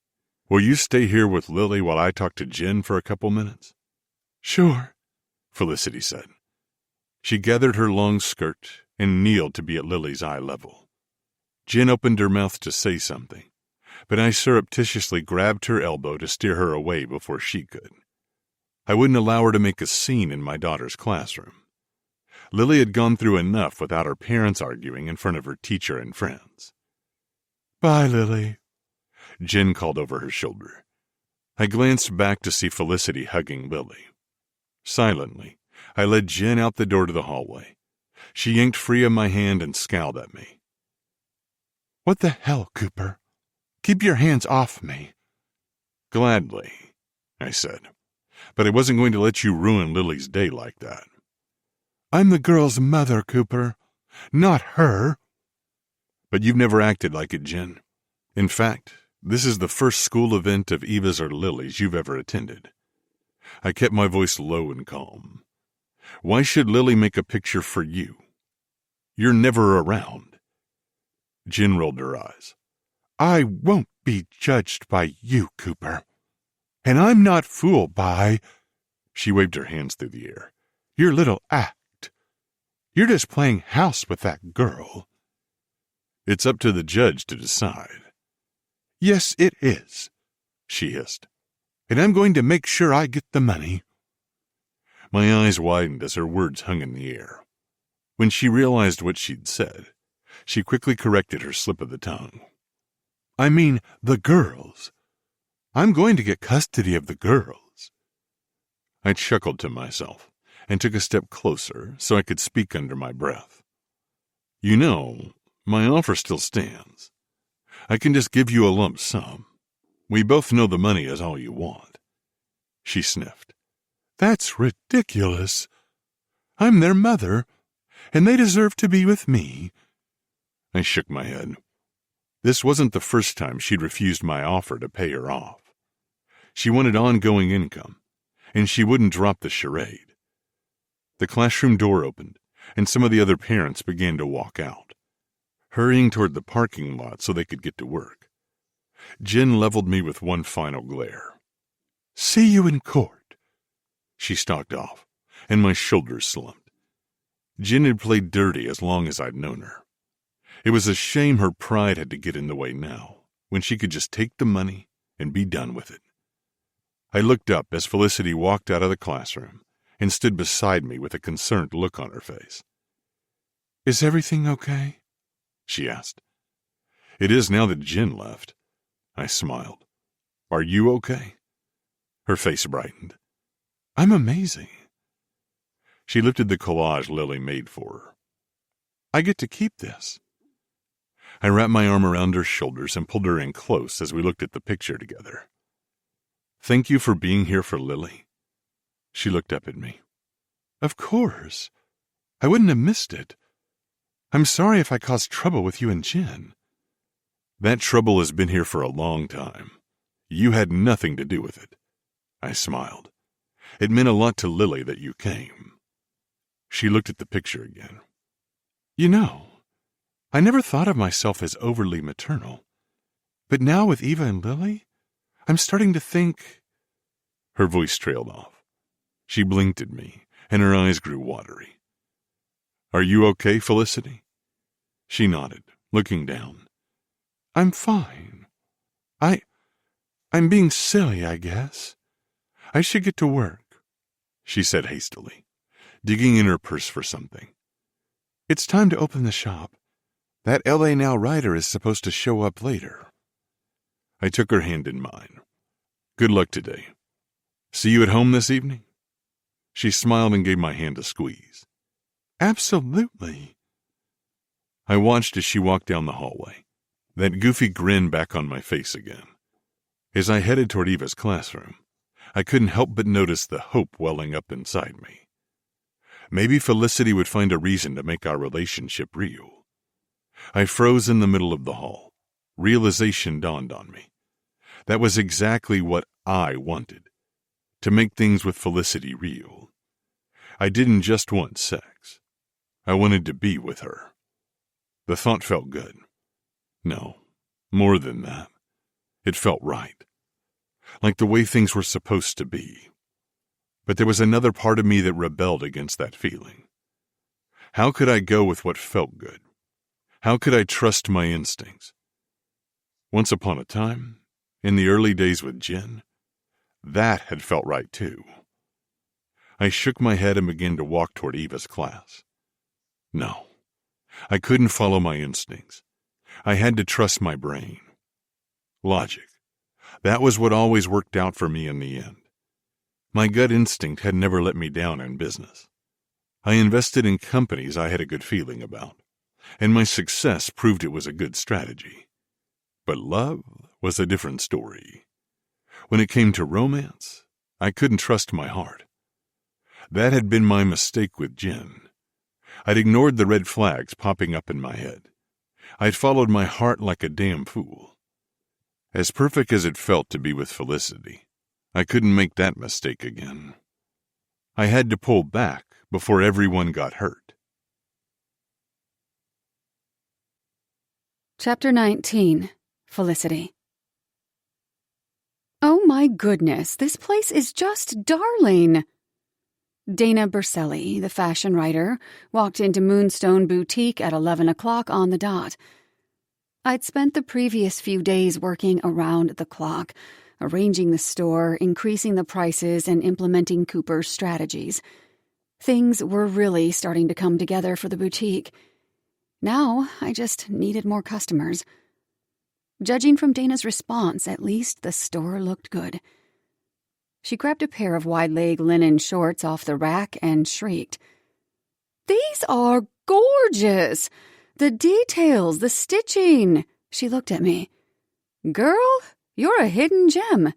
"Will you stay here with Lily while I talk to Jen for a couple minutes?" "Sure," Felicity said. She gathered her long skirt and kneeled to be at Lily's eye level. Jen opened her mouth to say something, but I surreptitiously grabbed her elbow to steer her away before she could. I wouldn't allow her to make a scene in my daughter's classroom. Lily had gone through enough without her parents arguing in front of her teacher and friends. "Bye, Lily," Jen called over her shoulder. I glanced back to see Felicity hugging Lily. Silently, I led Jen out the door to the hallway. She yanked free of my hand and scowled at me. "What the hell, Cooper? Keep your hands off me." "Gladly," I said, "but I wasn't going to let you ruin Lily's day like that." "I'm the girl's mother, Cooper, not her." "But you've never acted like it, Jen. In fact, this is the first school event of Eva's or Lily's you've ever attended." I kept my voice low and calm. "Why should Lily make a picture for you? You're never around." Jen rolled her eyes. "I won't be judged by you, Cooper. And I'm not fooled by—" She waved her hands through the air. "Your little act. You're just playing house with that girl." "It's up to the judge to decide." "Yes, it is," she hissed. "And I'm going to make sure I get the money." My eyes widened as her words hung in the air. When she realized what she'd said, she quickly corrected her slip of the tongue. "I mean the girls. I'm going to get custody of the girls." I chuckled to myself and took a step closer so I could speak under my breath. "You know, my offer still stands. I can just give you a lump sum. We both know the money is all you want." She sniffed. "That's ridiculous. I'm their mother, and they deserve to be with me." I shook my head. This wasn't the first time she'd refused my offer to pay her off. She wanted ongoing income, and she wouldn't drop the charade. The classroom door opened, and some of the other parents began to walk out, hurrying toward the parking lot so they could get to work. Jen leveled me with one final glare. "See you in court." She stalked off, and my shoulders slumped. Jen had played dirty as long as I'd known her. It was a shame her pride had to get in the way now, when she could just take the money and be done with it. I looked up as Felicity walked out of the classroom and stood beside me with a concerned look on her face. "Is everything okay?" she asked. "It is now that Jen left." I smiled. "Are you okay?" Her face brightened. "I'm amazing." She lifted the collage Lily made for her. "I get to keep this." I wrapped my arm around her shoulders and pulled her in close as we looked at the picture together. "Thank you for being here for Lily." She looked up at me. "Of course. I wouldn't have missed it. I'm sorry if I caused trouble with you and Jen." "That trouble has been here for a long time. You had nothing to do with it." I smiled. "It meant a lot to Lily that you came." She looked at the picture again. "You know, I never thought of myself as overly maternal. But now with Eva and Lily, I'm starting to think—" Her voice trailed off. She blinked at me, and her eyes grew watery. "Are you okay, Felicity?" She nodded, looking down. "I'm fine. I'm being silly, I guess. I should get to work," she said hastily, digging in her purse for something. "It's time to open the shop. That LA Now writer is supposed to show up later." I took her hand in mine. "Good luck today. See you at home this evening?" She smiled and gave my hand a squeeze. "Absolutely." I watched as she walked down the hallway, that goofy grin back on my face again. As I headed toward Eva's classroom, I couldn't help but notice the hope welling up inside me. Maybe Felicity would find a reason to make our relationship real. I froze in the middle of the hall. Realization dawned on me. That was exactly what I wanted, to make things with Felicity real. I didn't just want sex. I wanted to be with her. The thought felt good. No, more than that. It felt right. Like the way things were supposed to be. But there was another part of me that rebelled against that feeling. How could I go with what felt good? How could I trust my instincts? Once upon a time, in the early days with Jen, that had felt right too. I shook my head and began to walk toward Eva's class. No, I couldn't follow my instincts. I had to trust my brain. Logic. That was what always worked out for me in the end. My gut instinct had never let me down in business. I invested in companies I had a good feeling about, and my success proved it was a good strategy. But love was a different story. When it came to romance, I couldn't trust my heart. That had been my mistake with Jen. I'd ignored the red flags popping up in my head. I'd followed my heart like a damn fool. As perfect as it felt to be with Felicity, I couldn't make that mistake again. I had to pull back before everyone got hurt. Chapter 19. Felicity. Oh my goodness, this place is just darling. Dana Berselli, the fashion writer, walked into Moonstone Boutique at 11 o'clock on the dot. I'd spent the previous few days working around the clock, arranging the store, increasing the prices, and implementing Cooper's strategies. Things were really starting to come together for the boutique. Now, I just needed more customers. Judging from Dana's response, at least the store looked good. She grabbed a pair of wide-leg linen shorts off the rack and shrieked, "These are gorgeous! The details, the stitching. She looked at me. Girl, you're a hidden gem.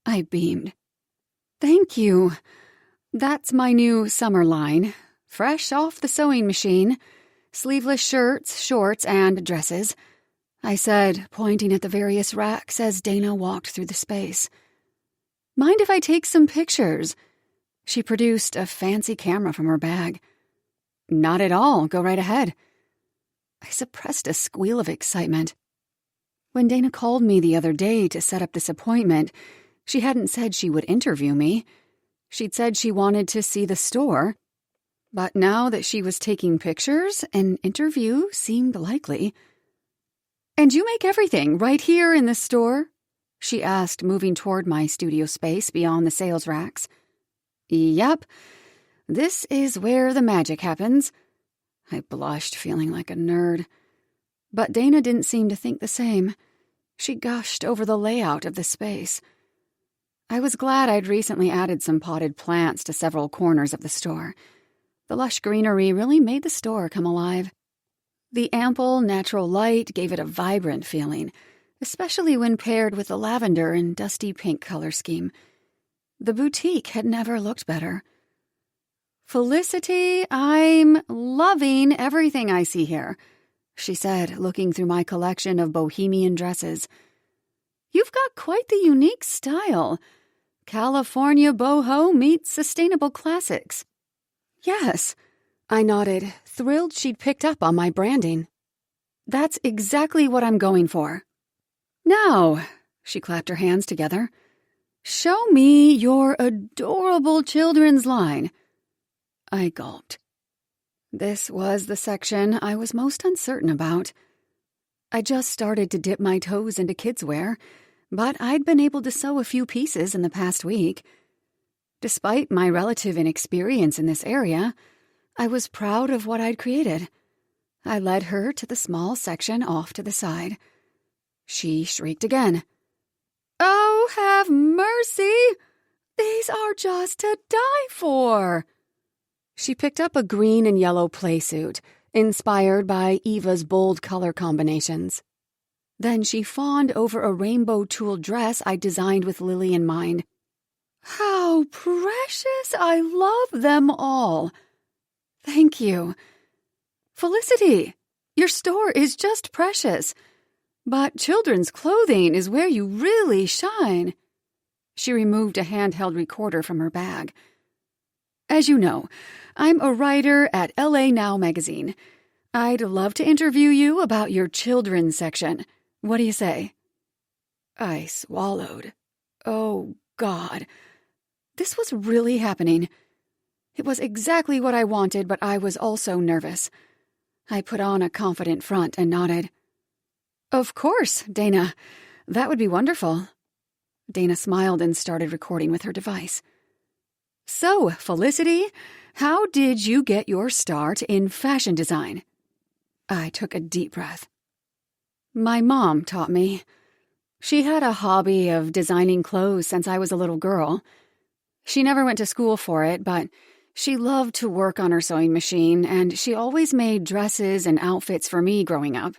I beamed. Thank you. That's my new summer line. Fresh off the sewing machine. Sleeveless shirts, shorts, and dresses, I said, pointing at the various racks as Dana walked through the space. Mind if I take some pictures? She produced a fancy camera from her bag. Not at all. Go right ahead. I suppressed a squeal of excitement. When Dana called me the other day to set up this appointment, she hadn't said she would interview me. She'd said she wanted to see the store. But now that she was taking pictures, an interview seemed likely. And you make everything right here in this store? She asked, moving toward my studio space beyond the sales racks. Yep. This is where the magic happens. I blushed, feeling like a nerd. But Dana didn't seem to think the same. She gushed over the layout of the space. I was glad I'd recently added some potted plants to several corners of the store. The lush greenery really made the store come alive. The ample, natural light gave it a vibrant feeling, especially when paired with the lavender and dusty pink color scheme. The boutique had never looked better. Felicity, I'm loving everything I see here, she said, looking through my collection of bohemian dresses. You've got quite the unique style. California boho meets sustainable classics. Yes, I nodded, thrilled she'd picked up on my branding. That's exactly what I'm going for. Now, she clapped her hands together, show me your adorable children's line. I gulped. This was the section I was most uncertain about. I just started to dip my toes into kidswear, but I'd been able to sew a few pieces in the past week. Despite my relative inexperience in this area, I was proud of what I'd created. I led her to the small section off to the side. She shrieked again. Oh, have mercy! These are just to die for! She picked up a green and yellow playsuit, inspired by Eva's bold color combinations. Then she fawned over a rainbow tulle dress I designed with Lily in mind. How precious! I love them all. Thank you. Felicity, your store is just precious. But children's clothing is where you really shine. She removed a handheld recorder from her bag. As you know, I'm a writer at LA Now magazine. I'd love to interview you about your children's section. What do you say? I swallowed. Oh, God. This was really happening. It was exactly what I wanted, but I was also nervous. I put on a confident front and nodded. Of course, Dana. That would be wonderful. Dana smiled and started recording with her device. So, Felicity, how did you get your start in fashion design? I took a deep breath. My mom taught me. She had a hobby of designing clothes since I was a little girl. She never went to school for it, but she loved to work on her sewing machine, and she always made dresses and outfits for me growing up.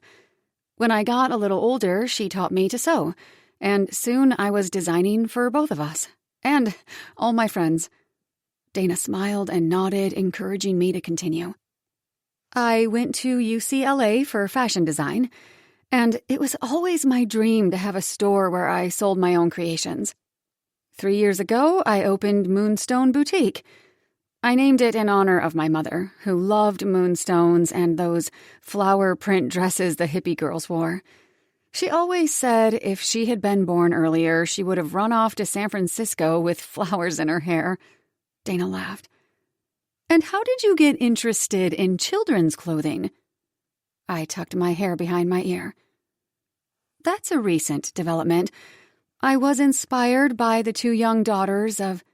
When I got a little older, she taught me to sew, and soon I was designing for both of us, and all my friends. Dana smiled and nodded, encouraging me to continue. I went to UCLA for fashion design, and it was always my dream to have a store where I sold my own creations. 3 years ago, I opened Moonstone Boutique. I named it in honor of my mother, who loved moonstones and those flower print dresses the hippie girls wore. She always said if she had been born earlier, she would have run off to San Francisco with flowers in her hair. Dana laughed. And how did you get interested in children's clothing? I tucked my hair behind my ear. That's a recent development. I was inspired by the 2 young daughters of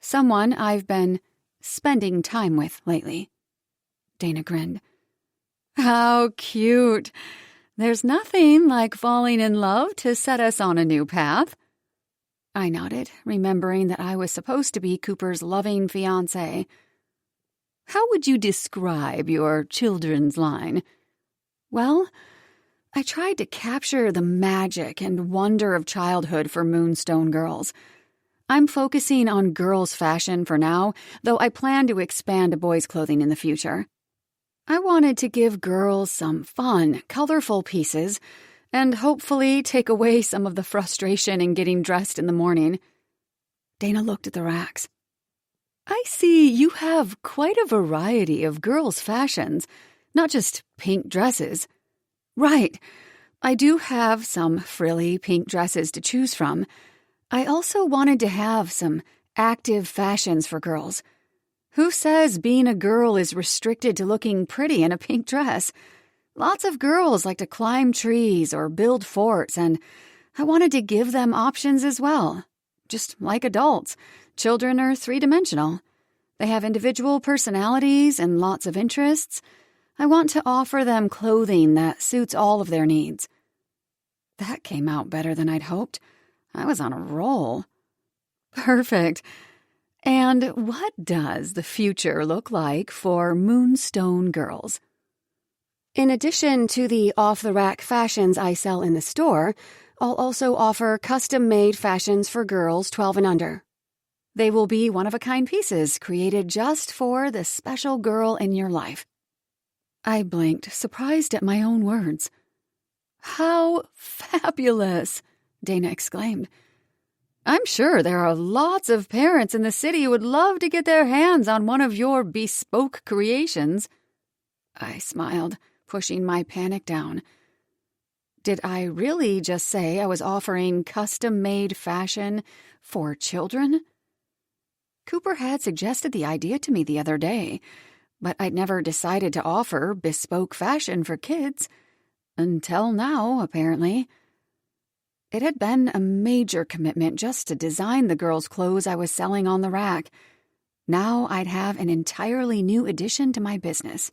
someone I've been spending time with lately. Dana grinned. How cute. There's nothing like falling in love to set us on a new path. I nodded, remembering that I was supposed to be Cooper's loving fiancé. How would you describe your children's line? Well, I tried to capture the magic and wonder of childhood for Moonstone girls. I'm focusing on girls' fashion for now, though I plan to expand to boys' clothing in the future. I wanted to give girls some fun, colorful pieces, and hopefully take away some of the frustration in getting dressed in the morning. Dana looked at the racks. I see you have quite a variety of girls' fashions, not just pink dresses. Right. I do have some frilly pink dresses to choose from. I also wanted to have some active fashions for girls. Who says being a girl is restricted to looking pretty in a pink dress? Lots of girls like to climb trees or build forts, and I wanted to give them options as well. Just like adults, children are three-dimensional. They have individual personalities and lots of interests. I want to offer them clothing that suits all of their needs. That came out better than I'd hoped. I was on a roll. Perfect. And what does the future look like for Moonstone girls? In addition to the off-the-rack fashions I sell in the store, I'll also offer custom-made fashions for girls 12 and under. They will be one-of-a-kind pieces created just for the special girl in your life. I blinked, surprised at my own words. How fabulous! Dana exclaimed. I'm sure there are lots of parents in the city who would love to get their hands on one of your bespoke creations. I smiled, pushing my panic down. Did I really just say I was offering custom-made fashion for children? Cooper had suggested the idea to me the other day, but I'd never decided to offer bespoke fashion for kids. Until now, apparently. It had been a major commitment just to design the girls' clothes I was selling on the rack. Now I'd have an entirely new addition to my business.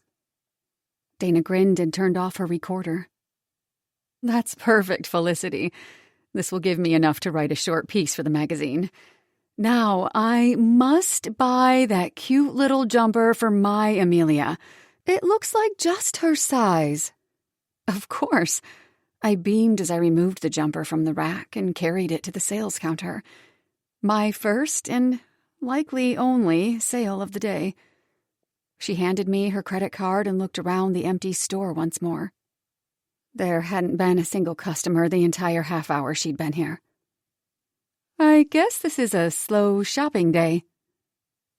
Dana grinned and turned off her recorder. That's perfect, Felicity. This will give me enough to write a short piece for the magazine. Now, I must buy that cute little jumper for my Amelia. It looks like just her size. Of course. I beamed as I removed the jumper from the rack and carried it to the sales counter. My first and likely only sale of the day. She handed me her credit card and looked around the empty store once more. There hadn't been a single customer the entire half hour she'd been here. I guess this is a slow shopping day.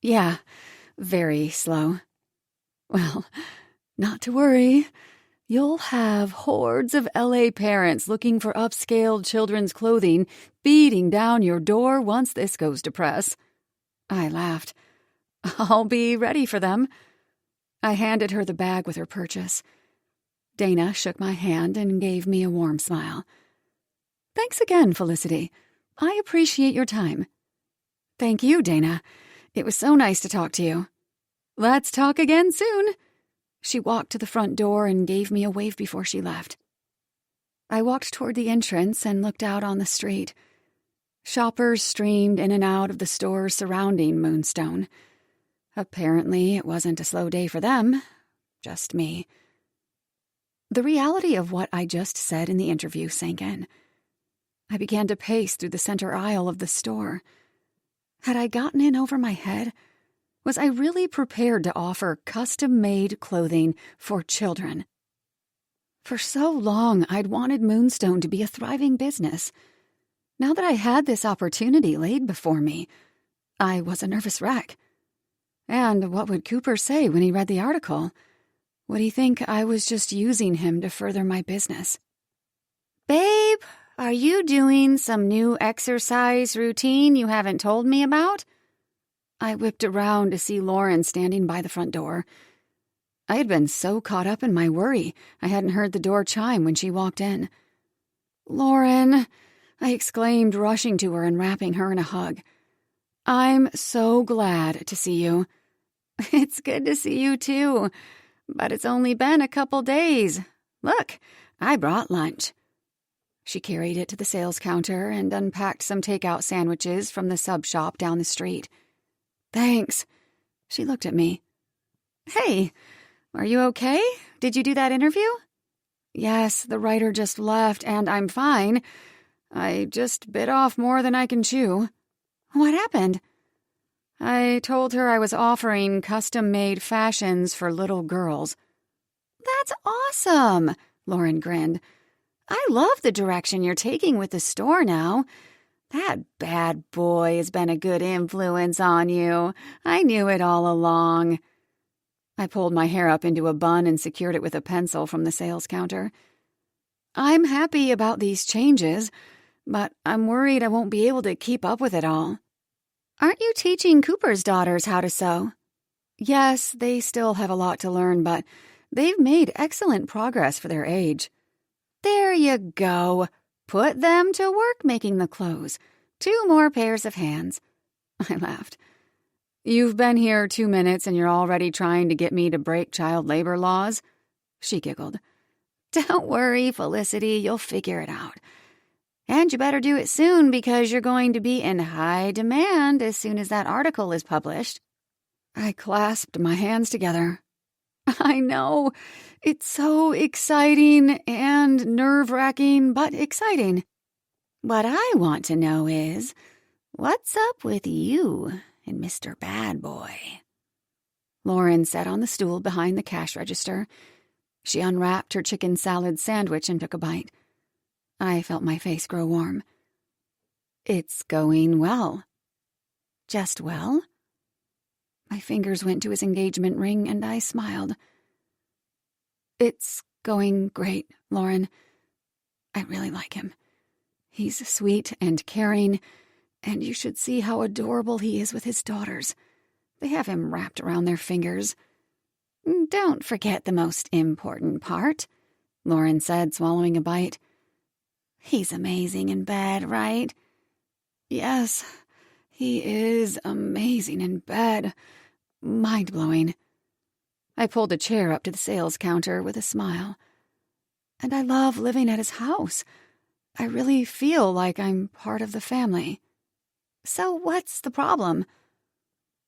Yeah, very slow. Well, not to worry. You'll have hordes of LA parents looking for upscale children's clothing beating down your door once this goes to press. I laughed. I'll be ready for them. I handed her the bag with her purchase. Dana shook my hand and gave me a warm smile. Thanks again, Felicity. I appreciate your time. Thank you, Dana. It was so nice to talk to you. Let's talk again soon. She walked to the front door and gave me a wave before she left. I walked toward the entrance and looked out on the street. Shoppers streamed in and out of the stores surrounding Moonstone. Apparently, it wasn't a slow day for them, just me. The reality of what I just said in the interview sank in. I began to pace through the center aisle of the store. Had I gotten in over my head? Was I really prepared to offer custom-made clothing for children? For so long, I'd wanted Moonstone to be a thriving business. Now that I had this opportunity laid before me, I was a nervous wreck. And what would Cooper say when he read the article? Would he think I was just using him to further my business? Babe, are you doing some new exercise routine you haven't told me about? I whipped around to see Lauren standing by the front door. I had been so caught up in my worry, I hadn't heard the door chime when she walked in. Lauren, I exclaimed, rushing to her and wrapping her in a hug. I'm so glad to see you. It's good to see you, too. But it's only been a couple days. Look, I brought lunch. She carried it to the sales counter and unpacked some takeout sandwiches from the sub shop down the street. Thanks. She looked at me. Hey, are you okay? Did you do that interview? Yes, the writer just left, and I'm fine. I just bit off more than I can chew. What happened? I told her I was offering custom-made fashions for little girls. That's awesome, Lauren grinned. I love the direction you're taking with the store now. That bad boy has been a good influence on you. I knew it all along. I pulled my hair up into a bun and secured it with a pencil from the sales counter. I'm happy about these changes, but I'm worried I won't be able to keep up with it all. Aren't you teaching Cooper's daughters how to sew? Yes, they still have a lot to learn, but they've made excellent progress for their age. There you go. Put them to work making the clothes. 2 more pairs of hands. I laughed. You've been here 2 minutes and you're already trying to get me to break child labor laws? She giggled. Don't worry, Felicity, you'll figure it out. And you better do it soon because you're going to be in high demand as soon as that article is published. I clasped my hands together. I know. It's so exciting and nerve-wracking, but exciting. What I want to know is, what's up with you and Mr. Bad Boy? Lauren sat on the stool behind the cash register. She unwrapped her chicken salad sandwich and took a bite. I felt my face grow warm. It's going well. Just well? My fingers went to his engagement ring and I smiled. It's going great, Lauren. I really like him. He's sweet and caring, and you should see how adorable he is with his daughters. They have him wrapped around their fingers. Don't forget the most important part, Lauren said, swallowing a bite. He's amazing in bed, right? Yes, he is amazing in bed. Mind-blowing. I pulled a chair up to the sales counter with a smile. And I love living at his house. I really feel like I'm part of the family. So what's the problem?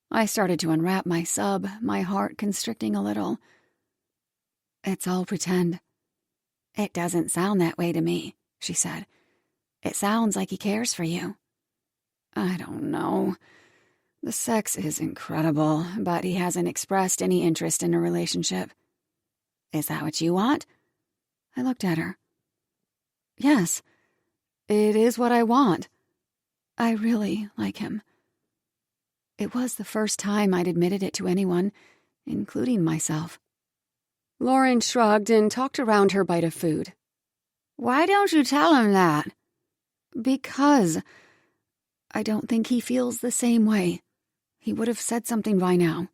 I started to unwrap my sub, my heart constricting a little. It's all pretend. It doesn't sound that way to me, she said. It sounds like he cares for you. I don't know. The sex is incredible, but he hasn't expressed any interest in a relationship. Is that what you want? I looked at her. Yes, it is what I want. I really like him. It was the first time I'd admitted it to anyone, including myself. Lauren shrugged and talked around her bite of food. Why don't you tell him that? Because I don't think he feels the same way. He would have said something by now.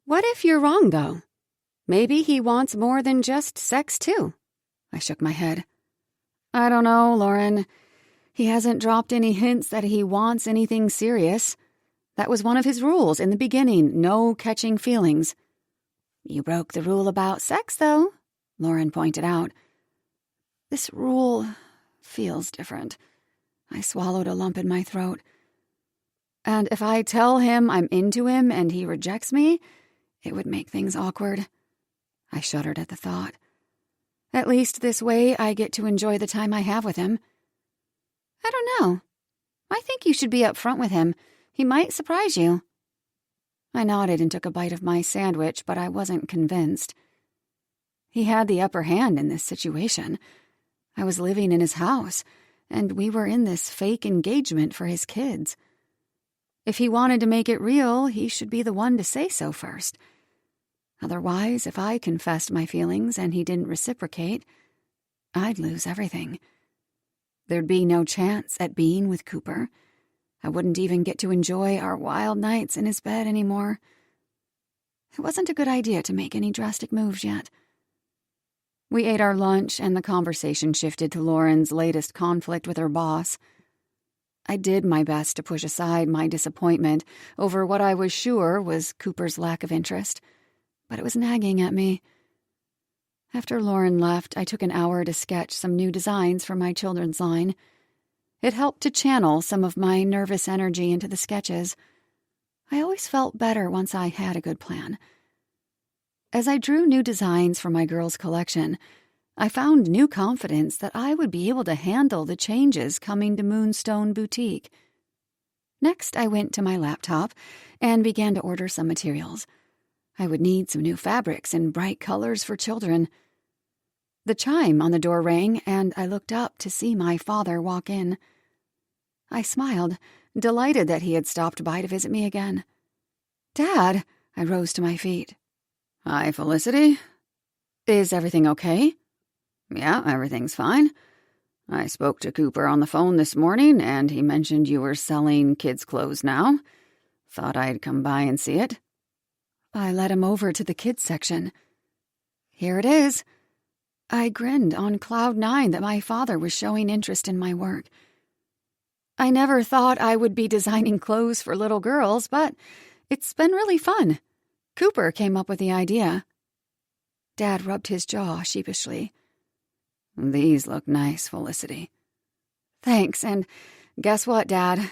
What if you're wrong, though? Maybe he wants more than just sex, too. I shook my head. I don't know, Lauren. He hasn't dropped any hints that he wants anything serious. That was one of his rules in the beginning, no catching feelings. You broke the rule about sex, though, Lauren pointed out. This rule feels different. I swallowed a lump in my throat. And if I tell him I'm into him and he rejects me, it would make things awkward. I shuddered at the thought. At least this way I get to enjoy the time I have with him. I don't know. I think you should be up front with him. He might surprise you. I nodded and took a bite of my sandwich, but I wasn't convinced. He had the upper hand in this situation. I was living in his house, and we were in this fake engagement for his kids. If he wanted to make it real, he should be the one to say so first. Otherwise, if I confessed my feelings and he didn't reciprocate, I'd lose everything. There'd be no chance at being with Cooper. I wouldn't even get to enjoy our wild nights in his bed anymore. It wasn't a good idea to make any drastic moves yet. We ate our lunch, and the conversation shifted to Lauren's latest conflict with her boss. I did my best to push aside my disappointment over what I was sure was Cooper's lack of interest, but it was nagging at me. After Lauren left, I took an hour to sketch some new designs for my children's line. It helped to channel some of my nervous energy into the sketches. I always felt better once I had a good plan. As I drew new designs for my girls' collection, I found new confidence that I would be able to handle the changes coming to Moonstone Boutique. Next, I went to my laptop and began to order some materials. I would need some new fabrics and bright colors for children. The chime on the door rang, and I looked up to see my father walk in. I smiled, delighted that he had stopped by to visit me again. "Dad," I rose to my feet. "Hi, Felicity. Is everything okay?" "Yeah, everything's fine. I spoke to Cooper on the phone this morning, and he mentioned you were selling kids' clothes now. Thought I'd come by and see it." I led him over to the kids section. "Here it is." I grinned on cloud 9 that my father was showing interest in my work. I never thought I would be designing clothes for little girls, but it's been really fun. Cooper came up with the idea. Dad rubbed his jaw sheepishly. "These look nice, Felicity." "Thanks, and guess what, Dad?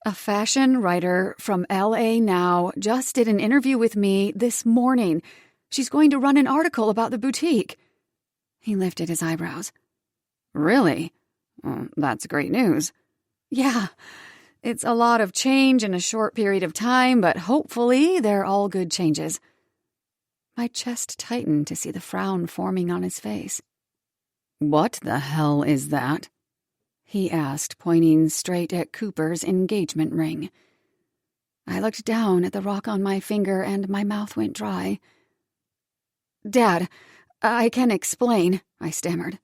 A fashion writer from LA Now just did an interview with me this morning. She's going to run an article about the boutique." He lifted his eyebrows. "Really? Well, that's great news." "Yeah, it's a lot of change in a short period of time, but hopefully they're all good changes." My chest tightened to see the frown forming on his face. "What the hell is that?" he asked, pointing straight at Cooper's engagement ring. I looked down at the rock on my finger, and my mouth went dry. "Dad, I can explain," I stammered.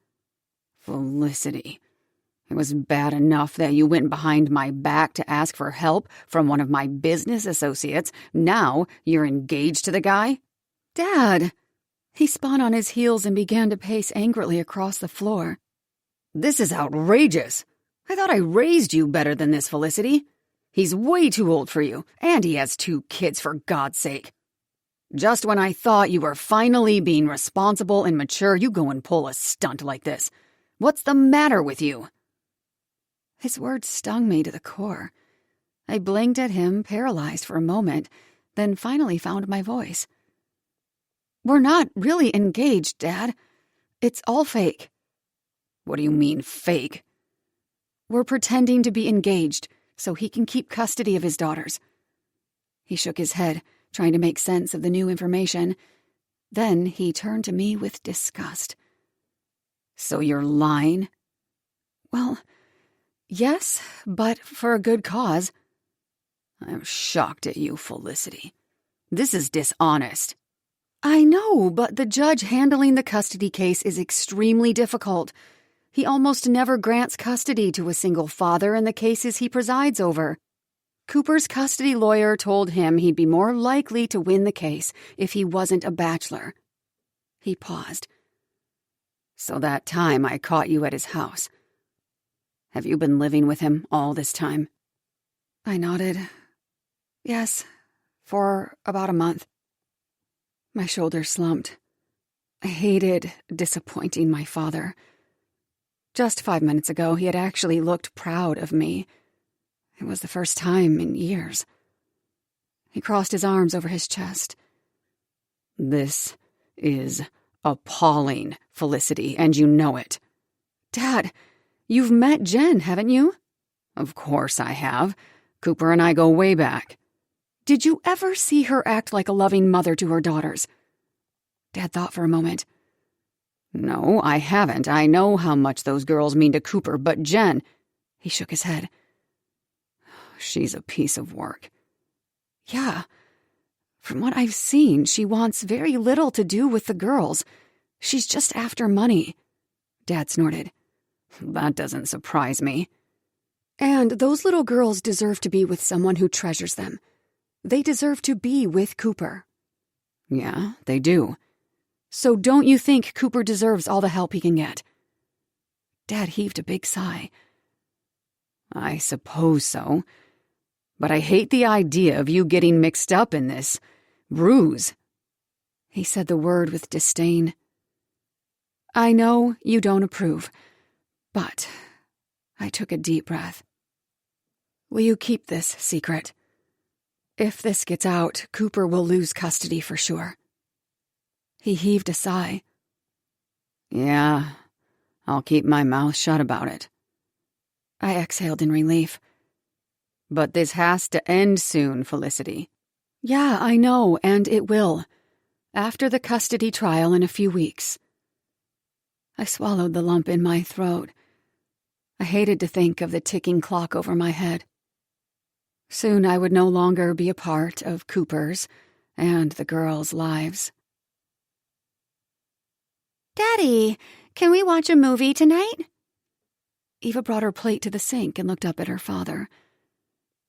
"Felicity, it was bad enough that you went behind my back to ask for help from one of my business associates. Now you're engaged to the guy?" "Dad!" He spun on his heels and began to pace angrily across the floor. "This is outrageous. I thought I raised you better than this, Felicity. He's way too old for you, and he has 2 kids, for God's sake. Just when I thought you were finally being responsible and mature, you go and pull a stunt like this. What's the matter with you?" His words stung me to the core. I blinked at him, paralyzed for a moment, then finally found my voice. "We're not really engaged, Dad. It's all fake." "What do you mean, fake?" "We're pretending to be engaged so he can keep custody of his daughters." He shook his head, trying to make sense of the new information. Then he turned to me with disgust. "So you're lying?" "Well, yes, but for a good cause." "I'm shocked at you, Felicity. This is dishonest." "I know, but the judge handling the custody case is extremely difficult. He almost never grants custody to a single father in the cases he presides over. Cooper's custody lawyer told him he'd be more likely to win the case if he wasn't a bachelor." He paused. "So that time I caught you at his house. Have you been living with him all this time?" I nodded. "Yes, for about a month." My shoulders slumped. I hated disappointing my father. Just 5 minutes ago, he had actually looked proud of me. It was the first time in years. He crossed his arms over his chest. "This is appalling, Felicity, and you know it." "Dad, you've met Jen, haven't you?" "Of course I have. Cooper and I go way back." "Did you ever see her act like a loving mother to her daughters?" Dad thought for a moment. "No, I haven't. I know how much those girls mean to Cooper, but Jen—" He shook his head. "She's a piece of work." "Yeah. From what I've seen, she wants very little to do with the girls. She's just after money." Dad snorted. "That doesn't surprise me." "And those little girls deserve to be with someone who treasures them. They deserve to be with Cooper." "Yeah, they do." "So don't you think Cooper deserves all the help he can get?" Dad heaved a big sigh. "I suppose so. But I hate the idea of you getting mixed up in this ruse." He said the word with disdain. "I know you don't approve, but—" I took a deep breath. "Will you keep this secret? If this gets out, Cooper will lose custody for sure." He heaved a sigh. Yeah, I'll keep my mouth shut about it. I exhaled in relief. But this has to end soon, Felicity. Yeah, I know, and it will. After the custody trial in a few weeks. I swallowed the lump in my throat. I hated to think of the ticking clock over my head. Soon I would no longer be a part of Cooper's and the girls' lives. Daddy, can we watch a movie tonight? Eva brought her plate to the sink and looked up at her father.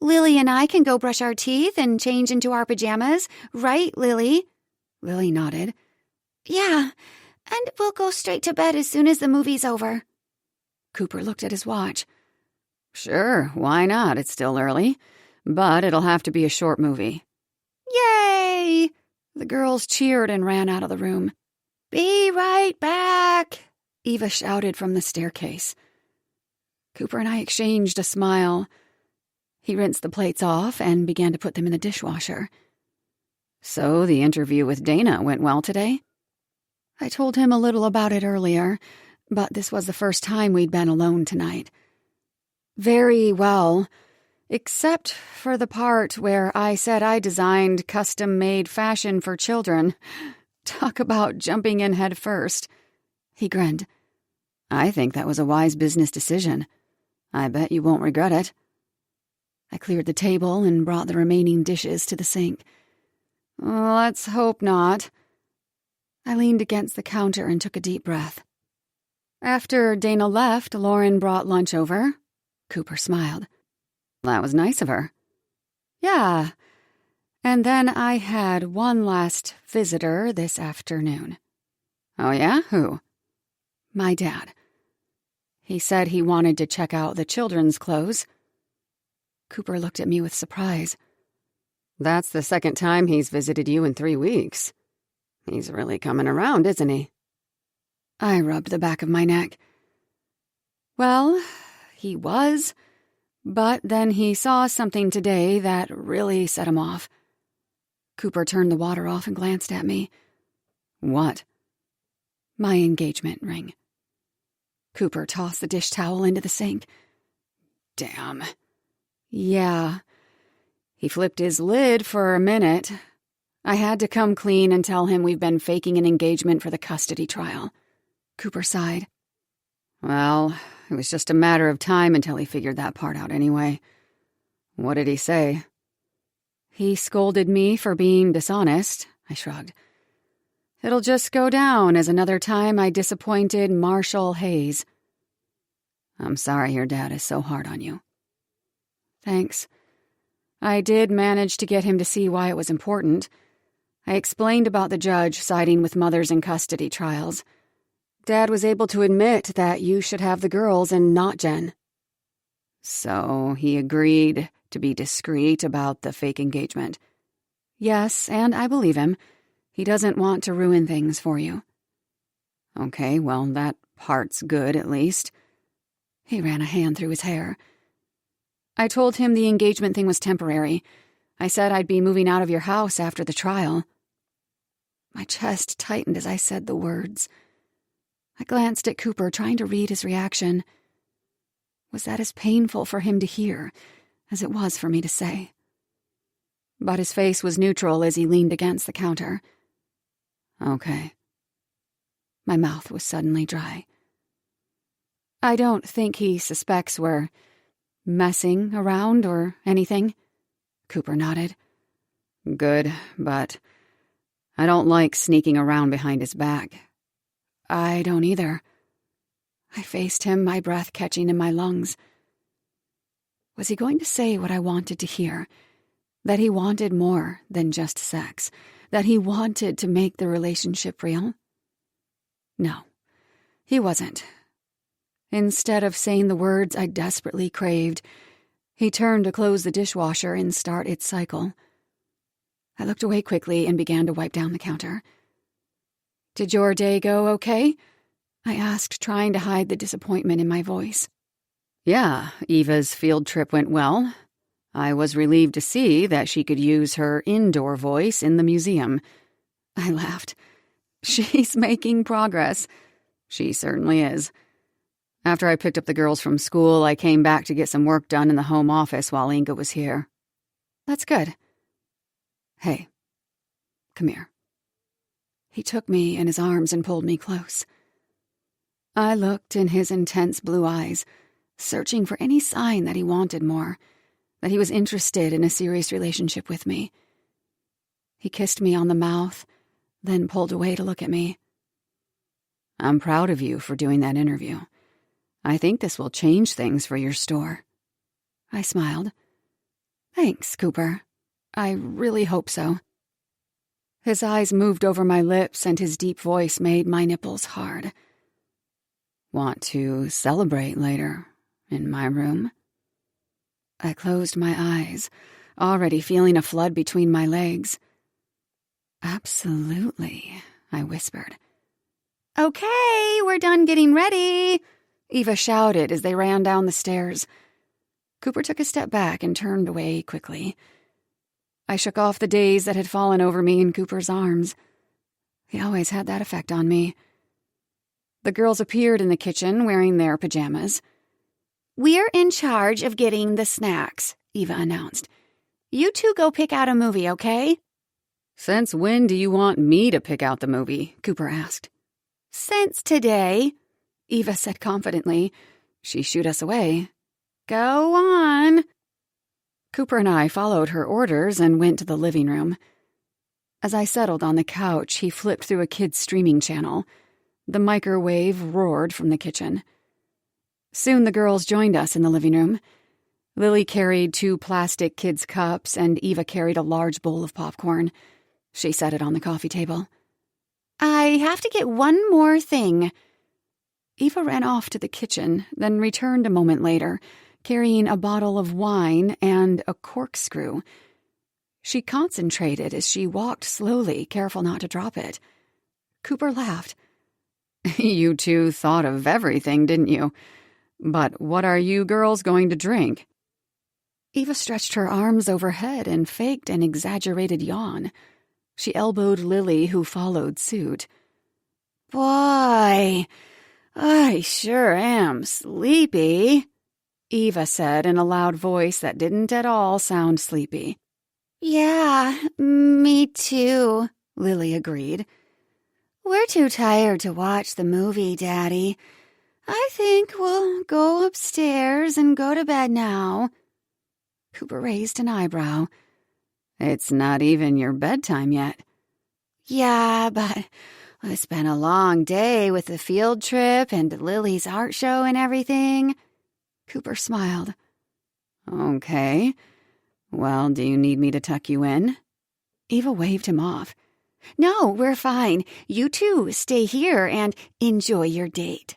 Lily and I can go brush our teeth and change into our pajamas, right, Lily? Lily nodded. Yeah, and we'll go straight to bed as soon as the movie's over. Cooper looked at his watch. Sure, why not? It's still early. But it'll have to be a short movie. Yay! The girls cheered and ran out of the room. Be right back, Eva shouted from the staircase. Cooper and I exchanged a smile. He rinsed the plates off and began to put them in the dishwasher. So the interview with Dana went well today? I told him a little about it earlier, but this was the first time we'd been alone tonight. Very well, except for the part where I said I designed custom-made fashion for children. Talk about jumping in head first. He grinned. I think that was a wise business decision. I bet you won't regret it. I cleared the table and brought the remaining dishes to the sink. Let's hope not. I leaned against the counter and took a deep breath. After Dana left, Lauren brought lunch over. Cooper smiled. That was nice of her. Yeah. And then I had one last visitor this afternoon. Oh yeah? Who? My dad. He said he wanted to check out the children's clothes. Cooper looked at me with surprise. That's the second time he's visited you in 3 weeks. He's really coming around, isn't he? I rubbed the back of my neck. Well, he was, but then he saw something today that really set him off. Cooper turned the water off and glanced at me. What? My engagement ring. Cooper tossed the dish towel into the sink. Damn. Yeah. He flipped his lid for a minute. I had to come clean and tell him we've been faking an engagement for the custody trial. Cooper sighed. Well, it was just a matter of time until he figured that part out anyway. What did he say? He scolded me for being dishonest. I shrugged. It'll just go down as another time I disappointed Marshall Hayes. I'm sorry your dad is so hard on you. Thanks. I did manage to get him to see why it was important. I explained about the judge siding with mothers in custody trials. Dad was able to admit that you should have the girls and not Jen. So he agreed to be discreet about the fake engagement. Yes, and I believe him. He doesn't want to ruin things for you. Okay, well, that part's good, at least. He ran a hand through his hair. I told him the engagement thing was temporary. I said I'd be moving out of your house after the trial. My chest tightened as I said the words. I glanced at Cooper, trying to read his reaction. Was that as painful for him to hear as it was for me to say? But his face was neutral as he leaned against the counter. Okay. My mouth was suddenly dry. I don't think he suspects we're messing around or anything. Cooper nodded. Good, but I don't like sneaking around behind his back. I don't either. I faced him, my breath catching in my lungs. Was he going to say what I wanted to hear? That he wanted more than just sex? That he wanted to make the relationship real? No, he wasn't. Instead of saying the words I desperately craved, he turned to close the dishwasher and start its cycle. I looked away quickly and began to wipe down the counter. Did your day go okay? I asked, trying to hide the disappointment in my voice. Yeah, Eva's field trip went well. I was relieved to see that she could use her indoor voice in the museum. I laughed. She's making progress. She certainly is. After I picked up the girls from school, I came back to get some work done in the home office while Inga was here. That's good. Hey, come here. He took me in his arms and pulled me close. I looked in his intense blue eyes, searching for any sign that he wanted more, that he was interested in a serious relationship with me. He kissed me on the mouth, then pulled away to look at me. I'm proud of you for doing that interview. I think this will change things for your store. I smiled. Thanks, Cooper. I really hope so. His eyes moved over my lips and his deep voice made my nipples hard. Want to celebrate later in my room? I closed my eyes, already feeling a flood between my legs. Absolutely, I whispered. Okay, we're done getting ready, Eva shouted as they ran down the stairs. Cooper took a step back and turned away quickly. I shook off the daze that had fallen over me in Cooper's arms. He always had that effect on me. The girls appeared in the kitchen wearing their pajamas. We're in charge of getting the snacks, Eva announced. You two go pick out a movie, okay? Since when do you want me to pick out the movie? Cooper asked. Since today, Eva said confidently. She shooed us away. Go on. Cooper and I followed her orders and went to the living room. As I settled on the couch, he flipped through a kid's streaming channel. The microwave roared from the kitchen. Soon the girls joined us in the living room. Lily carried 2 plastic kids' cups, and Eva carried a large bowl of popcorn. She set it on the coffee table. I have to get one more thing. Eva ran off to the kitchen, then returned a moment later, carrying a bottle of wine and a corkscrew. She concentrated as she walked slowly, careful not to drop it. Cooper laughed. You two thought of everything, didn't you? But what are you girls going to drink? Eva stretched her arms overhead and faked an exaggerated yawn. She elbowed Lily, who followed suit. Boy, I sure am sleepy, Eva said in a loud voice that didn't at all sound sleepy. Yeah, me too, Lily agreed. We're too tired to watch the movie, Daddy. I think we'll go upstairs and go to bed now. Cooper raised an eyebrow. It's not even your bedtime yet. Yeah, but it's been a long day with the field trip and Lily's art show and everything. Cooper smiled. Okay. Well, do you need me to tuck you in? Eva waved him off. No, we're fine. You two stay here and enjoy your date.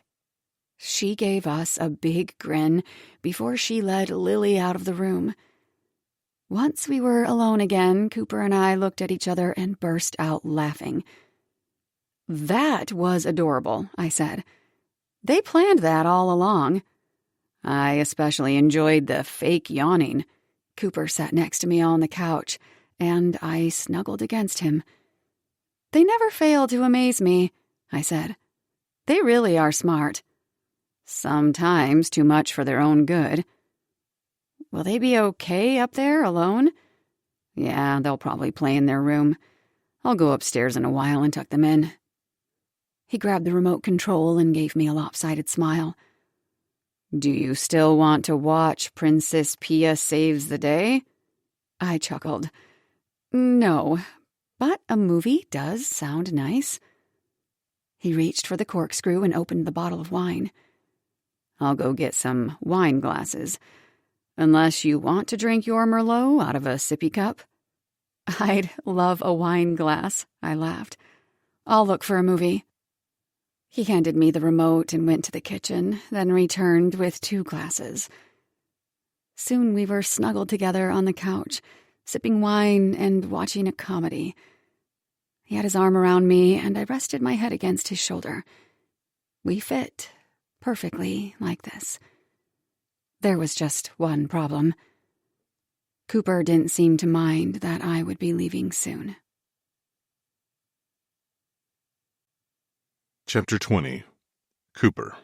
She gave us a big grin before she led Lily out of the room. Once we were alone again, Cooper and I looked at each other and burst out laughing. That was adorable, I said. They planned that all along. I especially enjoyed the fake yawning. Cooper sat next to me on the couch, and I snuggled against him. They never fail to amaze me, I said. They really are smart. Sometimes too much for their own good. Will they be okay up there alone? Yeah, they'll probably play in their room. I'll go upstairs in a while and tuck them in. He grabbed the remote control and gave me a lopsided smile. Do you still want to watch Princess Pia Saves the Day? I chuckled. No, but a movie does sound nice. He reached for the corkscrew and opened the bottle of wine. I'll go get some wine glasses. Unless you want to drink your Merlot out of a sippy cup. I'd love a wine glass, I laughed. I'll look for a movie. He handed me the remote and went to the kitchen, then returned with 2 glasses. Soon we were snuggled together on the couch, sipping wine and watching a comedy. He had his arm around me, and I rested my head against his shoulder. We fit perfectly like this. There was just one problem. Cooper didn't seem to mind that I would be leaving soon. Chapter 20. Cooper.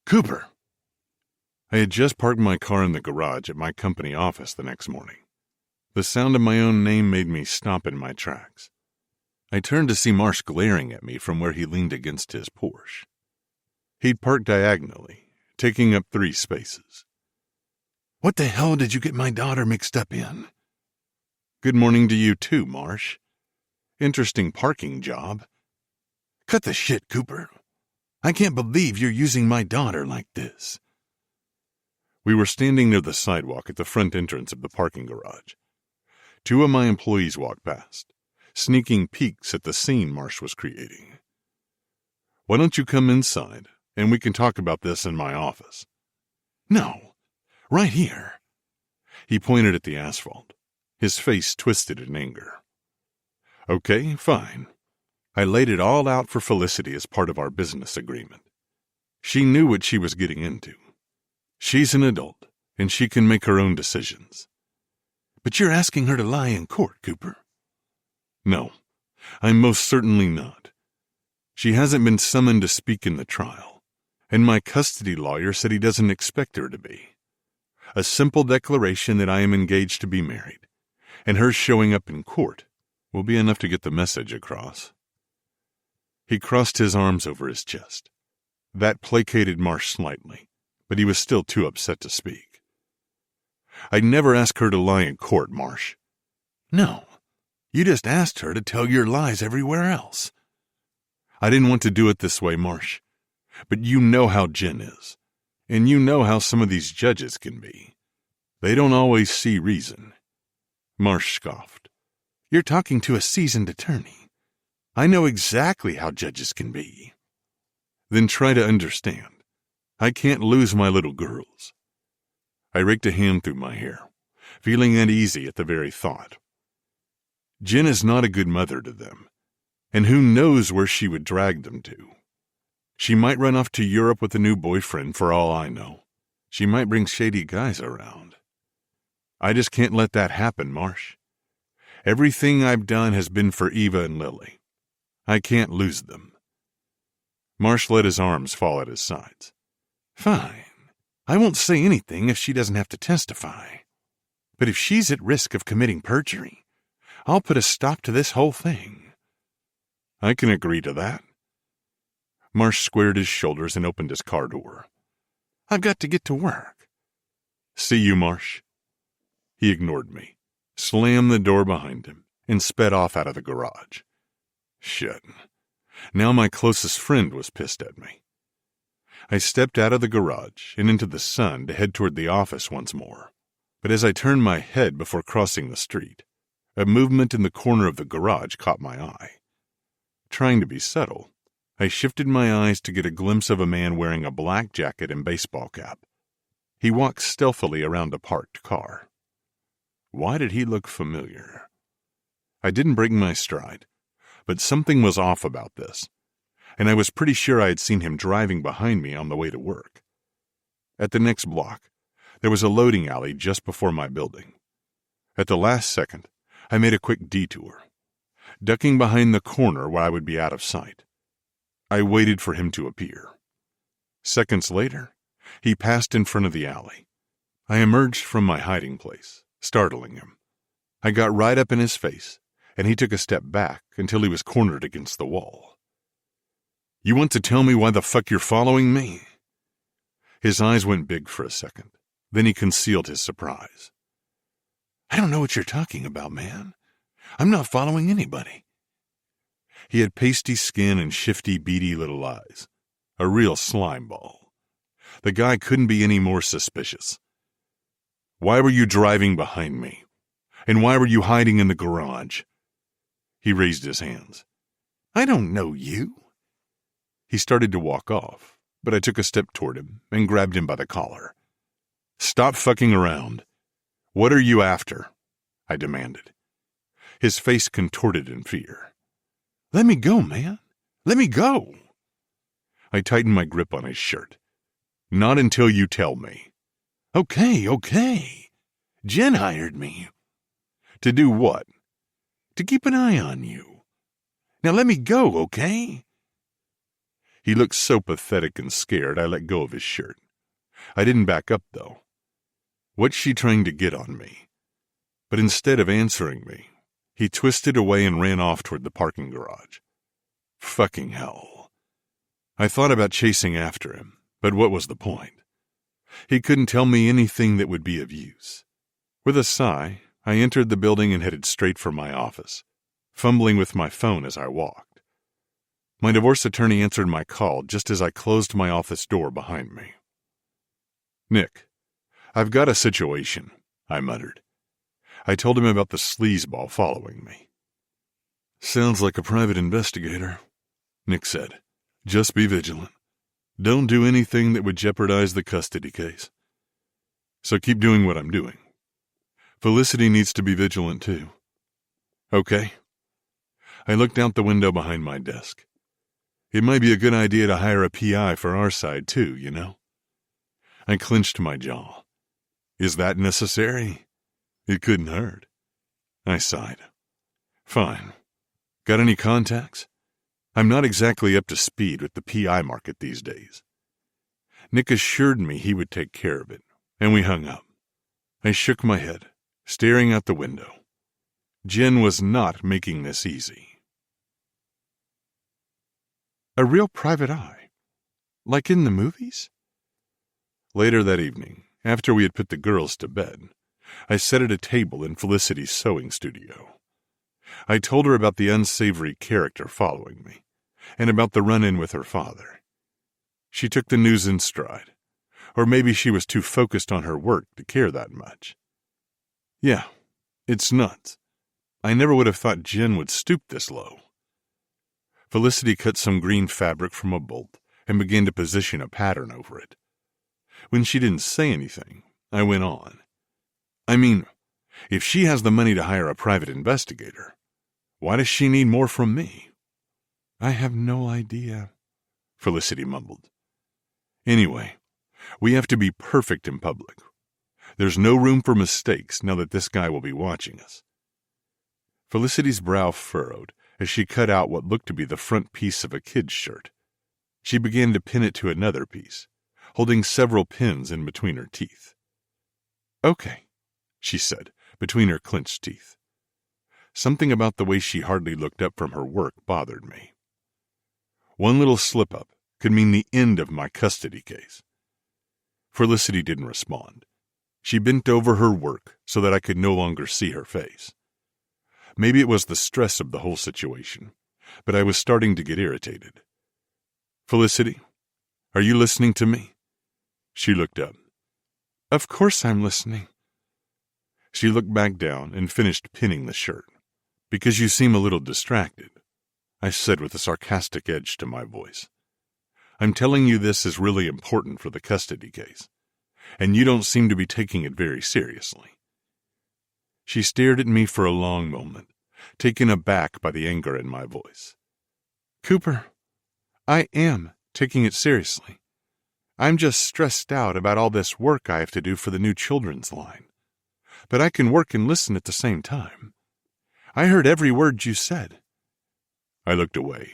Cooper! I had just parked my car in the garage at my company office the next morning. The sound of my own name made me stop in my tracks. I turned to see Marsh glaring at me from where he leaned against his Porsche. He'd parked diagonally, taking up 3 spaces. What the hell did you get my daughter mixed up in? Good morning to you too, Marsh. Interesting parking job. Cut the shit, Cooper. I can't believe you're using my daughter like this. We were standing near the sidewalk at the front entrance of the parking garage. 2 of my employees walked past, sneaking peeks at the scene Marsh was creating. Why don't you come inside, and we can talk about this in my office? No, right here. He pointed at the asphalt, his face twisted in anger. Okay, fine. I laid it all out for Felicity as part of our business agreement. She knew what she was getting into. She's an adult, and she can make her own decisions. But you're asking her to lie in court, Cooper. No, I'm most certainly not. She hasn't been summoned to speak in the trial, and my custody lawyer said he doesn't expect her to be. A simple declaration that I am engaged to be married, and her showing up in court, will be enough to get the message across. He crossed his arms over his chest. That placated Marsh slightly, but he was still too upset to speak. I'd never ask her to lie in court, Marsh. No, you just asked her to tell your lies everywhere else. I didn't want to do it this way, Marsh, but you know how Jen is, and you know how some of these judges can be. They don't always see reason. Marsh scoffed. You're talking to a seasoned attorney. I know exactly how judges can be. Then try to understand. I can't lose my little girls. I raked a hand through my hair, feeling uneasy at the very thought. Jen is not a good mother to them, and who knows where she would drag them to. She might run off to Europe with a new boyfriend for all I know. She might bring shady guys around. I just can't let that happen, Marsh. Everything I've done has been for Eva and Lily. I can't lose them. Marsh let his arms fall at his sides. Fine. I won't say anything if she doesn't have to testify. But if she's at risk of committing perjury, I'll put a stop to this whole thing. I can agree to that. Marsh squared his shoulders and opened his car door. I've got to get to work. See you, Marsh. He ignored me, slammed the door behind him, and sped off out of the garage. Shit. Now my closest friend was pissed at me. I stepped out of the garage and into the sun to head toward the office once more. But as I turned my head before crossing the street, a movement in the corner of the garage caught my eye. Trying to be subtle, I shifted my eyes to get a glimpse of a man wearing a black jacket and baseball cap. He walked stealthily around a parked car. Why did he look familiar? I didn't break my stride, but something was off about this, and I was pretty sure I had seen him driving behind me on the way to work. At the next block, there was a loading alley just before my building. At the last second, I made a quick detour, ducking behind the corner where I would be out of sight. I waited for him to appear. Seconds later, he passed in front of the alley. I emerged from my hiding place, startling him. I got right up in his face, and he took a step back until he was cornered against the wall. You want to tell me why the fuck you're following me? His eyes went big for a second. Then he concealed his surprise. I don't know what you're talking about, man. I'm not following anybody. He had pasty skin and shifty, beady little eyes. A real slime ball. The guy couldn't be any more suspicious. Why were you driving behind me? And why were you hiding in the garage? He raised his hands. I don't know you. He started to walk off, but I took a step toward him and grabbed him by the collar. Stop fucking around. What are you after? I demanded. His face contorted in fear. Let me go, man. Let me go. I tightened my grip on his shirt. Not until you tell me. Okay. Jen hired me. To do what? To keep an eye on you. Now let me go, okay? He looked so pathetic and scared I let go of his shirt. I didn't back up, though. What's she trying to get on me? But instead of answering me, he twisted away and ran off toward the parking garage. Fucking hell. I thought about chasing after him, but what was the point? He couldn't tell me anything that would be of use. With a sigh, I entered the building and headed straight for my office, fumbling with my phone as I walked. My divorce attorney answered my call just as I closed my office door behind me. "Nick, I've got a situation," I muttered. I told him about the sleazeball following me. "Sounds like a private investigator," Nick said. "Just be vigilant. Don't do anything that would jeopardize the custody case. So keep doing what I'm doing. Felicity needs to be vigilant too." "Okay." I looked out the window behind my desk. It might be a good idea to hire a PI for our side too, you know? I clenched my jaw. Is that necessary? It couldn't hurt. I sighed. Fine. Got any contacts? I'm not exactly up to speed with the PI market these days. Nick assured me he would take care of it, and we hung up. I shook my head, staring out the window. Jen was not making this easy. A real private eye? Like in the movies? Later that evening, after we had put the girls to bed, I sat at a table in Felicity's sewing studio. I told her about the unsavory character following me, and about the run-in with her father. She took the news in stride, or maybe she was too focused on her work to care that much. Yeah, it's nuts. I never would have thought Jen would stoop this low. Felicity cut some green fabric from a bolt and began to position a pattern over it. When she didn't say anything, I went on. I mean, if she has the money to hire a private investigator, why does she need more from me? I have no idea, Felicity mumbled. Anyway, we have to be perfect in public. There's no room for mistakes now that this guy will be watching us. Felicity's brow furrowed as she cut out what looked to be the front piece of a kid's shirt. She began to pin it to another piece, holding several pins in between her teeth. Okay, she said, between her clenched teeth. Something about the way she hardly looked up from her work bothered me. One little slip-up could mean the end of my custody case. Felicity didn't respond. She bent over her work so that I could no longer see her face. Maybe it was the stress of the whole situation, but I was starting to get irritated. Felicity, are you listening to me? She looked up. Of course I'm listening. She looked back down and finished pinning the shirt. Because you seem a little distracted, I said with a sarcastic edge to my voice. I'm telling you this is really important for the custody case, and you don't seem to be taking it very seriously. She stared at me for a long moment, taken aback by the anger in my voice. Cooper, I am taking it seriously. I'm just stressed out about all this work I have to do for the new children's line. But I can work and listen at the same time. I heard every word you said. I looked away.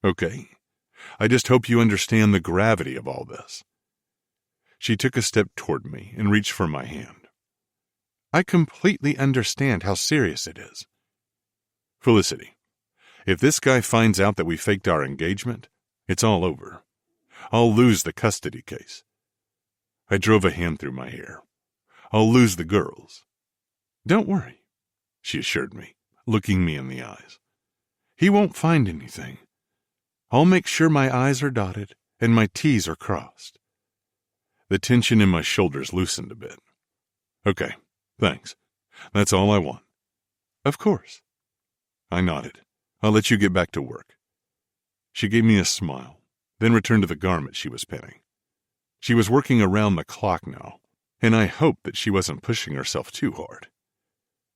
Okay. I just hope you understand the gravity of all this. She took a step toward me and reached for my hand. I completely understand how serious it is. Felicity, if this guy finds out that we faked our engagement, it's all over. I'll lose the custody case. I drove a hand through my hair. I'll lose the girls. Don't worry, she assured me, looking me in the eyes. He won't find anything. I'll make sure my I's are dotted and my T's are crossed. The tension in my shoulders loosened a bit. Okay, thanks. That's all I want. Of course. I nodded. I'll let you get back to work. She gave me a smile, then returned to the garment she was pinning. She was working around the clock now, and I hoped that she wasn't pushing herself too hard.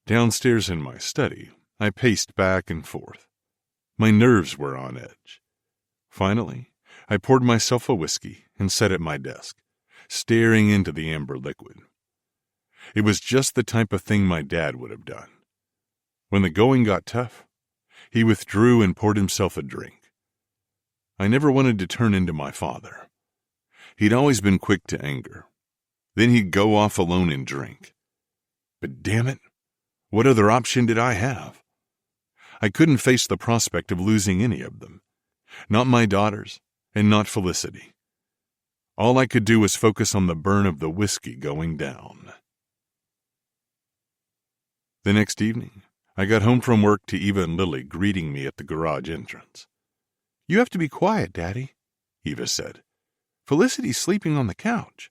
Downstairs in my study, I paced back and forth. My nerves were on edge. Finally, I poured myself a whiskey and sat at my desk, staring into the amber liquid. It was just the type of thing my dad would have done. When the going got tough, he withdrew and poured himself a drink. I never wanted to turn into my father. He'd always been quick to anger. Then he'd go off alone and drink. But damn it, what other option did I have? I couldn't face the prospect of losing any of them. Not my daughters, and not Felicity. All I could do was focus on the burn of the whiskey going down. The next evening, I got home from work to Eva and Lily greeting me at the garage entrance. "You have to be quiet, Daddy," Eva said. "Felicity's sleeping on the couch,"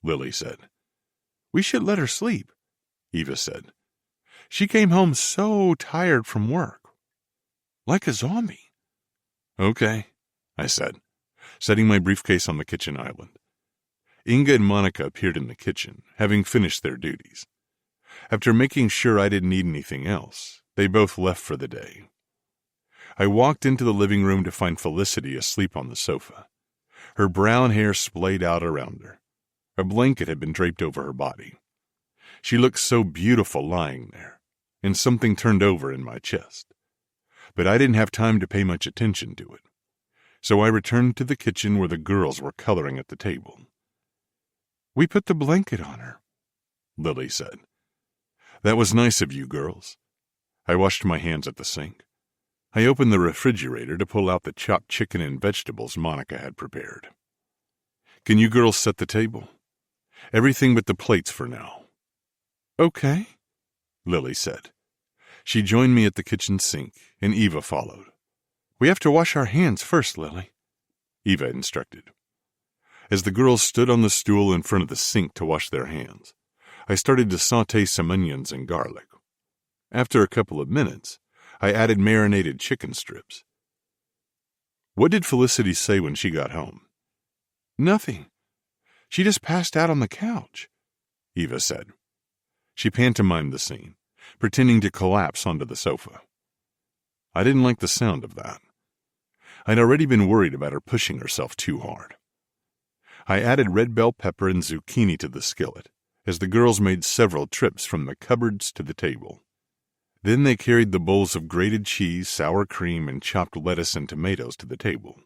Lily said. "We should let her sleep," Eva said. "She came home so tired from work. Like a zombie." "Okay," I said, setting my briefcase on the kitchen island. Inga and Monica appeared in the kitchen, having finished their duties. After making sure I didn't need anything else, they both left for the day. I walked into the living room to find Felicity asleep on the sofa. Her brown hair splayed out around her. A blanket had been draped over her body. She looked so beautiful lying there, and something turned over in my chest. But I didn't have time to pay much attention to it. So I returned to the kitchen where the girls were coloring at the table. "We put the blanket on her," Lily said. "That was nice of you, girls." I washed my hands at the sink. I opened the refrigerator to pull out the chopped chicken and vegetables Monica had prepared. "Can you girls set the table? Everything but the plates for now." "Okay," Lily said. She joined me at the kitchen sink, and Eva followed. "We have to wash our hands first, Lily," Eva instructed. As the girls stood on the stool in front of the sink to wash their hands, I started to sauté some onions and garlic. After a couple of minutes, I added marinated chicken strips. "What did Felicity say when she got home?" "Nothing. She just passed out on the couch," Eva said. She pantomimed the scene, pretending to collapse onto the sofa. I didn't like the sound of that. I'd already been worried about her pushing herself too hard. I added red bell pepper and zucchini to the skillet, as the girls made several trips from the cupboards to the table. Then they carried the bowls of grated cheese, sour cream, and chopped lettuce and tomatoes to the table.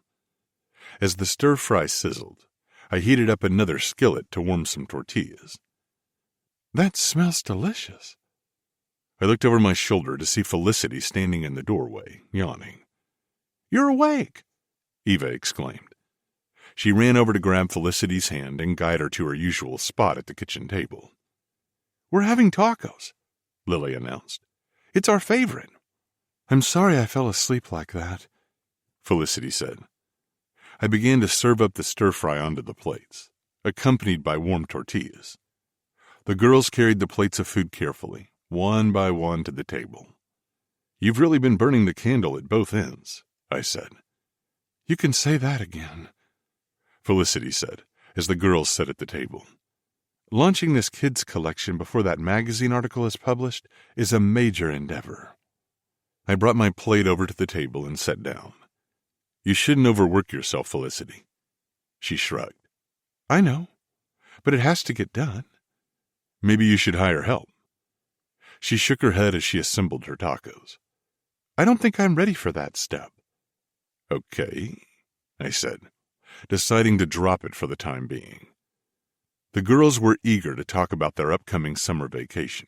As the stir-fry sizzled, I heated up another skillet to warm some tortillas. "That smells delicious." I looked over my shoulder to see Felicity standing in the doorway, yawning. "You're awake!" Eva exclaimed. She ran over to grab Felicity's hand and guide her to her usual spot at the kitchen table. "We're having tacos," Lily announced. "It's our favorite." "I'm sorry I fell asleep like that," Felicity said. I began to serve up the stir-fry onto the plates, accompanied by warm tortillas. The girls carried the plates of food carefully, one by one, to the table. "You've really been burning the candle at both ends," I said. "You can say that again," Felicity said, as the girls sat at the table. "Launching this kids' collection before that magazine article is published is a major endeavor." I brought my plate over to the table and sat down. "You shouldn't overwork yourself, Felicity." She shrugged. "I know, but it has to get done." "Maybe you should hire help." She shook her head as she assembled her tacos. "I don't think I'm ready for that step." "Okay," I said, deciding to drop it for the time being. The girls were eager to talk about their upcoming summer vacation.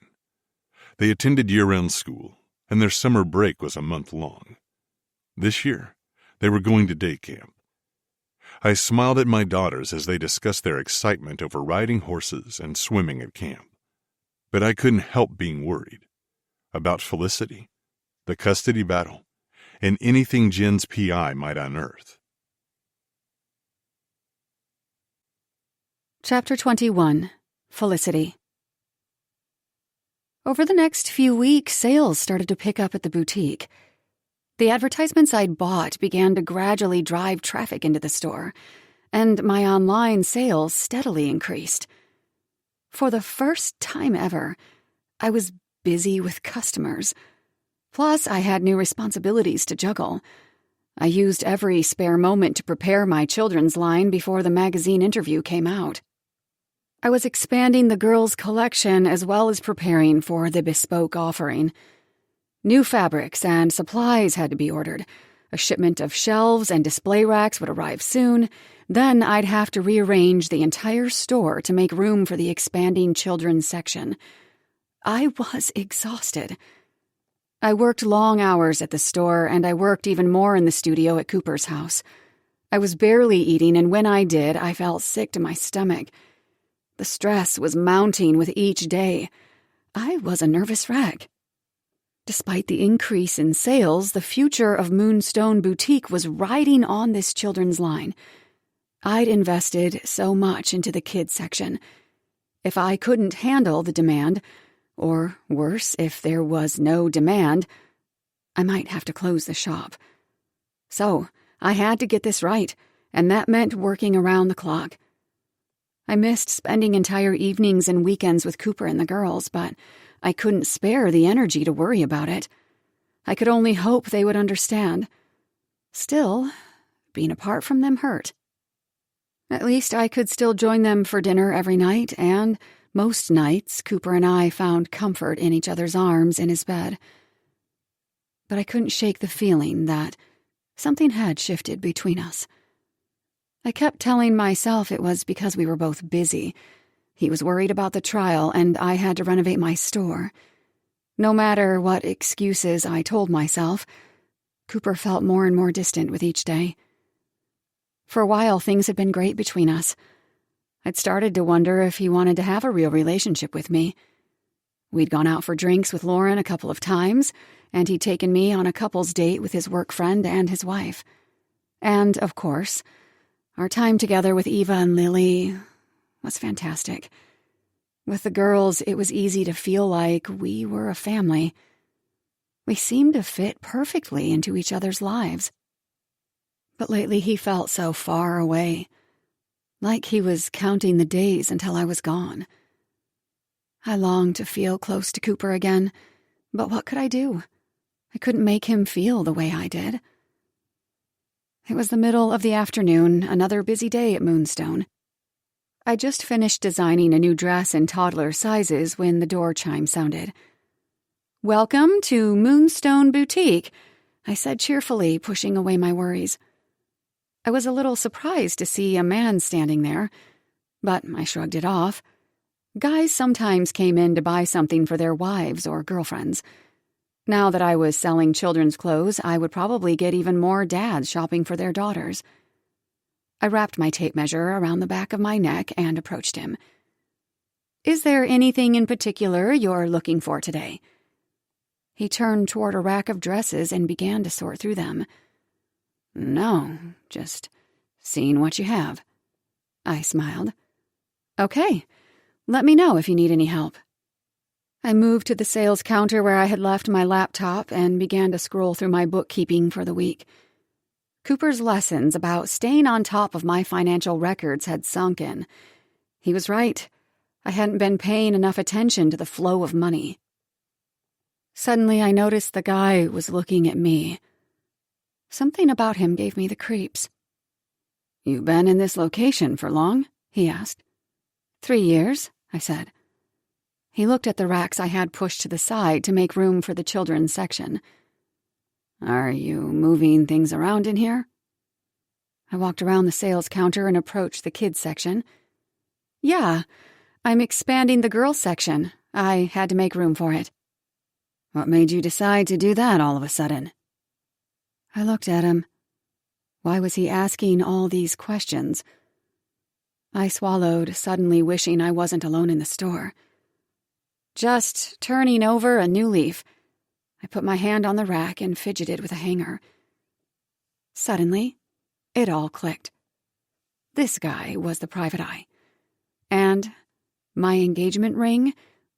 They attended year-round school, and their summer break was a month long. This year, they were going to day camp. I smiled at my daughters as they discussed their excitement over riding horses and swimming at camp. But I couldn't help being worried about Felicity, the custody battle, and anything Jen's PI might unearth. Chapter 21. Felicity. Over the next few weeks, sales started to pick up at the boutique. The advertisements I'd bought began to gradually drive traffic into the store, and my online sales steadily increased. For the first time ever, I was busy with customers. Plus, I had new responsibilities to juggle. I used every spare moment to prepare my children's line before the magazine interview came out. I was expanding the girls' collection as well as preparing for the bespoke offering. New fabrics and supplies had to be ordered, A shipment of shelves and display racks would arrive soon. Then I'd have to rearrange the entire store to make room for the expanding children's section. I was exhausted. I worked long hours at the store, and I worked even more in the studio at Cooper's house. I was barely eating, and when I did, I felt sick to my stomach. The stress was mounting with each day. I was a nervous wreck. Despite the increase in sales, the future of Moonstone Boutique was riding on this children's line. I'd invested so much into the kids section. If I couldn't handle the demand, or worse, if there was no demand, I might have to close the shop. So, I had to get this right, and that meant working around the clock. I missed spending entire evenings and weekends with Cooper and the girls, but I couldn't spare the energy to worry about it. I could only hope they would understand. Still, being apart from them hurt. At least I could still join them for dinner every night, and most nights Cooper and I found comfort in each other's arms in his bed. But I couldn't shake the feeling that something had shifted between us. I kept telling myself it was because we were both busy. He was worried about the trial, and I had to renovate my store. No matter what excuses I told myself, Cooper felt more and more distant with each day. For a while, things had been great between us. I'd started to wonder if he wanted to have a real relationship with me. We'd gone out for drinks with Lauren a couple of times, and he'd taken me on a couple's date with his work friend and his wife. And, of course, our time together with Eva and Lily was fantastic. With the girls, it was easy to feel like we were a family. We seemed to fit perfectly into each other's lives. But lately he felt so far away, like he was counting the days until I was gone. I longed to feel close to Cooper again, but what could I do? I couldn't make him feel the way I did. It was the middle of the afternoon, another busy day at Moonstone. I just finished designing a new dress in toddler sizes when the door chime sounded. "Welcome to Moonstone Boutique," I said cheerfully, pushing away my worries. I was a little surprised to see a man standing there, but I shrugged it off. Guys sometimes came in to buy something for their wives or girlfriends. Now that I was selling children's clothes, I would probably get even more dads shopping for their daughters. I wrapped my tape measure around the back of my neck and approached him. "Is there anything in particular you're looking for today?" He turned toward a rack of dresses and began to sort through them. "No, just seeing what you have." I smiled. "Okay, let me know if you need any help." I moved to the sales counter where I had left my laptop and began to scroll through my bookkeeping for the week. Cooper's lessons about staying on top of my financial records had sunk in. He was right. I hadn't been paying enough attention to the flow of money. Suddenly, I noticed the guy was looking at me. Something about him gave me the creeps. "You been in this location for long?" he asked. 3 years, I said. He looked at the racks I had pushed to the side to make room for the children's section. "Are you moving things around in here?" I walked around the sales counter and approached the kids section. "Yeah, I'm expanding the girls section. I had to make room for it." "What made you decide to do that all of a sudden?" I looked at him. Why was he asking all these questions? I swallowed, suddenly wishing I wasn't alone in the store. "Just turning over a new leaf." I put my hand on the rack and fidgeted with a hanger. Suddenly, it all clicked. This guy was the private eye. And my engagement ring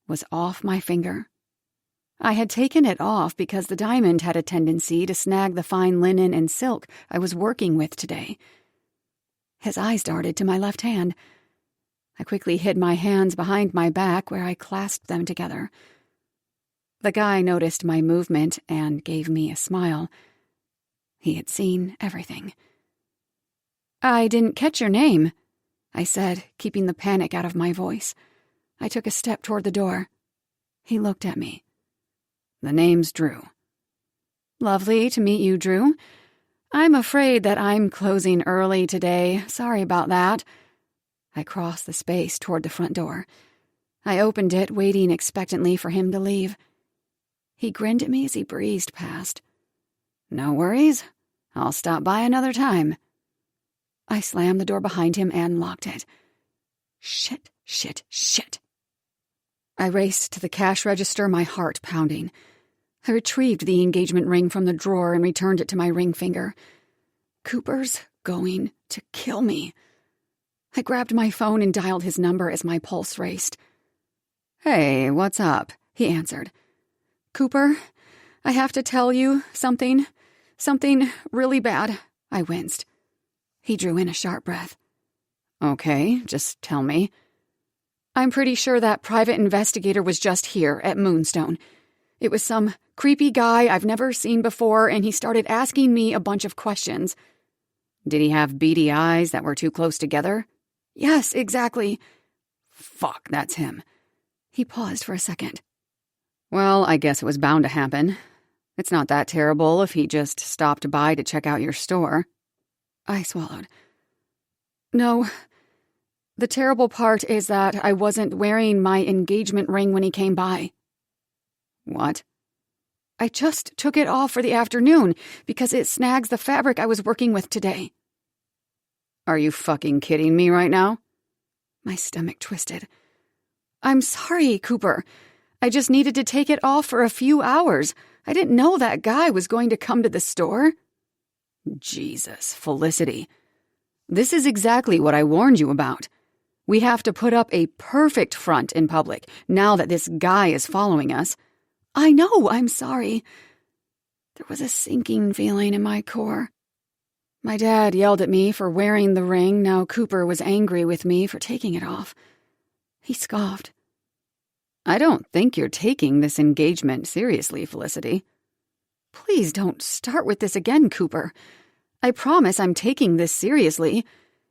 was off my finger. I had taken it off because the diamond had a tendency to snag the fine linen and silk I was working with today. His eyes darted to my left hand. I quickly hid my hands behind my back where I clasped them together. The guy noticed my movement and gave me a smile. He had seen everything. "I didn't catch your name," I said, keeping the panic out of my voice. I took a step toward the door. He looked at me. "The name's Drew." "Lovely to meet you, Drew. I'm afraid that I'm closing early today. Sorry about that. I crossed the space toward the front door. I opened it, waiting expectantly for him to leave. He grinned at me as he breezed past. No worries. I'll stop by another time. I slammed the door behind him and locked it. Shit. I raced to the cash register, my heart pounding. I retrieved the engagement ring from the drawer and returned it to my ring finger. Cooper's going to kill me. I grabbed my phone and dialed his number as my pulse raced. Hey, what's up? He answered. Cooper, I have to tell you something really bad. I winced. He drew in a sharp breath. Okay, just tell me. I'm pretty sure that private investigator was just here at Moonstone. It was some creepy guy I've never seen before, and he started asking me a bunch of questions. Did he have beady eyes that were too close together? Yes, exactly. Fuck, that's him. He paused for a second. Well, I guess it was bound to happen. It's not that terrible if he just stopped by to check out your store. I swallowed. No. The terrible part is that I wasn't wearing my engagement ring when he came by. What? I just took it off for the afternoon because it snags the fabric I was working with today. Are you fucking kidding me right now? My stomach twisted. I'm sorry, Cooper. I just needed to take it off for a few hours. I didn't know that guy was going to come to the store. Jesus, Felicity. This is exactly what I warned you about. We have to put up a perfect front in public now that this guy is following us. I know, I'm sorry. There was a sinking feeling in my core. My dad yelled at me for wearing the ring. Now Cooper was angry with me for taking it off. He scoffed. I don't think you're taking this engagement seriously, Felicity. Please don't start with this again, Cooper. I promise I'm taking this seriously.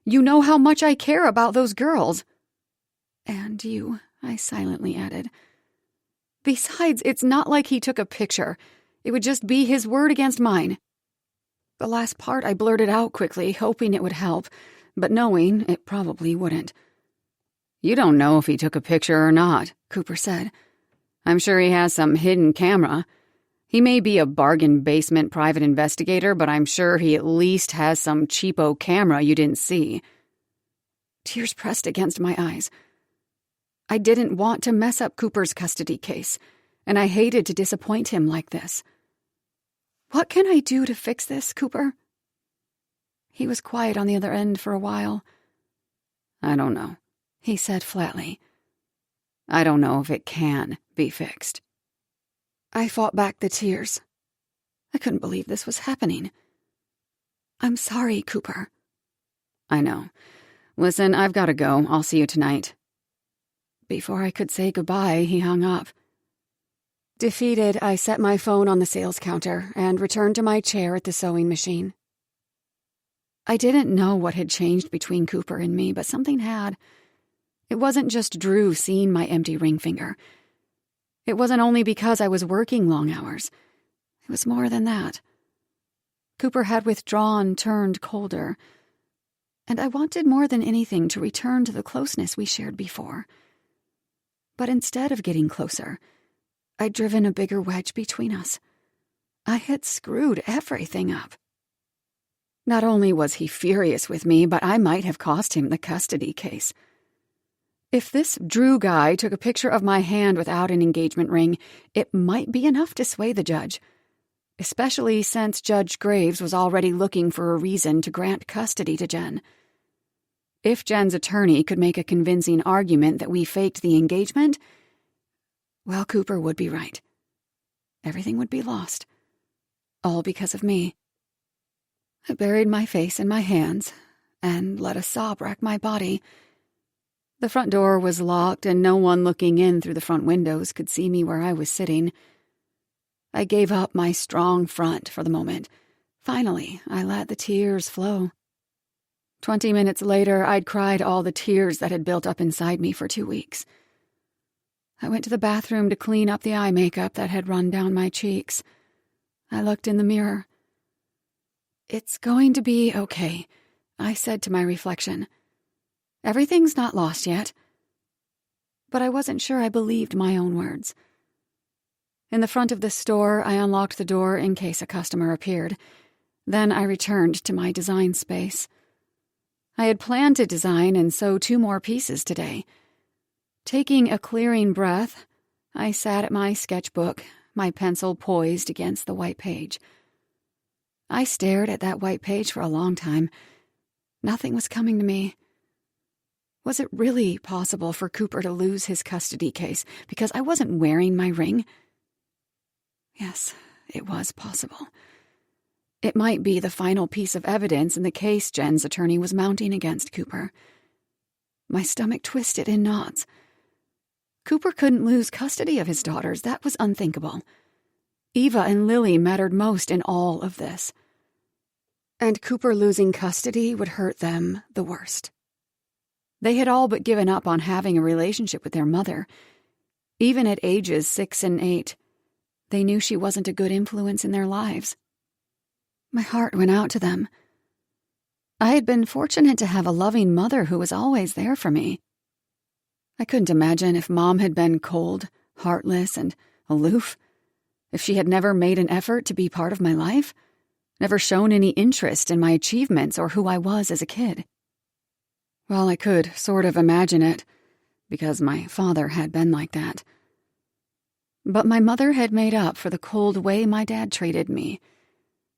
You know how much I care about those girls. And you, I silently added. Besides, it's not like he took a picture. It would just be his word against mine. The last part I blurted out quickly, hoping it would help, but knowing it probably wouldn't. You don't know if he took a picture or not, Cooper said. I'm sure he has some hidden camera. He may be a bargain basement private investigator, but I'm sure he at least has some cheapo camera you didn't see. Tears pressed against my eyes. I didn't want to mess up Cooper's custody case, and I hated to disappoint him like this. What can I do to fix this, Cooper? He was quiet on the other end for a while. I don't know, he said flatly. I don't know if it can be fixed. I fought back the tears. I couldn't believe this was happening. I'm sorry, Cooper. I know. Listen, I've got to go. I'll see you tonight. Before I could say goodbye, he hung up. Defeated, I set my phone on the sales counter and returned to my chair at the sewing machine. I didn't know what had changed between Cooper and me, but something had. It wasn't just Drew seeing my empty ring finger. It wasn't only because I was working long hours. It was more than that. Cooper had withdrawn, turned colder. And I wanted more than anything to return to the closeness we shared before. But instead of getting closer, I'd driven a bigger wedge between us. I had screwed everything up. Not only was he furious with me, but I might have cost him the custody case. If this Drew guy took a picture of my hand without an engagement ring, it might be enough to sway the judge, especially since Judge Graves was already looking for a reason to grant custody to Jen. If Jen's attorney could make a convincing argument that we faked the engagement, well, Cooper would be right. Everything would be lost. All because of me. I buried my face in my hands and let a sob rack my body. The front door was locked and no one looking in through the front windows could see me where I was sitting. I gave up my strong front for the moment. Finally, I let the tears flow. 20 minutes later, I'd cried all the tears that had built up inside me for 2 weeks. I went to the bathroom to clean up the eye makeup that had run down my cheeks. I looked in the mirror. It's going to be okay, I said to my reflection. Everything's not lost yet. But I wasn't sure I believed my own words. In the front of the store, I unlocked the door in case a customer appeared. Then I returned to my design space. I had planned to design and sew 2 more pieces today. Taking a clearing breath, I sat at my sketchbook, my pencil poised against the white page. I stared at that white page for a long time. Nothing was coming to me. Was it really possible for Cooper to lose his custody case because I wasn't wearing my ring? Yes, it was possible. It might be the final piece of evidence in the case Jen's attorney was mounting against Cooper. My stomach twisted in knots. Cooper couldn't lose custody of his daughters. That was unthinkable. Eva and Lily mattered most in all of this. And Cooper losing custody would hurt them the worst. They had all but given up on having a relationship with their mother. Even at ages 6 and 8, they knew she wasn't a good influence in their lives. My heart went out to them. I had been fortunate to have a loving mother who was always there for me. I couldn't imagine if Mom had been cold, heartless, and aloof, if she had never made an effort to be part of my life, never shown any interest in my achievements or who I was as a kid. Well, I could sort of imagine it, because my father had been like that. But my mother had made up for the cold way my dad treated me,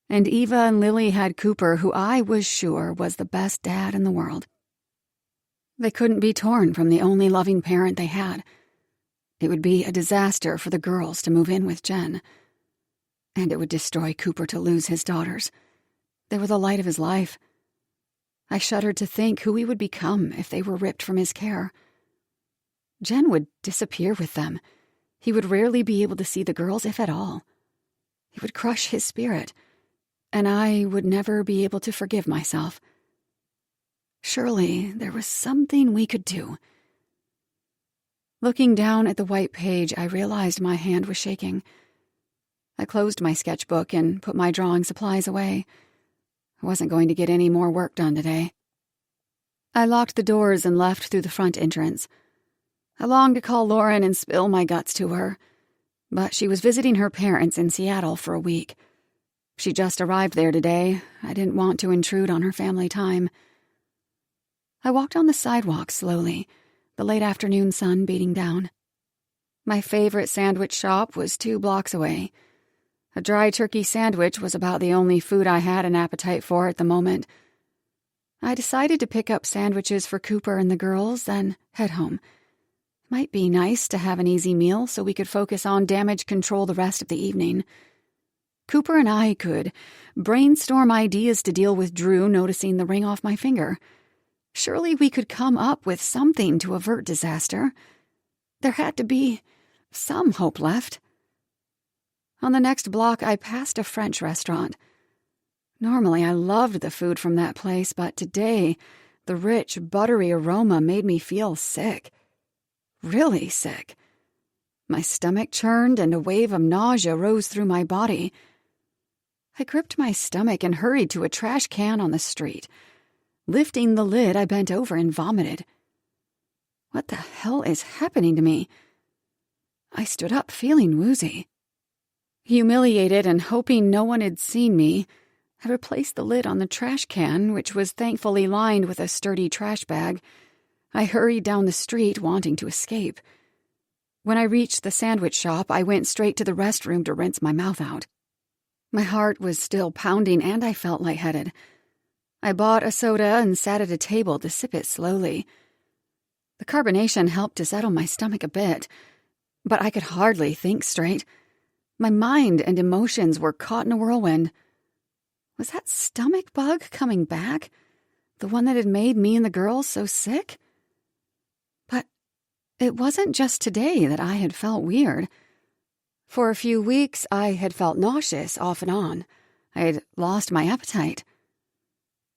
and Eva and Lily had Cooper, who I was sure was the best dad in the world. They couldn't be torn from the only loving parent they had. It would be a disaster for the girls to move in with Jen. And it would destroy Cooper to lose his daughters. They were the light of his life. I shuddered to think who he would become if they were ripped from his care. Jen would disappear with them. He would rarely be able to see the girls, if at all. He would crush his spirit, and I would never be able to forgive myself. Surely there was something we could do. Looking down at the white page, I realized my hand was shaking. I closed my sketchbook and put my drawing supplies away. I wasn't going to get any more work done today. I locked the doors and left through the front entrance. I longed to call Lauren and spill my guts to her, but she was visiting her parents in Seattle for a week. She just arrived there today. I didn't want to intrude on her family time. I walked on the sidewalk slowly, the late afternoon sun beating down. My favorite sandwich shop was 2 blocks away. A dry turkey sandwich was about the only food I had an appetite for at the moment. I decided to pick up sandwiches for Cooper and the girls, then head home. It might be nice to have an easy meal so we could focus on damage control the rest of the evening. Cooper and I could brainstorm ideas to deal with Drew noticing the ring off my finger. Surely we could come up with something to avert disaster. There had to be some hope left. On the next block, I passed a French restaurant. Normally, I loved the food from that place, but today, the rich, buttery aroma made me feel sick. Really sick. My stomach churned and a wave of nausea rose through my body. I gripped my stomach and hurried to a trash can on the street. Lifting the lid, I bent over and vomited. What the hell is happening to me? I stood up, feeling woozy. Humiliated and hoping no one had seen me, I replaced the lid on the trash can, which was thankfully lined with a sturdy trash bag. I hurried down the street, wanting to escape. When I reached the sandwich shop, I went straight to the restroom to rinse my mouth out. My heart was still pounding, and I felt lightheaded. I bought a soda and sat at a table to sip it slowly. The carbonation helped to settle my stomach a bit, but I could hardly think straight. My mind and emotions were caught in a whirlwind. Was that stomach bug coming back? The one that had made me and the girls so sick? But it wasn't just today that I had felt weird. For a few weeks, I had felt nauseous off and on. I had lost my appetite.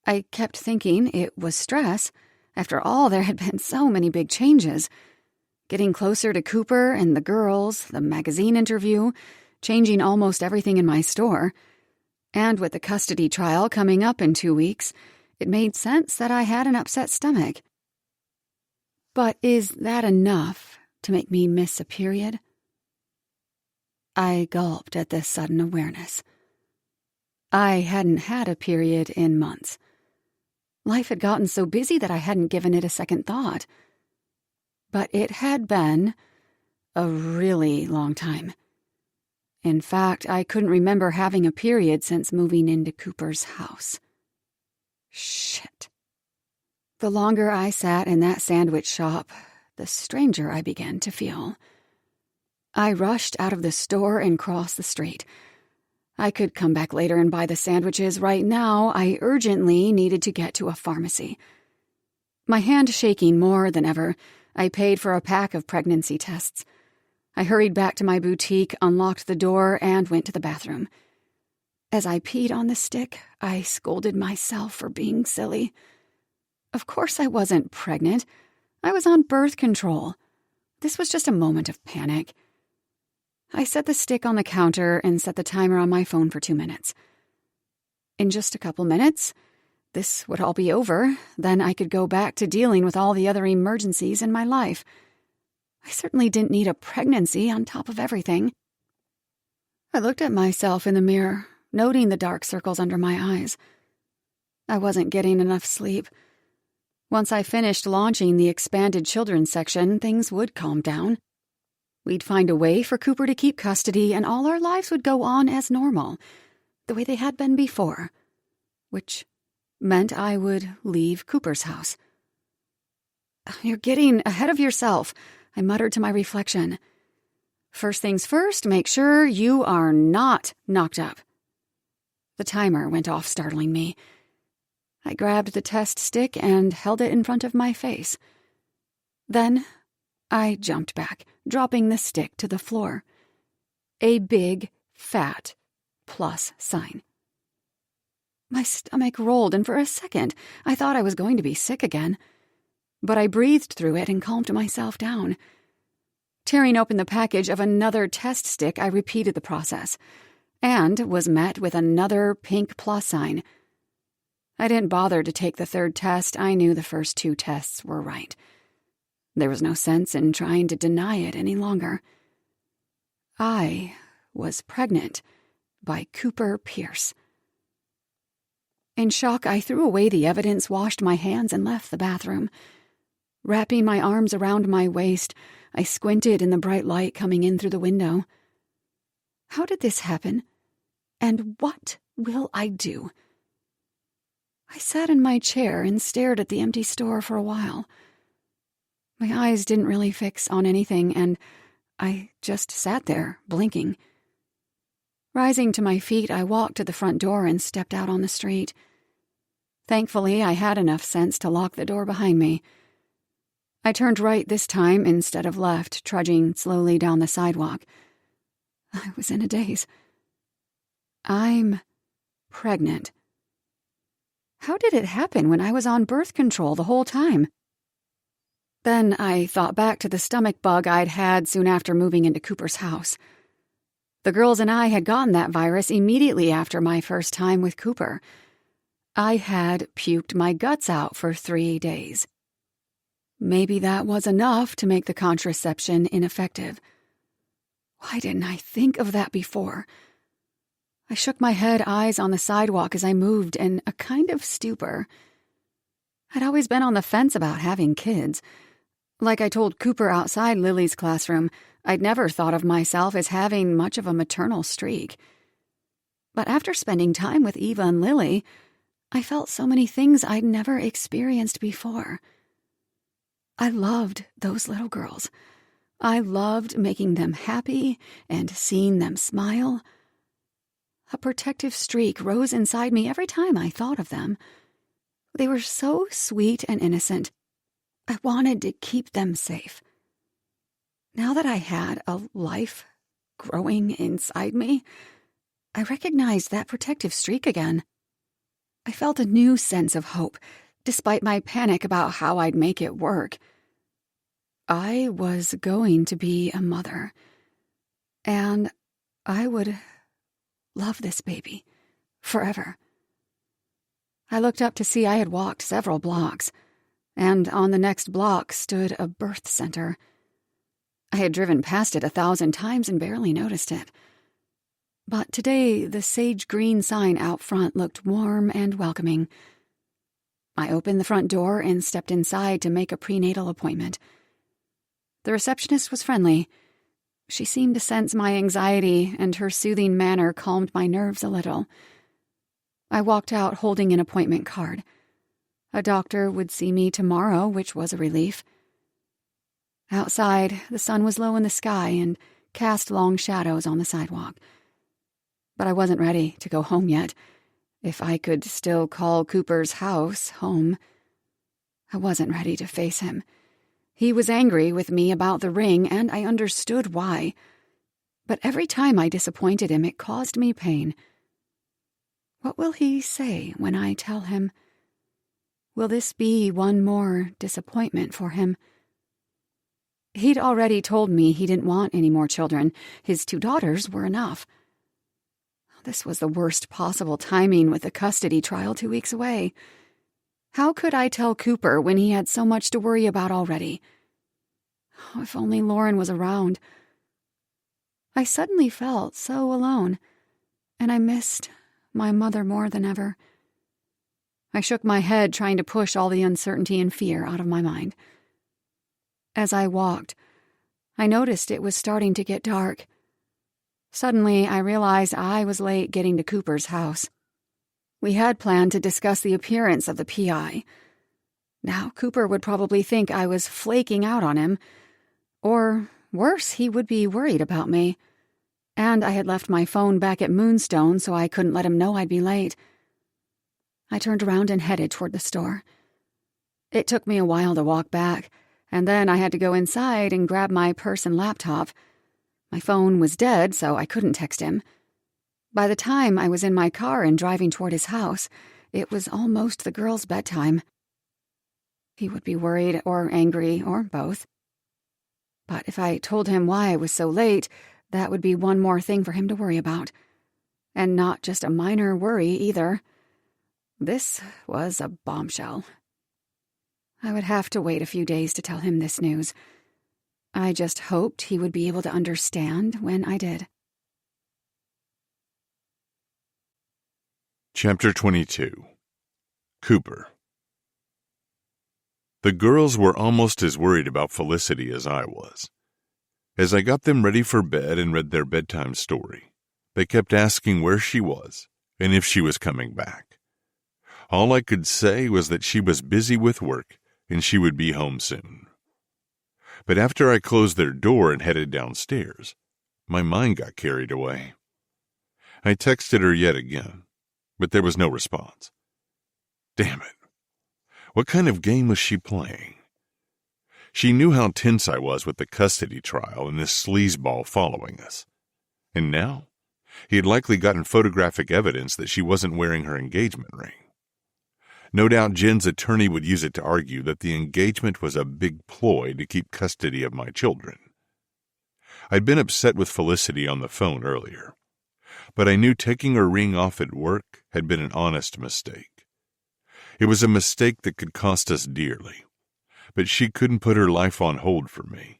I kept thinking it was stress. After all, there had been so many big changes. Getting closer to Cooper and the girls, the magazine interview, changing almost everything in my store. And with the custody trial coming up in 2 weeks, it made sense that I had an upset stomach. But is that enough to make me miss a period? I gulped at this sudden awareness. I hadn't had a period in months. Life had gotten so busy that I hadn't given it a second thought. But it had been a really long time. In fact, I couldn't remember having a period since moving into Cooper's house. Shit. The longer I sat in that sandwich shop, the stranger I began to feel. I rushed out of the store and crossed the street. I could come back later and buy the sandwiches. Right now, I urgently needed to get to a pharmacy. My hand shaking more than ever, I paid for a pack of pregnancy tests. I hurried back to my boutique, unlocked the door, and went to the bathroom. As I peed on the stick, I scolded myself for being silly. Of course I wasn't pregnant. I was on birth control. This was just a moment of panic. I set the stick on the counter and set the timer on my phone for 2 minutes. In just a couple minutes, this would all be over. Then I could go back to dealing with all the other emergencies in my life. I certainly didn't need a pregnancy on top of everything. I looked at myself in the mirror, noting the dark circles under my eyes. I wasn't getting enough sleep. Once I finished launching the expanded children's section, things would calm down. We'd find a way for Cooper to keep custody, and all our lives would go on as normal, the way they had been before, which meant I would leave Cooper's house. "You're getting ahead of yourself," I muttered to my reflection. "First things first, make sure you are not knocked up." The timer went off, startling me. I grabbed the test stick and held it in front of my face. Then I jumped back, dropping the stick to the floor. A big, fat plus sign. My stomach rolled, and for a second I thought I was going to be sick again. But I breathed through it and calmed myself down. Tearing open the package of another test stick, I repeated the process, and was met with another pink plus sign. I didn't bother to take the third test. I knew the first 2 tests were right. There was no sense in trying to deny it any longer. I was pregnant by Cooper Pierce. In shock, I threw away the evidence, washed my hands, and left the bathroom. Wrapping my arms around my waist, I squinted in the bright light coming in through the window. How did this happen? And what will I do? I sat in my chair and stared at the empty store for a while. My eyes didn't really fix on anything, and I just sat there, blinking. Rising to my feet, I walked to the front door and stepped out on the street. Thankfully, I had enough sense to lock the door behind me. I turned right this time instead of left, trudging slowly down the sidewalk. I was in a daze. I'm pregnant. How did it happen when I was on birth control the whole time? Then I thought back to the stomach bug I'd had soon after moving into Cooper's house. The girls and I had gotten that virus immediately after my first time with Cooper. I had puked my guts out for 3 days. Maybe that was enough to make the contraception ineffective. Why didn't I think of that before? I shook my head, eyes on the sidewalk as I moved in a kind of stupor. I'd always been on the fence about having kids. Like I told Cooper outside Lily's classroom, I'd never thought of myself as having much of a maternal streak. But after spending time with Eva and Lily, I felt so many things I'd never experienced before. I loved those little girls. I loved making them happy and seeing them smile. A protective streak rose inside me every time I thought of them. They were so sweet and innocent. I wanted to keep them safe. Now that I had a life growing inside me, I recognized that protective streak again. I felt a new sense of hope, despite my panic about how I'd make it work. I was going to be a mother, and I would love this baby forever. I looked up to see I had walked several blocks, and on the next block stood a birth center. I had driven past it 1,000 times and barely noticed it. But today, the sage green sign out front looked warm and welcoming. I opened the front door and stepped inside to make a prenatal appointment. The receptionist was friendly. She seemed to sense my anxiety, and her soothing manner calmed my nerves a little. I walked out holding an appointment card. A doctor would see me tomorrow, which was a relief. Outside, the sun was low in the sky and cast long shadows on the sidewalk. But I wasn't ready to go home yet, if I could still call Cooper's house home. I wasn't ready to face him. He was angry with me about the ring, and I understood why. But every time I disappointed him, it caused me pain. What will he say when I tell him? Will this be one more disappointment for him? He'd already told me he didn't want any more children. His 2 daughters were enough. This was the worst possible timing with the custody trial 2 weeks away. How could I tell Cooper when he had so much to worry about already? Oh, if only Lauren was around. I suddenly felt so alone, and I missed my mother more than ever. I shook my head, trying to push all the uncertainty and fear out of my mind. As I walked, I noticed it was starting to get dark. Suddenly, I realized I was late getting to Cooper's house. We had planned to discuss the appearance of the PI. Now, Cooper would probably think I was flaking out on him. Or, worse, he would be worried about me. And I had left my phone back at Moonstone, so I couldn't let him know I'd be late. I turned around and headed toward the store. It took me a while to walk back, and then I had to go inside and grab my purse and laptop. My phone was dead, so I couldn't text him. By the time I was in my car and driving toward his house, it was almost the girls' bedtime. He would be worried or angry or both. But if I told him why I was so late, that would be one more thing for him to worry about. And not just a minor worry, either. This was a bombshell. I would have to wait a few days to tell him this news. I just hoped he would be able to understand when I did. Chapter 22. Cooper. The girls were almost as worried about Felicity as I was. As I got them ready for bed and read their bedtime story, they kept asking where she was and if she was coming back. All I could say was that she was busy with work and she would be home soon. But after I closed their door and headed downstairs, my mind got carried away. I texted her yet again, but there was no response. Damn it. What kind of game was she playing? She knew how tense I was with the custody trial and this sleazeball following us. And now, he had likely gotten photographic evidence that she wasn't wearing her engagement ring. No doubt Jen's attorney would use it to argue that the engagement was a big ploy to keep custody of my children. I'd been upset with Felicity on the phone earlier, but I knew taking her ring off at work had been an honest mistake. It was a mistake that could cost us dearly, but she couldn't put her life on hold for me.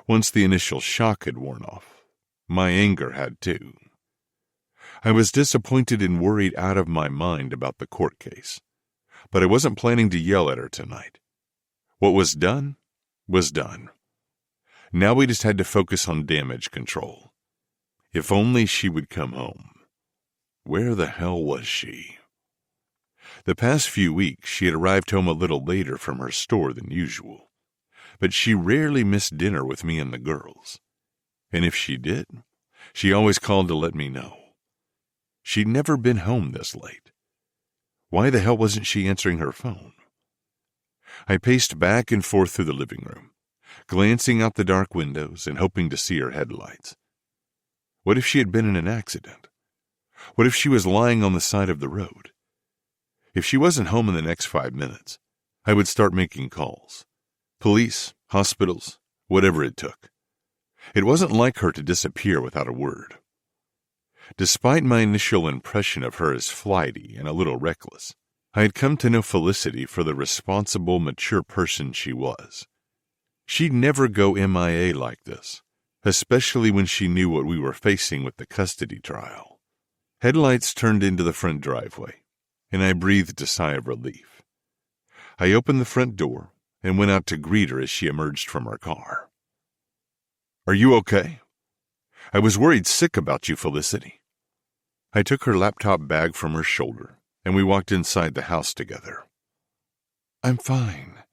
Once the initial shock had worn off, my anger had too. I was disappointed and worried out of my mind about the court case, but I wasn't planning to yell at her tonight. What was done was done. Now we just had to focus on damage control. If only she would come home. Where the hell was she? The past few weeks she had arrived home a little later from her store than usual, but she rarely missed dinner with me and the girls. And if she did, she always called to let me know. She'd never been home this late. Why the hell wasn't she answering her phone? I paced back and forth through the living room, glancing out the dark windows and hoping to see her headlights. What if she had been in an accident? What if she was lying on the side of the road? If she wasn't home in the next 5 minutes, I would start making calls. Police, hospitals, whatever it took. It wasn't like her to disappear without a word. Despite my initial impression of her as flighty and a little reckless, I had come to know Felicity for the responsible, mature person she was. She'd never go MIA like this, especially when she knew what we were facing with the custody trial. Headlights turned into the front driveway, and I breathed a sigh of relief. I opened the front door and went out to greet her as she emerged from her car. "Are you okay? I was worried sick about you, Felicity." I took her laptop bag from her shoulder, and we walked inside the house together. "I'm fine,"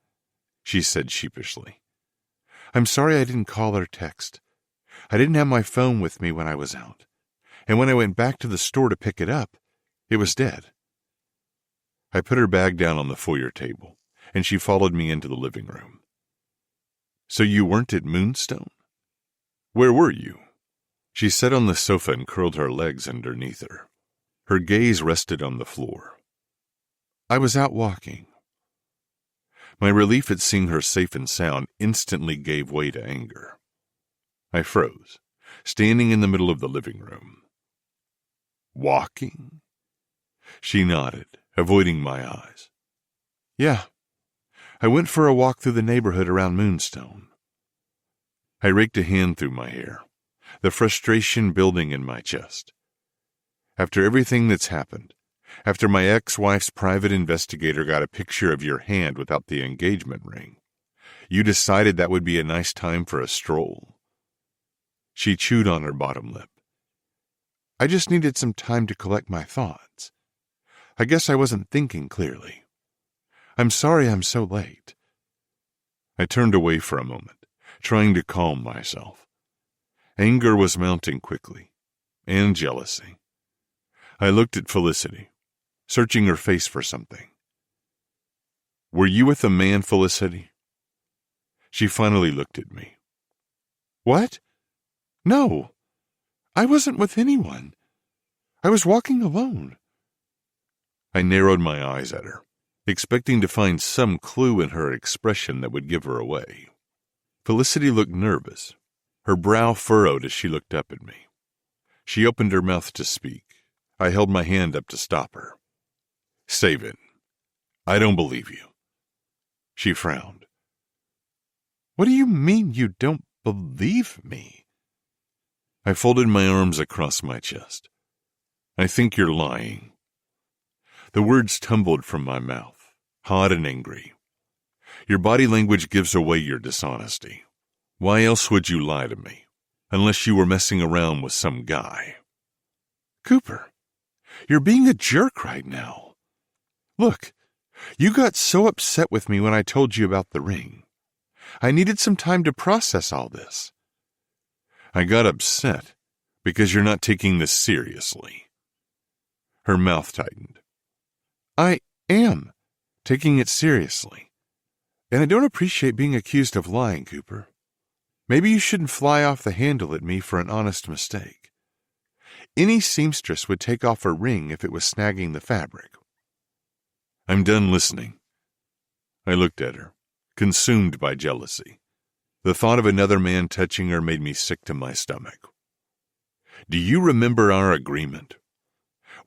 she said sheepishly. "I'm sorry I didn't call or text. I didn't have my phone with me when I was out, and when I went back to the store to pick it up, it was dead." I put her bag down on the foyer table, and she followed me into the living room. "So you weren't at Moonstone? Where were you?" She sat on the sofa and curled her legs underneath her. Her gaze rested on the floor. "I was out walking." My relief at seeing her safe and sound instantly gave way to anger. I froze, standing in the middle of the living room. "Walking?" She nodded, avoiding my eyes. "Yeah, I went for a walk through the neighborhood around Moonstone." I raked a hand through my hair, the frustration building in my chest. After everything that's happened, after my ex-wife's private investigator got a picture of your hand without the engagement ring, you decided that would be a nice time for a stroll. She chewed on her bottom lip. "I just needed some time to collect my thoughts. I guess I wasn't thinking clearly. I'm sorry I'm so late." I turned away for a moment, trying to calm myself. Anger was mounting quickly, and jealousy. I looked at Felicity, searching her face for something. "Were you with a man, Felicity?" She finally looked at me. "What? No, I wasn't with anyone. I was walking alone." I narrowed my eyes at her, expecting to find some clue in her expression that would give her away. Felicity looked nervous, her brow furrowed as she looked up at me. She opened her mouth to speak. I held my hand up to stop her. "Save it. I don't believe you." She frowned. "What do you mean you don't believe me?" I folded my arms across my chest. "I think you're lying." The words tumbled from my mouth, hot and angry. "Your body language gives away your dishonesty. Why else would you lie to me, unless you were messing around with some guy?" "Cooper, you're being a jerk right now. Look, you got so upset with me when I told you about the ring. I needed some time to process all this." "I got upset because you're not taking this seriously." Her mouth tightened. "I am taking it seriously, and I don't appreciate being accused of lying, Cooper. Maybe you shouldn't fly off the handle at me for an honest mistake. Any seamstress would take off her ring if it was snagging the fabric." "I'm done listening." I looked at her, consumed by jealousy. The thought of another man touching her made me sick to my stomach. "Do you remember our agreement?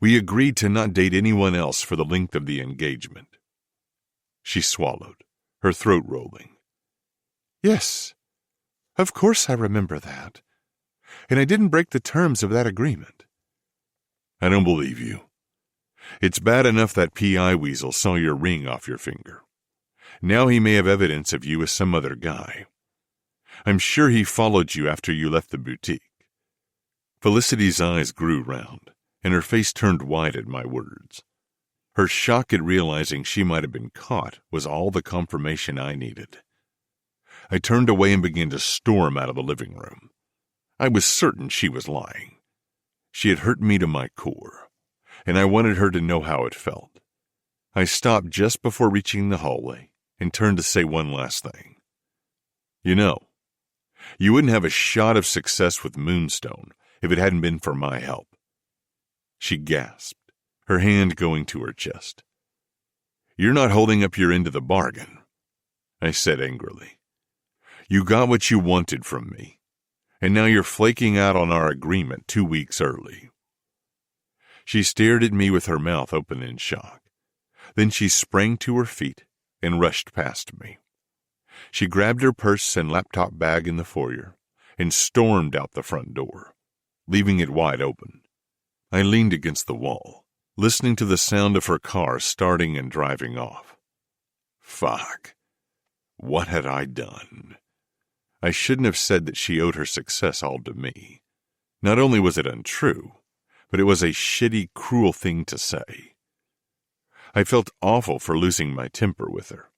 We agreed to not date anyone else for the length of the engagement." She swallowed, her throat rolling. "Yes, of course I remember that. And I didn't break the terms of that agreement." "I don't believe you. It's bad enough that P.I. Weasel saw your ring off your finger. Now he may have evidence of you with some other guy. I'm sure he followed you after you left the boutique." Felicity's eyes grew round, and her face turned white at my words. Her shock at realizing she might have been caught was all the confirmation I needed. I turned away and began to storm out of the living room. I was certain she was lying. She had hurt me to my core, and I wanted her to know how it felt. I stopped just before reaching the hallway and turned to say one last thing. "You know, you wouldn't have a shot of success with Moonstone if it hadn't been for my help." She gasped, her hand going to her chest. "You're not holding up your end of the bargain," I said angrily. "You got what you wanted from me, and now you're flaking out on our agreement 2 weeks early. She stared at me with her mouth open in shock. Then she sprang to her feet and rushed past me. She grabbed her purse and laptop bag in the foyer and stormed out the front door, leaving it wide open. I leaned against the wall, listening to the sound of her car starting and driving off. Fuck. What had I done? I shouldn't have said that she owed her success all to me. Not only was it untrue, but it was a shitty, cruel thing to say. I felt awful for losing my temper with her,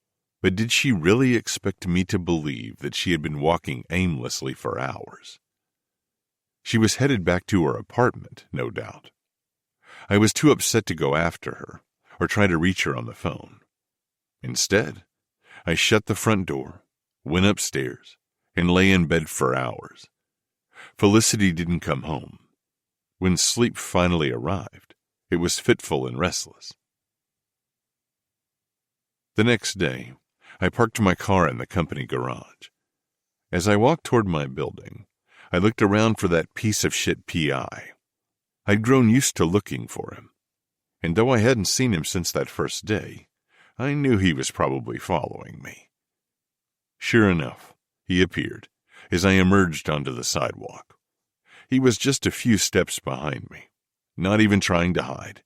but did she really expect me to believe that she had been walking aimlessly for hours? She was headed back to her apartment, no doubt. I was too upset to go after her or try to reach her on the phone. Instead, I shut the front door, went upstairs, and lay in bed for hours. Felicity didn't come home. When sleep finally arrived, it was fitful and restless. The next day, I parked my car in the company garage. As I walked toward my building, I looked around for that piece of shit PI. I'd grown used to looking for him, and though I hadn't seen him since that first day, I knew he was probably following me. Sure enough, he appeared as I emerged onto the sidewalk. He was just a few steps behind me, not even trying to hide.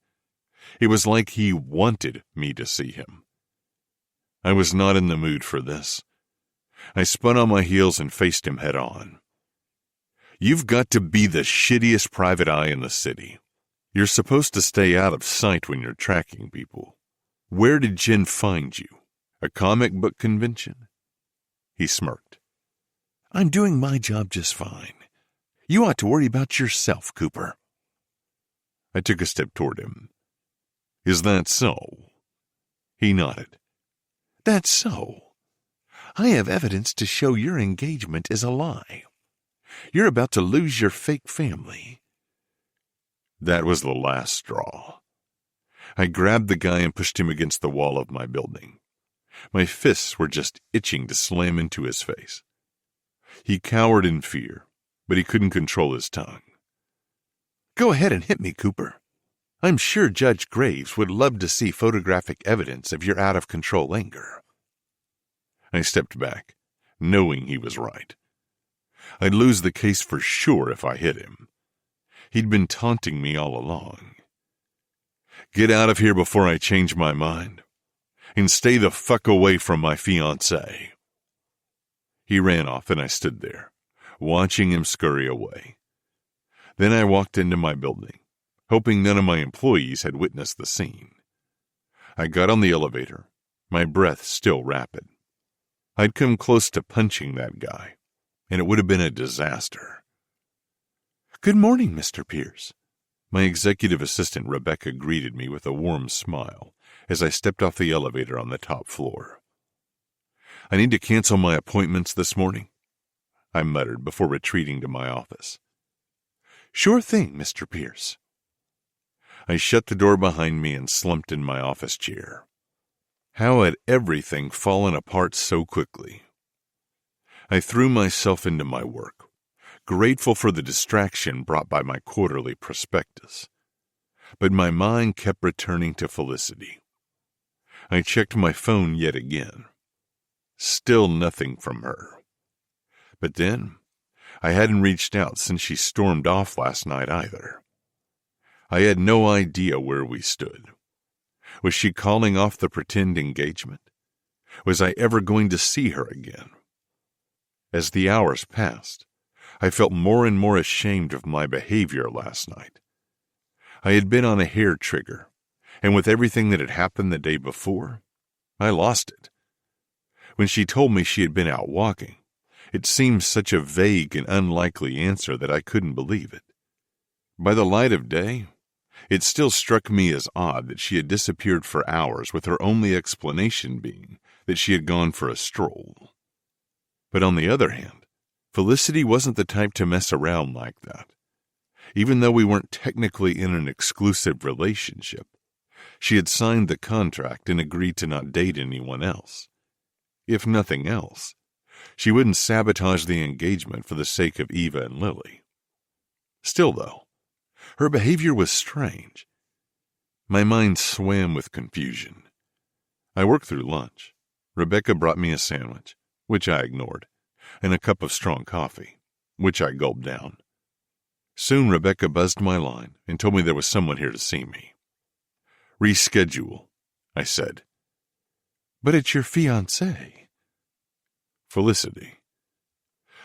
It was like he wanted me to see him. I was not in the mood for this. I spun on my heels and faced him head on. You've got to be the shittiest private eye in the city. You're supposed to stay out of sight when you're tracking people. Where did Jen find you? A comic book convention? He smirked. I'm doing my job just fine. You ought to worry about yourself, Cooper. I took a step toward him. Is that so? He nodded. That's so. I have evidence to show your engagement is a lie. You're about to lose your fake family. That was the last straw. I grabbed the guy and pushed him against the wall of my building. My fists were just itching to slam into his face. He cowered in fear, but he couldn't control his tongue. Go ahead and hit me, Cooper. I'm sure Judge Graves would love to see photographic evidence of your out-of-control anger. I stepped back, knowing he was right. I'd lose the case for sure if I hit him. He'd been taunting me all along. Get out of here before I change my mind, and stay the fuck away from my fiancé. He ran off and I stood there, watching him scurry away. Then I walked into my building, hoping none of my employees had witnessed the scene. I got on the elevator, my breath still rapid. I'd come close to punching that guy, and it would have been a disaster. Good morning, Mr. Pierce. My executive assistant Rebecca greeted me with a warm smile as I stepped off the elevator on the top floor. I need to cancel my appointments this morning, I muttered before retreating to my office. Sure thing, Mr. Pierce. I shut the door behind me and slumped in my office chair. How had everything fallen apart so quickly? I threw myself into my work, grateful for the distraction brought by my quarterly prospectus. But my mind kept returning to Felicity. I checked my phone yet again. Still nothing from her. But then, I hadn't reached out since she stormed off last night either. I had no idea where we stood. Was she calling off the pretend engagement? Was I ever going to see her again? As the hours passed, I felt more and more ashamed of my behavior last night. I had been on a hair trigger, and with everything that had happened the day before, I lost it. When she told me she had been out walking, it seemed such a vague and unlikely answer that I couldn't believe it. By the light of day, it still struck me as odd that she had disappeared for hours with her only explanation being that she had gone for a stroll. But on the other hand, Felicity wasn't the type to mess around like that. Even though we weren't technically in an exclusive relationship, she had signed the contract and agreed to not date anyone else. If nothing else, she wouldn't sabotage the engagement for the sake of Eva and Lily. Still, though, her behavior was strange, My mind swam with confusion. I worked through lunch. Rebecca brought me a sandwich, which I ignored, and a cup of strong coffee, which I gulped down. Soon Rebecca buzzed my line and told me there was someone here to see me. "Reschedule," I said. "But it's your fiancé." "Felicity."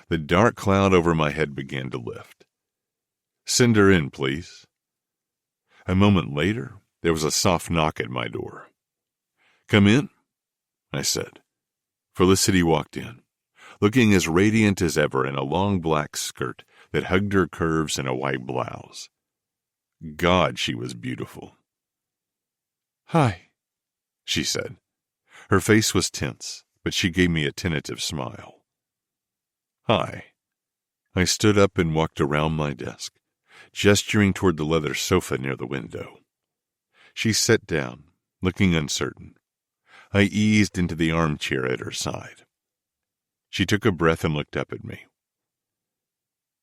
The dark cloud over my head began to lift. "Send her in, please." A moment later, there was a soft knock at my door. "Come in," I said. Felicity walked in, looking as radiant as ever in a long black skirt that hugged her curves and a white blouse. God, she was beautiful. "Hi," she said. Her face was tense, but she gave me a tentative smile. "Hi." I stood up and walked around my desk, gesturing toward the leather sofa near the window. She sat down, looking uncertain. I eased into the armchair at her side. She took a breath and looked up at me.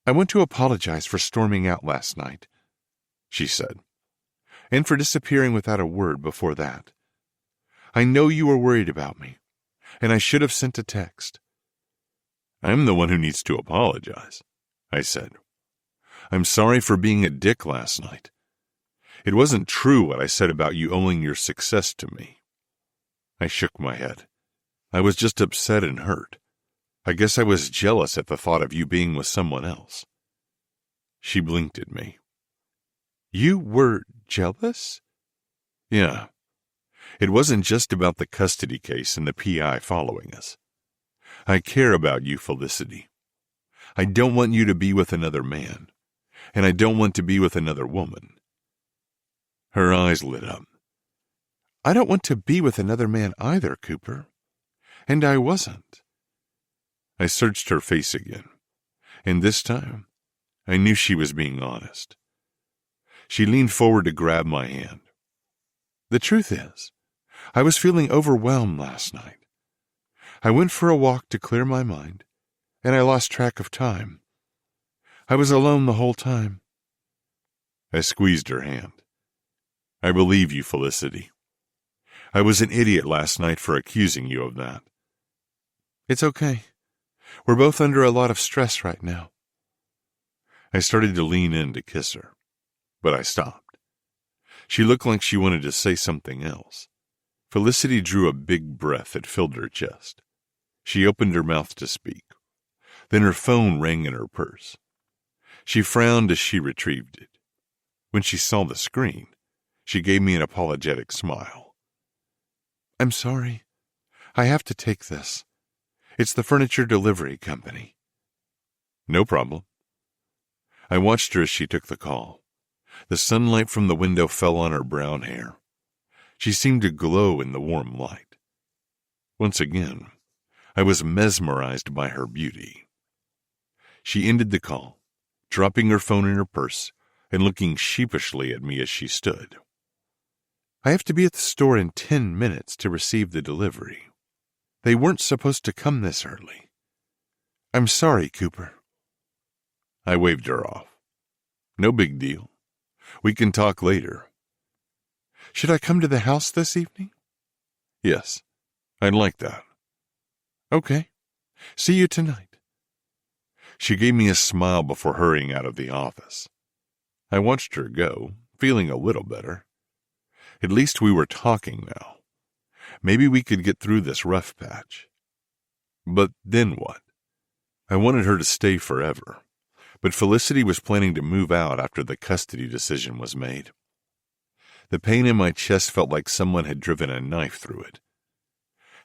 "I want to apologize for storming out last night," she said, "and for disappearing without a word before that. I know you were worried about me, and I should have sent a text." "I'm the one who needs to apologize," I said. "I'm sorry for being a dick last night. It wasn't true what I said about you owing your success to me." I shook my head. "I was just upset and hurt. I guess I was jealous at the thought of you being with someone else." She blinked at me. "You were jealous?" "Yeah. It wasn't just about the custody case and the PI following us. I care about you, Felicity. I don't want you to be with another man, and I don't want to be with another woman." Her eyes lit up. "I don't want to be with another man either, Cooper. And I wasn't." I searched her face again, and this time I knew she was being honest. She leaned forward to grab my hand. "The truth is, I was feeling overwhelmed last night. I went for a walk to clear my mind, and I lost track of time. I was alone the whole time." I squeezed her hand. "I believe you, Felicity. I was an idiot last night for accusing you of that." "It's okay. We're both under a lot of stress right now." I started to lean in to kiss her, but I stopped. She looked like she wanted to say something else. Felicity drew a big breath that filled her chest. She opened her mouth to speak. Then her phone rang in her purse. She frowned as she retrieved it. When she saw the screen, she gave me an apologetic smile. "I'm sorry. I have to take this. It's the furniture delivery company." "No problem." I watched her as she took the call. The sunlight from the window fell on her brown hair. She seemed to glow in the warm light. Once again, I was mesmerized by her beauty. She ended the call, dropping her phone in her purse and looking sheepishly at me as she stood. "I have to be at the store in 10 minutes to receive the delivery. They weren't supposed to come this early. I'm sorry, Cooper." I waved her off. "No big deal. We can talk later." "Should I come to the house this evening?" "Yes, I'd like that." "Okay. See you tonight." She gave me a smile before hurrying out of the office. I watched her go, feeling a little better. At least we were talking now. Maybe we could get through this rough patch. But then what? I wanted her to stay forever, but Felicity was planning to move out after the custody decision was made. The pain in my chest felt like someone had driven a knife through it.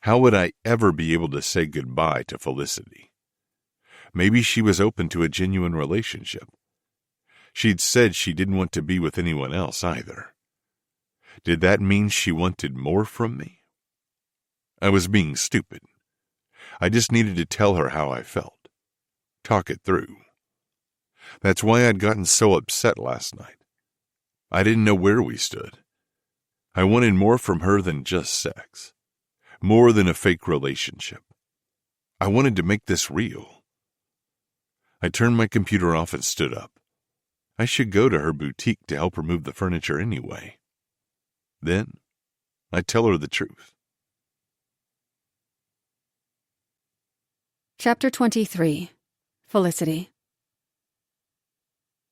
How would I ever be able to say goodbye to Felicity? Maybe she was open to a genuine relationship. She'd said she didn't want to be with anyone else either. Did that mean she wanted more from me? I was being stupid. I just needed to tell her how I felt. Talk it through. That's why I'd gotten so upset last night. I didn't know where we stood. I wanted more from her than just sex. More than a fake relationship. I wanted to make this real. I turned my computer off and stood up. I should go to her boutique to help her move the furniture anyway. Then I tell her the truth. Chapter 23. Felicity.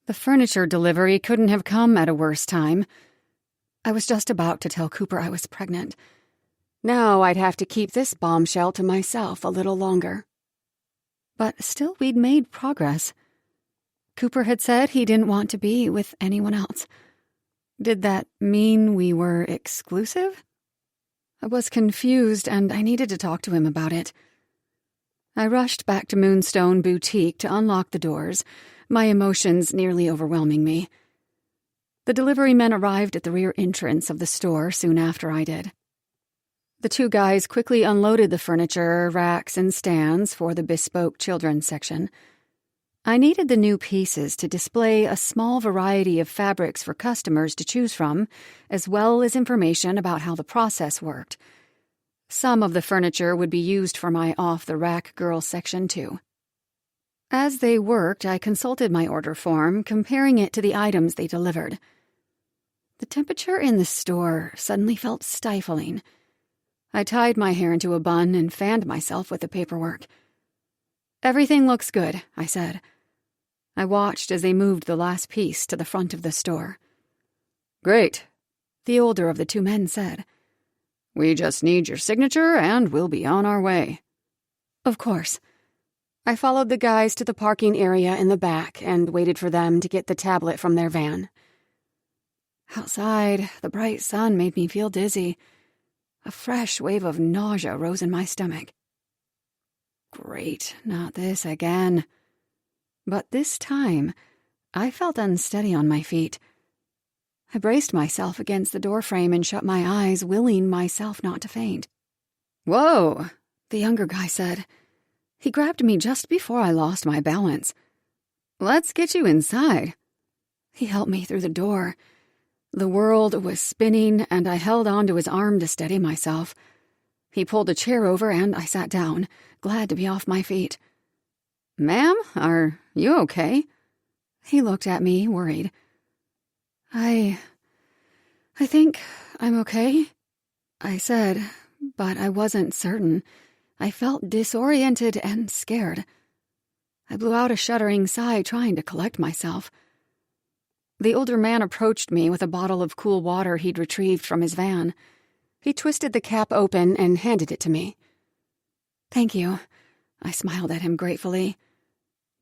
The furniture delivery couldn't have come at a worse time. I was just about to tell Cooper I was pregnant. Now I'd have to keep this bombshell to myself a little longer. But still, we'd made progress. Cooper had said he didn't want to be with anyone else. Did that mean we were exclusive? I was confused, and I needed to talk to him about it. I rushed back to Moonstone Boutique to unlock the doors, my emotions nearly overwhelming me. The delivery men arrived at the rear entrance of the store soon after I did. The two guys quickly unloaded the furniture, racks, and stands for the bespoke children's section. I needed the new pieces to display a small variety of fabrics for customers to choose from, as well as information about how the process worked. Some of the furniture would be used for my off-the-rack girl section, too. As they worked, I consulted my order form, comparing it to the items they delivered. The temperature in the store suddenly felt stifling. I tied my hair into a bun and fanned myself with the paperwork. "Everything looks good," I said. I watched as they moved the last piece to the front of the store. "Great," the older of the two men said. "We just need your signature and we'll be on our way." Of course. I followed the guys to the parking area in the back and waited for them to get the tablet from their van. Outside, the bright sun made me feel dizzy. A fresh wave of nausea rose in my stomach. Great, not this again. But this time, I felt unsteady on my feet. I braced myself against the doorframe and shut my eyes, willing myself not to faint. "Whoa," the younger guy said. He grabbed me just before I lost my balance. "Let's get you inside." He helped me through the door. The world was spinning, and I held onto his arm to steady myself. He pulled a chair over, and I sat down, glad to be off my feet. "Ma'am, are you okay?" He looked at me, worried. I think I'm okay," I said, but I wasn't certain. I felt disoriented and scared. I blew out a shuddering sigh, trying to collect myself. The older man approached me with a bottle of cool water he'd retrieved from his van. He twisted the cap open and handed it to me. "Thank you," I smiled at him gratefully.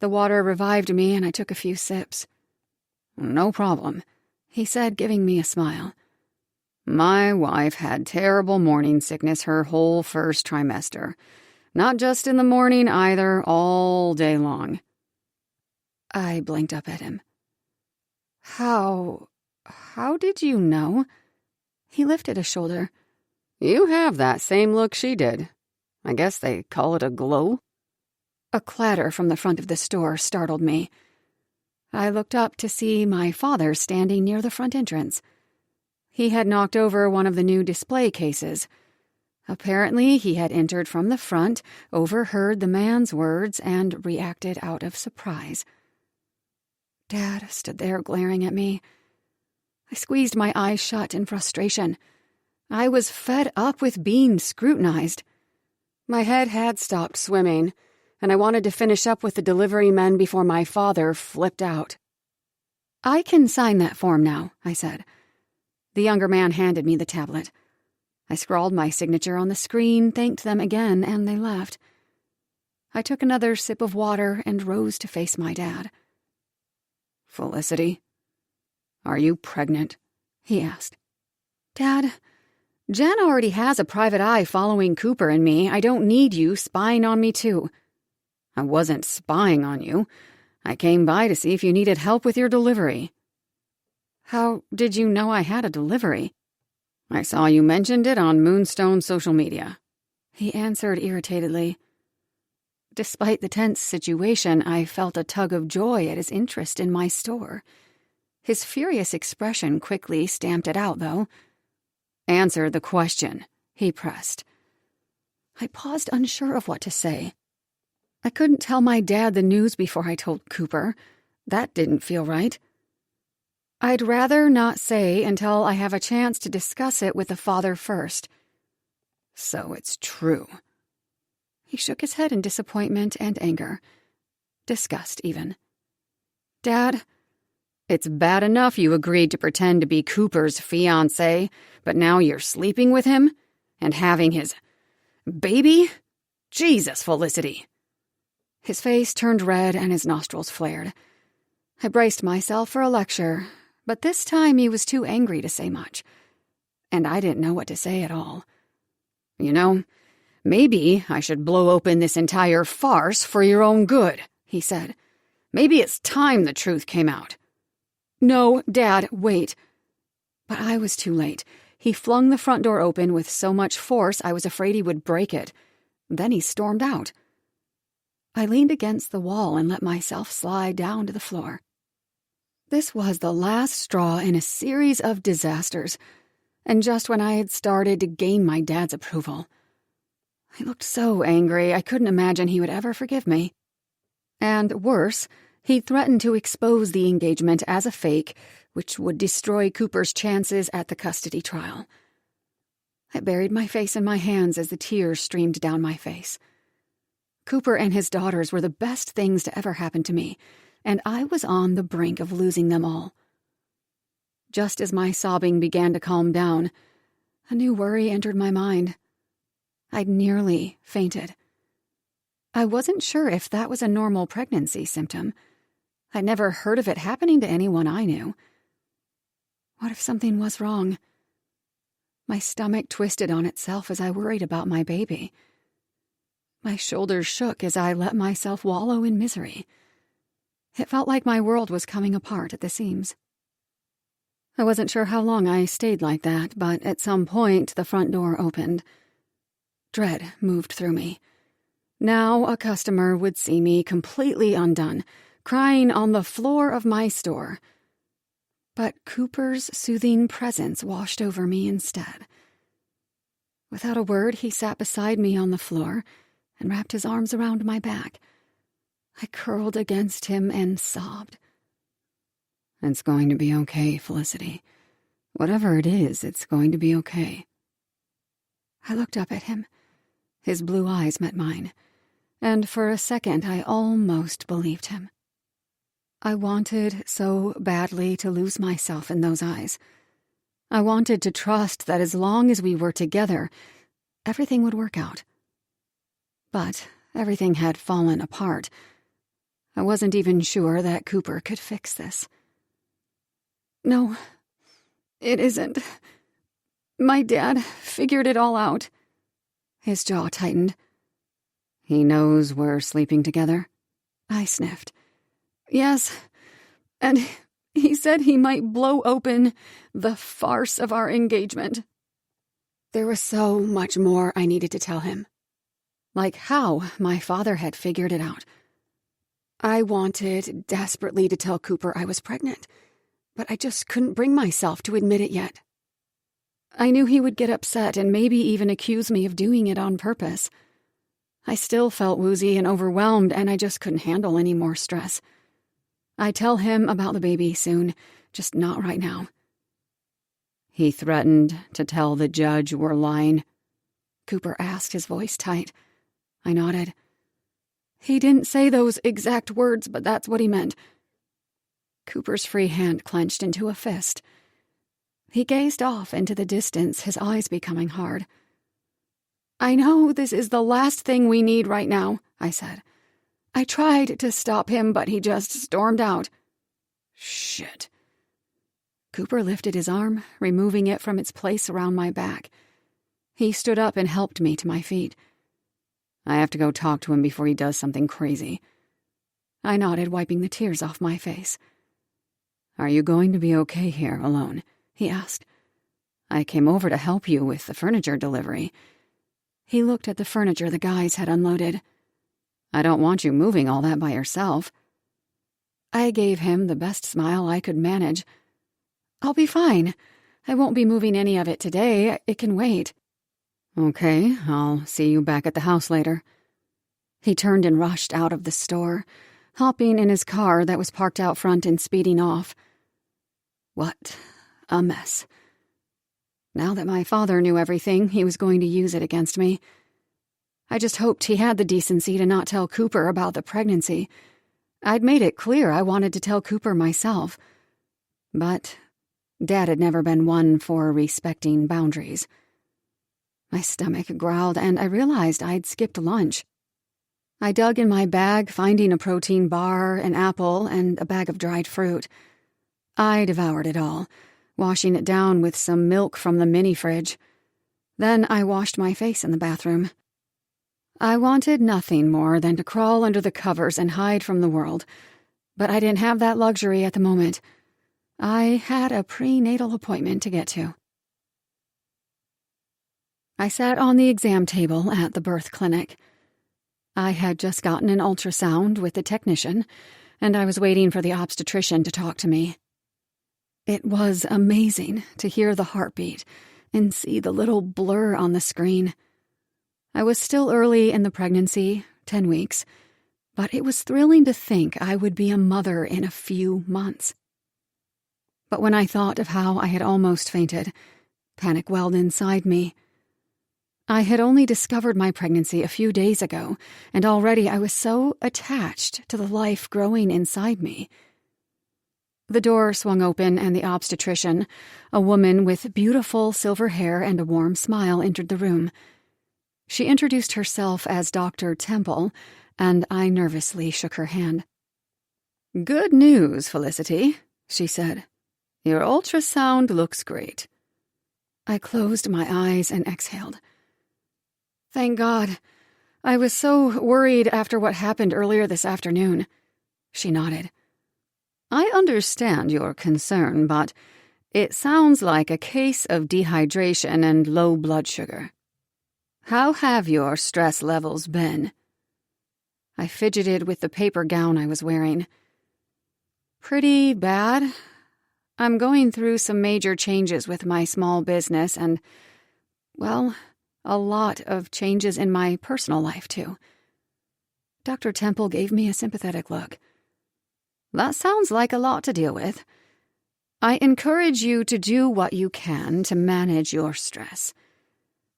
The water revived me, and I took a few sips. "No problem," he said, giving me a smile. "My wife had terrible morning sickness her whole first trimester. Not just in the morning either, all day long." I blinked up at him. How did you know?" He lifted a shoulder. "You have that same look she did. I guess they call it a glow." A clatter from the front of the store startled me. I looked up to see my father standing near the front entrance. He had knocked over one of the new display cases. Apparently, he had entered from the front, overheard the man's words, and reacted out of surprise. Dad stood there glaring at me. I squeezed my eyes shut in frustration. I was fed up with being scrutinized. My head had stopped swimming, and I wanted to finish up with the delivery men before my father flipped out. "I can sign that form now," I said. The younger man handed me the tablet. I scrawled my signature on the screen, thanked them again, and they left. I took another sip of water and rose to face my dad. "Felicity, are you pregnant?" he asked. "Dad, Jen already has a private eye following Cooper and me. I don't need you spying on me, too." "I wasn't spying on you. I came by to see if you needed help with your delivery." "How did you know I had a delivery?" "I saw you mentioned it on Moonstone's social media," he answered irritatedly. Despite the tense situation, I felt a tug of joy at his interest in my store. His furious expression quickly stamped it out, though. "Answer the question," he pressed. I paused, unsure of what to say. I couldn't tell my dad the news before I told Cooper. That didn't feel right. I'd rather not say until I have a chance to discuss it with the father first. So it's true. He shook his head in disappointment and anger. Disgust, even. Dad, it's bad enough you agreed to pretend to be Cooper's fiancé, but now you're sleeping with him and having his baby? Jesus, Felicity. His face turned red and his nostrils flared. I braced myself for a lecture, but this time he was too angry to say much, and I didn't know what to say at all. You know, maybe I should blow open this entire farce for your own good, he said. Maybe it's time the truth came out. No, Dad, wait. But I was too late. He flung the front door open with so much force I was afraid he would break it. Then he stormed out. I leaned against the wall and let myself slide down to the floor. This was the last straw in a series of disasters, and just when I had started to gain my dad's approval. I looked so angry I couldn't imagine he would ever forgive me. And worse, he threatened to expose the engagement as a fake, which would destroy Cooper's chances at the custody trial. I buried my face in my hands as the tears streamed down my face. Cooper and his daughters were the best things to ever happen to me, and I was on the brink of losing them all. Just as my sobbing began to calm down, a new worry entered my mind. I'd nearly fainted. I wasn't sure if that was a normal pregnancy symptom. I'd never heard of it happening to anyone I knew. What if something was wrong? My stomach twisted on itself as I worried about my baby. My shoulders shook as I let myself wallow in misery. It felt like my world was coming apart at the seams. I wasn't sure how long I stayed like that, but at some point the front door opened. Dread moved through me. Now a customer would see me completely undone, crying on the floor of my store. But Cooper's soothing presence washed over me instead. Without a word, he sat beside me on the floor and wrapped his arms around my back. I curled against him and sobbed. It's going to be okay, Felicity. Whatever it is, it's going to be okay. I looked up at him. His blue eyes met mine, and for a second I almost believed him. I wanted so badly to lose myself in those eyes. I wanted to trust that as long as we were together, everything would work out. But everything had fallen apart. I wasn't even sure that Cooper could fix this. No, it isn't. My dad figured it all out. His jaw tightened. He knows we're sleeping together? I sniffed. Yes, and he said he might blow open the farce of our engagement. There was so much more I needed to tell him. Like how my father had figured it out. I wanted desperately to tell Cooper I was pregnant, but I just couldn't bring myself to admit it yet. I knew he would get upset and maybe even accuse me of doing it on purpose. I still felt woozy and overwhelmed, and I just couldn't handle any more stress. I'd tell him about the baby soon, just not right now. He threatened to tell the judge we're lying? Cooper asked, his voice tight. I nodded. He didn't say those exact words, but that's what he meant. Cooper's free hand clenched into a fist. He gazed off into the distance, his eyes becoming hard. I know this is the last thing we need right now, I said. I tried to stop him, but he just stormed out. Shit. Cooper lifted his arm, removing it from its place around my back. He stood up and helped me to my feet. I have to go talk to him before he does something crazy. I nodded, wiping the tears off my face. Are you going to be okay here alone? He asked. I came over to help you with the furniture delivery. He looked at the furniture the guys had unloaded. I don't want you moving all that by yourself. I gave him the best smile I could manage. I'll be fine. I won't be moving any of it today. It can wait. Okay, I'll see you back at the house later. He turned and rushed out of the store, hopping in his car that was parked out front and speeding off. What a mess. Now that my father knew everything, he was going to use it against me. I just hoped he had the decency to not tell Cooper about the pregnancy. I'd made it clear I wanted to tell Cooper myself. But Dad had never been one for respecting boundaries. My stomach growled, and I realized I'd skipped lunch. I dug in my bag, finding a protein bar, an apple, and a bag of dried fruit. I devoured it all, washing it down with some milk from the mini-fridge. Then I washed my face in the bathroom. I wanted nothing more than to crawl under the covers and hide from the world, but I didn't have that luxury at the moment. I had a prenatal appointment to get to. I sat on the exam table at the birth clinic. I had just gotten an ultrasound with the technician, and I was waiting for the obstetrician to talk to me. It was amazing to hear the heartbeat and see the little blur on the screen. I was still early in the pregnancy, 10 weeks, but it was thrilling to think I would be a mother in a few months. But when I thought of how I had almost fainted, panic welled inside me. I had only discovered my pregnancy a few days ago, and already I was so attached to the life growing inside me. The door swung open, and the obstetrician, a woman with beautiful silver hair and a warm smile, entered the room. She introduced herself as Dr. Temple, and I nervously shook her hand. "Good news, Felicity," she said. "Your ultrasound looks great." I closed my eyes and exhaled. "Thank God. I was so worried after what happened earlier this afternoon." She nodded. "I understand your concern, but it sounds like a case of dehydration and low blood sugar. How have your stress levels been?" I fidgeted with the paper gown I was wearing. "Pretty bad. I'm going through some major changes with my small business and, well, a lot of changes in my personal life, too." Dr. Temple gave me a sympathetic look. "That sounds like a lot to deal with. I encourage you to do what you can to manage your stress.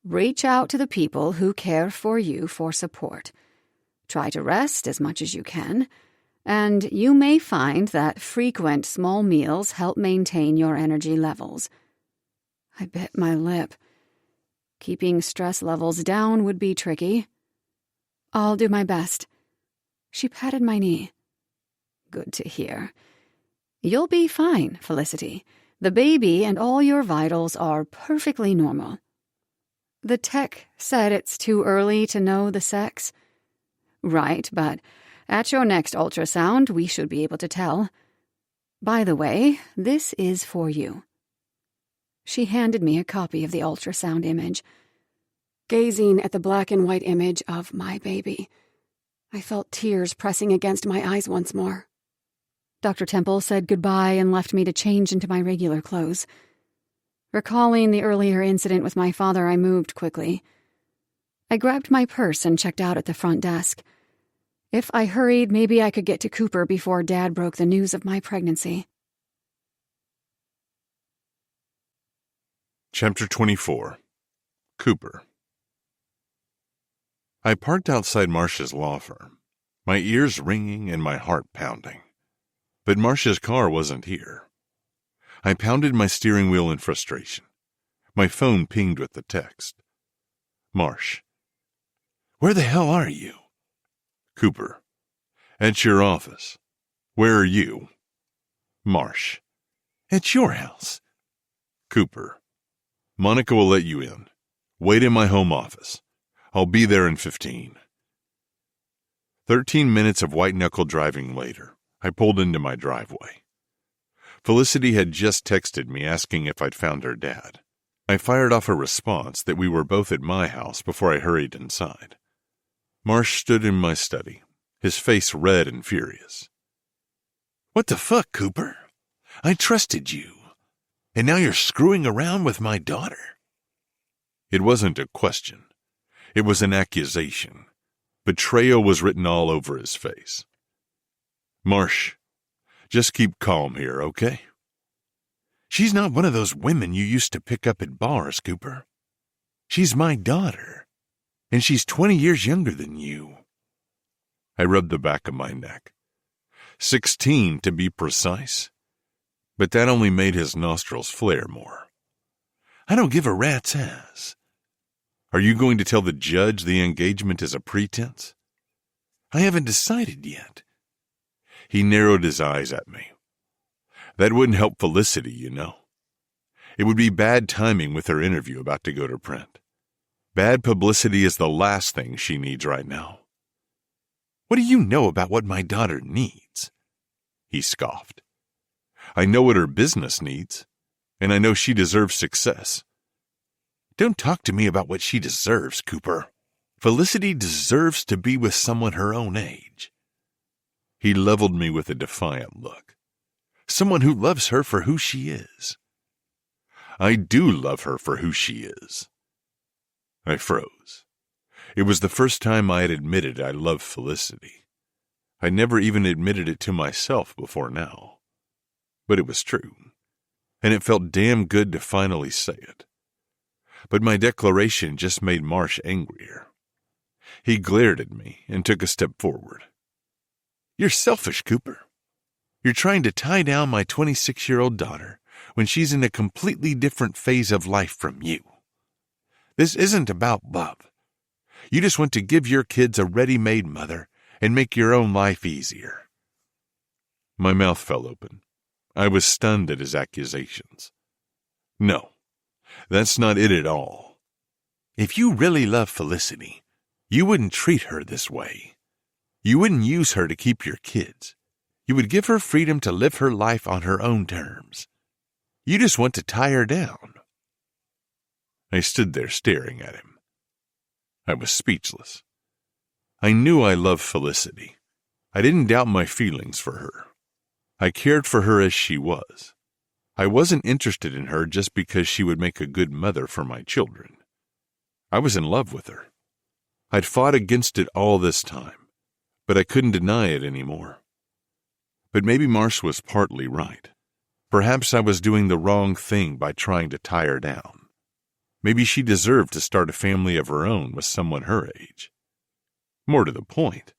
Reach out to the people who care for you for support. Try to rest as much as you can, and you may find that frequent small meals help maintain your energy levels." I bit my lip. Keeping stress levels down would be tricky. "I'll do my best." She patted my knee. "Good to hear. You'll be fine, Felicity. The baby and all your vitals are perfectly normal." "The tech said it's too early to know the sex." "Right, but at your next ultrasound, we should be able to tell. By the way, this is for you." She handed me a copy of the ultrasound image. Gazing at the black and white image of my baby, I felt tears pressing against my eyes once more. Dr. Temple said goodbye and left me to change into my regular clothes. Recalling the earlier incident with my father, I moved quickly. I grabbed my purse and checked out at the front desk. If I hurried, maybe I could get to Cooper before Dad broke the news of my pregnancy. Chapter 24. Cooper. I parked outside Marcia's law firm, my ears ringing and my heart pounding. But Marcia's car wasn't here. I pounded my steering wheel in frustration. My phone pinged with the text. "Marsh. Where the hell are you?" Cooper. "At your office. Where are you?" Marsh. "At your house." Cooper. "Monica will let you in. Wait in my home office. I'll be there in 15. 13 minutes of white-knuckle driving later, I pulled into my driveway. Felicity had just texted me asking if I'd found her dad. I fired off a response that we were both at my house before I hurried inside. Marsh stood in my study, his face red and furious. "What the fuck, Cooper? I trusted you. And now you're screwing around with my daughter?" It wasn't a question. It was an accusation. Betrayal was written all over his face. "Marsh, just keep calm here, okay?" She's not one of those women you used to pick up at bars, Cooper. She's my daughter, and she's 20 years younger than you. I rubbed the back of my neck. 16 to be precise. But that only made his nostrils flare more. I don't give a rat's ass. Are you going to tell the judge the engagement is a pretense? I haven't decided yet. He narrowed his eyes at me. That wouldn't help Felicity, you know. It would be bad timing with her interview about to go to print. Bad publicity is the last thing she needs right now. What do you know about what my daughter needs? He scoffed. I know what her business needs, and I know she deserves success. Don't talk to me about what she deserves, Cooper. Felicity deserves to be with someone her own age. He leveled me with a defiant look. Someone who loves her for who she is. I do love her for who she is. I froze. It was the first time I had admitted I loved Felicity. I never even admitted it to myself before now. But it was true, and it felt damn good to finally say it. But my declaration just made Marsh angrier. He glared at me and took a step forward. You're selfish, Cooper. You're trying to tie down my 26-year-old daughter when she's in a completely different phase of life from you. This isn't about love. You just want to give your kids a ready-made mother and make your own life easier. My mouth fell open. I was stunned at his accusations. No, that's not it at all. If you really love Felicity, you wouldn't treat her this way. You wouldn't use her to keep your kids. You would give her freedom to live her life on her own terms. You just want to tie her down. I stood there staring at him. I was speechless. I knew I loved Felicity. I didn't doubt my feelings for her. I cared for her as she was. I wasn't interested in her just because she would make a good mother for my children. I was in love with her. I'd fought against it all this time, but I couldn't deny it anymore. But maybe Marsh was partly right. Perhaps I was doing the wrong thing by trying to tie her down. Maybe she deserved to start a family of her own with someone her age. More to the point,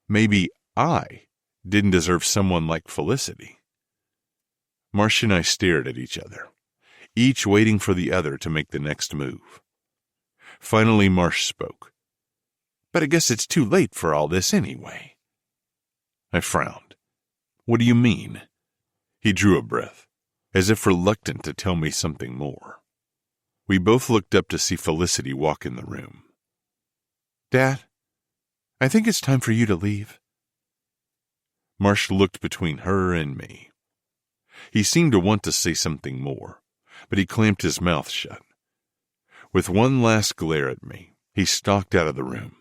maybe I didn't deserve someone like Felicity. Marsh and I stared at each other, each waiting for the other to make the next move. Finally, Marsh spoke. But I guess it's too late for all this anyway. I frowned. What do you mean? He drew a breath, as if reluctant to tell me something more. We both looked up to see Felicity walk in the room. Dad, I think it's time for you to leave. Marsh looked between her and me. He seemed to want to say something more, but he clamped his mouth shut. With one last glare at me, he stalked out of the room.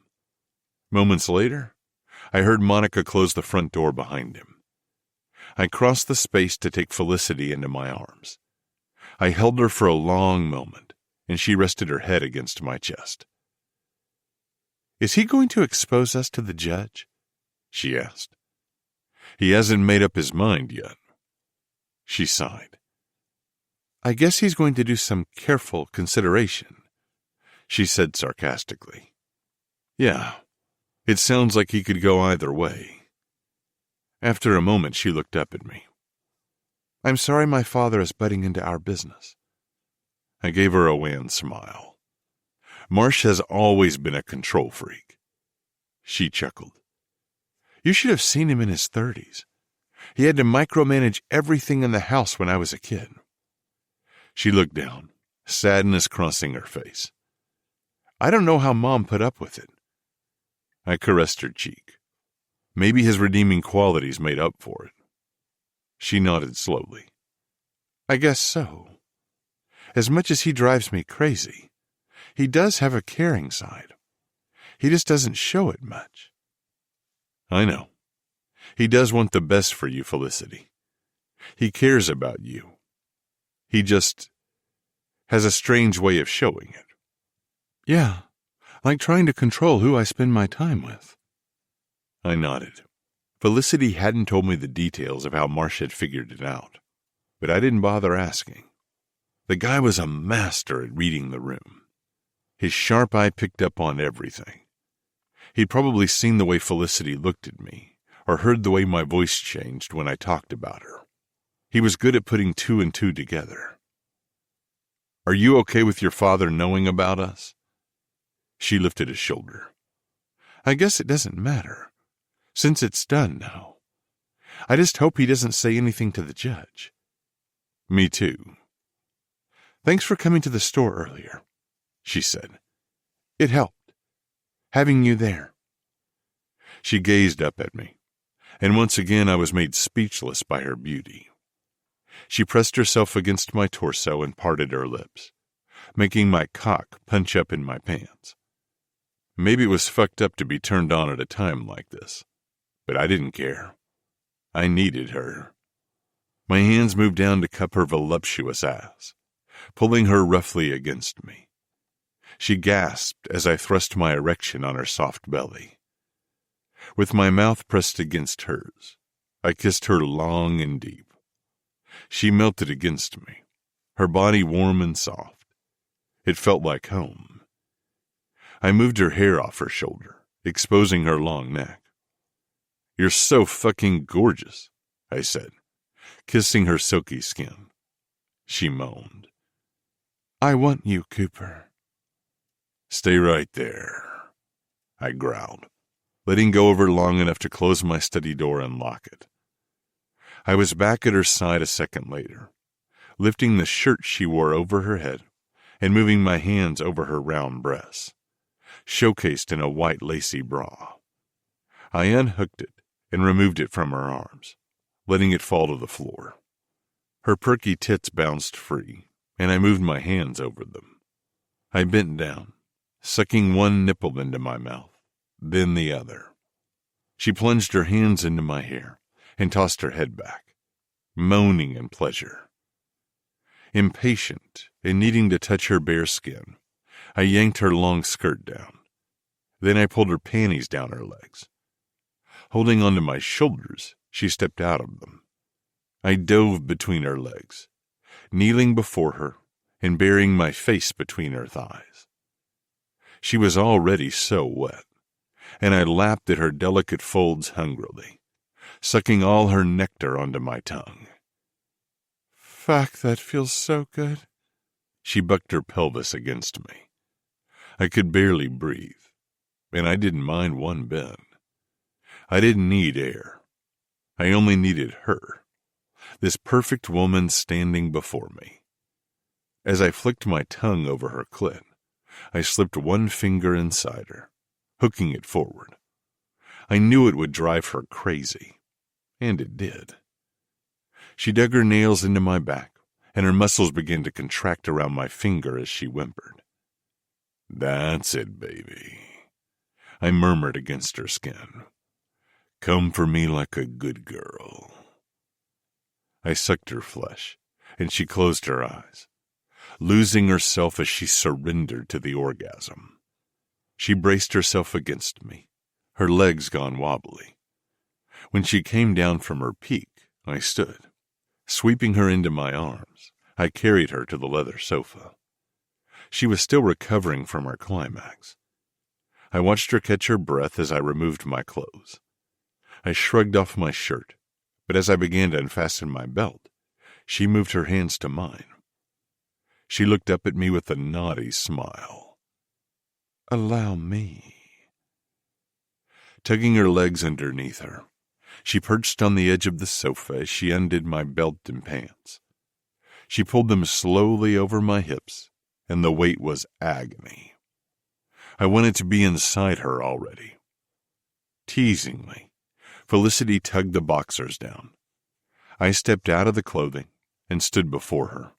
Moments later, I heard Monica close the front door behind him. I crossed the space to take Felicity into my arms. I held her for a long moment, and she rested her head against my chest. Is he going to expose us to the judge? She asked. He hasn't made up his mind yet. She sighed. I guess he's going to do some careful consideration, she said sarcastically. Yeah, it sounds like he could go either way. After a moment, she looked up at me. I'm sorry my father is butting into our business. I gave her a wan smile. Marsh has always been a control freak. She chuckled. You should have seen him in his 30s. He had to micromanage everything in the house when I was a kid. She looked down, sadness crossing her face. I don't know how Mom put up with it. I caressed her cheek. Maybe his redeeming qualities made up for it. She nodded slowly. I guess so. As much as he drives me crazy, he does have a caring side. He just doesn't show it much. I know. He does want the best for you, Felicity. He cares about you. He just has a strange way of showing it. Yeah, like trying to control who I spend my time with. I nodded. Felicity hadn't told me the details of how Marsh had figured it out. but I didn't bother asking. The guy was a master at reading the room. His sharp eye picked up on everything. He'd probably seen the way Felicity looked at me, or heard the way my voice changed when I talked about her. He was good at putting two and two together. "Are you okay with your father knowing about us?" She lifted a shoulder. "I guess it doesn't matter, since it's done now. I just hope he doesn't say anything to the judge." "Me too." "Thanks for coming to the store earlier," she said. "It helped, having you there." She gazed up at me, and once again I was made speechless by her beauty. She pressed herself against my torso and parted her lips, making my cock punch up in my pants. Maybe it was fucked up to be turned on at a time like this, but I didn't care. I needed her. My hands moved down to cup her voluptuous ass, pulling her roughly against me. She gasped as I thrust my erection on her soft belly. With my mouth pressed against hers, I kissed her long and deep. She melted against me, her body warm and soft. It felt like home. I moved her hair off her shoulder, exposing her long neck. "You're so fucking gorgeous," I said, kissing her silky skin. She moaned. "I want you, Cooper." "Stay right there," I growled, letting go of her long enough to close my study door and lock it. I was back at her side a second later, lifting the shirt she wore over her head and moving my hands over her round breasts, showcased in a white lacy bra. I unhooked it and removed it from her arms, letting it fall to the floor. Her perky tits bounced free, and I moved my hands over them. I bent down, sucking one nipple into my mouth, then the other. She plunged her hands into my hair and tossed her head back, moaning in pleasure. Impatient and needing to touch her bare skin, I yanked her long skirt down. Then I pulled her panties down her legs. Holding onto my shoulders, she stepped out of them. I dove between her legs, kneeling before her and burying my face between her thighs. She was already so wet, and I lapped at her delicate folds hungrily, sucking all her nectar onto my tongue. "Fuck, that feels so good." She bucked her pelvis against me. I could barely breathe, and I didn't mind one bit. I didn't need air. I only needed her, this perfect woman standing before me. As I flicked my tongue over her clit, I slipped one finger inside her, hooking it forward. I knew it would drive her crazy, and it did. She dug her nails into my back, and her muscles began to contract around my finger as she whimpered. "That's it, baby," I murmured against her skin. "Come for me like a good girl." I sucked her flesh, and she closed her eyes, losing herself as she surrendered to the orgasm. She braced herself against me, her legs gone wobbly. When she came down from her peak, I stood. Sweeping her into my arms, I carried her to the leather sofa. She was still recovering from her climax. I watched her catch her breath as I removed my clothes. I shrugged off my shirt, but as I began to unfasten my belt, she moved her hands to mine. She looked up at me with a naughty smile. "Allow me." Tugging her legs underneath her, she perched on the edge of the sofa as she undid my belt and pants. She pulled them slowly over my hips, and the weight was agony. I wanted to be inside her already. Teasingly, Felicity tugged the boxers down. I stepped out of the clothing and stood before her,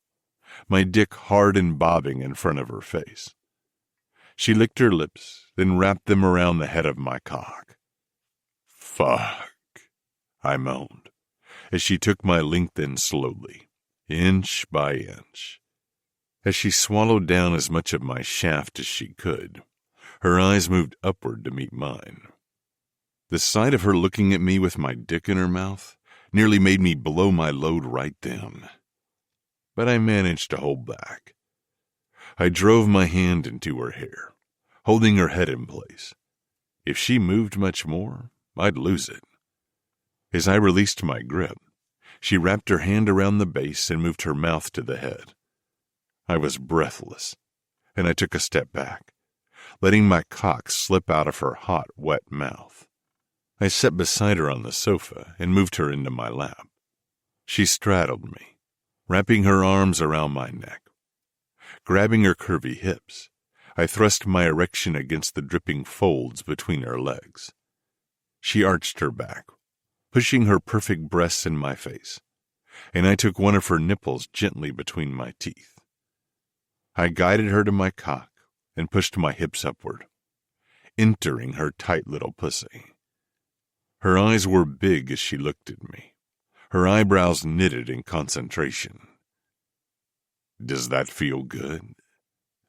my dick hard and bobbing in front of her face. She licked her lips, then wrapped them around the head of my cock. "Fuck," I moaned, as she took my length in slowly, inch by inch. As she swallowed down as much of my shaft as she could, her eyes moved upward to meet mine. The sight of her looking at me with my dick in her mouth nearly made me blow my load right then. but I managed to hold back. I drove my hand into her hair, holding her head in place. If she moved much more, I'd lose it. As I released my grip, she wrapped her hand around the base and moved her mouth to the head. I was breathless, and I took a step back, letting my cock slip out of her hot, wet mouth. I sat beside her on the sofa and moved her into my lap. She straddled me, wrapping her arms around my neck. Grabbing her curvy hips, I thrust my erection against the dripping folds between her legs. She arched her back, pushing her perfect breasts in my face, and I took one of her nipples gently between my teeth. I guided her to my cock and pushed my hips upward, entering her tight little pussy. Her eyes were big as she looked at me, her eyebrows knitted in concentration. "Does that feel good?"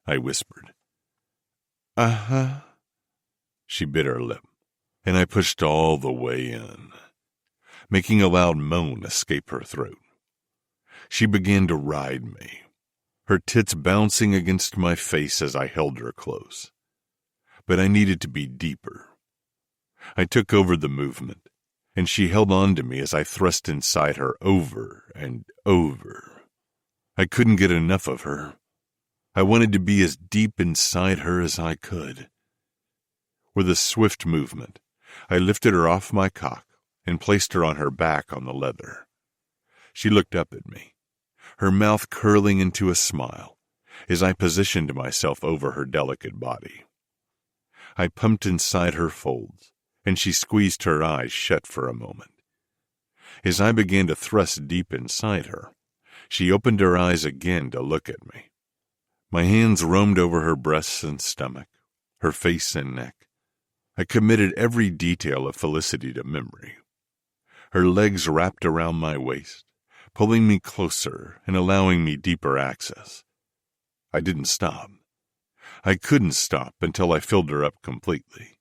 I whispered. "Uh-huh." She bit her lip, and I pushed all the way in, making a loud moan escape her throat. She began to ride me, her tits bouncing against my face as I held her close. But I needed to be deeper. I took over the movement, and she held on to me as I thrust inside her over and over. I couldn't get enough of her. I wanted to be as deep inside her as I could. With a swift movement, I lifted her off my cock and placed her on her back on the leather. She looked up at me, her mouth curling into a smile as I positioned myself over her delicate body. I pumped inside her folds, and she squeezed her eyes shut for a moment. As I began to thrust deep inside her, she opened her eyes again to look at me. My hands roamed over her breasts and stomach, her face and neck. I committed every detail of Felicity to memory. Her legs wrapped around my waist, pulling me closer and allowing me deeper access. I didn't stop. I couldn't stop until I filled her up completely.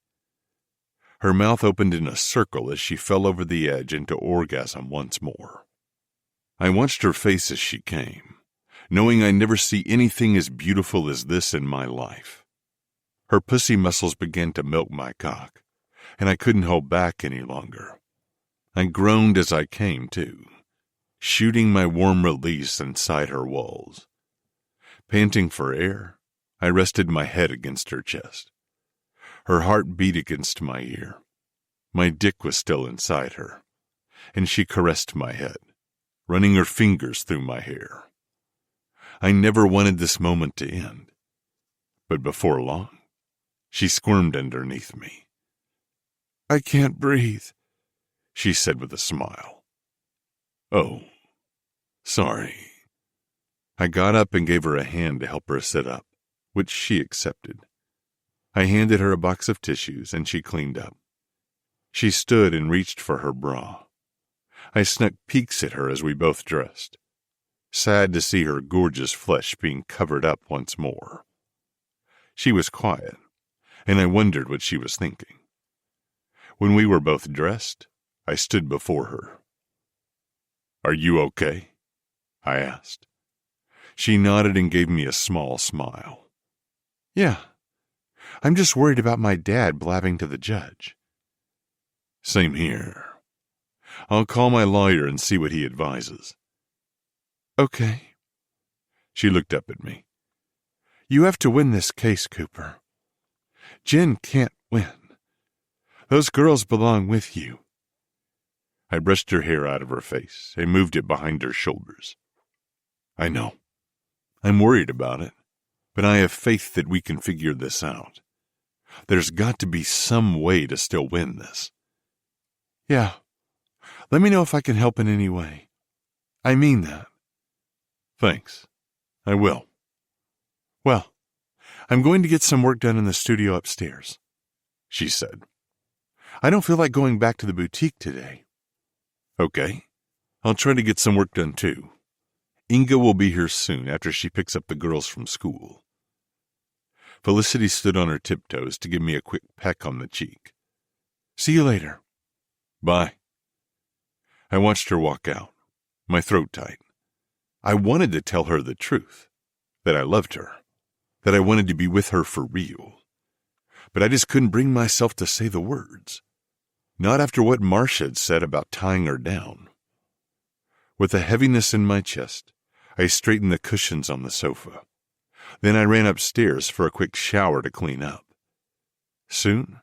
Her mouth opened in a circle as she fell over the edge into orgasm once more. I watched her face as she came, knowing I'd never see anything as beautiful as this in my life. Her pussy muscles began to milk my cock, and I couldn't hold back any longer. I groaned as I came to, shooting my warm release inside her walls. Panting for air, I rested my head against her chest. Her heart beat against my ear. My dick was still inside her, and she caressed my head, running her fingers through my hair. I never wanted this moment to end, but before long, she squirmed underneath me. "I can't breathe," she said with a smile. "Oh, sorry." I got up and gave her a hand to help her sit up, which she accepted. I handed her a box of tissues, and she cleaned up. She stood and reached for her bra. I snuck peeks at her as we both dressed, sad to see her gorgeous flesh being covered up once more. She was quiet, and I wondered what she was thinking. When we were both dressed, I stood before her. "Are you okay?" I asked. She nodded and gave me a small smile. "Yeah. I'm just worried about my dad blabbing to the judge." "Same here. I'll call my lawyer and see what he advises." "Okay." She looked up at me. "You have to win this case, Cooper. Jen can't win. Those girls belong with you." I brushed her hair out of her face and moved it behind her shoulders. "I know. I'm worried about it, but I have faith that we can figure this out. There's got to be some way to still win this." "Yeah. Let me know if I can help in any way. I mean that." "Thanks. I will." "Well, I'm going to get some work done in the studio upstairs," she said. "I don't feel like going back to the boutique today." "Okay. I'll try to get some work done too. Inga will be here soon after she picks up the girls from school." Felicity stood on her tiptoes to give me a quick peck on the cheek. "See you later." "Bye." I watched her walk out, my throat tight. I wanted to tell her the truth, that I loved her, that I wanted to be with her for real. But I just couldn't bring myself to say the words. Not after what Marsh had said about tying her down. With a heaviness in my chest, I straightened the cushions on the sofa. Then I ran upstairs for a quick shower to clean up. Soon,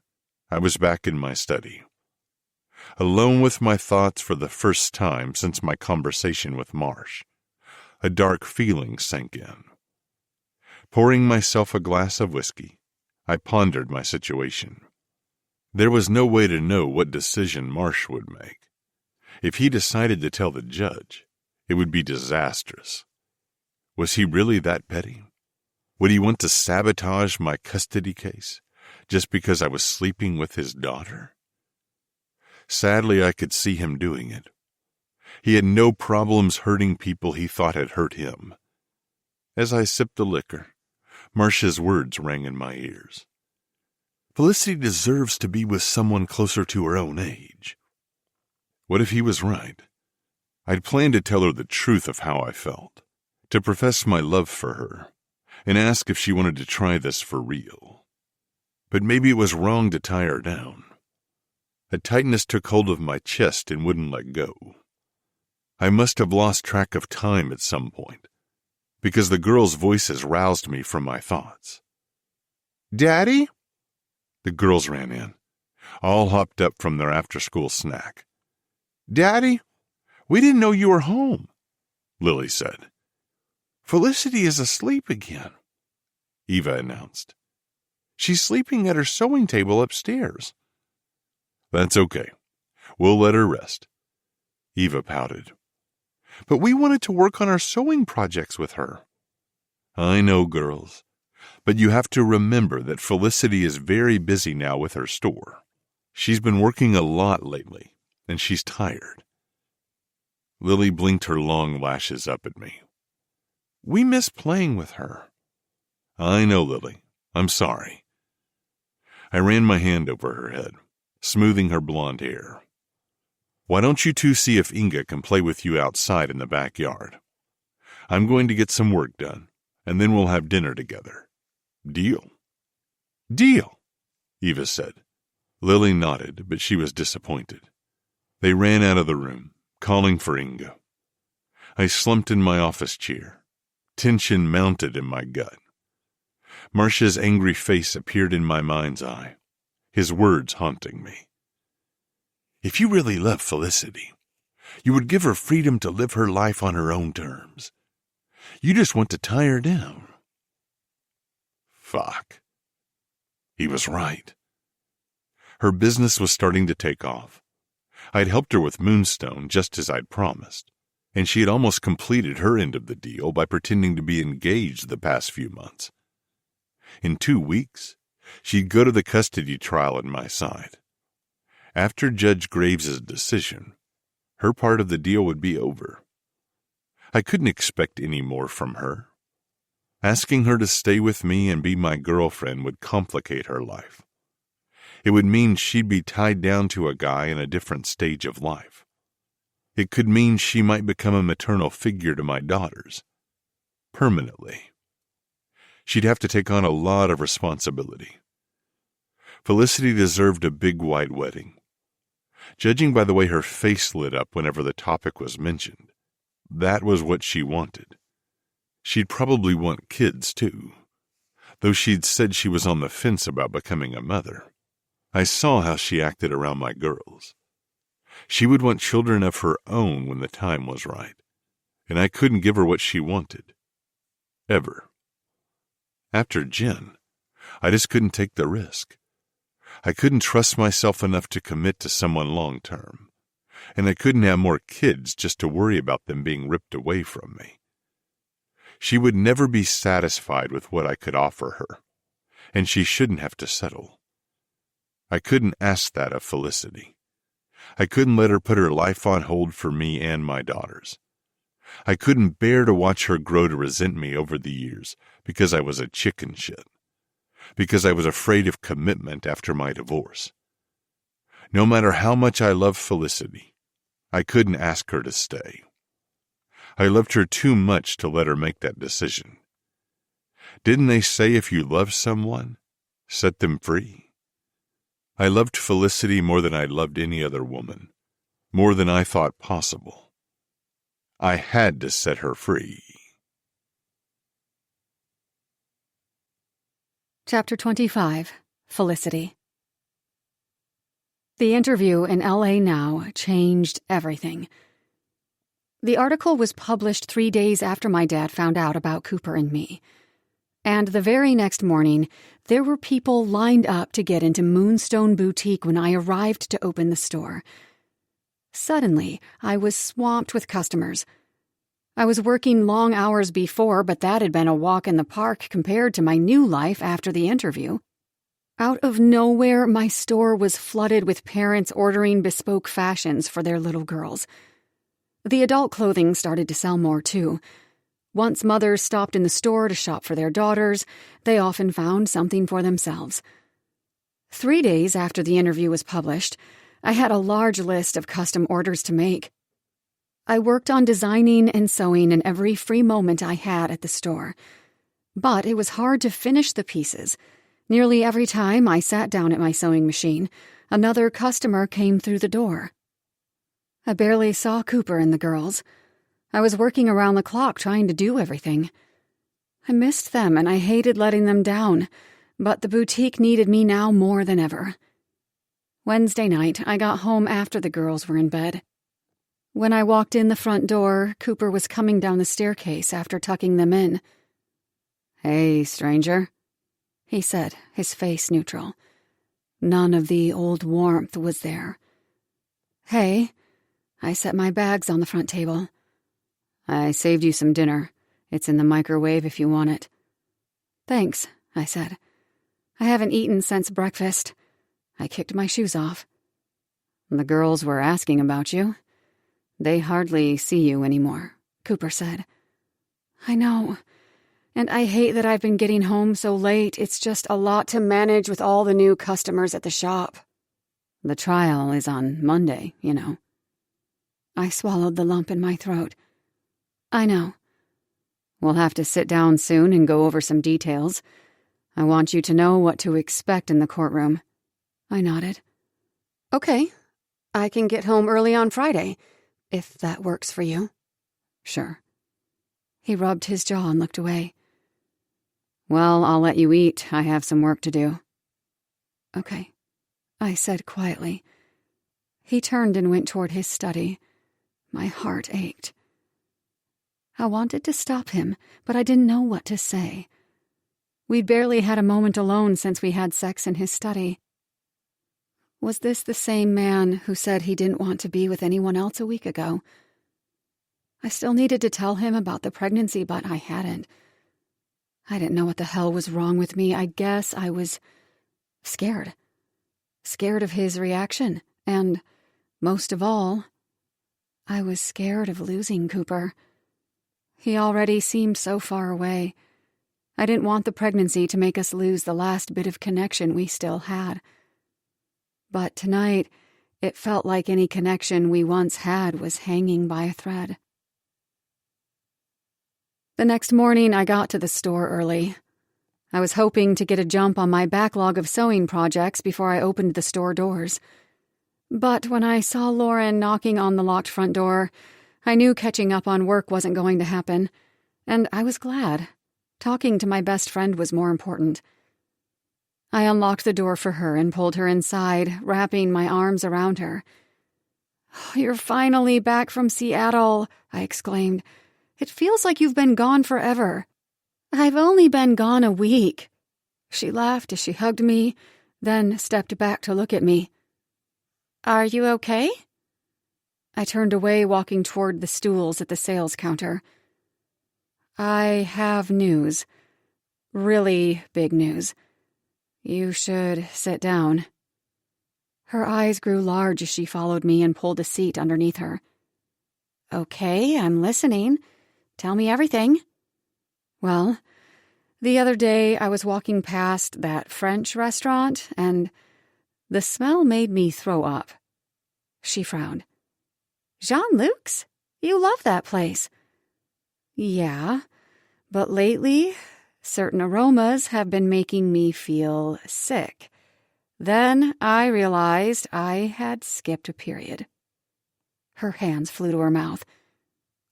I was back in my study. Alone with my thoughts for the first time since my conversation with Marsh, a dark feeling sank in. Pouring myself a glass of whiskey, I pondered my situation. There was no way to know what decision Marsh would make. If he decided to tell the judge, it would be disastrous. Was he really that petty? Would he want to sabotage my custody case just because I was sleeping with his daughter? Sadly, I could see him doing it. He had no problems hurting people he thought had hurt him. As I sipped the liquor, Marsh's words rang in my ears. Felicity deserves to be with someone closer to her own age. What if he was right? I'd planned to tell her the truth of how I felt, to profess my love for her, and ask if she wanted to try this for real. But maybe it was wrong to tie her down. A tightness took hold of my chest and wouldn't let go. I must have lost track of time at some point, because the girls' voices roused me from my thoughts. "Daddy?" The girls ran in, all hopped up from their after-school snack. "Daddy, we didn't know you were home," Lily said. "Felicity is asleep again," Eva announced. "She's sleeping at her sewing table upstairs." "That's okay. We'll let her rest," Eva pouted. "But we wanted to work on our sewing projects with her." "I know, girls. But you have to remember that Felicity is very busy now with her store. She's been working a lot lately, and she's tired." Lily blinked her long lashes up at me. "We miss playing with her." "I know, Lily. I'm sorry." I ran my hand over her head, smoothing her blonde hair. "Why don't you two see if Inga can play with you outside in the backyard? I'm going to get some work done, and then we'll have dinner together. Deal?" "Deal," Eva said. Lily nodded, but she was disappointed. They ran out of the room, calling for Inga. I slumped in my office chair. Tension mounted in my gut. Marcia's angry face appeared in my mind's eye, his words haunting me. "If you really love Felicity, you would give her freedom to live her life on her own terms. You just want to tie her down." Fuck. He was right. Her business was starting to take off. I'd helped her with Moonstone just as I'd promised, and she had almost completed her end of the deal by pretending to be engaged the past few months. In 2 weeks, she'd go to the custody trial at my side. After Judge Graves's decision, her part of the deal would be over. I couldn't expect any more from her. Asking her to stay with me and be my girlfriend would complicate her life. It would mean she'd be tied down to a guy in a different stage of life. It could mean she might become a maternal figure to my daughters. Permanently. She'd have to take on a lot of responsibility. Felicity deserved a big white wedding. Judging by the way her face lit up whenever the topic was mentioned, that was what she wanted. She'd probably want kids, too, though she'd said she was on the fence about becoming a mother. I saw how she acted around my girls. She would want children of her own when the time was right, and I couldn't give her what she wanted. Ever. After Jen, I just couldn't take the risk. I couldn't trust myself enough to commit to someone long-term, and I couldn't have more kids just to worry about them being ripped away from me. She would never be satisfied with what I could offer her, and she shouldn't have to settle. I couldn't ask that of Felicity. I couldn't let her put her life on hold for me and my daughters. I couldn't bear to watch her grow to resent me over the years because I was a chicken shit, because I was afraid of commitment after my divorce. No matter how much I loved Felicity, I couldn't ask her to stay. I loved her too much to let her make that decision. Didn't they say if you love someone, set them free? I loved Felicity more than I loved any other woman, more than I thought possible. I had to set her free. Chapter 25, Felicity. The interview in LA Now changed everything. The article was published 3 days after my dad found out about Cooper and me. And the very next morning, there were people lined up to get into Moonstone Boutique when I arrived to open the store. Suddenly, I was swamped with customers. I was working long hours before, but that had been a walk in the park compared to my new life after the interview. Out of nowhere, my store was flooded with parents ordering bespoke fashions for their little girls. The adult clothing started to sell more, too. Once mothers stopped in the store to shop for their daughters, they often found something for themselves. 3 days after the interview was published, I had a large list of custom orders to make. I worked on designing and sewing in every free moment I had at the store. But it was hard to finish the pieces. Nearly every time I sat down at my sewing machine, another customer came through the door. I barely saw Cooper and the girls. I was working around the clock trying to do everything. I missed them and I hated letting them down, but the boutique needed me now more than ever. Wednesday night, I got home after the girls were in bed. When I walked in the front door, Cooper was coming down the staircase after tucking them in. "Hey, stranger," he said, his face neutral. None of the old warmth was there. "Hey." I set my bags on the front table. "I saved you some dinner. It's in the microwave if you want it." "Thanks," I said. "I haven't eaten since breakfast." I kicked my shoes off. "The girls were asking about you. They hardly see you anymore," Cooper said. "I know. And I hate that I've been getting home so late. It's just a lot to manage with all the new customers at the shop. The trial is on Monday, you know." I swallowed the lump in my throat. "I know." "We'll have to sit down soon and go over some details. I want you to know what to expect in the courtroom." I nodded. "Okay. I can get home early on Friday, if that works for you." "Sure." He rubbed his jaw and looked away. "Well, I'll let you eat. I have some work to do." "Okay," I said quietly. He turned and went toward his study. My heart ached. I wanted to stop him, but I didn't know what to say. We'd barely had a moment alone since we had sex in his study. Was this the same man who said he didn't want to be with anyone else a week ago? I still needed to tell him about the pregnancy, but I hadn't. I didn't know what the hell was wrong with me. I guess I was scared. Scared of his reaction, and, most of all, I was scared of losing Cooper. He already seemed so far away. I didn't want the pregnancy to make us lose the last bit of connection we still had. But tonight, it felt like any connection we once had was hanging by a thread. The next morning, I got to the store early. I was hoping to get a jump on my backlog of sewing projects before I opened the store doors. But when I saw Lauren knocking on the locked front door, I knew catching up on work wasn't going to happen, and I was glad. Talking to my best friend was more important. I unlocked the door for her and pulled her inside, wrapping my arms around her. "Oh, you're finally back from Seattle," I exclaimed. "It feels like you've been gone forever." "I've only been gone a week." She laughed as she hugged me, then stepped back to look at me. "Are you okay?" I turned away, walking toward the stools at the sales counter. "I have news. Really big news. You should sit down." Her eyes grew large as she followed me and pulled a seat underneath her. "Okay, I'm listening. Tell me everything." "Well, the other day I was walking past that French restaurant, and the smell made me throw up." She frowned. "Jean-Luc's? You love that place." Yeah, but lately, certain aromas have been making me feel sick. Then I realized I had skipped a period. Her hands flew to her mouth.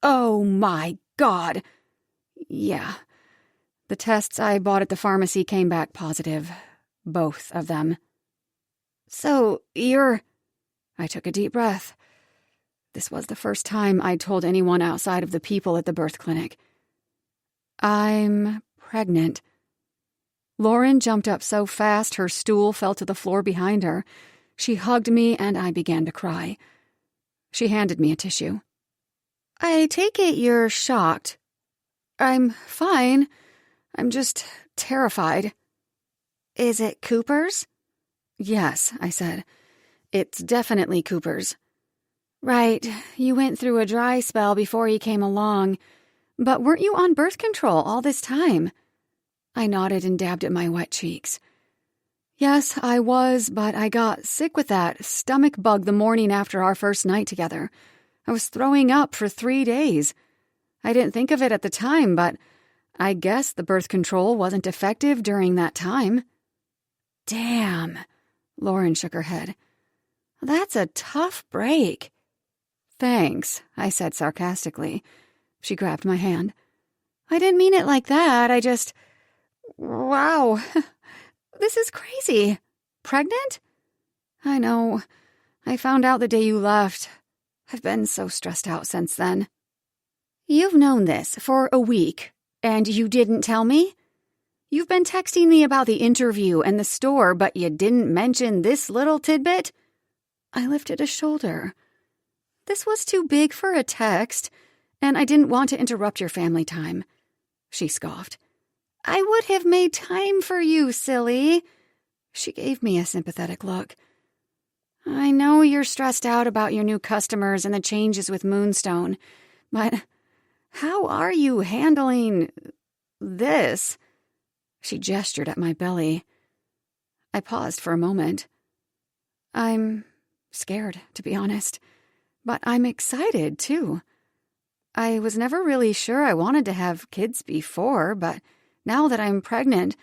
Oh my God! Yeah. The tests I bought at the pharmacy came back positive. Both of them. So, you're... I took a deep breath. This was the first time I'd told anyone outside of the people at the birth clinic. I'm pregnant. Lauren jumped up so fast her stool fell to the floor behind her. She hugged me and I began to cry. She handed me a tissue. I take it you're shocked. I'm fine. I'm just terrified. Is it Cooper's? Yes, I said. It's definitely Cooper's. Right, you went through a dry spell before he came along. But weren't you on birth control all this time? I nodded and dabbed at my wet cheeks. Yes, I was, but I got sick with that stomach bug the morning after our first night together. I was throwing up for 3 days. I didn't think of it at the time, but I guess the birth control wasn't effective during that time. Damn, Lauren shook her head. That's a tough break. Thanks, I said sarcastically. She grabbed my hand. I didn't mean it like that, I just... Wow, this is crazy. Pregnant? I know. I found out the day you left. I've been so stressed out since then. You've known this for a week, and you didn't tell me? You've been texting me about the interview and the store, but you didn't mention this little tidbit? I lifted a shoulder. This was too big for a text, and I didn't want to interrupt your family time. She scoffed. I would have made time for you, silly. She gave me a sympathetic look. I know you're stressed out about your new customers and the changes with Moonstone, but how are you handling this? She gestured at my belly. I paused for a moment. I'm scared, to be honest, but I'm excited, too. I was never really sure I wanted to have kids before, but now that I'm pregnant,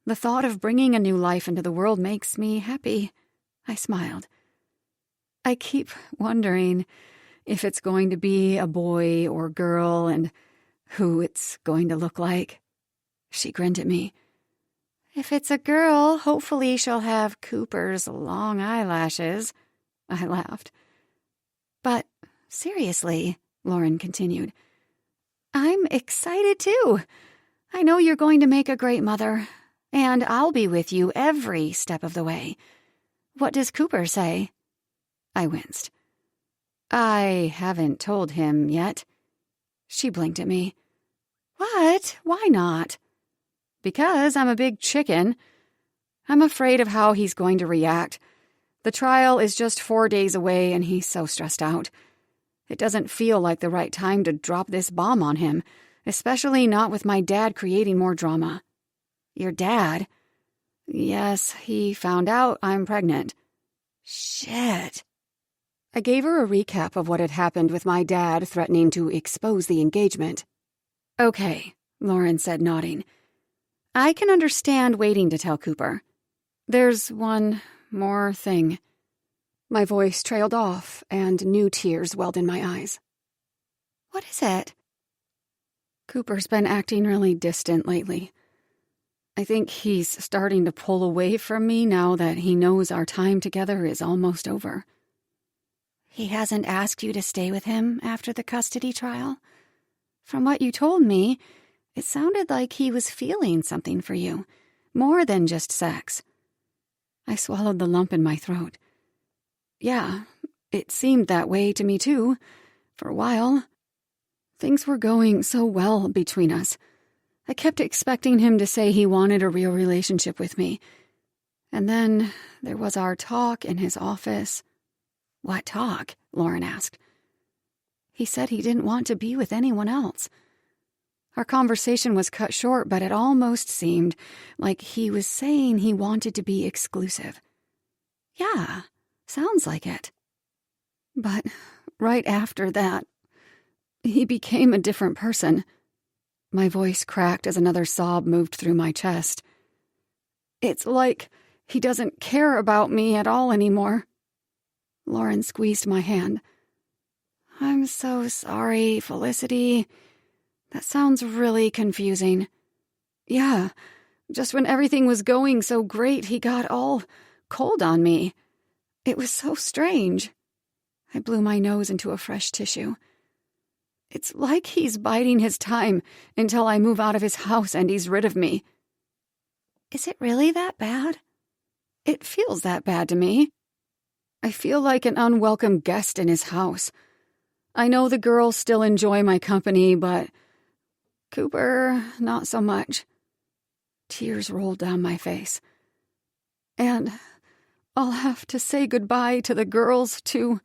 the thought of bringing a new life into the world makes me happy. I smiled. I keep wondering if it's going to be a boy or girl and who it's going to look like. She grinned at me. If it's a girl, hopefully she'll have Cooper's long eyelashes. I laughed. But seriously, Lauren continued, I'm excited too. I know you're going to make a great mother, and I'll be with you every step of the way. What does Cooper say? I winced. I haven't told him yet. She blinked at me. What? Why not? Because I'm a big chicken. I'm afraid of how he's going to react. The trial is just 4 days away, and he's so stressed out. It doesn't feel like the right time to drop this bomb on him, especially not with my dad creating more drama. Your dad? Yes, he found out I'm pregnant. Shit. I gave her a recap of what had happened with my dad threatening to expose the engagement. Okay, Lauren said, nodding. I can understand waiting to tell Cooper. There's one more thing. My voice trailed off, and new tears welled in my eyes. What is it? Cooper's been acting really distant lately. I think he's starting to pull away from me now that he knows our time together is almost over. He hasn't asked you to stay with him after the custody trial? From what you told me, it sounded like he was feeling something for you, more than just sex. I swallowed the lump in my throat. Yeah, it seemed that way to me too, for a while. Things were going so well between us. I kept expecting him to say he wanted a real relationship with me. And then there was our talk in his office. What talk? Lauren asked. He said he didn't want to be with anyone else. Our conversation was cut short, but it almost seemed like he was saying he wanted to be exclusive. Yeah, sounds like it. But right after that, he became a different person. My voice cracked as another sob moved through my chest. It's like he doesn't care about me at all anymore. Lauren squeezed my hand. I'm so sorry, Felicity. That sounds really confusing. Yeah, just when everything was going so great, he got all cold on me. It was so strange. I blew my nose into a fresh tissue. It's like he's biding his time until I move out of his house and he's rid of me. Is it really that bad? It feels that bad to me. I feel like an unwelcome guest in his house. I know the girls still enjoy my company, but Cooper, not so much. Tears rolled down my face. And I'll have to say goodbye to the girls, too.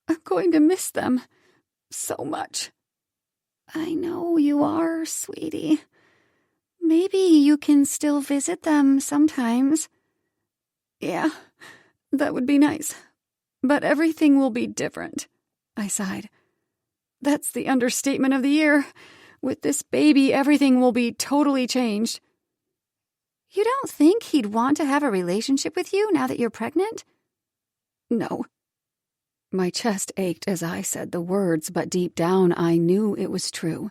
I'm going to miss them so much. I know you are, sweetie. Maybe you can still visit them sometimes. Yeah, that would be nice. But everything will be different, I sighed. That's the understatement of the year. With this baby, everything will be totally changed. You don't think he'd want to have a relationship with you now that you're pregnant? No. My chest ached as I said the words, but deep down I knew it was true.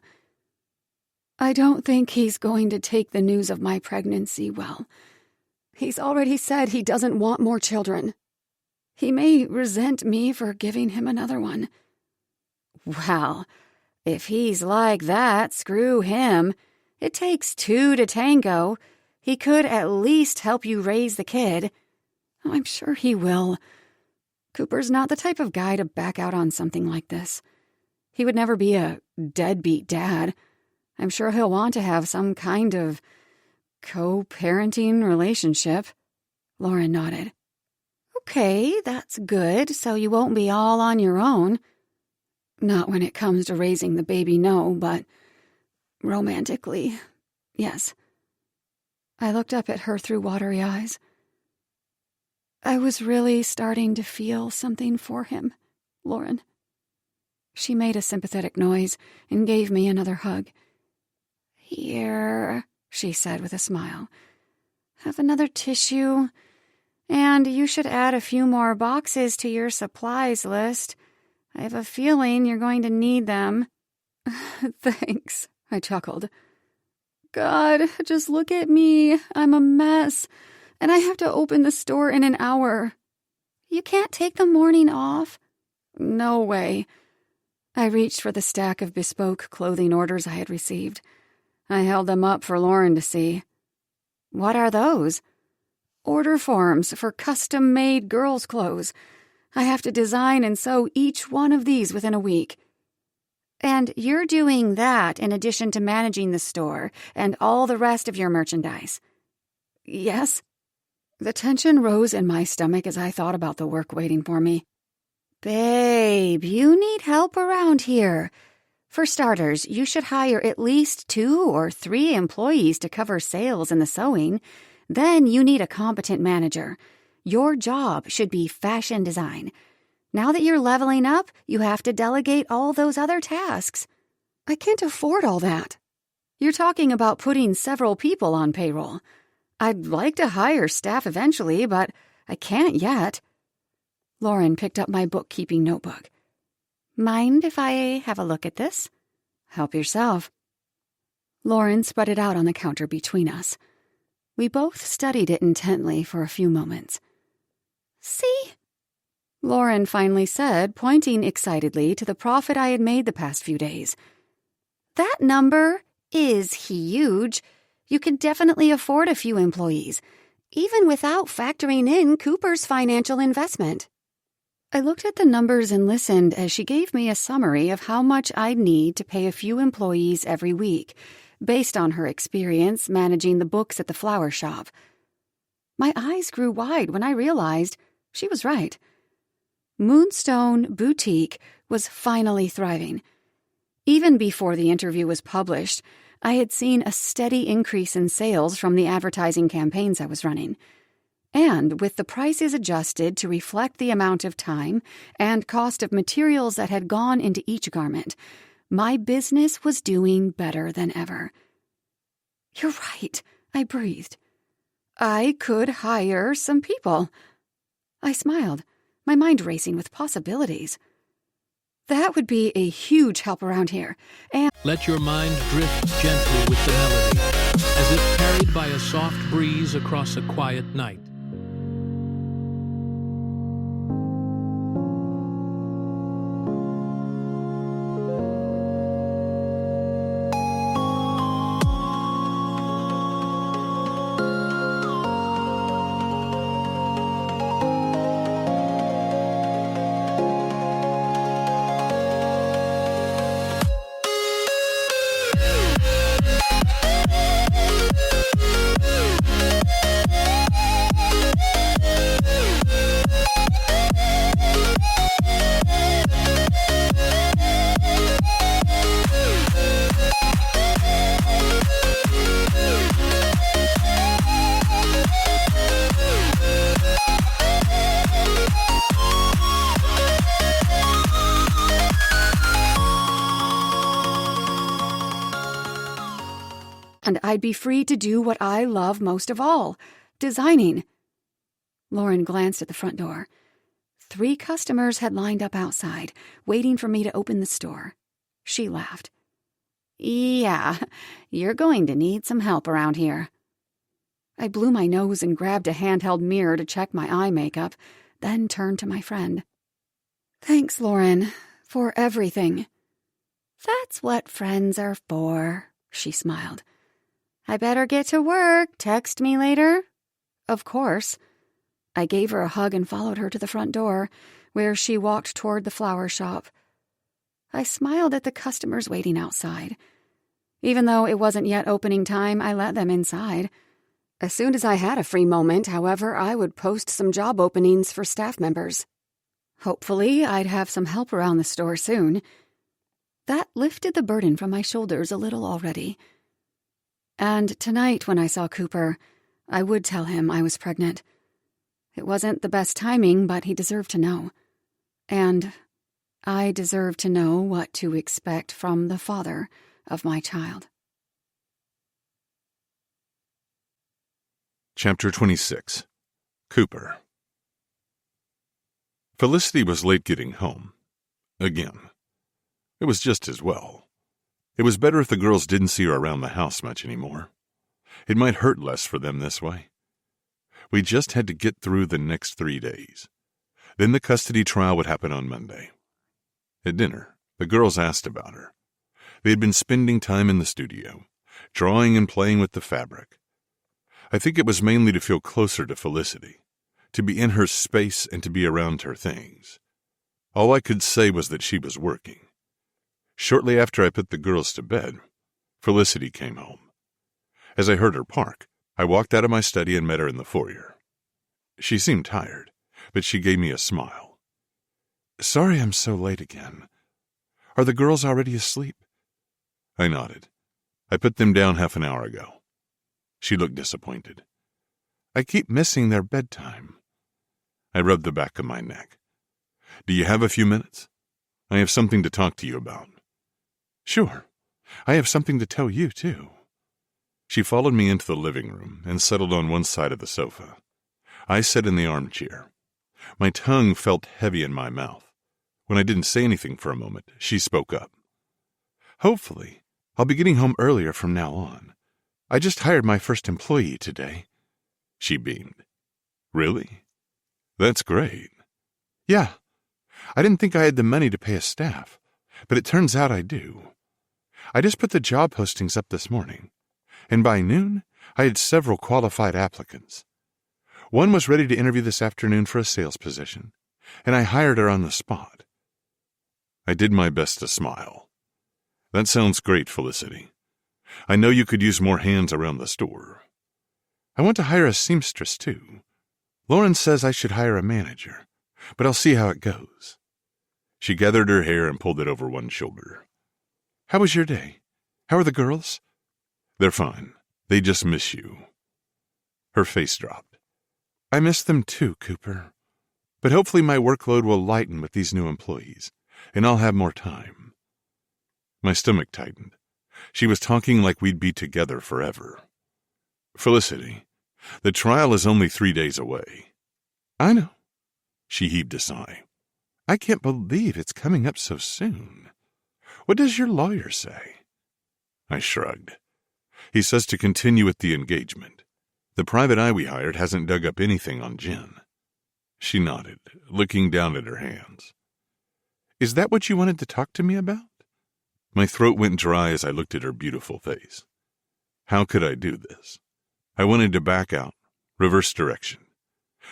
I don't think he's going to take the news of my pregnancy well. He's already said he doesn't want more children. He may resent me for giving him another one. Well, if he's like that, screw him. It takes two to tango. He could at least help you raise the kid. I'm sure he will. Cooper's not the type of guy to back out on something like this. He would never be a deadbeat dad. I'm sure he'll want to have some kind of co-parenting relationship. Lauren nodded. Okay, that's good, so you won't be all on your own. Not when it comes to raising the baby, no, but romantically, yes. I looked up at her through watery eyes. I was really starting to feel something for him, Lauren. She made a sympathetic noise and gave me another hug. Here, she said with a smile. Have another tissue. And you should add a few more boxes to your supplies list. I have a feeling you're going to need them. Thanks, I chuckled. God, just look at me. I'm a mess. And I have to open the store in an hour. You can't take the morning off? No way. I reached for the stack of bespoke clothing orders I had received. I held them up for Lauren to see. What are those? Order forms for custom-made girls' clothes. I have to design and sew each one of these within a week. And you're doing that in addition to managing the store and all the rest of your merchandise? Yes. The tension rose in my stomach as I thought about the work waiting for me. Babe, you need help around here. For starters, you should hire at least 2 or 3 employees to cover sales and the sewing. Then you need a competent manager. Your job should be fashion design. Now that you're leveling up, you have to delegate all those other tasks. I can't afford all that. You're talking about putting several people on payroll. I'd like to hire staff eventually, but I can't yet. Lauren picked up my bookkeeping notebook. Mind if I have a look at this? Help yourself. Lauren spread it out on the counter between us. We both studied it intently for a few moments. See? Lauren finally said, pointing excitedly to the profit I had made the past few days. That number is huge. You can definitely afford a few employees, even without factoring in Cooper's financial investment. I looked at the numbers and listened as she gave me a summary of how much I'd need to pay a few employees every week, based on her experience managing the books at the flower shop. My eyes grew wide when I realized she was right. Moonstone Boutique was finally thriving. Even before the interview was published, I had seen a steady increase in sales from the advertising campaigns I was running. And with the prices adjusted to reflect the amount of time and cost of materials that had gone into each garment, My business was doing better than ever. "You're right," I breathed. "I could hire some people." I smiled, my mind racing with possibilities. That would be a huge help around here, and Let your mind drift gently with the melody, as if carried by a soft breeze across a quiet night. and I'd be free to do what I love most of all, designing. Lauren glanced at the front door. 3 customers had lined up outside, waiting for me to open the store. She laughed. "Yeah, you're going to need some help around here." I blew my nose and grabbed a handheld mirror to check my eye makeup, then turned to my friend. "Thanks, Lauren, for everything." "That's what friends are for," she smiled. "I better get to work. Text me later." "Of course." I gave her a hug and followed her to the front door, where she walked toward the flower shop. I smiled at the customers waiting outside. Even though it wasn't yet opening time, I let them inside. As soon as I had a free moment, however, I would post some job openings for staff members. Hopefully, I'd have some help around the store soon. That lifted the burden from my shoulders a little already. And tonight, when I saw Cooper, I would tell him I was pregnant. It wasn't the best timing, but he deserved to know. And I deserve to know what to expect from the father of my child. Chapter 26. Cooper. Felicity was late getting home. Again. It was just as well. It was better if the girls didn't see her around the house much anymore. It might hurt less for them this way. We just had to get through the next 3 days. Then the custody trial would happen on Monday. At dinner, the girls asked about her. They had been spending time in the studio, drawing and playing with the fabric. I think it was mainly to feel closer to Felicity, to be in her space and to be around her things. All I could say was that she was working. Shortly after I put the girls to bed, Felicity came home. As I heard her park, I walked out of my study and met her in the foyer. She seemed tired, but she gave me a smile. "Sorry I'm so late again. Are the girls already asleep?" I nodded. "I put them down half an hour ago." She looked disappointed. "I keep missing their bedtime." I rubbed the back of my neck. "Do you have a few minutes? I have something to talk to you about." "Sure. I have something to tell you, too." She followed me into the living room and settled on one side of the sofa. I sat in the armchair. My tongue felt heavy in my mouth. When I didn't say anything for a moment, she spoke up. "Hopefully, I'll be getting home earlier from now on. I just hired my first employee today." She beamed. "Really? That's great." "Yeah. I didn't think I had the money to pay a staff, but it turns out I do. I just put the job postings up this morning, and by noon, I had several qualified applicants. One was ready to interview this afternoon for a sales position, and I hired her on the spot." I did my best to smile. "That sounds great, Felicity. I know you could use more hands around the store." "I want to hire a seamstress, too. Lauren says I should hire a manager, but I'll see how it goes." She gathered her hair and pulled it over one shoulder. "How was your day? How are the girls?" "They're fine. They just miss you." Her face dropped. "I miss them too, Cooper. But hopefully my workload will lighten with these new employees, and I'll have more time." My stomach tightened. She was talking like we'd be together forever. Felicity, the trial is only 3 days away. I know. She heaved a sigh. I can't believe it's coming up so soon. What does your lawyer say? I shrugged. He says to continue with the engagement. The private eye we hired hasn't dug up anything on Jen. She nodded, looking down at her hands. Is that what you wanted to talk to me about? My throat went dry as I looked at her beautiful face. How could I do this? I wanted to back out, reverse direction.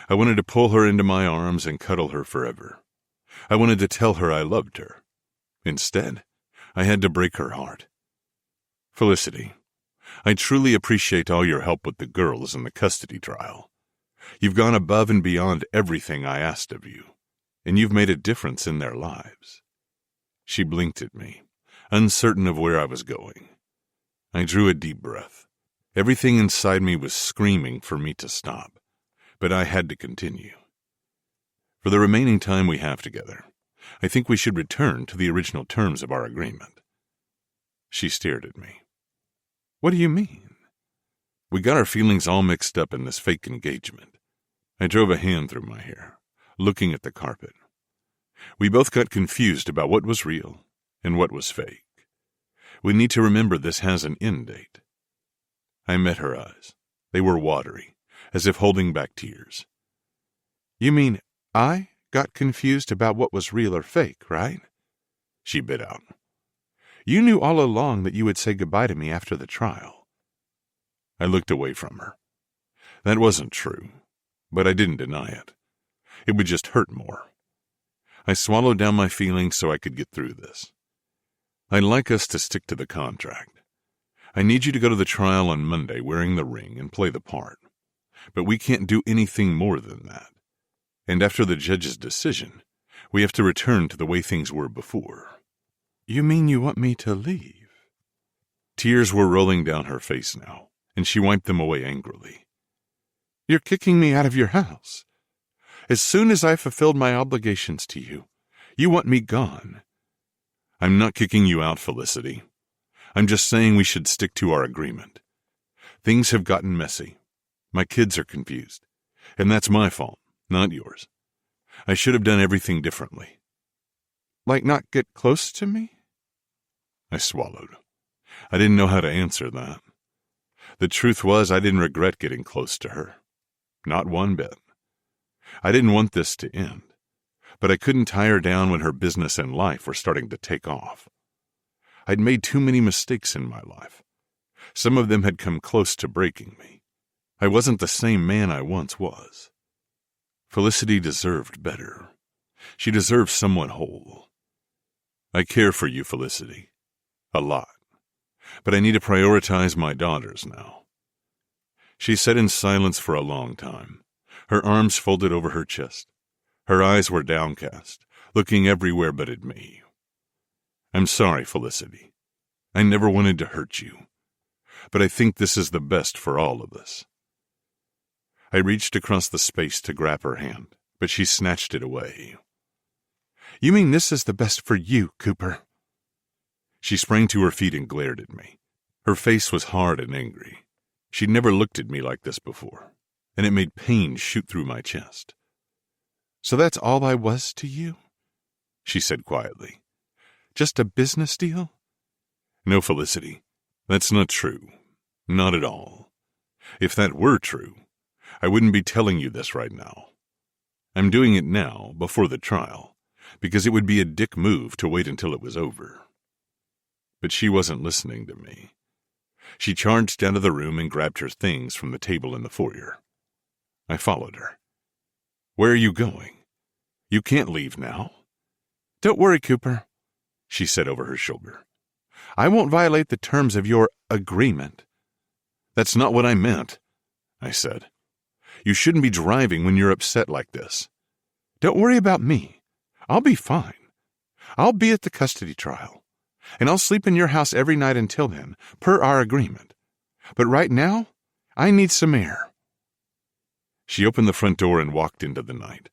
I wanted to pull her into my arms and cuddle her forever. I wanted to tell her I loved her. Instead, I had to break her heart. Felicity, I truly appreciate all your help with the girls in the custody trial. You've gone above and beyond everything I asked of you, and you've made a difference in their lives. She blinked at me, uncertain of where I was going. I drew a deep breath. Everything inside me was screaming for me to stop, but I had to continue. For the remaining time we have together, I think we should return to the original terms of our agreement. She stared at me. What do you mean? We got our feelings all mixed up in this fake engagement. I drove a hand through my hair, looking at the carpet. We both got confused about what was real and what was fake. We need to remember this has an end date. I met her eyes. They were watery, as if holding back tears. You mean I got confused about what was real or fake, right? She bit out. You knew all along that you would say goodbye to me after the trial. I looked away from her. That wasn't true, but I didn't deny it. It would just hurt more. I swallowed down my feelings so I could get through this. I'd like us to stick to the contract. I need you to go to the trial on Monday wearing the ring and play the part. But we can't do anything more than that. And after the judge's decision, we have to return to the way things were before. You mean you want me to leave? Tears were rolling down her face now, and she wiped them away angrily. You're kicking me out of your house. As soon as I fulfilled my obligations to you, you want me gone. I'm not kicking you out, Felicity. I'm just saying we should stick to our agreement. Things have gotten messy. My kids are confused. And that's my fault, not yours. I should have done everything differently. Like not get close to me? I swallowed. I didn't know how to answer that. The truth was I didn't regret getting close to her. Not one bit. I didn't want this to end, but I couldn't tie her down when her business and life were starting to take off. I'd made too many mistakes in my life. Some of them had come close to breaking me. I wasn't the same man I once was. Felicity deserved better. She deserved someone whole. I care for you, Felicity. A lot. But I need to prioritize my daughters now. She sat in silence for a long time, her arms folded over her chest. Her eyes were downcast, looking everywhere but at me. I'm sorry, Felicity. I never wanted to hurt you. But I think this is the best for all of us. I reached across the space to grab her hand, but she snatched it away. You mean this is the best for you, Cooper? She sprang to her feet and glared at me. Her face was hard and angry. She'd never looked at me like this before, and it made pain shoot through my chest. So that's all I was to you? She said quietly. Just a business deal? No, Felicity, that's not true. Not at all. If that were true, I wouldn't be telling you this right now. I'm doing it now, before the trial, because it would be a dick move to wait until it was over. But she wasn't listening to me. She charged out of the room and grabbed her things from the table in the foyer. I followed her. Where are you going? You can't leave now. Don't worry, Cooper, she said over her shoulder. I won't violate the terms of your agreement. That's not what I meant, I said. You shouldn't be driving when you're upset like this. Don't worry about me. I'll be fine. I'll be at the custody trial, and I'll sleep in your house every night until then, per our agreement. But right now, I need some air. She opened the front door and walked into the night.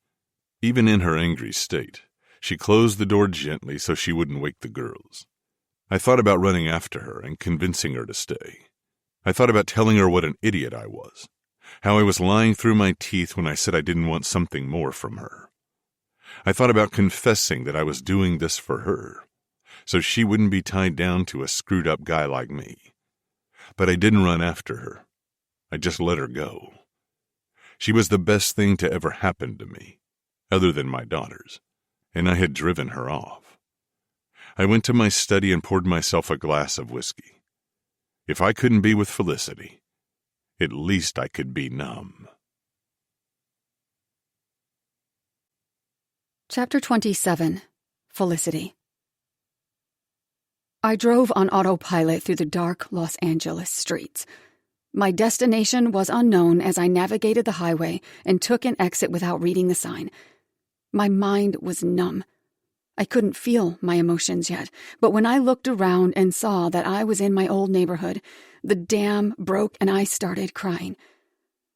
Even in her angry state, she closed the door gently so she wouldn't wake the girls. I thought about running after her and convincing her to stay. I thought about telling her what an idiot I was, how I was lying through my teeth when I said I didn't want something more from her. I thought about confessing that I was doing this for her, so she wouldn't be tied down to a screwed-up guy like me. But I didn't run after her. I just let her go. She was the best thing to ever happen to me, other than my daughters, and I had driven her off. I went to my study and poured myself a glass of whiskey. If I couldn't be with Felicity, at least I could be numb. Chapter 27. Felicity. I drove on autopilot through the dark Los Angeles streets. My destination was unknown as I navigated the highway and took an exit without reading the sign. My mind was numb. I couldn't feel my emotions yet, but when I looked around and saw that I was in my old neighborhood, the dam broke and I started crying.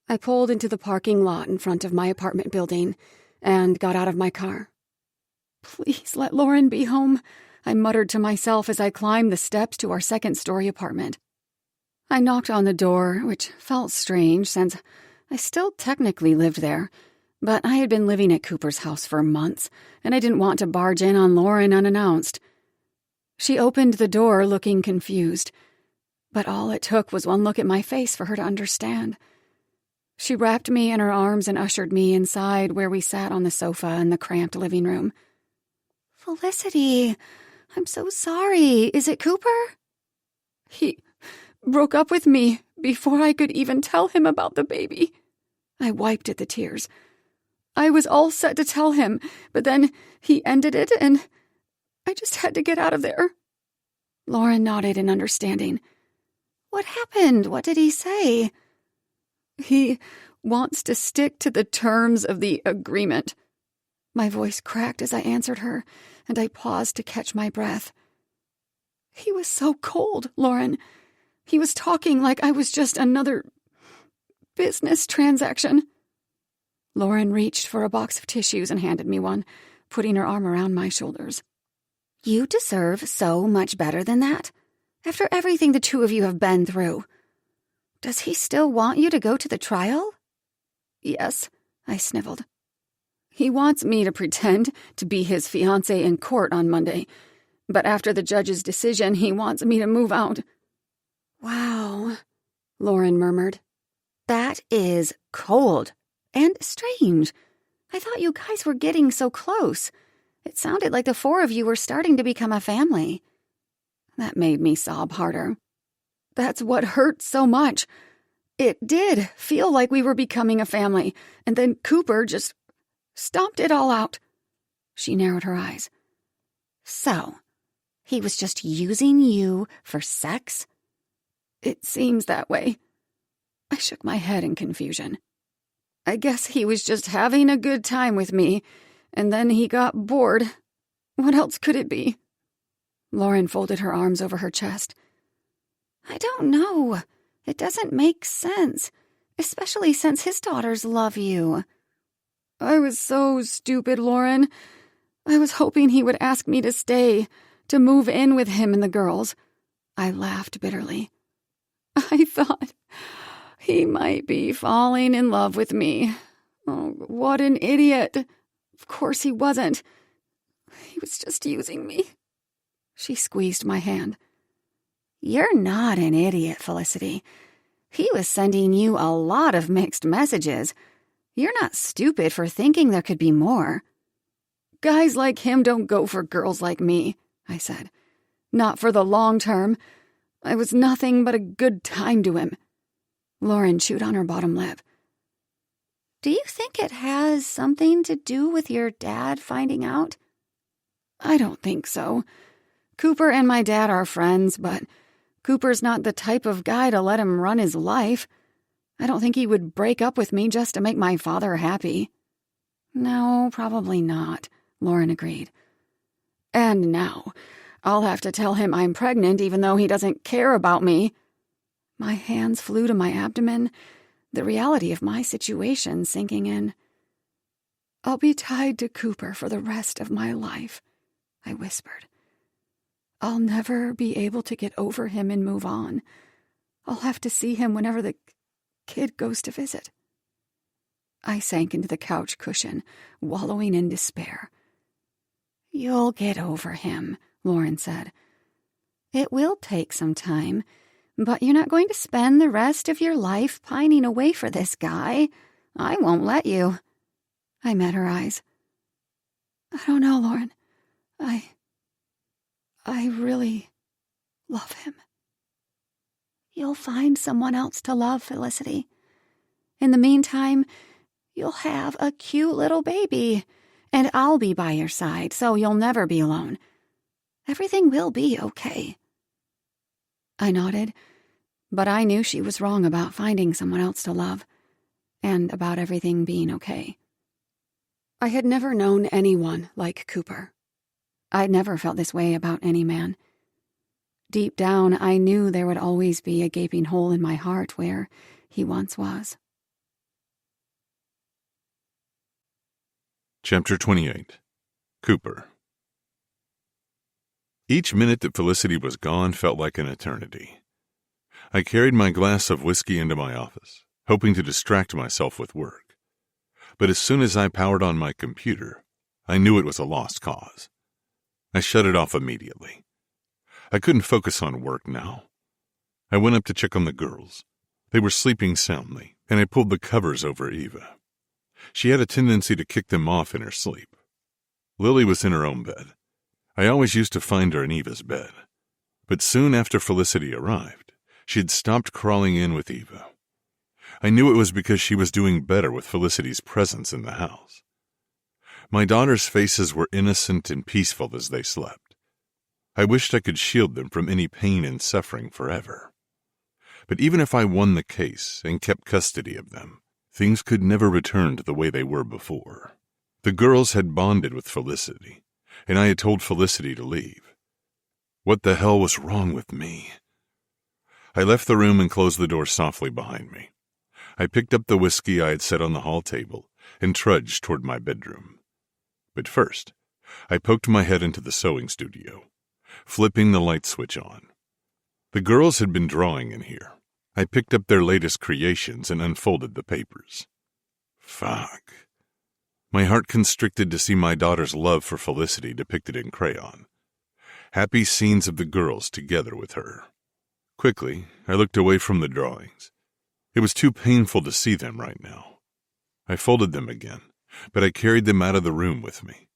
I pulled into the parking lot in front of my apartment building and got out of my car. Please let Lauren be home, I muttered to myself as I climbed the steps to our second-story apartment. I knocked on the door, which felt strange since I still technically lived there, but I had been living at Cooper's house for months, and I didn't want to barge in on Lauren unannounced. She opened the door looking confused, but all it took was one look at my face for her to understand. She wrapped me in her arms and ushered me inside where we sat on the sofa in the cramped living room. Felicity, I'm so sorry. Is it Cooper? He broke up with me before I could even tell him about the baby. I wiped at the tears. I was all set to tell him, but then he ended it and I just had to get out of there. Lauren nodded in understanding. What happened? What did he say? He wants to stick to the terms of the agreement. My voice cracked as I answered her, and I paused to catch my breath. He was so cold, Lauren. He was talking like I was just another business transaction. Lauren reached for a box of tissues and handed me one, putting her arm around my shoulders. You deserve so much better than that, after everything the two of you have been through. Does he still want you to go to the trial? Yes, I sniveled. He wants me to pretend to be his fiancé in court on Monday, but after the judge's decision, he wants me to move out. Wow, Lauren murmured. That is cold and strange. I thought you guys were getting so close. It sounded like the four of you were starting to become a family. That made me sob harder. That's what hurt so much. It did feel like we were becoming a family, and then Cooper just stomped it all out. She narrowed her eyes. So, he was just using you for sex? It seems that way. I shook my head in confusion. I guess he was just having a good time with me, and then he got bored. What else could it be? Lauren folded her arms over her chest. I don't know. It doesn't make sense, especially since his daughters love you. I was so stupid, Lauren. I was hoping he would ask me to stay, to move in with him and the girls. I laughed bitterly. I thought he might be falling in love with me. Oh, what an idiot. Of course he wasn't. He was just using me. She squeezed my hand. You're not an idiot, Felicity. He was sending you a lot of mixed messages. You're not stupid for thinking there could be more. Guys like him don't go for girls like me, I said. Not for the long term. I was nothing but a good time to him. Lauren chewed on her bottom lip. Do you think it has something to do with your dad finding out? I don't think so. Cooper and my dad are friends, but Cooper's not the type of guy to let him run his life. I don't think he would break up with me just to make my father happy. No, probably not, Lauren agreed. And now, I'll have to tell him I'm pregnant even though he doesn't care about me. My hands flew to my abdomen, the reality of my situation sinking in. I'll be tied to Cooper for the rest of my life, I whispered. I'll never be able to get over him and move on. I'll have to see him whenever the kid goes to visit. I sank into the couch cushion, wallowing in despair. You'll get over him, Lauren said. It will take some time, but you're not going to spend the rest of your life pining away for this guy. I won't let you. I met her eyes. I don't know, Lauren. I really love him. You'll find someone else to love, Felicity. In the meantime, you'll have a cute little baby, and I'll be by your side, so you'll never be alone. Everything will be okay. I nodded, but I knew she was wrong about finding someone else to love, and about everything being okay. I had never known anyone like Cooper. I'd never felt this way about any man. Deep down, I knew there would always be a gaping hole in my heart where he once was. Chapter 28. Cooper. Each minute that Felicity was gone felt like an eternity. I carried my glass of whiskey into my office, hoping to distract myself with work. But as soon as I powered on my computer, I knew it was a lost cause. I shut it off immediately. I couldn't focus on work now. I went up to check on the girls. They were sleeping soundly, and I pulled the covers over Eva. She had a tendency to kick them off in her sleep. Lily was in her own bed. I always used to find her in Eva's bed. But soon after Felicity arrived, she had stopped crawling in with Eva. I knew it was because she was doing better with Felicity's presence in the house. My daughters' faces were innocent and peaceful as they slept. I wished I could shield them from any pain and suffering forever. But even if I won the case and kept custody of them, things could never return to the way they were before. The girls had bonded with Felicity, and I had told Felicity to leave. What the hell was wrong with me? I left the room and closed the door softly behind me. I picked up the whiskey I had set on the hall table and trudged toward my bedroom. But first, I poked my head into the sewing studio, flipping the light switch on. The girls had been drawing in here. I picked up their latest creations and unfolded the papers. Fuck. My heart constricted to see my daughter's love for Felicity depicted in crayon. Happy scenes of the girls together with her. Quickly, I looked away from the drawings. It was too painful to see them right now. I folded them again, but I carried them out of the room with me.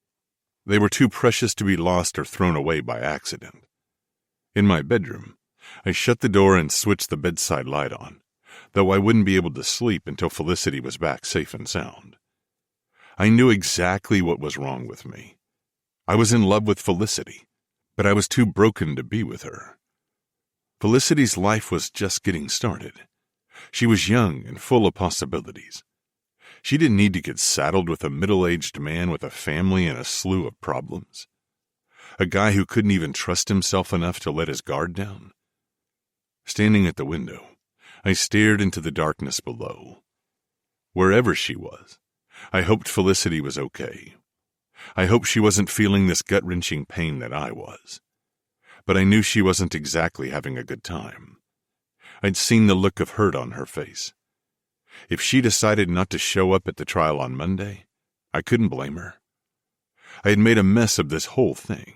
They were too precious to be lost or thrown away by accident. In my bedroom, I shut the door and switched the bedside light on, though I wouldn't be able to sleep until Felicity was back safe and sound. I knew exactly what was wrong with me. I was in love with Felicity, but I was too broken to be with her. Felicity's life was just getting started. She was young and full of possibilities. She didn't need to get saddled with a middle-aged man with a family and a slew of problems. A guy who couldn't even trust himself enough to let his guard down. Standing at the window, I stared into the darkness below. Wherever she was, I hoped Felicity was okay. I hoped she wasn't feeling this gut-wrenching pain that I was. But I knew she wasn't exactly having a good time. I'd seen the look of hurt on her face. If she decided not to show up at the trial on Monday, I couldn't blame her. I had made a mess of this whole thing.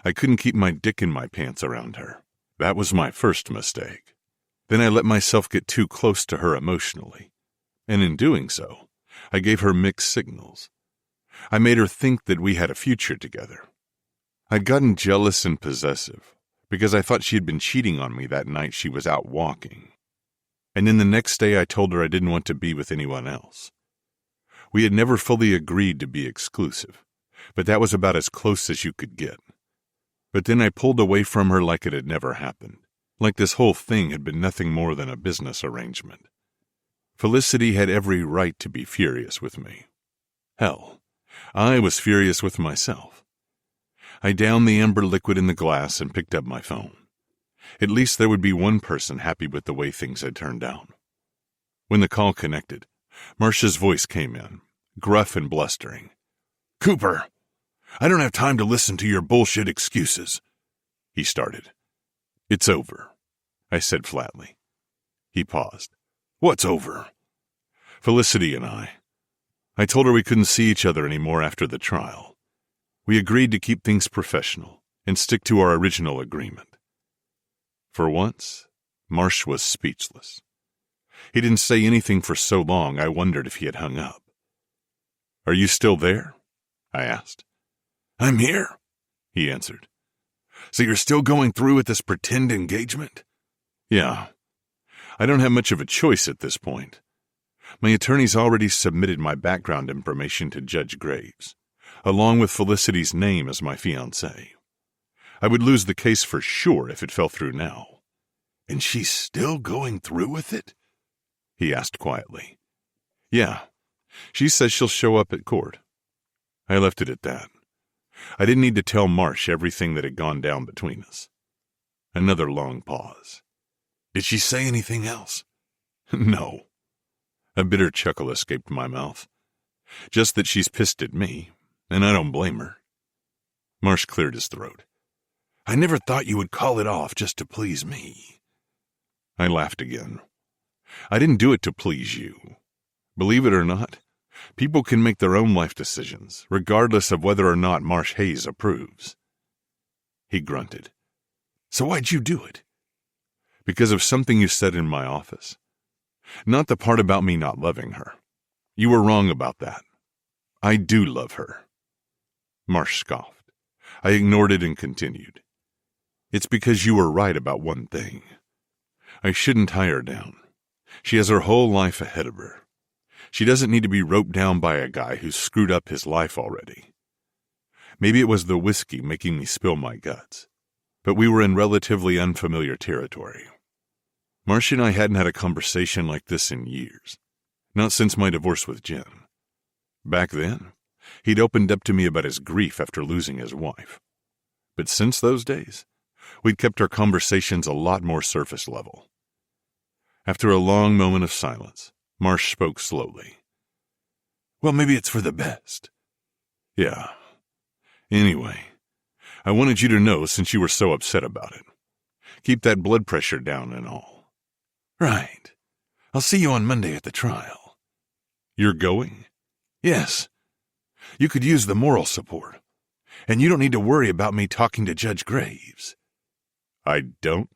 I couldn't keep my dick in my pants around her. That was my first mistake. Then I let myself get too close to her emotionally, and in doing so, I gave her mixed signals. I made her think that we had a future together. I'd gotten jealous and possessive because I thought she had been cheating on me that night she was out walking. And then the next day I told her I didn't want to be with anyone else. We had never fully agreed to be exclusive, but that was about as close as you could get. But then I pulled away from her like it had never happened, like this whole thing had been nothing more than a business arrangement. Felicity had every right to be furious with me. Hell, I was furious with myself. I downed the amber liquid in the glass and picked up my phone. At least there would be one person happy with the way things had turned out. When the call connected, Marcia's voice came in, gruff and blustering. "Cooper, I don't have time to listen to your bullshit excuses. he started. It's over, I said flatly. He paused. What's over? Felicity and I told her we couldn't see each other anymore after the trial. We agreed to keep things professional and stick to our original agreement. For once, Marsh was speechless. He didn't say anything for so long I wondered if he had hung up. Are you still there? I asked. I'm here, he answered. So you're still going through with this pretend engagement? Yeah. I don't have much of a choice at this point. My attorney's already submitted my background information to Judge Graves, along with Felicity's name as my fiancé. I would lose the case for sure if it fell through now. And she's still going through with it? He asked quietly. Yeah. She says she'll show up at court. I left it at that. I didn't need to tell Marsh everything that had gone down between us. Another long pause. Did she say anything else? No. A bitter chuckle escaped my mouth. Just that she's pissed at me, and I don't blame her. Marsh cleared his throat. I never thought you would call it off just to please me. I laughed again. I didn't do it to please you. Believe it or not, people can make their own life decisions, regardless of whether or not Marsh Hayes approves. He grunted. So why'd you do it? Because of something you said in my office. Not the part about me not loving her. You were wrong about that. I do love her. Marsh scoffed. I ignored it and continued. It's because you were right about one thing. I shouldn't tie her down. She has her whole life ahead of her. She doesn't need to be roped down by a guy who's screwed up his life already. Maybe it was the whiskey making me spill my guts, but we were in relatively unfamiliar territory. Marsh and I hadn't had a conversation like this in years, not since my divorce with Jen. Back then, he'd opened up to me about his grief after losing his wife. But since those days, we'd kept our conversations a lot more surface level. After a long moment of silence, Marsh spoke slowly. Well, maybe it's for the best. Yeah. Anyway, I wanted you to know since you were so upset about it. Keep that blood pressure down and all. Right. I'll see you on Monday at the trial. You're going? Yes. You could use the moral support. And you don't need to worry about me talking to Judge Graves. I don't?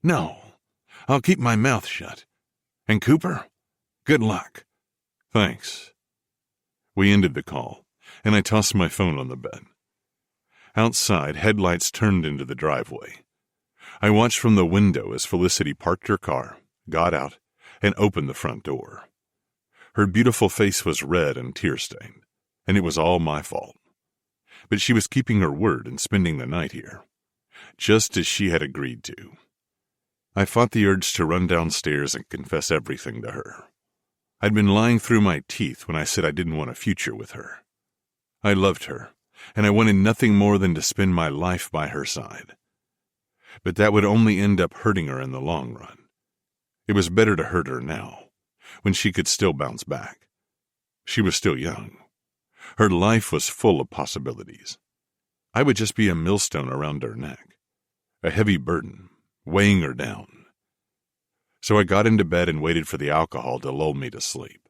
No. I'll keep my mouth shut. And Cooper? Good luck. Thanks. We ended the call, and I tossed my phone on the bed. Outside, headlights turned into the driveway. I watched from the window as Felicity parked her car, got out, and opened the front door. Her beautiful face was red and tear-stained, and it was all my fault. But she was keeping her word and spending the night here, just as she had agreed to. I fought the urge to run downstairs and confess everything to her. I'd been lying through my teeth when I said I didn't want a future with her. I loved her, and I wanted nothing more than to spend my life by her side. But that would only end up hurting her in the long run. It was better to hurt her now, when she could still bounce back. She was still young. Her life was full of possibilities. I would just be a millstone around her neck, a heavy burden, weighing her down. So I got into bed and waited for the alcohol to lull me to sleep,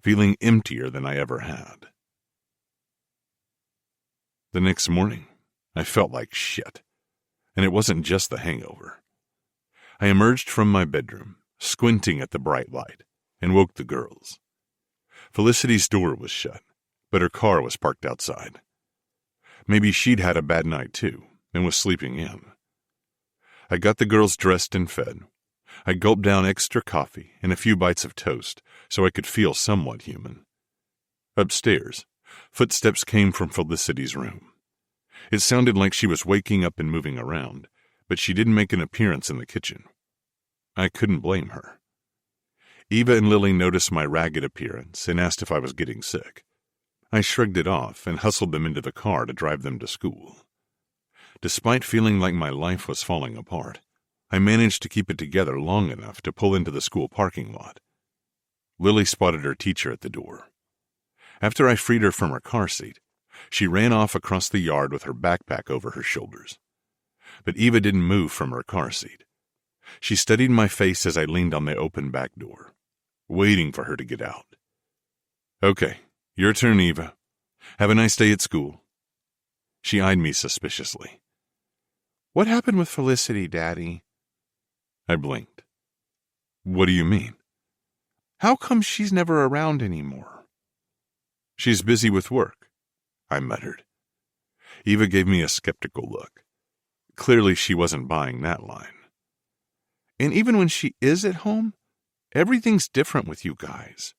feeling emptier than I ever had. The next morning, I felt like shit, and it wasn't just the hangover. I emerged from my bedroom, squinting at the bright light, and woke the girls. Felicity's door was shut, but her car was parked outside. Maybe she'd had a bad night too, and was sleeping in. I got the girls dressed and fed. I gulped down extra coffee and a few bites of toast so I could feel somewhat human. Upstairs, footsteps came from Felicity's room. It sounded like she was waking up and moving around, but she didn't make an appearance in the kitchen. I couldn't blame her. Eva and Lily noticed my ragged appearance and asked if I was getting sick. I shrugged it off and hustled them into the car to drive them to school. Despite feeling like my life was falling apart, I managed to keep it together long enough to pull into the school parking lot. Lily spotted her teacher at the door. After I freed her from her car seat, she ran off across the yard with her backpack over her shoulders. But Eva didn't move from her car seat. She studied my face as I leaned on the open back door, waiting for her to get out. Okay, your turn, Eva. Have a nice day at school. She eyed me suspiciously. What happened with Felicity, Daddy? I blinked. What do you mean? How come she's never around anymore? She's busy with work, I muttered. Eva gave me a skeptical look. Clearly she wasn't buying that line. And even when she is at home, everything's different with you guys.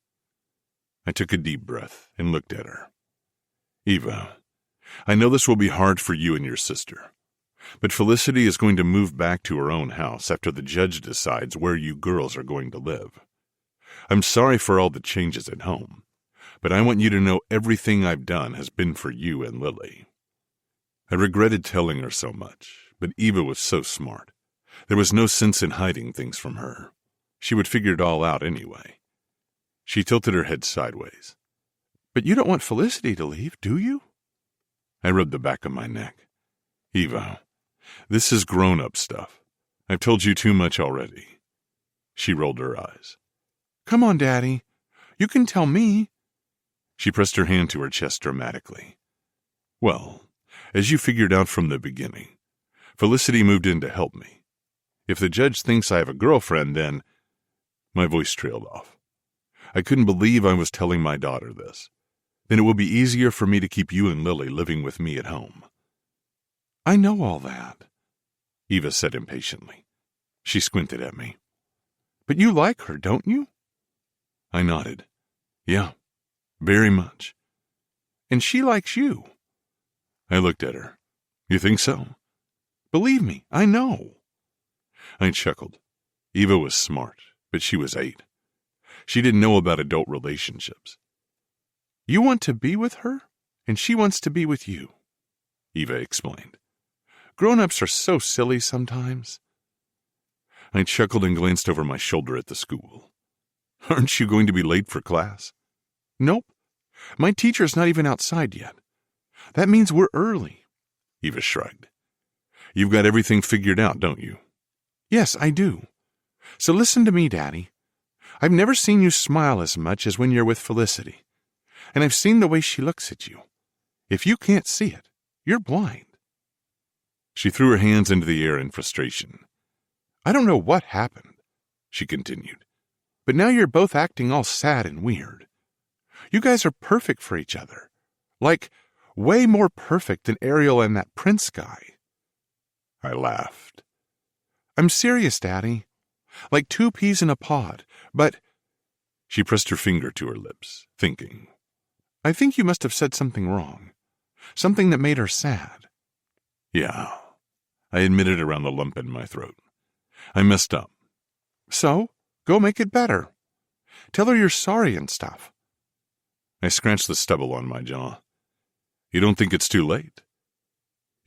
I took a deep breath and looked at her. Eva, I know this will be hard for you and your sister, but Felicity is going to move back to her own house after the judge decides where you girls are going to live. I'm sorry for all the changes at home, but I want you to know everything I've done has been for you and Lily. I regretted telling her so much, but Eva was so smart. There was no sense in hiding things from her. She would figure it all out anyway. She tilted her head sideways. But you don't want Felicity to leave, do you? I rubbed the back of my neck. Eva, this is grown-up stuff. I've told you too much already. She rolled her eyes. Come on, Daddy. You can tell me. She pressed her hand to her chest dramatically. Well, as you figured out from the beginning, Felicity moved in to help me. If the judge thinks I have a girlfriend, then... My voice trailed off. I couldn't believe I was telling my daughter this. Then it will be easier for me to keep you and Lily living with me at home. I know all that, Eva said impatiently. She squinted at me. But you like her, don't you? I nodded. Yeah, very much. And she likes you. I looked at her. You think so? Believe me, I know. I chuckled. Eva was smart, but she was 8. She didn't know about adult relationships. You want to be with her, and she wants to be with you, Eva explained. Grown-ups are so silly sometimes. I chuckled and glanced over my shoulder at the school. Aren't you going to be late for class? Nope. My teacher's not even outside yet. That means we're early. Eva shrugged. You've got everything figured out, don't you? Yes, I do. So listen to me, Daddy. I've never seen you smile as much as when you're with Felicity. And I've seen the way she looks at you. If you can't see it, you're blind. She threw her hands into the air in frustration. I don't know what happened, she continued, but now you're both acting all sad and weird. You guys are perfect for each other. Like, way more perfect than Ariel and that prince guy. I laughed. I'm serious, Daddy. Like 2 peas in a pod, but... She pressed her finger to her lips, thinking. I think you must have said something wrong. Something that made her sad. Yeah, I admitted around the lump in my throat. I messed up. So, go make it better. Tell her you're sorry and stuff. I scratched the stubble on my jaw. You don't think it's too late?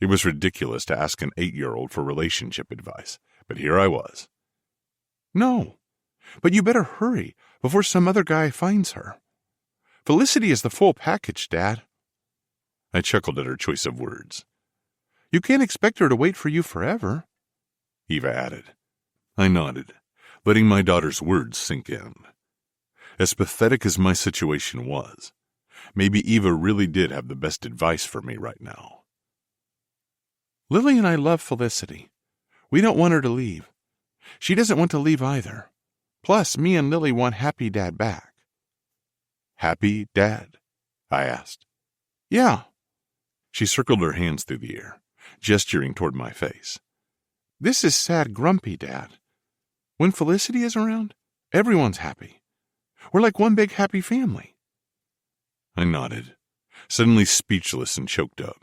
It was ridiculous to ask an 8-year-old for relationship advice, but here I was. No, but you better hurry before some other guy finds her. Felicity is the full package, Dad. I chuckled at her choice of words. You can't expect her to wait for you forever, Eva added. I nodded, letting my daughter's words sink in. As pathetic as my situation was, maybe Eva really did have the best advice for me right now. Lily and I love Felicity. We don't want her to leave. She doesn't want to leave either. Plus, me and Lily want Happy Dad back. Happy Dad? I asked. Yeah. She circled her hands through the air, gesturing toward my face. This is sad, grumpy Dad. When Felicity is around, everyone's happy. We're like one big happy family. I nodded, suddenly speechless and choked up.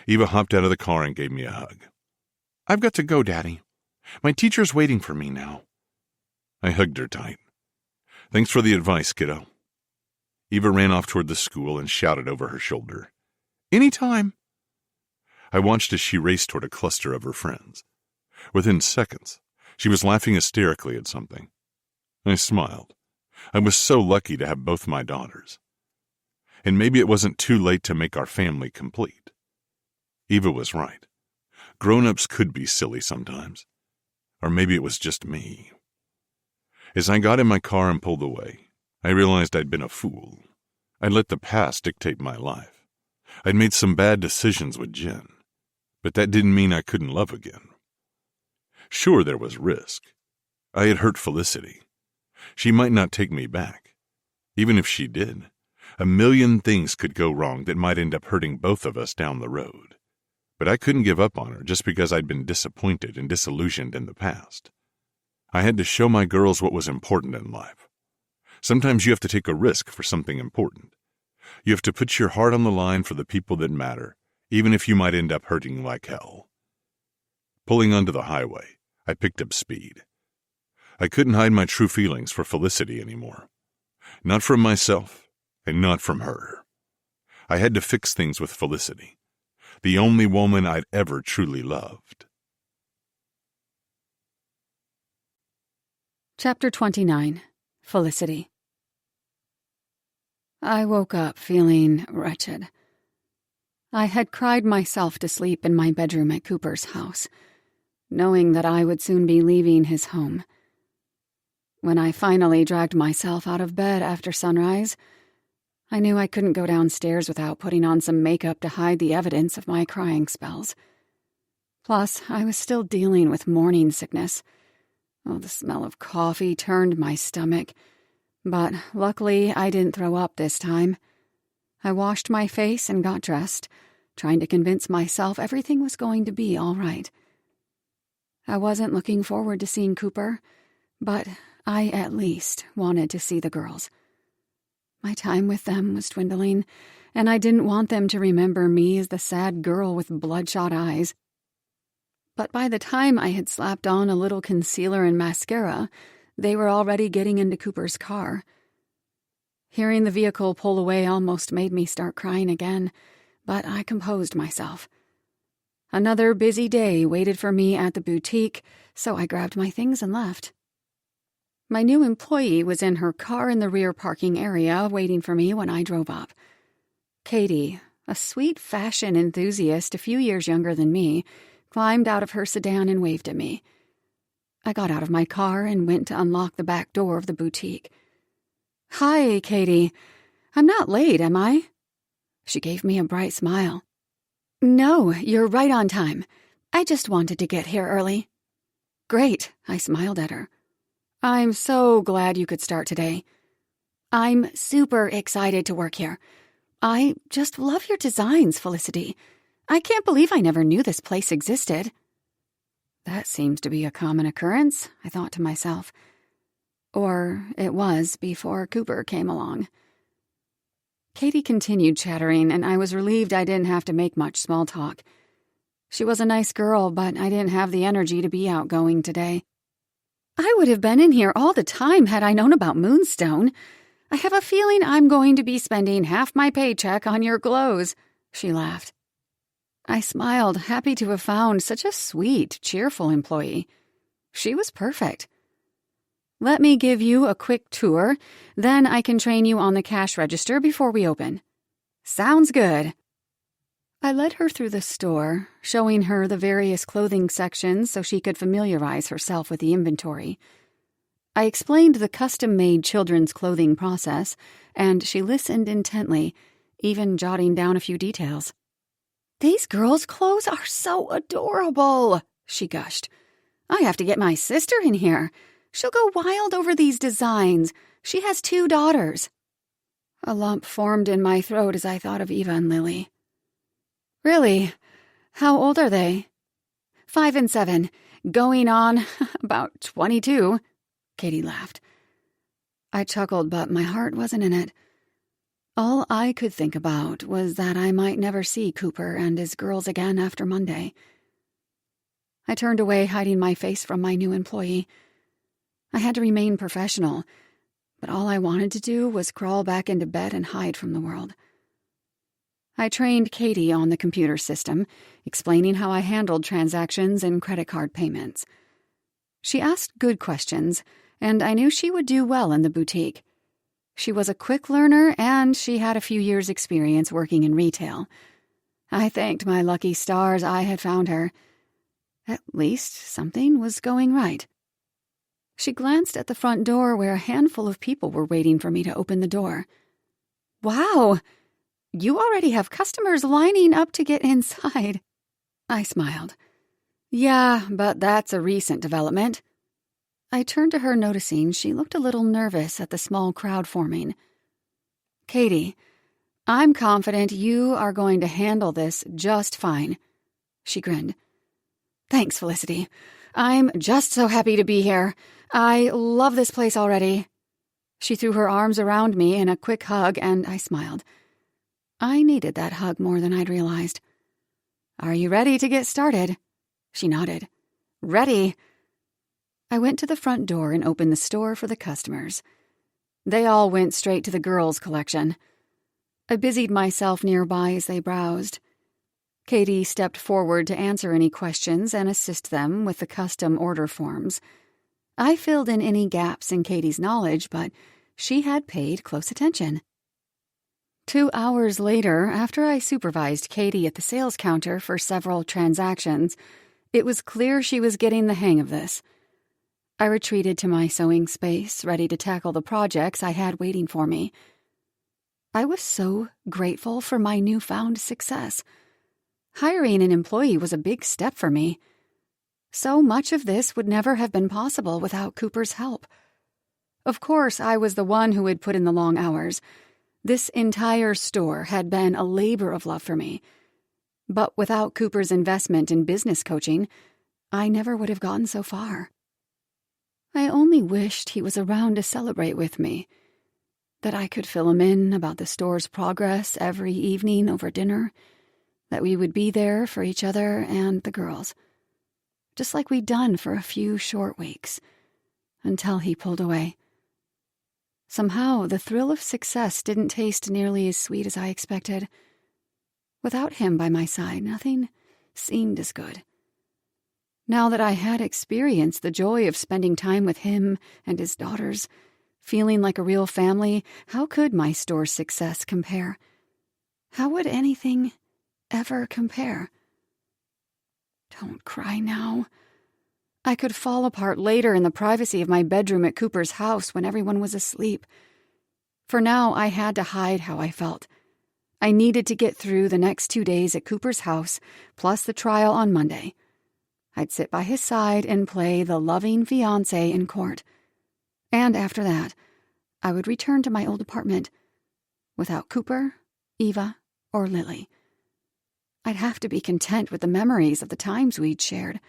Eva hopped out of the car and gave me a hug. I've got to go, Daddy. My teacher's waiting for me now. I hugged her tight. Thanks for the advice, kiddo. Eva ran off toward the school and shouted over her shoulder. Anytime. I watched as she raced toward a cluster of her friends. Within seconds, she was laughing hysterically at something. I smiled. I was so lucky to have both my daughters. And maybe it wasn't too late to make our family complete. Eva was right. Grown-ups could be silly sometimes. Or maybe it was just me. As I got in my car and pulled away, I realized I'd been a fool. I'd let the past dictate my life. I'd made some bad decisions with Jen, but that didn't mean I couldn't love again. Sure, there was risk. I had hurt Felicity. She might not take me back. Even if she did, a million things could go wrong that might end up hurting both of us down the road. But I couldn't give up on her just because I'd been disappointed and disillusioned in the past. I had to show my girls what was important in life. Sometimes you have to take a risk for something important. You have to put your heart on the line for the people that matter, even if you might end up hurting like hell. Pulling onto the highway, I picked up speed. I couldn't hide my true feelings for Felicity anymore. Not from myself, and not from her. I had to fix things with Felicity, the only woman I'd ever truly loved. Chapter 29. Felicity. I woke up feeling wretched. I had cried myself to sleep in my bedroom at Cooper's house, knowing that I would soon be leaving his home. When I finally dragged myself out of bed after sunrise, I knew I couldn't go downstairs without putting on some makeup to hide the evidence of my crying spells. Plus, I was still dealing with morning sickness. Oh, the smell of coffee turned my stomach, but luckily I didn't throw up this time. I washed my face and got dressed, trying to convince myself everything was going to be all right. I wasn't looking forward to seeing Cooper, but I at least wanted to see the girls. My time with them was dwindling, and I didn't want them to remember me as the sad girl with bloodshot eyes. But by the time I had slapped on a little concealer and mascara, they were already getting into Cooper's car. Hearing the vehicle pull away almost made me start crying again, but I composed myself. Another busy day waited for me at the boutique, so I grabbed my things and left. My new employee was in her car in the rear parking area waiting for me when I drove up. Katie, a sweet fashion enthusiast a few years younger than me, climbed out of her sedan and waved at me. I got out of my car and went to unlock the back door of the boutique. "Hi, Katie. I'm not late, am I?" She gave me a bright smile. "No, you're right on time. I just wanted to get here early." "Great," I smiled at her. "I'm so glad you could start today." "I'm super excited to work here. I just love your designs, Felicity. I can't believe I never knew this place existed." That seems to be a common occurrence, I thought to myself. Or it was before Cooper came along. Katie continued chattering, and I was relieved I didn't have to make much small talk. She was a nice girl, but I didn't have the energy to be outgoing today. "I would have been in here all the time had I known about Moonstone. I have a feeling I'm going to be spending half my paycheck on your clothes," she laughed. I smiled, happy to have found such a sweet, cheerful employee. She was perfect. "Let me give you a quick tour, then I can train you on the cash register before we open." "Sounds good." I led her through the store, showing her the various clothing sections so she could familiarize herself with the inventory. I explained the custom-made children's clothing process, and she listened intently, even jotting down a few details. "These girls' clothes are so adorable," she gushed. "I have to get my sister in here. She'll go wild over these designs. She has 2 daughters. A lump formed in my throat as I thought of Eva and Lily. "Really? How old are they?" 5 and 7, going on about 22, Katie laughed. I chuckled, but my heart wasn't in it. All I could think about was that I might never see Cooper and his girls again after Monday. I turned away, hiding my face from my new employee. I had to remain professional, but all I wanted to do was crawl back into bed and hide from the world. I trained Katie on the computer system, explaining how I handled transactions and credit card payments. She asked good questions, and I knew she would do well in the boutique. She was a quick learner, and she had a few years' experience working in retail. I thanked my lucky stars I had found her. At least something was going right. She glanced at the front door where a handful of people were waiting for me to open the door. "Wow, you already have customers lining up to get inside." I smiled. "Yeah, but that's a recent development." I turned to her, noticing she looked a little nervous at the small crowd forming. "Katie, I'm confident you are going to handle this just fine." She grinned. "Thanks, Felicity. I'm just so happy to be here. I love this place already." She threw her arms around me in a quick hug, and I smiled. I needed that hug more than I'd realized. "Are you ready to get started?" She nodded. "Ready." I went to the front door and opened the store for the customers. They all went straight to the girls' collection. I busied myself nearby as they browsed. Katie stepped forward to answer any questions and assist them with the custom order forms. I filled in any gaps in Katie's knowledge, but she had paid close attention. 2 hours later, after I supervised Katie at the sales counter for several transactions, it was clear she was getting the hang of this. I retreated to my sewing space, ready to tackle the projects I had waiting for me. I was so grateful for my newfound success. Hiring an employee was a big step for me. So much of this would never have been possible without Cooper's help. Of course, I was the one who had put in the long hours. This entire store had been a labor of love for me. But without Cooper's investment in business coaching, I never would have gotten so far. I only wished he was around to celebrate with me, that I could fill him in about the store's progress every evening over dinner, that we would be there for each other and the girls, just like we'd done for a few short weeks, until he pulled away. Somehow, the thrill of success didn't taste nearly as sweet as I expected. Without him by my side, nothing seemed as good. Now that I had experienced the joy of spending time with him and his daughters, feeling like a real family, how could my store's success compare? How would anything ever compare? Don't cry now. I could fall apart later in the privacy of my bedroom at Cooper's house when everyone was asleep. For now, I had to hide how I felt. I needed to get through the next 2 days at Cooper's house, plus the trial on Monday. I'd sit by his side and play the loving fiancé in court. And after that, I would return to my old apartment, without Cooper, Eva, or Lily. I'd have to be content with the memories of the times we'd shared.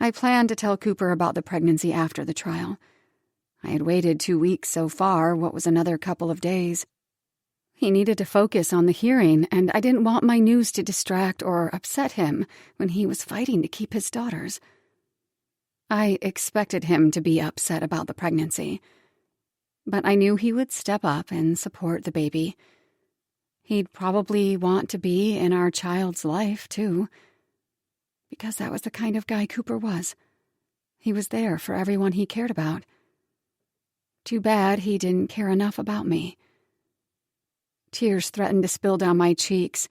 I planned to tell Cooper about the pregnancy after the trial. I had waited 2 weeks so far, what was another couple of days. He needed to focus on the hearing, and I didn't want my news to distract or upset him when he was fighting to keep his daughters. I expected him to be upset about the pregnancy, but I knew he would step up and support the baby. He'd probably want to be in our child's life, too, because that was the kind of guy Cooper was. He was there for everyone he cared about. Too bad he didn't care enough about me. Tears threatened to spill down my cheeks,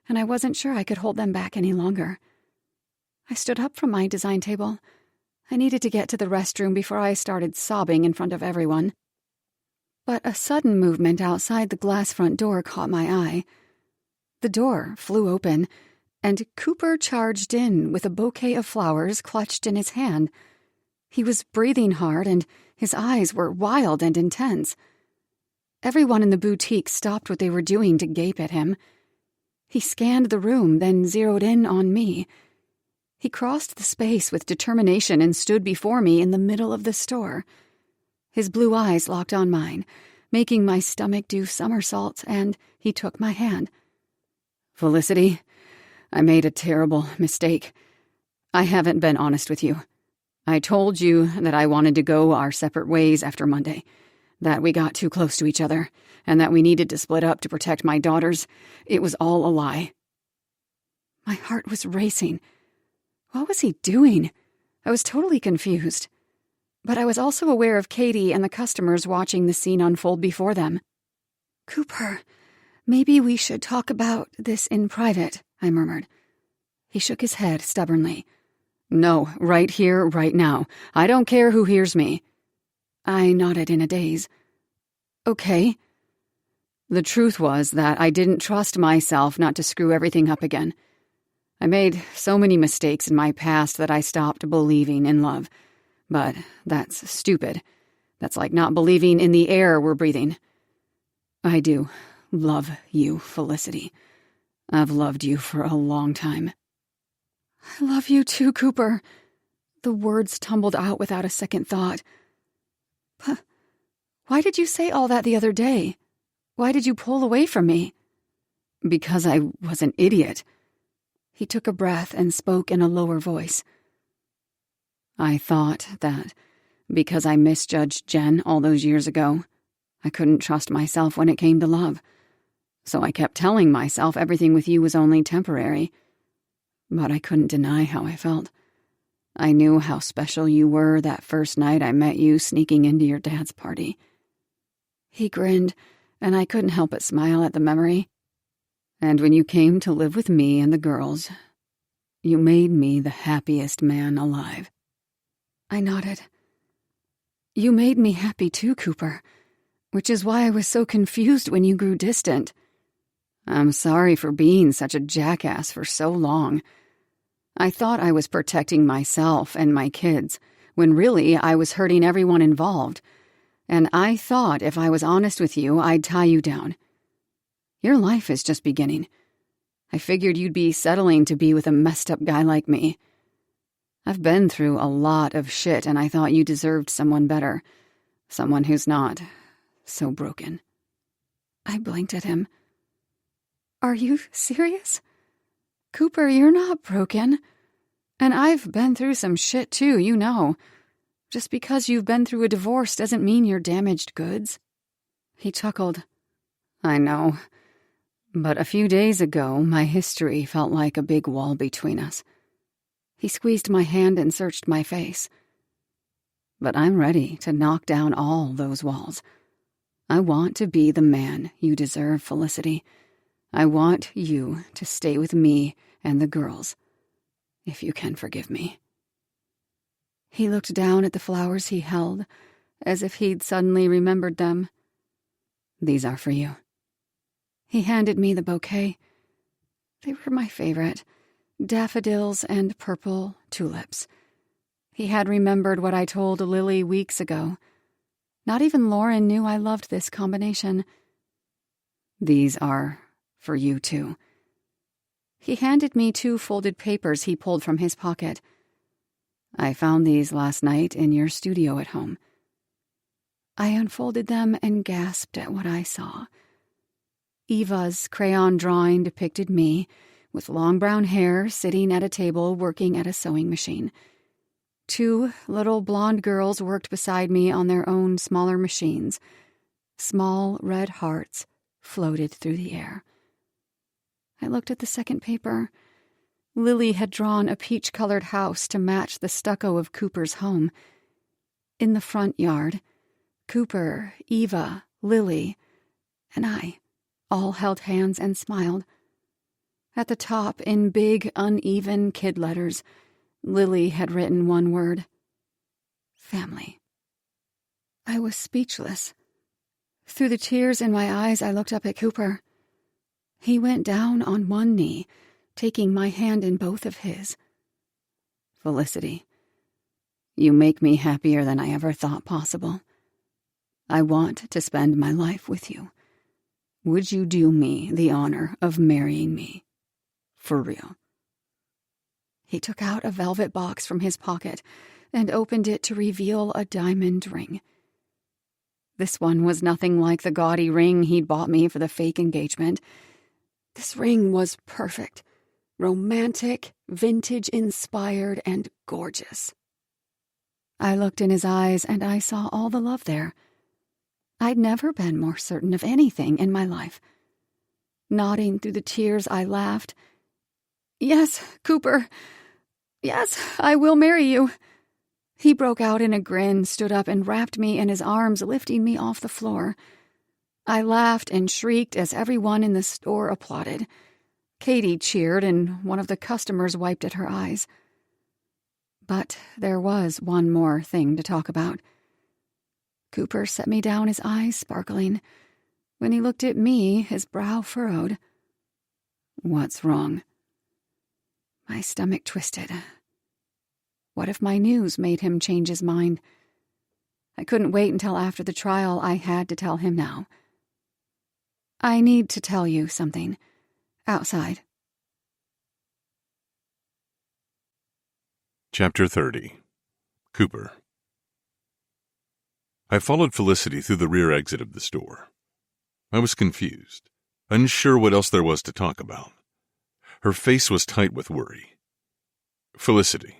and I wasn't sure I could hold them back any longer. I stood up from my design table. I needed to get to the restroom before I started sobbing in front of everyone. But a sudden movement outside the glass front door caught my eye. The door flew open, and Cooper charged in with a bouquet of flowers clutched in his hand. He was breathing hard, and his eyes were wild and intense. Everyone in the boutique stopped what they were doing to gape at him. He scanned the room, then zeroed in on me. He crossed the space with determination and stood before me in the middle of the store. His blue eyes locked on mine, making my stomach do somersaults, and he took my hand. "Felicity, I made a terrible mistake. I haven't been honest with you. I told you that I wanted to go our separate ways after Monday, that we got too close to each other, and that we needed to split up to protect my daughters. It was all a lie." My heart was racing. What was he doing? I was totally confused. But I was also aware of Katie and the customers watching the scene unfold before them. "Cooper, maybe we should talk about this in private," I murmured. He shook his head stubbornly. No, right here, right now. I don't care who hears me. I nodded in a daze. Okay. The truth was that I didn't trust myself not to screw everything up again. I made so many mistakes in my past that I stopped believing in love. But that's stupid. That's like not believing in the air we're breathing. I do love you, Felicity. I've loved you for a long time. I love you too, Cooper. The words tumbled out without a second thought. But why did you say all that the other day? Why did you pull away from me? Because I was an idiot. He took a breath and spoke in a lower voice. I thought that because I misjudged Jen all those years ago, I couldn't trust myself when it came to love. So I kept telling myself everything with you was only temporary. But I couldn't deny how I felt. I knew how special you were that first night I met you sneaking into your dad's party. He grinned, and I couldn't help but smile at the memory. And when you came to live with me and the girls, you made me the happiest man alive. I nodded. You made me happy too, Cooper, which is why I was so confused when you grew distant. I'm sorry for being such a jackass for so long. I thought I was protecting myself and my kids, when really I was hurting everyone involved. And I thought if I was honest with you, I'd tie you down. Your life is just beginning. I figured you'd be settling to be with a messed up guy like me. I've been through a lot of shit, and I thought you deserved someone better. Someone who's not so broken. I blinked at him. Are you serious? Cooper, you're not broken. And I've been through some shit too, you know. Just because you've been through a divorce doesn't mean you're damaged goods. He chuckled. I know. But a few days ago, my history felt like a big wall between us. He squeezed my hand and searched my face. But I'm ready to knock down all those walls. I want to be the man you deserve, Felicity. I want you to stay with me and the girls, if you can forgive me. He looked down at the flowers he held, as if he'd suddenly remembered them. These are for you. He handed me the bouquet. They were my favorite, daffodils and purple tulips. He had remembered what I told Lily weeks ago. Not even Lauren knew I loved this combination. These are for you, too. He handed me 2 folded papers he pulled from his pocket. I found these last night in your studio at home. I unfolded them and gasped at what I saw. Eva's crayon drawing depicted me, with long brown hair, sitting at a table working at a sewing machine. 2 little blonde girls worked beside me on their own smaller machines. Small red hearts floated through the air. I looked at the second paper. Lily had drawn a peach-colored house to match the stucco of Cooper's home. In the front yard, Cooper, Eva, Lily, and I all held hands and smiled. At the top, in big, uneven kid letters, Lily had written one word: family. I was speechless. Through the tears in my eyes, I looked up at Cooper. He went down on one knee, taking my hand in both of his. Felicity, you make me happier than I ever thought possible. I want to spend my life with you. Would you do me the honor of marrying me? For real. He took out a velvet box from his pocket and opened it to reveal a diamond ring. This one was nothing like the gaudy ring he'd bought me for the fake engagement. This ring was perfect, romantic, vintage-inspired, and gorgeous. I looked in his eyes, and I saw all the love there. I'd never been more certain of anything in my life. Nodding through the tears, I laughed. Yes, Cooper. Yes, I will marry you. He broke out in a grin, stood up, and wrapped me in his arms, lifting me off the floor. I laughed and shrieked as everyone in the store applauded. Katie cheered, and one of the customers wiped at her eyes. But there was one more thing to talk about. Cooper set me down, his eyes sparkling. When he looked at me, his brow furrowed. "What's wrong?" My stomach twisted. What if my news made him change his mind? I couldn't wait until after the trial. I had to tell him now. "I need to tell you something. Outside." Chapter 30. Cooper. I followed Felicity through the rear exit of the store. I was confused, unsure what else there was to talk about. Her face was tight with worry. "Felicity,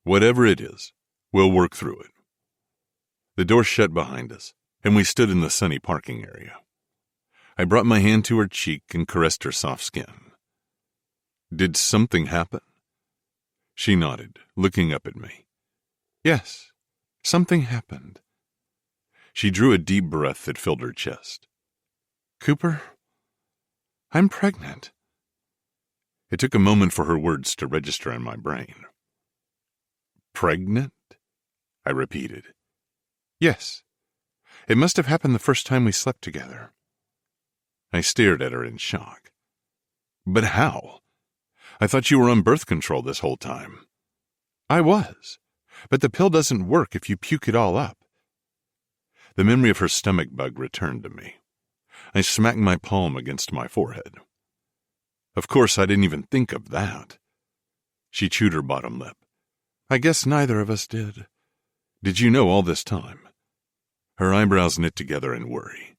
whatever it is, we'll work through it." The door shut behind us, and we stood in the sunny parking area. I brought my hand to her cheek and caressed her soft skin. "Did something happen?" She nodded, looking up at me. "Yes, something happened." She drew a deep breath that filled her chest. "Cooper, I'm pregnant." It took a moment for her words to register in my brain. "Pregnant?" I repeated. "Yes. It must have happened the first time we slept together." I stared at her in shock. "But how? I thought you were on birth control this whole time." "I was, but the pill doesn't work if you puke it all up." The memory of her stomach bug returned to me. I smacked my palm against my forehead. "Of course, I didn't even think of that." She chewed her bottom lip. "I guess neither of us did." "Did you know all this time?" Her eyebrows knit together in worry.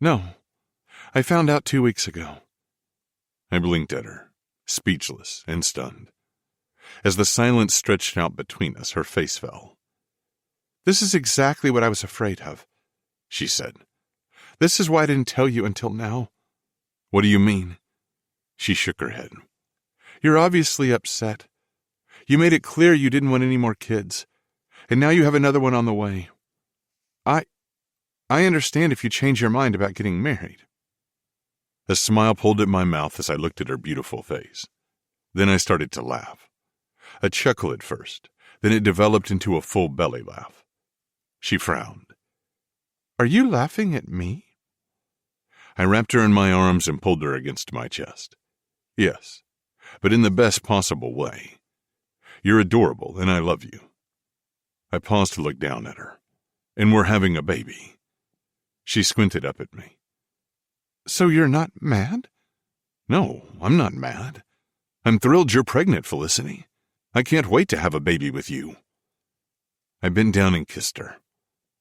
"No. I found out 2 weeks ago." I blinked at her, speechless and stunned. As the silence stretched out between us, her face fell. "This is exactly what I was afraid of," she said. "This is why I didn't tell you until now." "What do you mean?" She shook her head. "You're obviously upset. You made it clear you didn't want any more kids, and now you have another one on the way. I understand if you change your mind about getting married." A smile pulled at my mouth as I looked at her beautiful face. Then I started to laugh. A chuckle at first, then it developed into a full belly laugh. She frowned. "Are you laughing at me?" I wrapped her in my arms and pulled her against my chest. "Yes, but in the best possible way. You're adorable, and I love you." I paused to look down at her. "And we're having a baby." She squinted up at me. "So you're not mad?" "No, I'm not mad. I'm thrilled you're pregnant, Felicity. I can't wait to have a baby with you." I bent down and kissed her.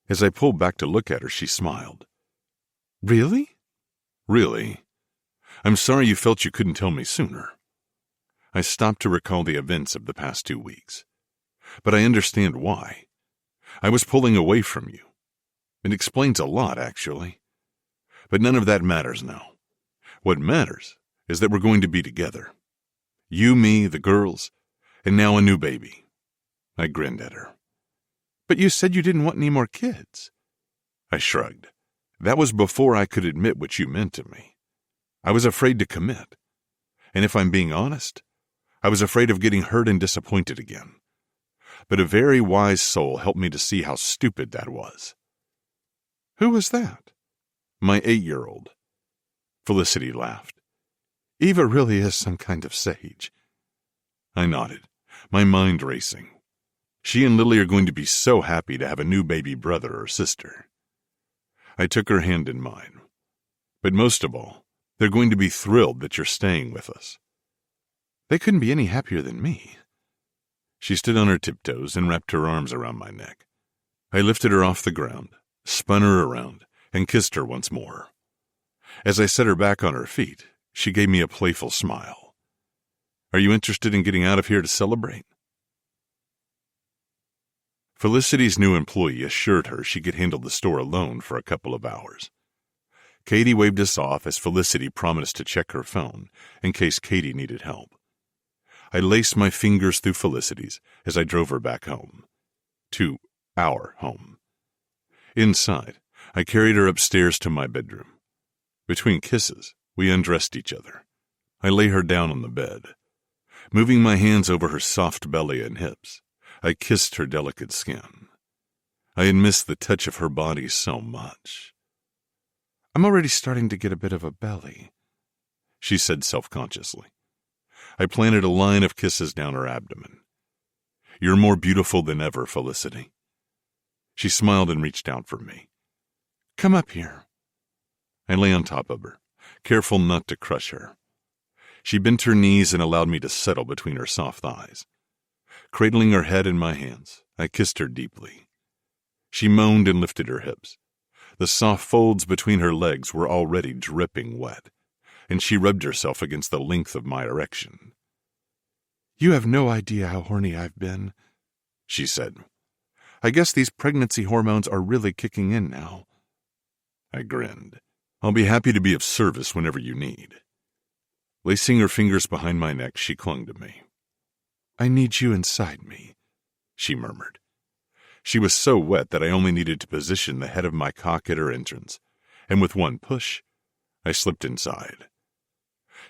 As I pulled back to look at her, she smiled. "Really?" "Really. I'm sorry you felt you couldn't tell me sooner." I stopped to recall the events of the past 2 weeks. But I understand why. I was pulling away from you. It explains a lot, actually. But none of that matters now. What matters is that we're going to be together. You, me, the girls, and now a new baby. I grinned at her. "But you said you didn't want any more kids." I shrugged. That was before I could admit what you meant to me. I was afraid to commit. And if I'm being honest, I was afraid of getting hurt and disappointed again. But a very wise soul helped me to see how stupid that was. "Who was that?" "My 8-year-old. Felicity laughed. "Eva really is some kind of sage." I nodded, my mind racing. She and Lily are going to be so happy to have a new baby brother or sister. I took her hand in mine. But most of all, they're going to be thrilled that you're staying with us. "They couldn't be any happier than me." She stood on her tiptoes and wrapped her arms around my neck. I lifted her off the ground, spun her around, and kissed her once more. As I set her back on her feet, she gave me a playful smile. "Are you interested in getting out of here to celebrate?" Felicity's new employee assured her she could handle the store alone for a couple of hours. Katie waved us off as Felicity promised to check her phone in case Katie needed help. I laced my fingers through Felicity's as I drove her back home. To our home. Inside, I carried her upstairs to my bedroom. Between kisses, we undressed each other. I lay her down on the bed. Moving my hands over her soft belly and hips, I kissed her delicate skin. I had missed the touch of her body so much. I'm already starting to get a bit of a belly, she said self-consciously. I planted a line of kisses down her abdomen. You're more beautiful than ever, Felicity. She smiled and reached out for me. Come up here. I lay on top of her, careful not to crush her. She bent her knees and allowed me to settle between her soft thighs. Cradling her head in my hands, I kissed her deeply. She moaned and lifted her hips. The soft folds between her legs were already dripping wet, and she rubbed herself against the length of my erection. You have no idea how horny I've been, she said. I guess these pregnancy hormones are really kicking in now. I grinned. I'll be happy to be of service whenever you need. Lacing her fingers behind my neck, she clung to me. I need you inside me, she murmured. She was so wet that I only needed to position the head of my cock at her entrance, and with one push, I slipped inside.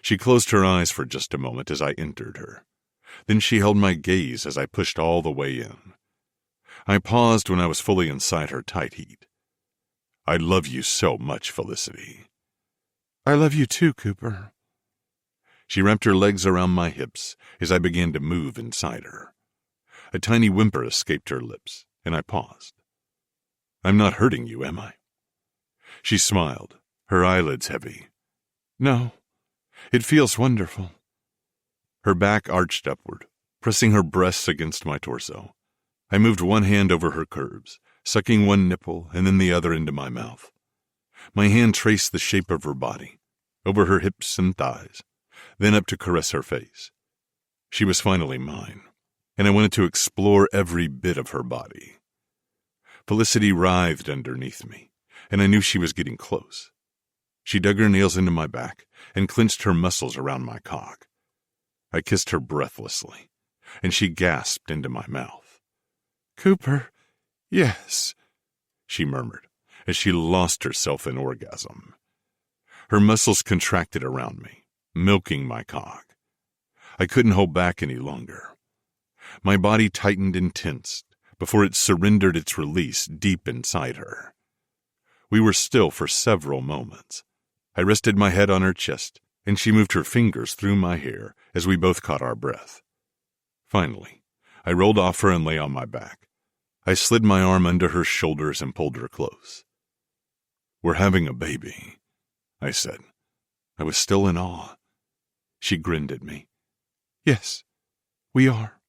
She closed her eyes for just a moment as I entered her. Then she held my gaze as I pushed all the way in. I paused when I was fully inside her tight heat. I love you so much, Felicity. I love you too, Cooper. She wrapped her legs around my hips as I began to move inside her. A tiny whimper escaped her lips, and I paused. I'm not hurting you, am I? She smiled, her eyelids heavy. No, it feels wonderful. Her back arched upward, pressing her breasts against my torso. I moved one hand over her curves, sucking one nipple and then the other into my mouth. My hand traced the shape of her body, over her hips and thighs, then up to caress her face. She was finally mine, and I wanted to explore every bit of her body. Felicity writhed underneath me, and I knew she was getting close. She dug her nails into my back and clenched her muscles around my cock. I kissed her breathlessly, and she gasped into my mouth. Cooper, yes, she murmured as she lost herself in orgasm. Her muscles contracted around me, milking my cock. I couldn't hold back any longer. My body tightened and tensed before it surrendered its release deep inside her. We were still for several moments. I rested my head on her chest, and she moved her fingers through my hair as we both caught our breath. Finally, I rolled off her and lay on my back. I slid my arm under her shoulders and pulled her close. We're having a baby, I said. I was still in awe. She grinned at me. Yes, we are.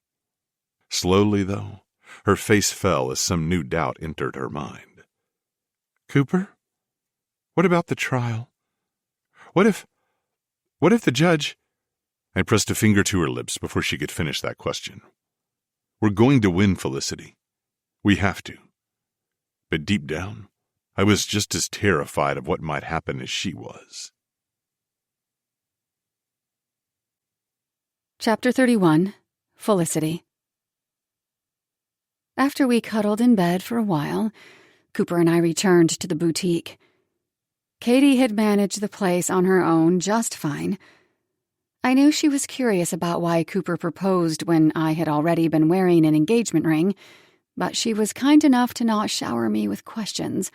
Slowly, though, her face fell as some new doubt entered her mind. Cooper, what about the trial? What if the judge... I pressed a finger to her lips before she could finish that question. We're going to win, Felicity. We have to. But deep down, I was just as terrified of what might happen as she was. Chapter 31, Felicity. After we cuddled in bed for a while, Cooper and I returned to the boutique. Katie had managed the place on her own just fine. I knew she was curious about why Cooper proposed when I had already been wearing an engagement ring, but she was kind enough to not shower me with questions.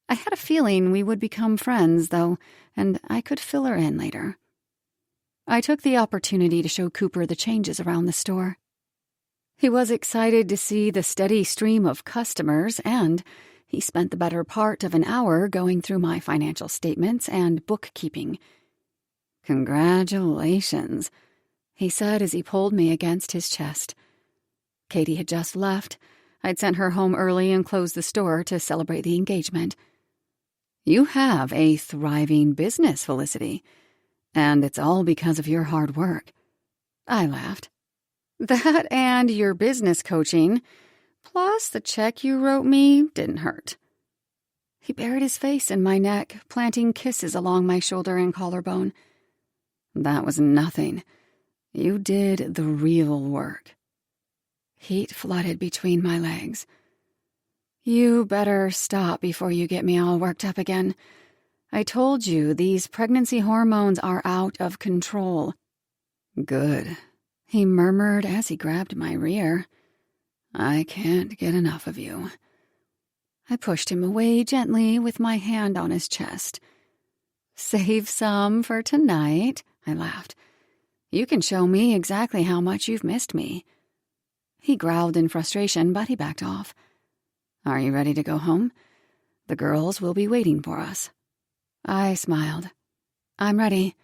I had a feeling we would become friends, though, and I could fill her in later. I took the opportunity to show Cooper the changes around the store. He was excited to see the steady stream of customers, and he spent the better part of an hour going through my financial statements and bookkeeping. "Congratulations," he said as he pulled me against his chest. Katie had just left. I'd sent her home early and closed the store to celebrate the engagement. "You have a thriving business, Felicity, and it's all because of your hard work." I laughed. "That and your business coaching, plus the check you wrote me, didn't hurt." He buried his face in my neck, planting kisses along my shoulder and collarbone. "That was nothing. You did the real work." Heat flooded between my legs. "You better stop before you get me all worked up again. I told you these pregnancy hormones are out of control." "Good," he murmured as he grabbed my rear. I can't get enough of you. I pushed him away gently with my hand on his chest. Save some for tonight, I laughed. You can show me exactly how much you've missed me. He growled in frustration, but he backed off. Are you ready to go home? The girls will be waiting for us. I smiled. I'm ready.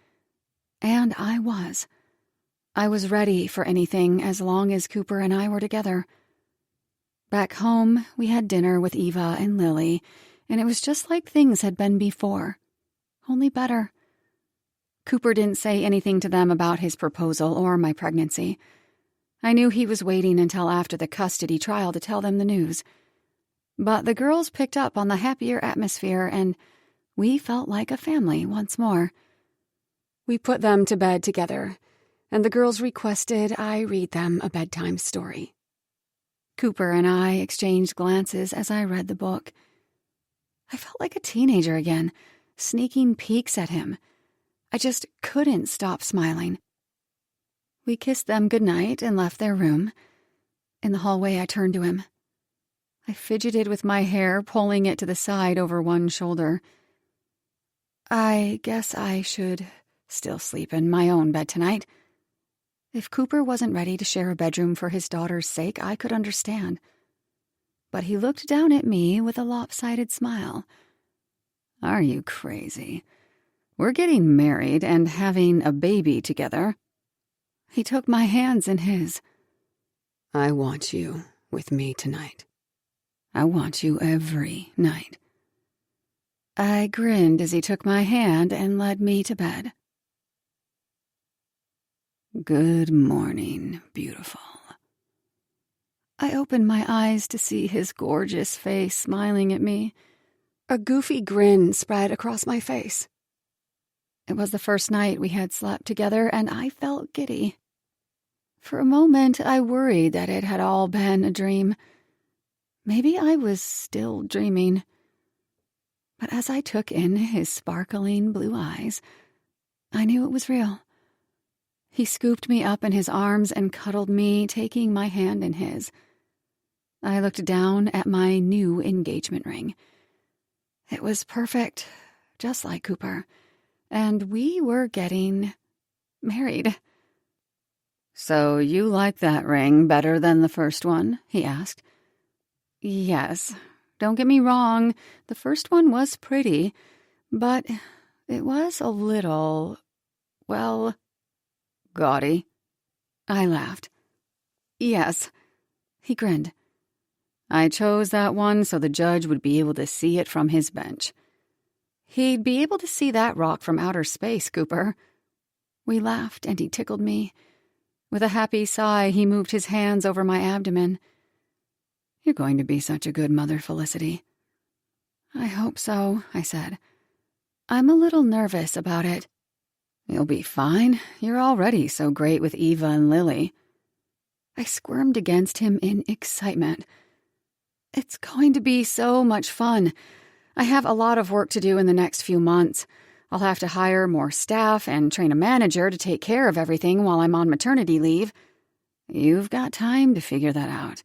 And I was. I was ready for anything as long as Cooper and I were together. Back home, we had dinner with Eva and Lily, and it was just like things had been before. Only better. Cooper didn't say anything to them about his proposal or my pregnancy. I knew he was waiting until after the custody trial to tell them the news. But the girls picked up on the happier atmosphere, and we felt like a family once more. We put them to bed together, and the girls requested I read them a bedtime story. Cooper and I exchanged glances as I read the book. I felt like a teenager again, sneaking peeks at him. I just couldn't stop smiling. We kissed them goodnight and left their room. In the hallway, I turned to him. I fidgeted with my hair, pulling it to the side over one shoulder. I guess I should still sleep in my own bed tonight. If Cooper wasn't ready to share a bedroom for his daughter's sake, I could understand. But he looked down at me with a lopsided smile. Are you crazy? We're getting married and having a baby together. He took my hands in his. I want you with me tonight. I want you every night. I grinned as he took my hand and led me to bed. Good morning, beautiful. I opened my eyes to see his gorgeous face smiling at me. A goofy grin spread across my face. It was the first night we had slept together, and I felt giddy. For a moment, I worried that it had all been a dream. Maybe I was still dreaming. But as I took in his sparkling blue eyes, I knew it was real. He scooped me up in his arms and cuddled me, taking my hand in his. I looked down at my new engagement ring. It was perfect, just like Cooper, and we were getting married. So you like that ring better than the first one? He asked. Yes. Don't get me wrong, the first one was pretty, but it was a little, well, gaudy. I laughed. Yes. He grinned. I chose that one so the judge would be able to see it from his bench. He'd be able to see that rock from outer space, Cooper. We laughed, and he tickled me. With a happy sigh, he moved his hands over my abdomen. You're going to be such a good mother, Felicity. I hope so, I said. I'm a little nervous about it. You'll be fine. You're already so great with Eva and Lily. I squirmed against him in excitement. It's going to be so much fun. I have a lot of work to do in the next few months. I'll have to hire more staff and train a manager to take care of everything while I'm on maternity leave. You've got time to figure that out.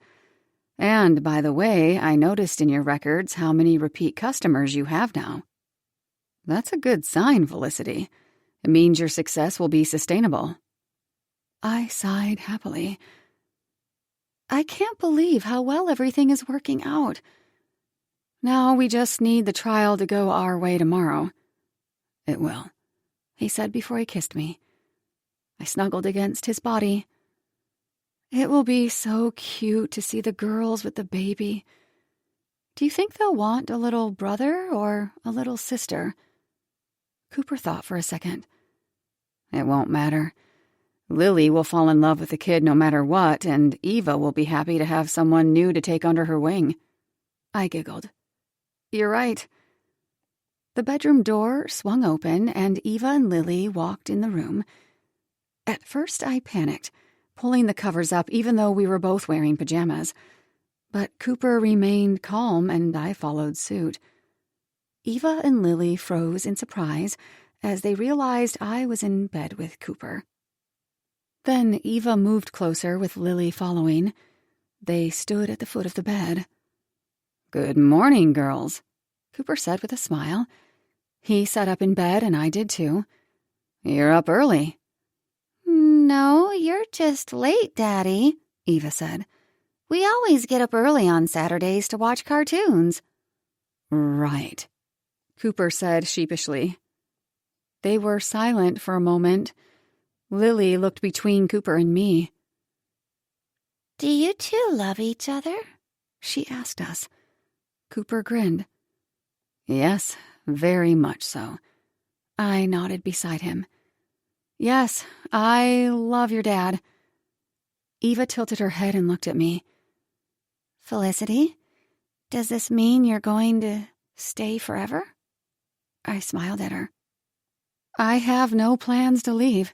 And, by the way, I noticed in your records how many repeat customers you have now. That's a good sign, Felicity. It means your success will be sustainable. I sighed happily. I can't believe how well everything is working out. Now we just need the trial to go our way tomorrow. It will, he said before he kissed me. I snuggled against his body. It will be so cute to see the girls with the baby. Do you think they'll want a little brother or a little sister? Cooper thought for a second. It won't matter. Lily will fall in love with the kid no matter what, and Eva will be happy to have someone new to take under her wing. I giggled. You're right. The bedroom door swung open, and Eva and Lily walked in the room. At first I panicked, pulling the covers up even though we were both wearing pajamas. But Cooper remained calm, and I followed suit. Eva and Lily froze in surprise as they realized I was in bed with Cooper. Then Eva moved closer with Lily following. They stood at the foot of the bed. "Good morning, girls," Cooper said with a smile. He sat up in bed, and I did too. "You're up early." No, you're just late, Daddy, Eva said. We always get up early on Saturdays to watch cartoons. "Right," Cooper said sheepishly. They were silent for a moment. Lily looked between Cooper and me. Do you two love each other? She asked us. Cooper grinned. "Yes, very much so." I nodded beside him. "Yes, I love your dad." Eva tilted her head and looked at me. Felicity, does this mean you're going to stay forever? I smiled at her. "I have no plans to leave."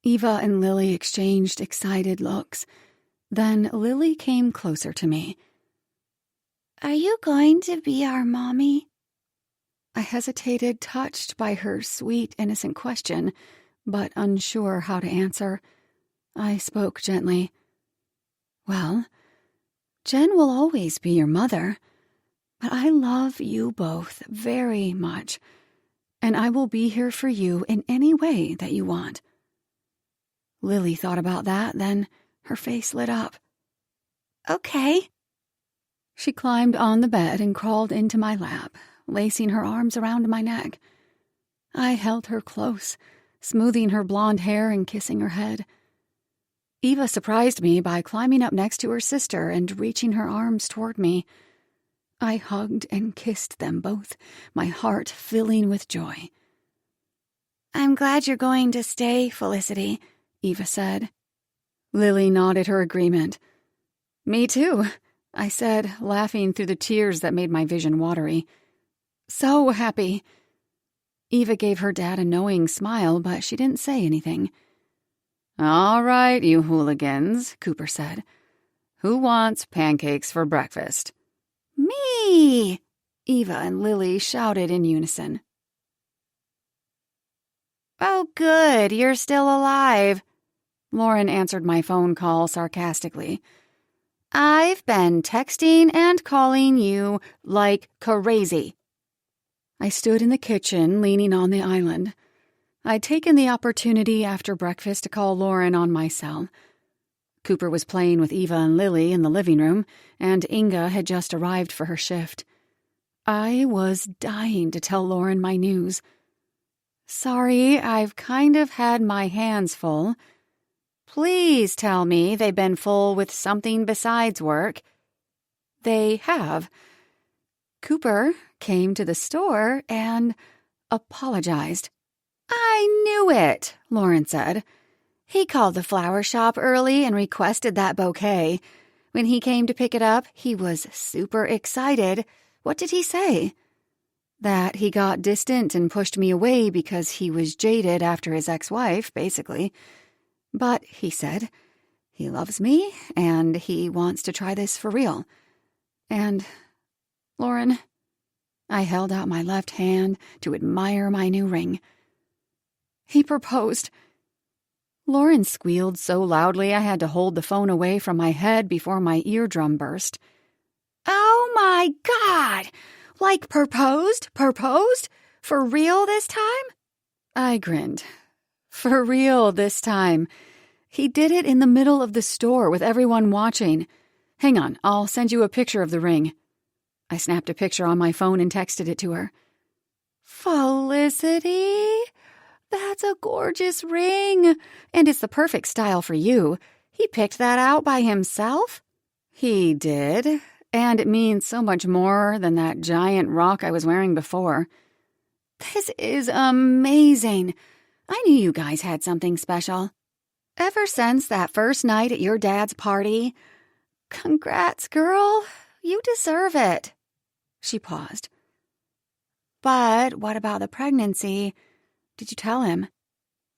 Eva and Lily exchanged excited looks. Then Lily came closer to me. Are you going to be our mommy? I hesitated, touched by her sweet, innocent question, but unsure how to answer. I spoke gently. "Well, Jen will always be your mother, but I love you both very much, and I will be here for you in any way that you want." Lily thought about that, then her face lit up. Okay. She climbed on the bed and crawled into my lap, lacing her arms around my neck. I held her close, smoothing her blonde hair and kissing her head. Eva surprised me by climbing up next to her sister and reaching her arms toward me. I hugged and kissed them both, my heart filling with joy. I'm glad you're going to stay, Felicity, Eva said. Lily nodded her agreement. "Me too," I said, laughing through the tears that made my vision watery. "So happy." Eva gave her dad a knowing smile, but she didn't say anything. "All right, you hooligans," Cooper said. "Who wants pancakes for breakfast?" Me! Eva and Lily shouted in unison. Oh, good, you're still alive. Lauren answered my phone call sarcastically. I've been texting and calling you like crazy. I stood in the kitchen, leaning on the island. I'd taken the opportunity after breakfast to call Lauren on my cell. Cooper was playing with Eva and Lily in the living room, and Inga had just arrived for her shift. I was dying to tell Lauren my news. "Sorry, I've kind of had my hands full." Please tell me they've been full with something besides work. They have. Cooper came to the store and apologized. I knew it, Lauren said. He called the flower shop early and requested that bouquet. When he came to pick it up, he was super excited. What did he say? That he got distant and pushed me away because he was jaded after his ex-wife, basically. But, he said, he loves me and he wants to try this for real. And, Lauren, I held out my left hand to admire my new ring. He proposed. Lauren squealed so loudly I had to hold the phone away from my head before my eardrum burst. Oh my God! Like proposed? For real this time? I grinned. For real this time. He did it in the middle of the store with everyone watching. Hang on, I'll send you a picture of the ring. I snapped a picture on my phone and texted it to her. Felicity, that's a gorgeous ring. And it's the perfect style for you. He picked that out by himself? He did, and it means so much more than that giant rock I was wearing before. This is amazing. I knew you guys had something special. Ever since that first night at your dad's party. Congrats, girl. You deserve it. She paused. But what about the pregnancy? Did you tell him?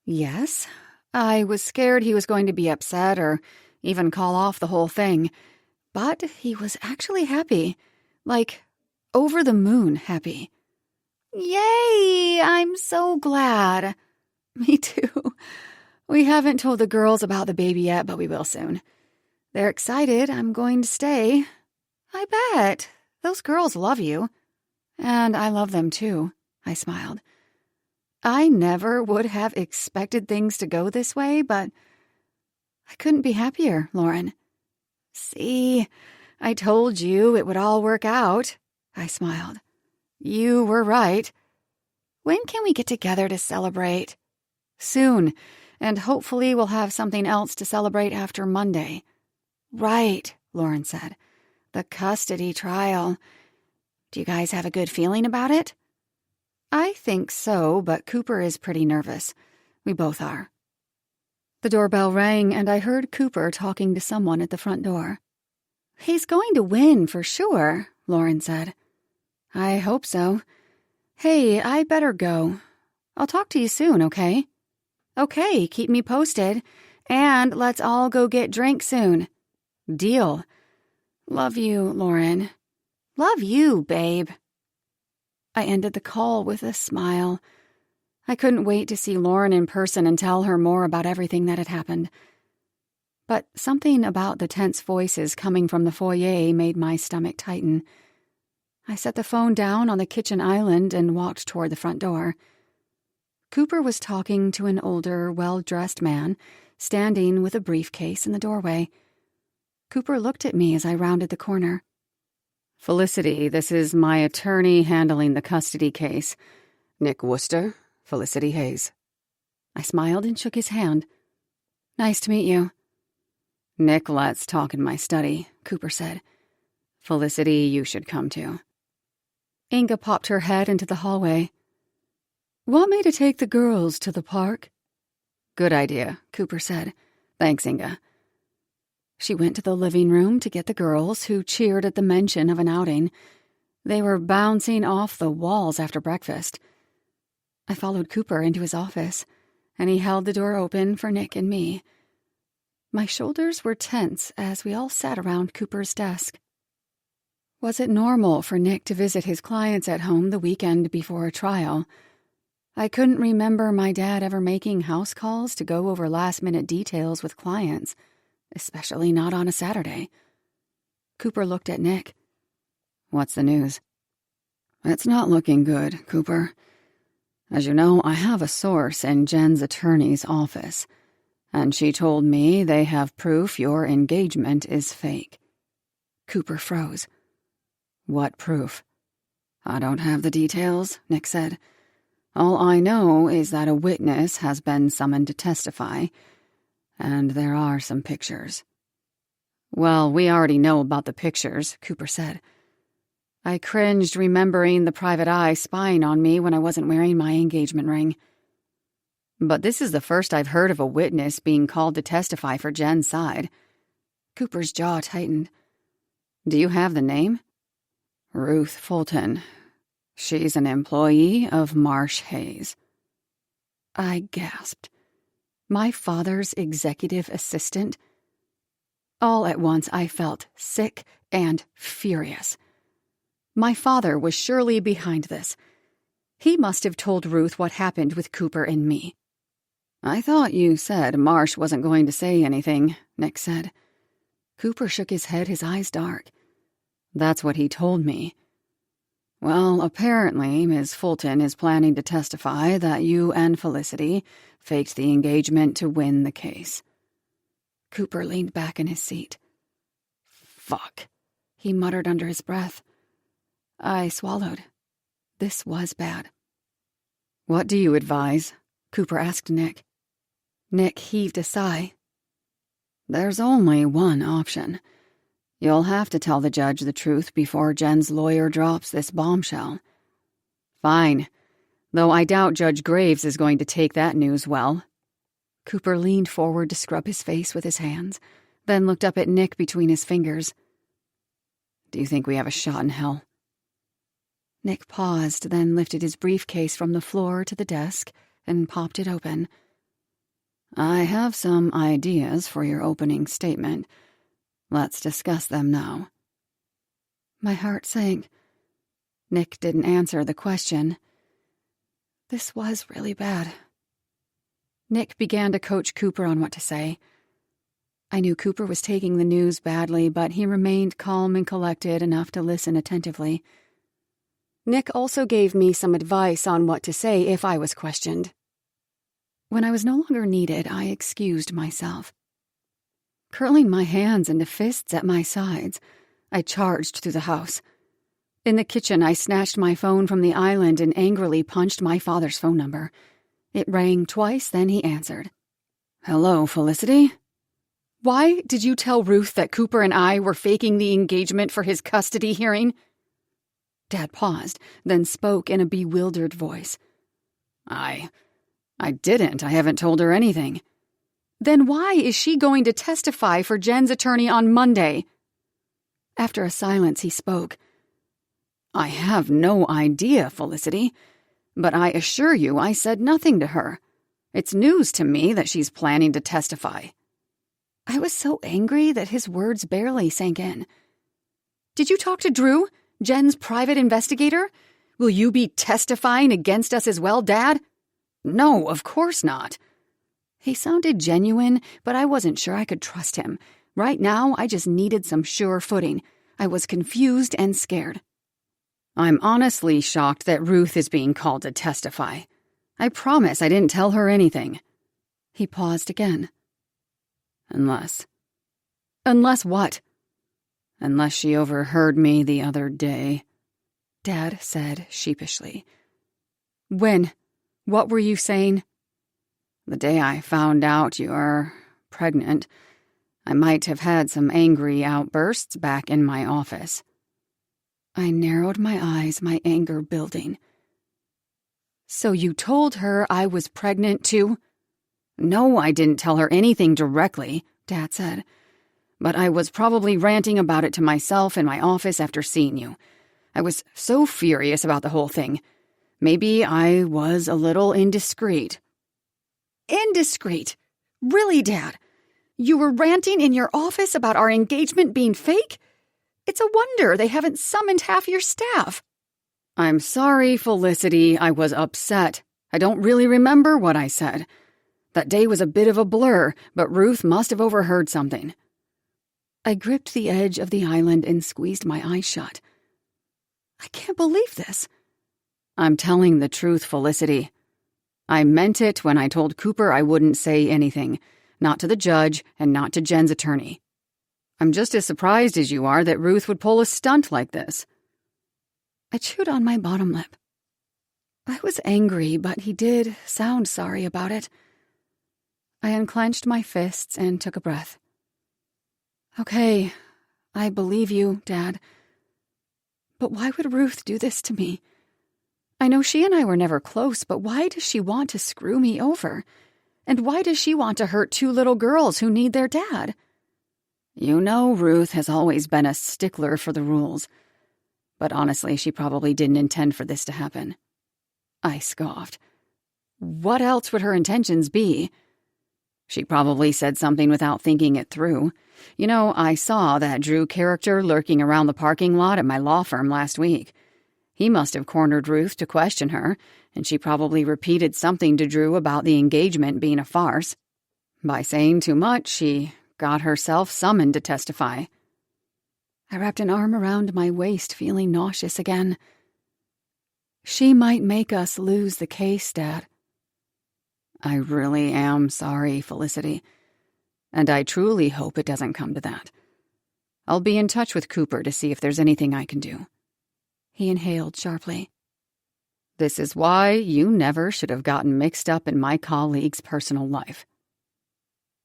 Yes. I was scared he was going to be upset or even call off the whole thing. But he was actually happy. Like, over the moon happy. Yay! I'm so glad. Me too. We haven't told the girls about the baby yet, but we will soon. They're excited I'm going to stay. I bet. Those girls love you. And I love them too, I smiled. I never would have expected things to go this way, but I couldn't be happier, Lauren. See, I told you it would all work out, I smiled. You were right. When can we get together to celebrate? Soon, and hopefully we'll have something else to celebrate after Monday. Right, Lauren said. The custody trial. Do you guys have a good feeling about it? I think so, but Cooper is pretty nervous. We both are. The doorbell rang, and I heard Cooper talking to someone at the front door. He's going to win for sure, Lauren said. I hope so. Hey, I better go. I'll talk to you soon, okay? Okay, keep me posted. And let's all go get drinks soon. Deal. Love you, Lauren. Love you, babe. I ended the call with a smile. I couldn't wait to see Lauren in person and tell her more about everything that had happened. But something about the tense voices coming from the foyer made my stomach tighten. I set the phone down on the kitchen island and walked toward the front door. Cooper was talking to an older, well-dressed man, standing with a briefcase in the doorway. Cooper looked at me as I rounded the corner. Felicity, this is my attorney handling the custody case. Nick Wooster, Felicity Hayes. I smiled and shook his hand. Nice to meet you. Nick, let's talk in my study, Cooper said. Felicity, you should come too. Inga popped her head into the hallway. Want me to take the girls to the park? Good idea, Cooper said. Thanks, Inga. She went to the living room to get the girls, who cheered at the mention of an outing. They were bouncing off the walls after breakfast. I followed Cooper into his office, and he held the door open for Nick and me. My shoulders were tense as we all sat around Cooper's desk. Was it normal for Nick to visit his clients at home the weekend before a trial? I couldn't remember my dad ever making house calls to go over last-minute details with clients, especially not on a Saturday. Cooper looked at Nick. What's the news? It's not looking good, Cooper. As you know, I have a source in Jen's attorney's office, and she told me they have proof your engagement is fake. Cooper froze. What proof? I don't have the details, Nick said. All I know is that a witness has been summoned to testify, and there are some pictures. Well, we already know about the pictures, Cooper said. I cringed, remembering the private eye spying on me when I wasn't wearing my engagement ring. But this is the first I've heard of a witness being called to testify for Jen's side. Cooper's jaw tightened. Do you have the name? Ruth Fulton. She's an employee of Marsh Hayes. I gasped. My father's executive assistant? All at once I felt sick and furious. My father was surely behind this. He must have told Ruth what happened with Cooper and me. I thought you said Marsh wasn't going to say anything, Nick said. Cooper shook his head, his eyes dark. That's what he told me. Well, apparently, Ms. Fulton is planning to testify that you and Felicity faked the engagement to win the case. Cooper leaned back in his seat. Fuck, he muttered under his breath. I swallowed. This was bad. What do you advise? Cooper asked Nick. Nick heaved a sigh. There's only one option. You'll have to tell the judge the truth before Jen's lawyer drops this bombshell. Fine, though I doubt Judge Graves is going to take that news well. Cooper leaned forward to scrub his face with his hands, then looked up at Nick between his fingers. Do you think we have a shot in hell? Nick paused, then lifted his briefcase from the floor to the desk and popped it open. I have some ideas for your opening statement. Let's discuss them now. My heart sank. Nick didn't answer the question. This was really bad. Nick began to coach Cooper on what to say. I knew Cooper was taking the news badly, but he remained calm and collected enough to listen attentively. Nick also gave me some advice on what to say if I was questioned. When I was no longer needed, I excused myself. Curling my hands into fists at my sides, I charged through the house. In the kitchen, I snatched my phone from the island and angrily punched my father's phone number. It rang twice, then he answered. "Hello, Felicity? Why did you tell Ruth that Cooper and I were faking the engagement for his custody hearing?" Dad paused, then spoke in a bewildered voice. I didn't. I haven't told her anything." "Then why is she going to testify for Jen's attorney on Monday?" After a silence, he spoke. "I have no idea, Felicity, but I assure you I said nothing to her. It's news to me that she's planning to testify." I was so angry that his words barely sank in. "Did you talk to Drew, Jen's private investigator? Will you be testifying against us as well, Dad?" "No, of course not." He sounded genuine, but I wasn't sure I could trust him. Right now, I just needed some sure footing. I was confused and scared. "I'm honestly shocked that Ruth is being called to testify. I promise I didn't tell her anything." He paused again. Unless what?" "Unless she overheard me the other day," Dad said sheepishly. "When? What were you saying?" "The day I found out you're pregnant. I might have had some angry outbursts back in my office." I narrowed my eyes, my anger building. "So you told her I was pregnant too?" "No, I didn't tell her anything directly," Dad said. "But I was probably ranting about it to myself in my office after seeing you. I was so furious about the whole thing. Maybe I was a little indiscreet." "Indiscreet? Really, Dad? You were ranting in your office about our engagement being fake? It's a wonder they haven't summoned half your staff." "I'm sorry, Felicity. I was upset. I don't really remember what I said. That day was a bit of a blur, but Ruth must have overheard something." I gripped the edge of the island and squeezed my eyes shut. I can't believe this. "I'm telling the truth, Felicity. I meant it when I told Cooper I wouldn't say anything, not to the judge and not to Jen's attorney. I'm just as surprised as you are that Ruth would pull a stunt like this." I chewed on my bottom lip. I was angry, but he did sound sorry about it. I unclenched my fists and took a breath. "Okay, I believe you, Dad. But why would Ruth do this to me? I know she and I were never close, but why does she want to screw me over? And why does she want to hurt two little girls who need their dad?" "You know Ruth has always been a stickler for the rules. But honestly, she probably didn't intend for this to happen." I scoffed. "What else would her intentions be?" "She probably said something without thinking it through. You know, I saw that Drew character lurking around the parking lot at my law firm last week. He must have cornered Ruth to question her, and she probably repeated something to Drew about the engagement being a farce. By saying too much, she got herself summoned to testify." I wrapped an arm around my waist, feeling nauseous again. "She might make us lose the case, Dad." "I really am sorry, Felicity. And I truly hope it doesn't come to that. I'll be in touch with Cooper to see if there's anything I can do." He inhaled sharply. "This is why you never should have gotten mixed up in my colleague's personal life."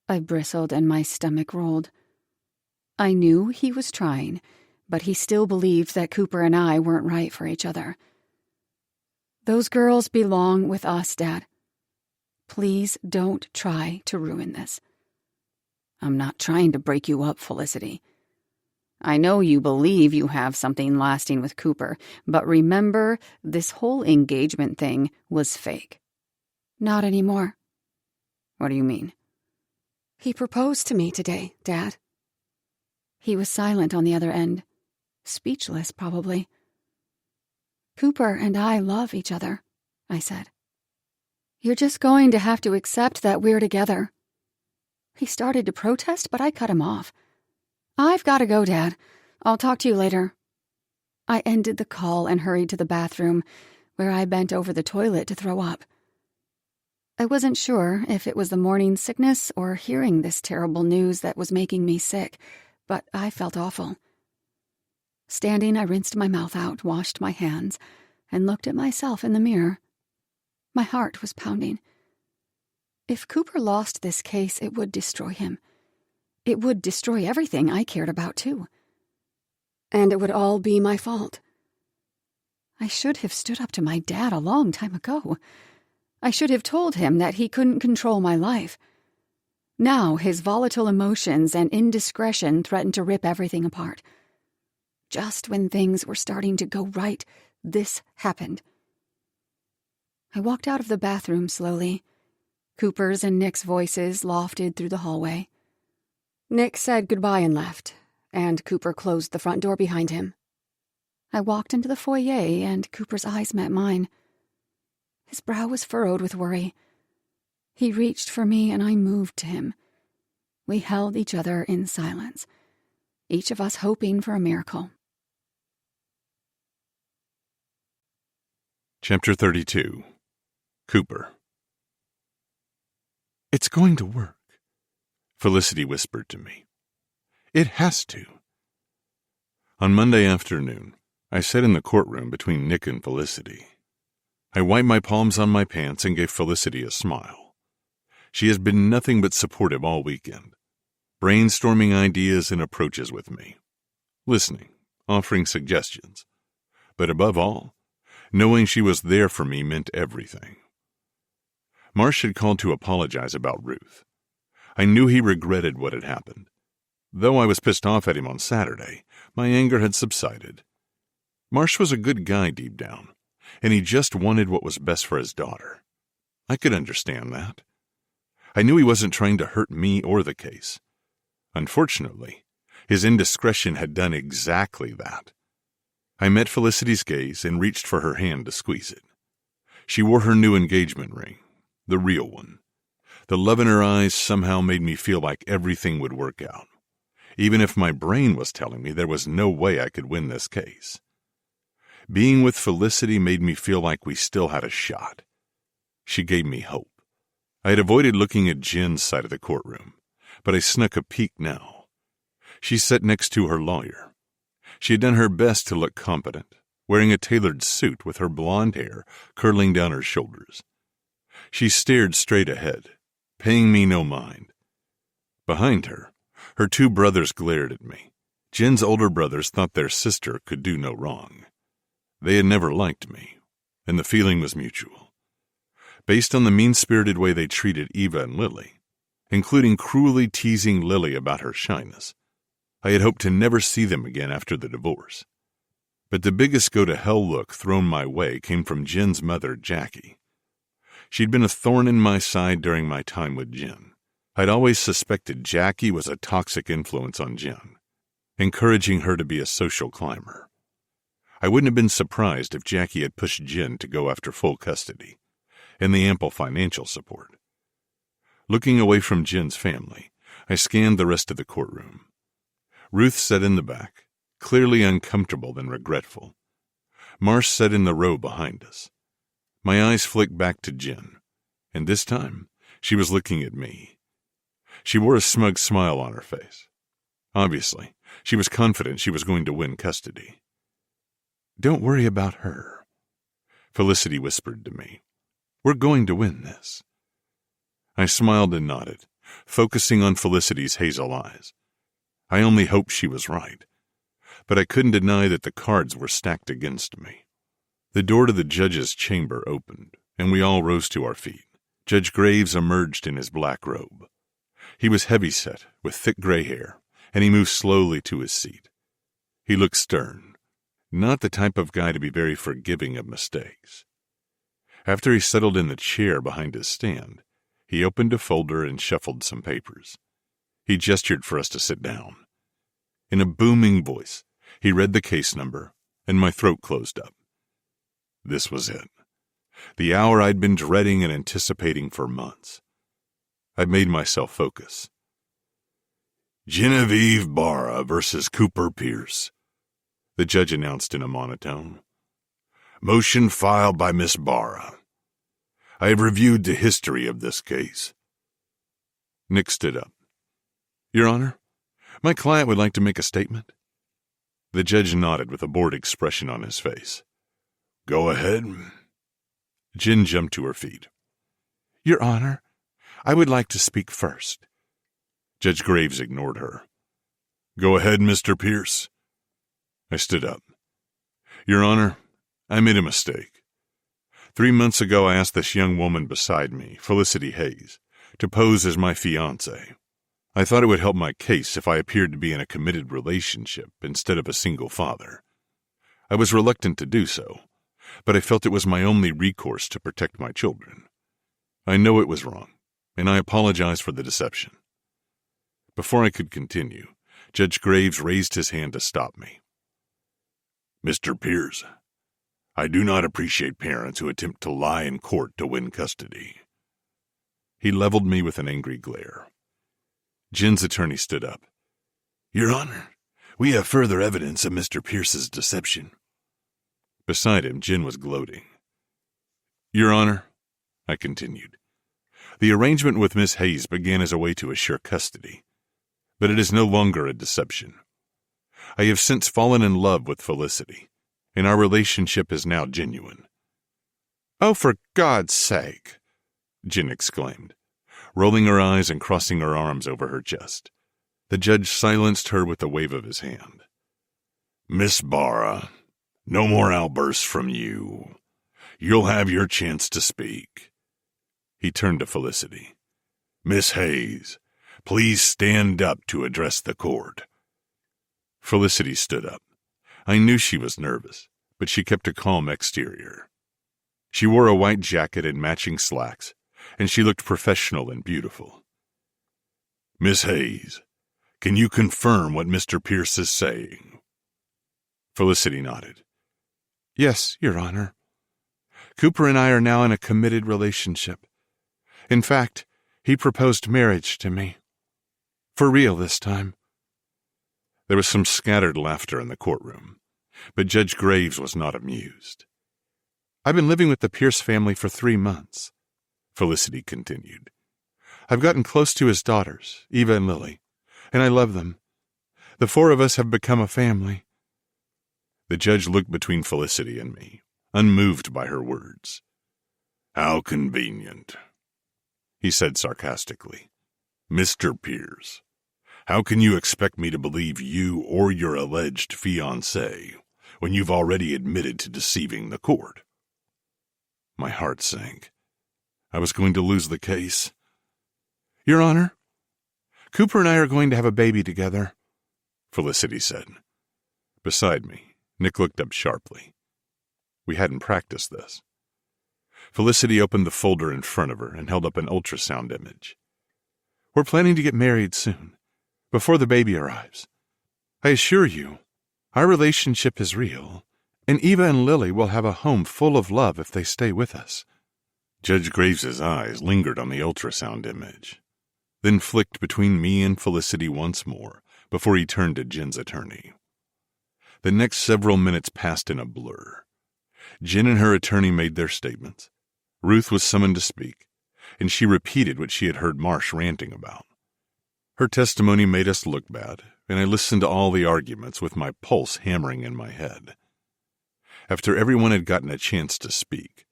I bristled and my stomach rolled. I knew he was trying, but he still believed that Cooper and I weren't right for each other. "Those girls belong with us, Dad. Please don't try to ruin this." "I'm not trying to break you up, Felicity. I know you believe you have something lasting with Cooper, but remember, this whole engagement thing was fake." "Not anymore." "What do you mean?" "He proposed to me today, Dad." He was silent on the other end, speechless probably. "Cooper and I love each other," I said. "You're just going to have to accept that we're together." He started to protest, but I cut him off. "I've got to go, Dad. I'll talk to you later." I ended the call and hurried to the bathroom, where I bent over the toilet to throw up. I wasn't sure if it was the morning sickness or hearing this terrible news that was making me sick, but I felt awful. Standing, I rinsed my mouth out, washed my hands, and looked at myself in the mirror. My heart was pounding. If Cooper lost this case, it would destroy him. It would destroy everything I cared about, too. And it would all be my fault. I should have stood up to my dad a long time ago. I should have told him that he couldn't control my life. Now his volatile emotions and indiscretion threatened to rip everything apart. Just when things were starting to go right, this happened. I walked out of the bathroom slowly. Cooper's and Nick's voices lofted through the hallway. Nick said goodbye and left, and Cooper closed the front door behind him. I walked into the foyer, and Cooper's eyes met mine. His brow was furrowed with worry. He reached for me, and I moved to him. We held each other in silence, each of us hoping for a miracle. Chapter 32. Cooper. "It's going to work," Felicity whispered to me. "It has to." On Monday afternoon, I sat in the courtroom between Nick and Felicity. I wiped my palms on my pants and gave Felicity a smile. She has been nothing but supportive all weekend, brainstorming ideas and approaches with me, listening, offering suggestions, but above all, knowing she was there for me meant everything. Marsh had called to apologize about Ruth. I knew he regretted what had happened. Though I was pissed off at him on Saturday, my anger had subsided. Marsh was a good guy deep down, and he just wanted what was best for his daughter. I could understand that. I knew he wasn't trying to hurt me or the case. Unfortunately, his indiscretion had done exactly that. I met Felicity's gaze and reached for her hand to squeeze it. She wore her new engagement ring, the real one. The love in her eyes somehow made me feel like everything would work out, even if my brain was telling me there was no way I could win this case. Being with Felicity made me feel like we still had a shot. She gave me hope. I had avoided looking at Jen's side of the courtroom, but I snuck a peek now. She sat next to her lawyer. She had done her best to look competent, wearing a tailored suit with her blonde hair curling down her shoulders. She stared straight ahead, paying me no mind. Behind her, her two brothers glared at me. Jen's older brothers thought their sister could do no wrong. They had never liked me, and the feeling was mutual. Based on the mean-spirited way they treated Eva and Lily, including cruelly teasing Lily about her shyness, I had hoped to never see them again after the divorce. But the biggest go-to-hell look thrown my way came from Jen's mother, Jackie. She'd been a thorn in my side during my time with Jen. I'd always suspected Jackie was a toxic influence on Jen, encouraging her to be a social climber. I wouldn't have been surprised if Jackie had pushed Jen to go after full custody and the ample financial support. Looking away from Jen's family, I scanned the rest of the courtroom. Ruth sat in the back, clearly uncomfortable and regretful. Marsh sat in the row behind us. My eyes flicked back to Jen, and this time she was looking at me. She wore a smug smile on her face. Obviously, she was confident she was going to win custody. "Don't worry about her," Felicity whispered to me. "We're going to win this." I smiled and nodded, focusing on Felicity's hazel eyes. I only hoped she was right, but I couldn't deny that the cards were stacked against me. The door to the judge's chamber opened, and we all rose to our feet. Judge Graves emerged in his black robe. He was heavy-set, with thick gray hair, and he moved slowly to his seat. He looked stern, not the type of guy to be very forgiving of mistakes. After he settled in the chair behind his stand, he opened a folder and shuffled some papers. He gestured for us to sit down. In a booming voice, he read the case number, and my throat closed up. This was it. The hour I'd been dreading and anticipating for months. I made myself focus, Genevieve Barra versus Cooper Pierce, the judge announced in a monotone. Motion filed by Miss Barra. I have reviewed the history of this case. Nick stood up. Your Honor, my client would like to make a statement. The judge nodded with a bored expression on his face. Go ahead. Jen jumped to her feet. Your Honor, I would like to speak first. Judge Graves ignored her. Go ahead, Mr. Pierce. I stood up. Your Honor, I made a mistake. 3 months ago, I asked this young woman beside me, Felicity Hayes, to pose as my fiancé. I thought it would help my case if I appeared to be in a committed relationship instead of a single father. I was reluctant to do so, but I felt it was my only recourse to protect my children. I know it was wrong, and I apologize for the deception. Before I could continue, Judge Graves raised his hand to stop me. Mr. Pierce, I do not appreciate parents who attempt to lie in court to win custody. He leveled me with an angry glare. Jen's attorney stood up. Your Honor, we have further evidence of Mr. Pierce's deception. Beside him, Jen was gloating. Your Honor, I continued, the arrangement with Miss Hayes began as a way to assure custody, but it is no longer a deception. I have since fallen in love with Felicity, and our relationship is now genuine. Oh, for God's sake, Jen exclaimed, rolling her eyes and crossing her arms over her chest. The judge silenced her with a wave of his hand. Miss Barra, no more outbursts from you. You'll have your chance to speak. He turned to Felicity. Miss Hayes, please stand up to address the court. Felicity stood up. I knew she was nervous, but she kept a calm exterior. She wore a white jacket and matching slacks, and she looked professional and beautiful. Miss Hayes, can you confirm what Mr. Pierce is saying? Felicity nodded. Yes, Your Honor. Cooper and I are now in a committed relationship. In fact, he proposed marriage to me. For real this time. There was some scattered laughter in the courtroom, but Judge Graves was not amused. I've been living with the Pierce family for 3 months, Felicity continued. I've gotten close to his daughters, Eva and Lily, and I love them. The 4 of us have become a family. The judge looked between Felicity and me, unmoved by her words. How convenient, he said sarcastically. Mr. Pierce, how can you expect me to believe you or your alleged fiancé when you've already admitted to deceiving the court? My heart sank. I was going to lose the case. Your Honor, Cooper and I are going to have a baby together, Felicity said. Beside me, Nick looked up sharply. We hadn't practiced this. Felicity opened the folder in front of her and held up an ultrasound image. We're planning to get married soon, before the baby arrives. I assure you, our relationship is real, and Eva and Lily will have a home full of love if they stay with us. Judge Graves's eyes lingered on the ultrasound image, then flicked between me and Felicity once more before he turned to Jen's attorney. The next several minutes passed in a blur. Jen and her attorney made their statements. Ruth was summoned to speak, and she repeated what she had heard Marsh ranting about. Her testimony made us look bad, and I listened to all the arguments with my pulse hammering in my head. After everyone had gotten a chance to speak,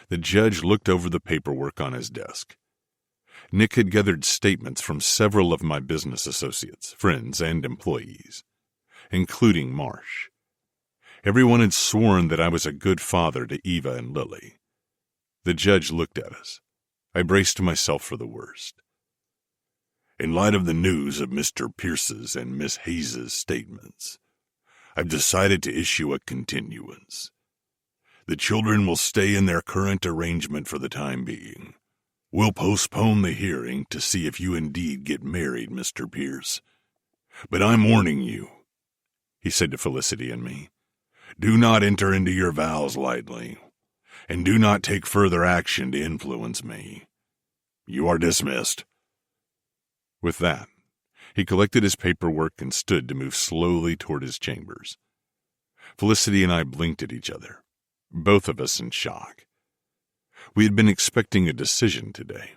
the judge looked over the paperwork on his desk. Nick had gathered statements from several of my business associates, friends, and employees, including Marsh. Everyone had sworn that I was a good father to Eva and Lily. The judge looked at us. I braced myself for the worst. In light of the news of Mr. Pierce's and Miss Hayes's statements, I've decided to issue a continuance. The children will stay in their current arrangement for the time being. We'll postpone the hearing to see if you indeed get married, Mr. Pierce. But I'm warning you, he said to Felicity and me, do not enter into your vows lightly, and do not take further action to influence me. You are dismissed. With that, He collected his paperwork and stood to move slowly toward his chambers. Felicity and I blinked at each other, both of us in shock. We had been expecting a decision today.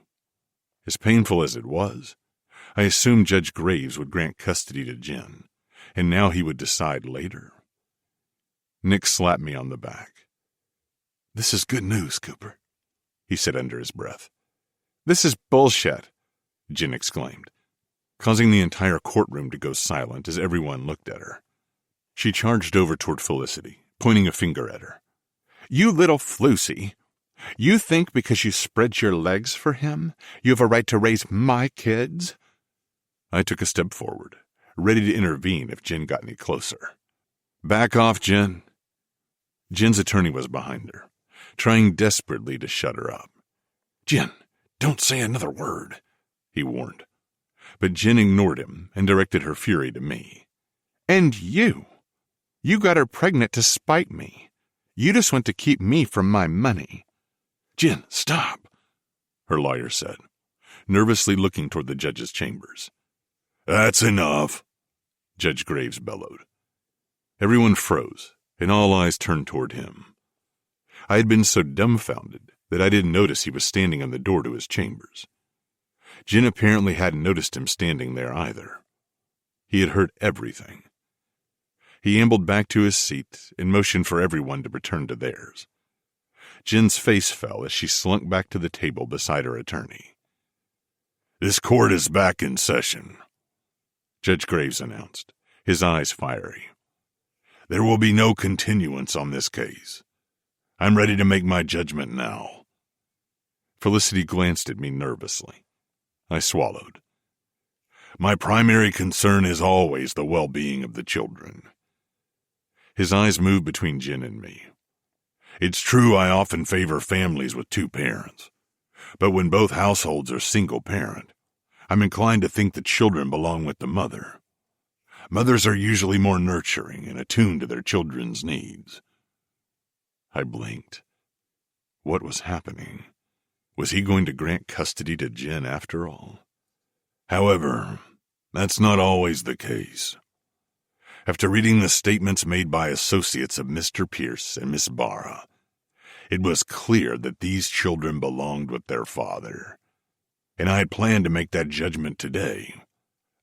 As painful as it was, I assumed Judge Graves would grant custody to Jen, and now he would decide later. Nick slapped me on the back. "This is good news, Cooper," he said under his breath. "This is bullshit," Jen exclaimed, causing the entire courtroom to go silent as everyone looked at her. She charged over toward Felicity, pointing a finger at her. "You little floozy. You think because you spread your legs for him, you have a right to raise my kids?" I took a step forward, ready to intervene if Jen got any closer. "Back off, Jen." Jen's attorney was behind her, trying desperately to shut her up. "Jen, don't say another word," he warned. But Jen ignored him and directed her fury to me. "And you got her pregnant to spite me. You just want to keep me from my money." "Jen, stop," her lawyer said, nervously looking toward the judge's chambers. "That's enough," Judge Graves bellowed. Everyone froze, and all eyes turned toward him. I had been so dumbfounded that I didn't notice he was standing on the door to his chambers. Jen apparently hadn't noticed him standing there either. He had heard everything. He ambled back to his seat and motioned for everyone to return to theirs. Jen's face fell as she slunk back to the table beside her attorney. "This court is back in session," Judge Graves announced, his eyes fiery. "There will be no continuance on this case. I'm ready to make my judgment now." Felicity glanced at me nervously. I swallowed. "My primary concern is always the well-being of the children." His eyes moved between Jen and me. "It's true I often favor families with two parents, but when both households are single-parent, I'm inclined to think the children belong with the mother. Mothers are usually more nurturing and attuned to their children's needs." I blinked. What was happening? Was he going to grant custody to Jen after all? However, that's not always the case. After reading the statements made by associates of Mr. Pierce and Miss Barra, it was clear that these children belonged with their father, and I had planned to make that judgment today,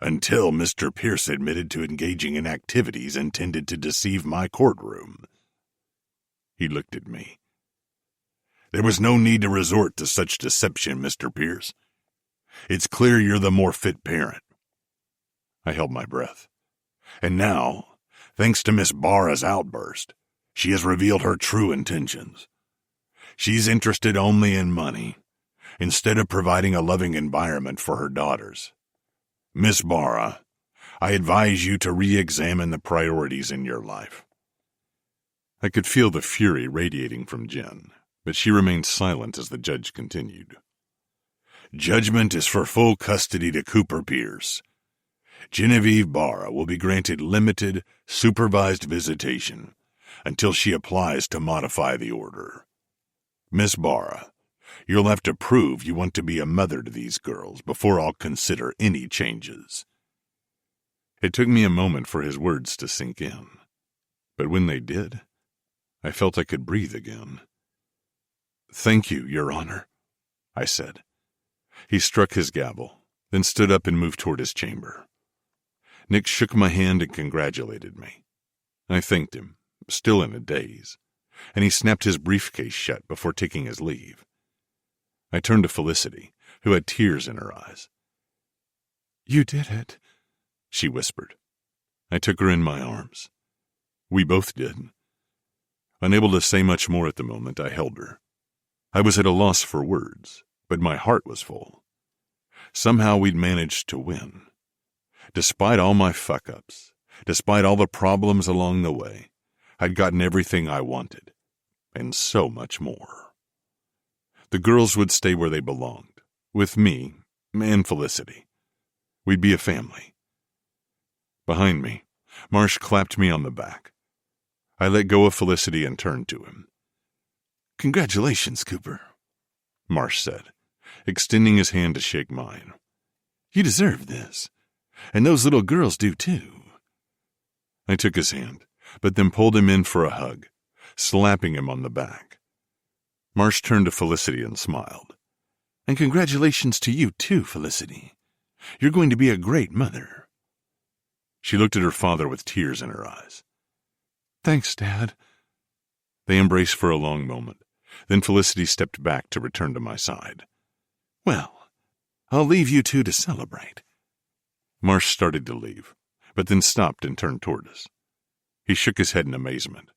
until Mr. Pierce admitted to engaging in activities intended to deceive my courtroom. He looked at me. "There was no need to resort to such deception, Mr. Pierce. It's clear you're the more fit parent." I held my breath. "And now, thanks to Miss Barra's outburst, she has revealed her true intentions. She's interested only in money, instead of providing a loving environment for her daughters. Miss Barra, I advise you to re-examine the priorities in your life." I could feel the fury radiating from Jen, but she remained silent as the judge continued. "Judgment is for full custody to Cooper Pierce. Genevieve Barra will be granted limited, supervised visitation until she applies to modify the order. Miss Barra, you'll have to prove you want to be a mother to these girls before I'll consider any changes." It took me a moment for his words to sink in, but when they did, I felt I could breathe again. "Thank you, Your Honor," I said. He struck his gavel, then stood up and moved toward his chamber. Nick shook my hand and congratulated me. I thanked him, still in a daze, and he snapped his briefcase shut before taking his leave. I turned to Felicity, who had tears in her eyes. "You did it," she whispered. I took her in my arms. We both did. Unable to say much more at the moment, I held her. I was at a loss for words, but my heart was full. Somehow we'd managed to win. Despite all my fuck-ups, despite all the problems along the way, I'd gotten everything I wanted, and so much more. The girls would stay where they belonged, with me and Felicity. We'd be a family. Behind me, Marsh clapped me on the back. I let go of Felicity and turned to him. "Congratulations, Cooper," Marsh said, extending his hand to shake mine. "You deserve this. And those little girls do too. I took his hand, but then pulled him in for a hug, slapping him on the back. Marsh turned to Felicity and smiled. And congratulations to you too, Felicity. You're going to be a great mother. She looked at her father with tears in her eyes. Thanks, Dad. They embraced for a long moment. Then Felicity stepped back to return to my side. Well, I'll leave you two to celebrate. Marsh started to leave, but then stopped and turned toward us. He shook his head in amazement.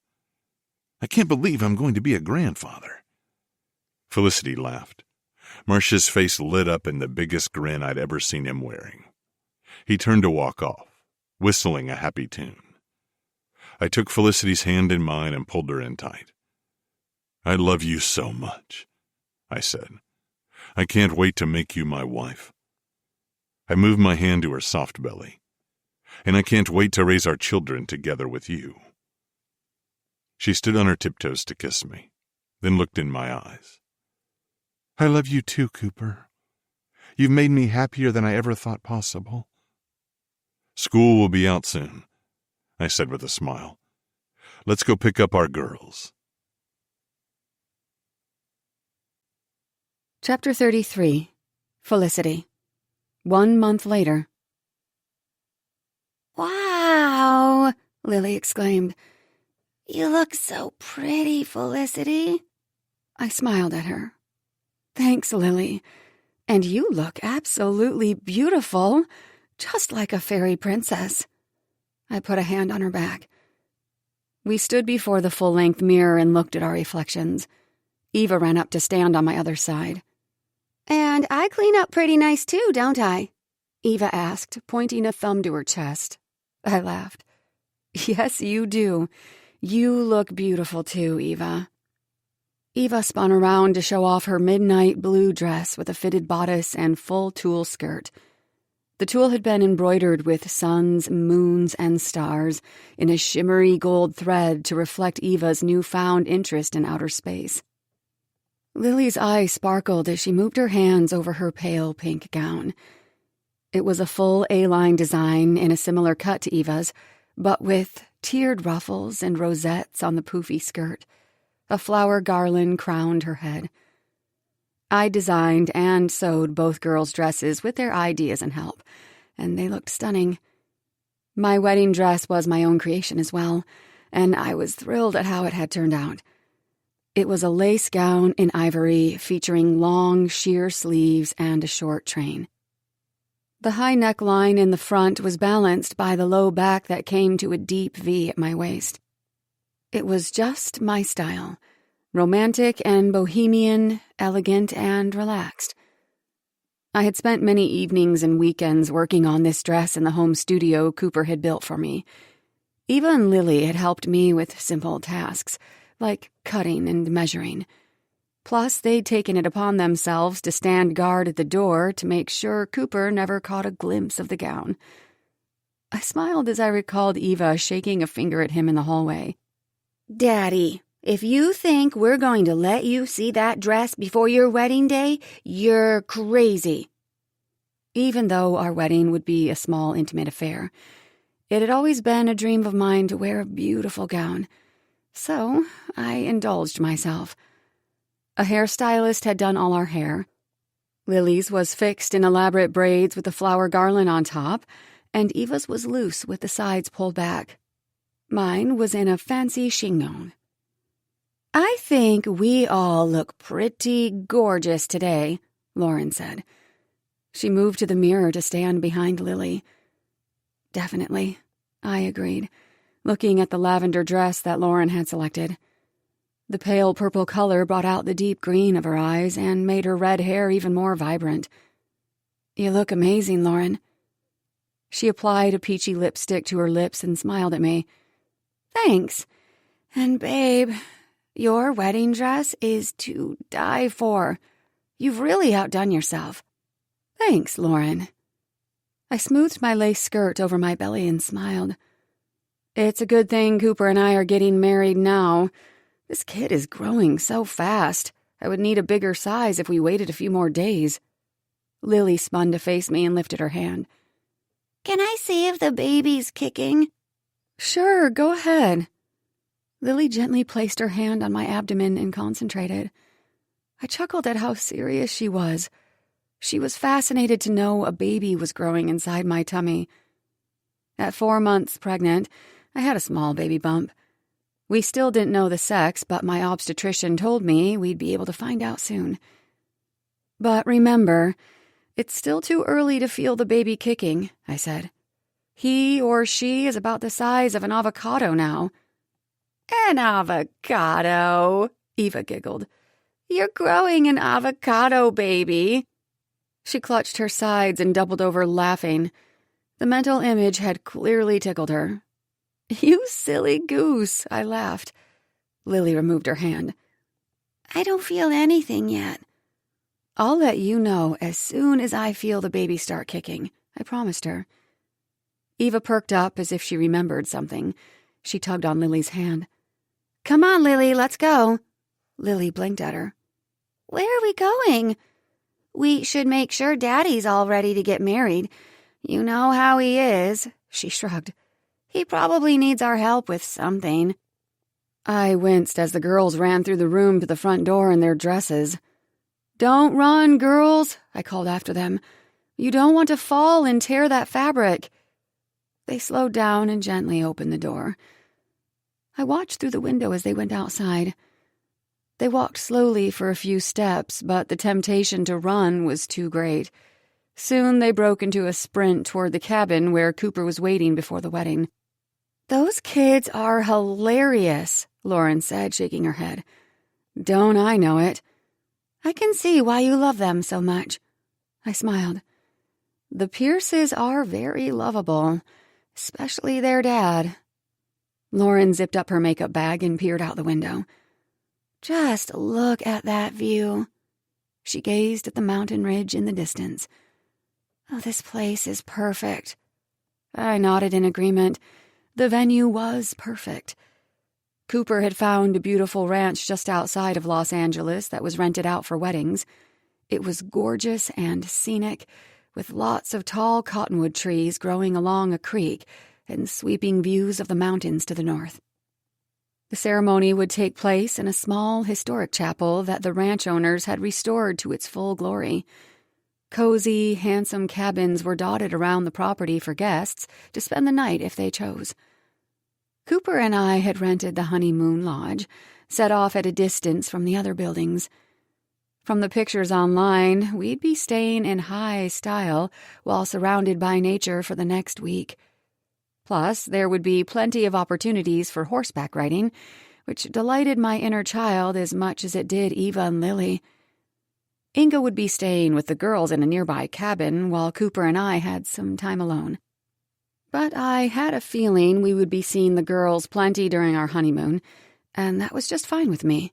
I can't believe I'm going to be a grandfather. Felicity laughed. Marsh's face lit up in the biggest grin I'd ever seen him wearing. He turned to walk off, whistling a happy tune. I took Felicity's hand in mine and pulled her in tight. I love you so much, I said. I can't wait to make you my wife. I moved my hand to her soft belly. And I can't wait to raise our children together with you. She stood on her tiptoes to kiss me, then looked in my eyes. I love you too, Cooper. You've made me happier than I ever thought possible. School will be out soon, I said with a smile. Let's go pick up our girls. Chapter 33. Felicity. 1 month later. Wow, Lily exclaimed. You look so pretty, Felicity. I smiled at her. Thanks, Lily. And you look absolutely beautiful, just like a fairy princess. I put a hand on her back. We stood before the full-length mirror and looked at our reflections. Eva ran up to stand on my other side. And I clean up pretty nice too, don't I? Eva asked, pointing a thumb to her chest. I laughed. Yes, you do. You look beautiful too, Eva. Eva spun around to show off her midnight blue dress with a fitted bodice and full tulle skirt. The tulle had been embroidered with suns, moons, and stars in a shimmery gold thread to reflect Eva's newfound interest in outer space. Lily's eyes sparkled as she moved her hands over her pale pink gown. It was a full A-line design in a similar cut to Eva's, but with tiered ruffles and rosettes on the poofy skirt. A flower garland crowned her head. I designed and sewed both girls' dresses with their ideas and help, and they looked stunning. My wedding dress was my own creation as well, and I was thrilled at how it had turned out. It was a lace gown in ivory featuring long, sheer sleeves and a short train. The high neckline in the front was balanced by the low back that came to a deep V at my waist. It was just my style, romantic and bohemian, elegant and relaxed. I had spent many evenings and weekends working on this dress in the home studio Cooper had built for me. Eva and Lily had helped me with simple tasks, like cutting and measuring. Plus, they'd taken it upon themselves to stand guard at the door to make sure Cooper never caught a glimpse of the gown. I smiled as I recalled Eva shaking a finger at him in the hallway. Daddy, if you think we're going to let you see that dress before your wedding day, you're crazy. Even though our wedding would be a small, intimate affair, it had always been a dream of mine to wear a beautiful gown. So I indulged myself. A hairstylist had done all our hair. Lily's was fixed in elaborate braids with a flower garland on top, and Eva's was loose with the sides pulled back. Mine was in a fancy chignon. I think we all look pretty gorgeous today, Lauren said. She moved to the mirror to stand behind Lily. Definitely, I agreed, looking at the lavender dress that Lauren had selected. The pale purple color brought out the deep green of her eyes and made her red hair even more vibrant. You look amazing, Lauren. She applied a peachy lipstick to her lips and smiled at me. Thanks. And babe, your wedding dress is to die for. You've really outdone yourself. Thanks, Lauren. I smoothed my lace skirt over my belly and smiled. It's a good thing Cooper and I are getting married now. This kid is growing so fast. I would need a bigger size if we waited a few more days. Lily spun to face me and lifted her hand. Can I see if the baby's kicking? Sure, go ahead. Lily gently placed her hand on my abdomen and concentrated. I chuckled at how serious she was. She was fascinated to know a baby was growing inside my tummy. At 4 months pregnant, I had a small baby bump. We still didn't know the sex, but my obstetrician told me we'd be able to find out soon. But remember, it's still too early to feel the baby kicking, I said. He or she is about the size of an avocado now. An avocado, Eva giggled. You're growing an avocado, baby. She clutched her sides and doubled over laughing. The mental image had clearly tickled her. You silly goose, I laughed. Lily removed her hand. I don't feel anything yet. I'll let you know as soon as I feel the baby start kicking, I promised her. Eva perked up as if she remembered something. She tugged on Lily's hand. Come on, Lily, let's go. Lily blinked at her. Where are we going? We should make sure Daddy's all ready to get married. You know how he is, she shrugged. He probably needs our help with something. I winced as the girls ran through the room to the front door in their dresses. Don't run, girls, I called after them. You don't want to fall and tear that fabric. They slowed down and gently opened the door. I watched through the window as they went outside. They walked slowly for a few steps, but the temptation to run was too great. Soon they broke into a sprint toward the cabin where Cooper was waiting before the wedding. Those kids are hilarious, Lauren said, shaking her head. Don't I know it? I can see why you love them so much. I smiled. The Pierces are very lovable, especially their dad. Lauren zipped up her makeup bag and peered out the window. Just look at that view. She gazed at the mountain ridge in the distance. Oh, this place is perfect. I nodded in agreement. The venue was perfect. Cooper had found a beautiful ranch just outside of Los Angeles that was rented out for weddings. It was gorgeous and scenic, with lots of tall cottonwood trees growing along a creek and sweeping views of the mountains to the north. The ceremony would take place in a small, historic chapel that the ranch owners had restored to its full glory. Cozy, handsome cabins were dotted around the property for guests to spend the night if they chose. Cooper and I had rented the honeymoon lodge, set off at a distance from the other buildings. From the pictures online, we'd be staying in high style while surrounded by nature for the next week. Plus, there would be plenty of opportunities for horseback riding, which delighted my inner child as much as it did Eva and Lily. Inga would be staying with the girls in a nearby cabin while Cooper and I had some time alone. But I had a feeling we would be seeing the girls plenty during our honeymoon, and that was just fine with me.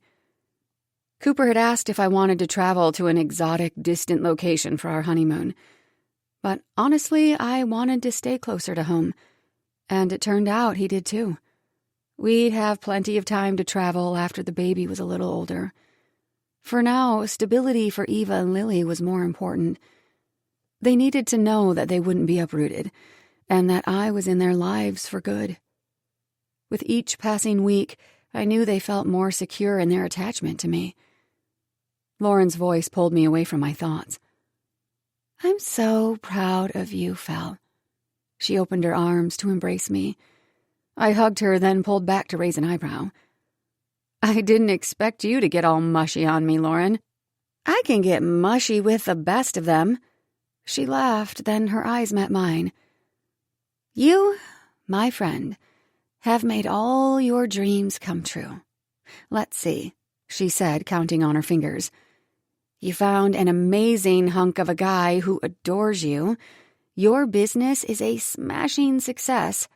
Cooper had asked if I wanted to travel to an exotic, distant location for our honeymoon. But honestly, I wanted to stay closer to home. And it turned out he did too. We'd have plenty of time to travel after the baby was a little older. For now, stability for Eva and Lily was more important. They needed to know that they wouldn't be uprooted, and that I was in their lives for good. With each passing week, I knew they felt more secure in their attachment to me. Lauren's voice pulled me away from my thoughts. I'm so proud of you, Fel. She opened her arms to embrace me. I hugged her, then pulled back to raise an eyebrow. I didn't expect you to get all mushy on me, Lauren. I can get mushy with the best of them. She laughed, then her eyes met mine. You, my friend, have made all your dreams come true. Let's see, she said, counting on her fingers. You found an amazing hunk of a guy who adores you. Your business is a smashing success,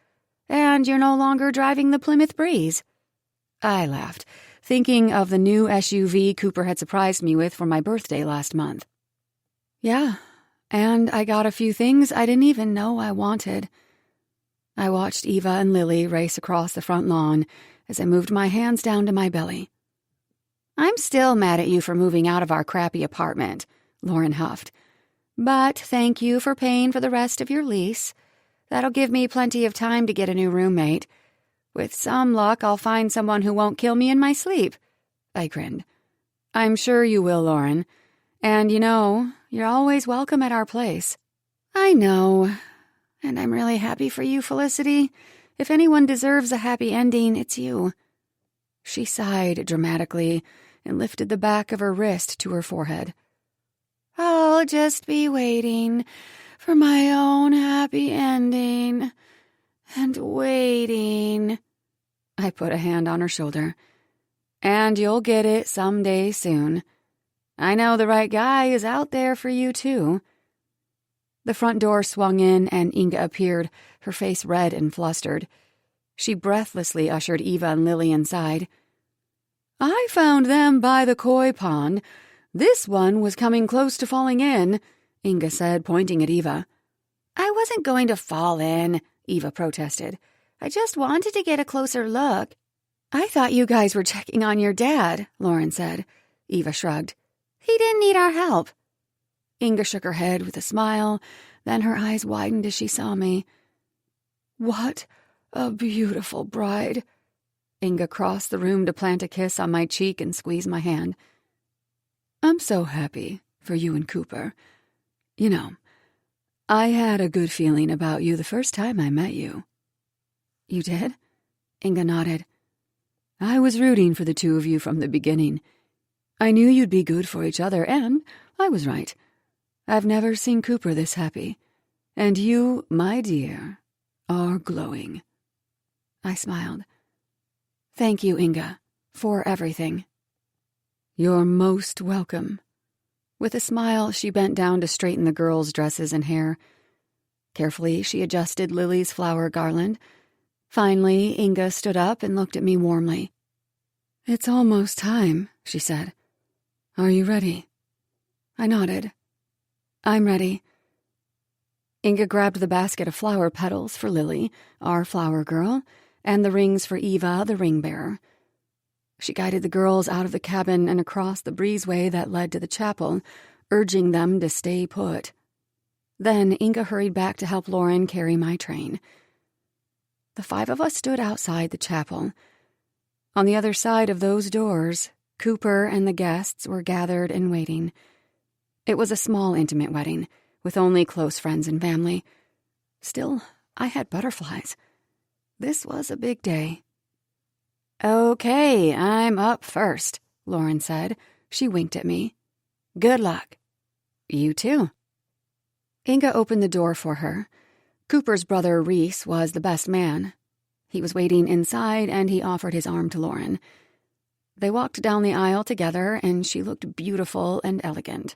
and you're no longer driving the Plymouth Breeze. I laughed, thinking of the new SUV Cooper had surprised me with for my birthday last month. Yeah, and I got a few things I didn't even know I wanted. I watched Eva and Lily race across the front lawn as I moved my hands down to my belly. I'm still mad at you for moving out of our crappy apartment, Lauren huffed. But thank you for paying for the rest of your lease. That'll give me plenty of time to get a new roommate. With some luck, I'll find someone who won't kill me in my sleep. I grinned. I'm sure you will, Lauren. And you're always welcome at our place. I know. And I'm really happy for you, Felicity. If anyone deserves a happy ending, it's you. She sighed dramatically and lifted the back of her wrist to her forehead. I'll just be waiting for my own happy ending. And waiting. I put a hand on her shoulder. And you'll get it someday soon. I know the right guy is out there for you, too. The front door swung in and Inga appeared, her face red and flustered. She breathlessly ushered Eva and Lily inside. I found them by the koi pond. This one was coming close to falling in, Inga said, pointing at Eva. I wasn't going to fall in, Eva protested. I just wanted to get a closer look. I thought you guys were checking on your dad, Lauren said. Eva shrugged. He didn't need our help. Inga shook her head with a smile, then her eyes widened as she saw me. What a beautiful bride. Inga crossed the room to plant a kiss on my cheek and squeeze my hand. I'm so happy for you and Cooper. I had a good feeling about you the first time I met you. You did? Inga nodded. I was rooting for the two of you from the beginning. I knew you'd be good for each other, and I was right. I've never seen Cooper this happy. And you, my dear, are glowing. I smiled. Thank you, Inga, for everything. You're most welcome. With a smile, she bent down to straighten the girls' dresses and hair. Carefully, she adjusted Lily's flower garland. Finally, Inga stood up and looked at me warmly. It's almost time, she said. Are you ready? I nodded. I'm ready. Inga grabbed the basket of flower petals for Lily, our flower girl, and the rings for Eva, the ring bearer. She guided the girls out of the cabin and across the breezeway that led to the chapel, urging them to stay put. Then Inga hurried back to help Lauren carry my train. The five of us stood outside the chapel. On the other side of those doors, Cooper and the guests were gathered and waiting. It was a small, intimate wedding, with only close friends and family. Still, I had butterflies. This was a big day. Okay, I'm up first, Lauren said. She winked at me. Good luck. You too. Inga opened the door for her. Cooper's brother, Reese, was the best man. He was waiting inside, and he offered his arm to Lauren. They walked down the aisle together, and she looked beautiful and elegant.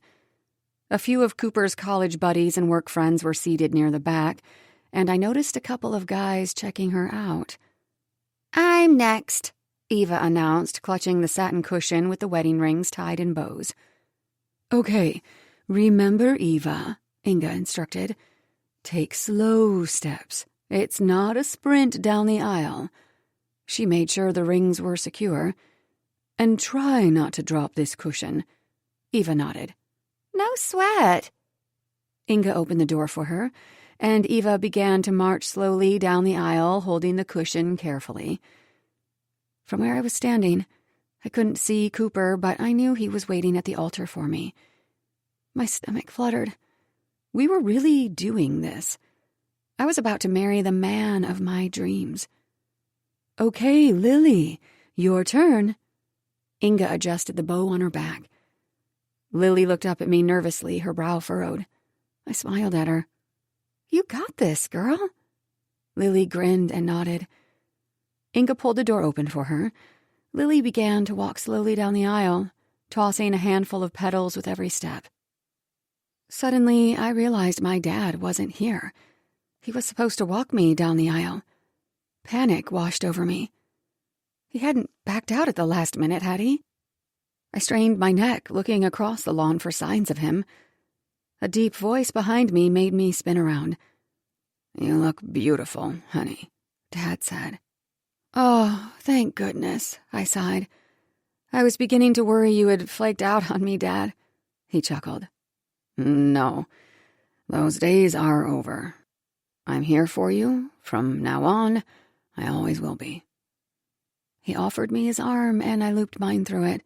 A few of Cooper's college buddies and work friends were seated near the back, and I noticed a couple of guys checking her out. I'm next, Eva announced, clutching the satin cushion with the wedding rings tied in bows. Okay, remember, Eva, Inga instructed. Take slow steps. It's not a sprint down the aisle. She made sure the rings were secure. And try not to drop this cushion. Eva nodded. No sweat. Inga opened the door for her, and Eva began to march slowly down the aisle, holding the cushion carefully. From where I was standing, I couldn't see Cooper, but I knew he was waiting at the altar for me. My stomach fluttered. We were really doing this. I was about to marry the man of my dreams. Okay, Lily, your turn. Inga adjusted the bow on her back. Lily looked up at me nervously, her brow furrowed. I smiled at her. You got this, girl. Lily grinned and nodded. Inga pulled the door open for her. Lily began to walk slowly down the aisle, tossing a handful of petals with every step. Suddenly, I realized my dad wasn't here. He was supposed to walk me down the aisle. Panic washed over me. He hadn't backed out at the last minute, had he? I strained my neck, looking across the lawn for signs of him. A deep voice behind me made me spin around. You look beautiful, honey, Dad said. Oh, thank goodness, I sighed. I was beginning to worry you had flaked out on me, Dad. He chuckled. No, those days are over. I'm here for you. From now on, I always will be. He offered me his arm, and I looped mine through it.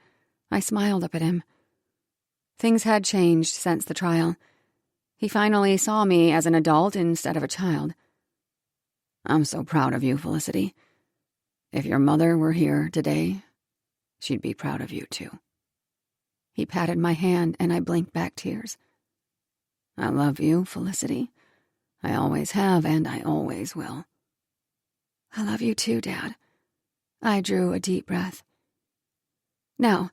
I smiled up at him. Things had changed since the trial. He finally saw me as an adult instead of a child. I'm so proud of you, Felicity. If your mother were here today, she'd be proud of you, too. He patted my hand, and I blinked back tears. I love you, Felicity. I always have, and I always will. I love you too, Dad. I drew a deep breath. Now,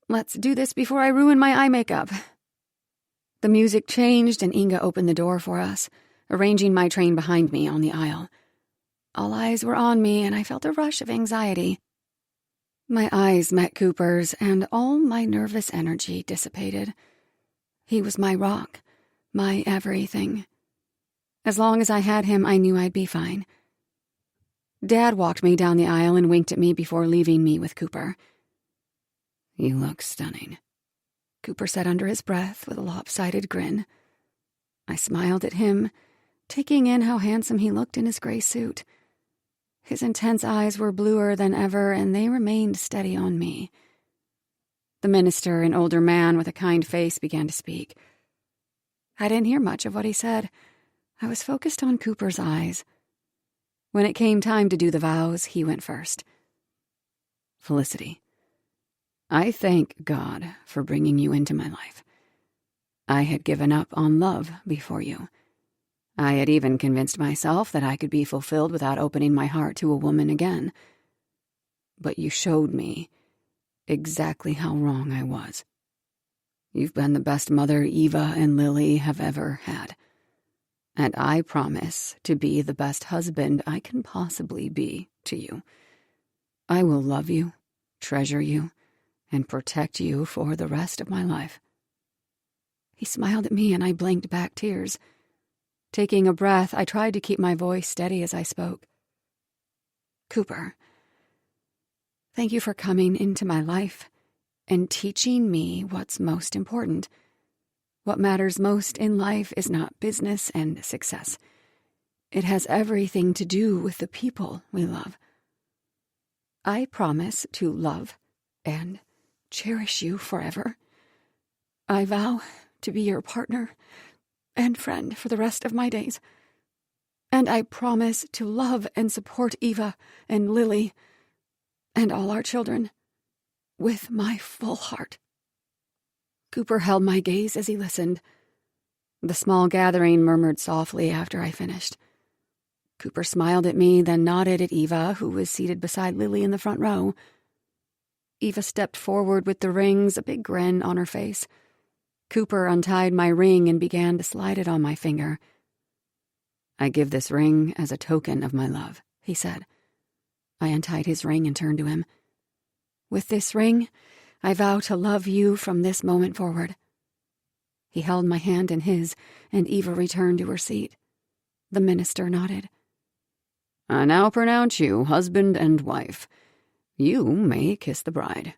let's do this before I ruin my eye makeup. The music changed, and Inga opened the door for us, arranging my train behind me on the aisle. All eyes were on me, and I felt a rush of anxiety. My eyes met Cooper's, and all my nervous energy dissipated. He was my rock, my everything. As long as I had him, I knew I'd be fine. Dad walked me down the aisle and winked at me before leaving me with Cooper. You look stunning, Cooper said under his breath with a lopsided grin. I smiled at him, taking in how handsome he looked in his gray suit. His intense eyes were bluer than ever, and they remained steady on me. The minister, an older man with a kind face, began to speak. I didn't hear much of what he said. I was focused on Cooper's eyes. When it came time to do the vows, he went first. Felicity, I thank God for bringing you into my life. I had given up on love before you. I had even convinced myself that I could be fulfilled without opening my heart to a woman again. But you showed me exactly how wrong I was. You've been the best mother Eva and Lily have ever had. And I promise to be the best husband I can possibly be to you. I will love you, treasure you, and protect you for the rest of my life. He smiled at me, and I blinked back tears. Taking a breath, I tried to keep my voice steady as I spoke. Cooper, thank you for coming into my life and teaching me what's most important. What matters most in life is not business and success. It has everything to do with the people we love. I promise to love and cherish you forever. I vow to be your partner and friend for the rest of my days. And I promise to love and support Eva and Lily and all our children with my full heart. Cooper held my gaze as he listened. The small gathering murmured softly after I finished. Cooper smiled at me, then nodded at Eva, who was seated beside Lily in the front row. Eva stepped forward with the rings, a big grin on her face. Cooper untied my ring and began to slide it on my finger. I give this ring as a token of my love, he said. I untied his ring and turned to him. With this ring, I vow to love you from this moment forward. He held my hand in his, and Eva returned to her seat. The minister nodded. I now pronounce you husband and wife. You may kiss the bride.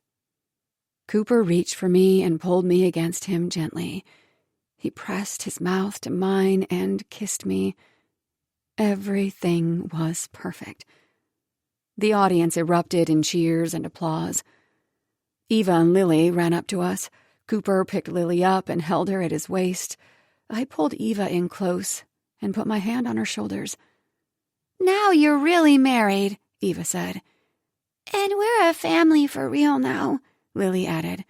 Cooper reached for me and pulled me against him gently. He pressed his mouth to mine and kissed me. Everything was perfect. The audience erupted in cheers and applause. Eva and Lily ran up to us. Cooper picked Lily up and held her at his waist. I pulled Eva in close and put my hand on her shoulders. Now you're really married, Eva said. And we're a family for real now, Lily added.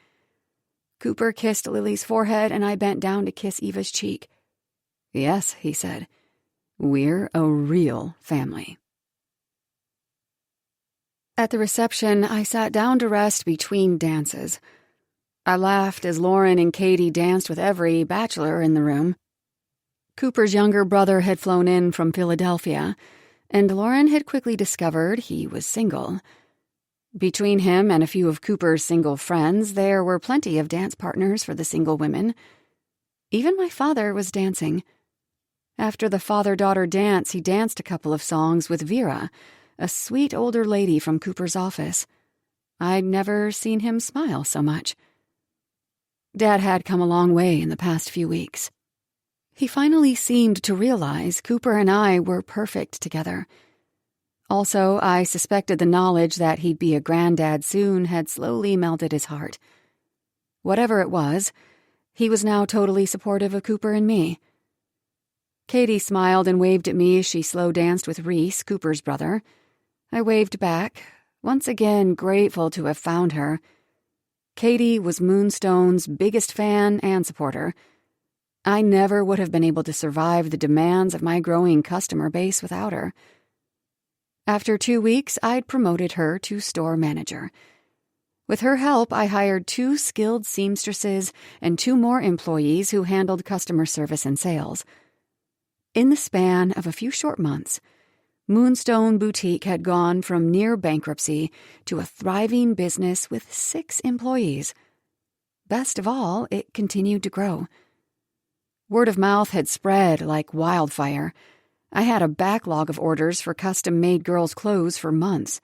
Cooper kissed Lily's forehead, and I bent down to kiss Eva's cheek. Yes, he said. We're a real family. At the reception, I sat down to rest between dances. I laughed as Lauren and Katie danced with every bachelor in the room. Cooper's younger brother had flown in from Philadelphia, and Lauren had quickly discovered he was single. Between him and a few of Cooper's single friends, there were plenty of dance partners for the single women. Even my father was dancing. After the father-daughter dance, he danced a couple of songs with Vera, a sweet older lady from Cooper's office. I'd never seen him smile so much. Dad had come a long way in the past few weeks. He finally seemed to realize Cooper and I were perfect together. Also, I suspected the knowledge that he'd be a granddad soon had slowly melted his heart. Whatever it was, he was now totally supportive of Cooper and me. Katie smiled and waved at me as she slow danced with Reese, Cooper's brother. I waved back, once again grateful to have found her. Katie was Moonstone's biggest fan and supporter. I never would have been able to survive the demands of my growing customer base without her. After 2 weeks, I'd promoted her to store manager. With her help, I hired 2 skilled seamstresses and 2 more employees who handled customer service and sales. In the span of a few short months, Moonstone Boutique had gone from near bankruptcy to a thriving business with 6 employees. Best of all, it continued to grow. Word of mouth had spread like wildfire. I had a backlog of orders for custom-made girls' clothes for months.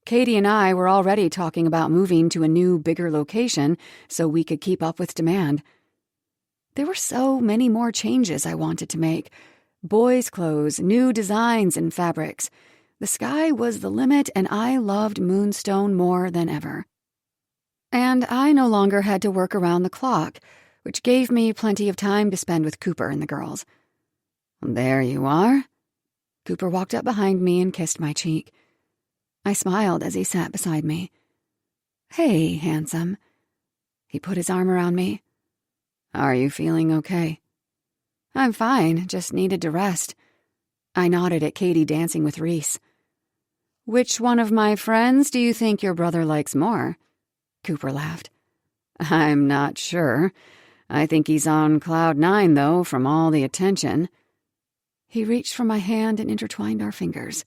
Katie and I were already talking about moving to a new, bigger location so we could keep up with demand. There were so many more changes I wanted to make. Boys' clothes, new designs and fabrics. The sky was the limit, and I loved Moonstone more than ever. And I no longer had to work around the clock, which gave me plenty of time to spend with Cooper and the girls. "There you are." Cooper walked up behind me and kissed my cheek. I smiled as he sat beside me. "Hey, handsome." He put his arm around me. "Are you feeling okay?" "I'm fine, just needed to rest." I nodded at Katie dancing with Reese. "Which one of my friends do you think your brother likes more?" Cooper laughed. "I'm not sure. I think he's on cloud 9, though, from all the attention." He reached for my hand and intertwined our fingers.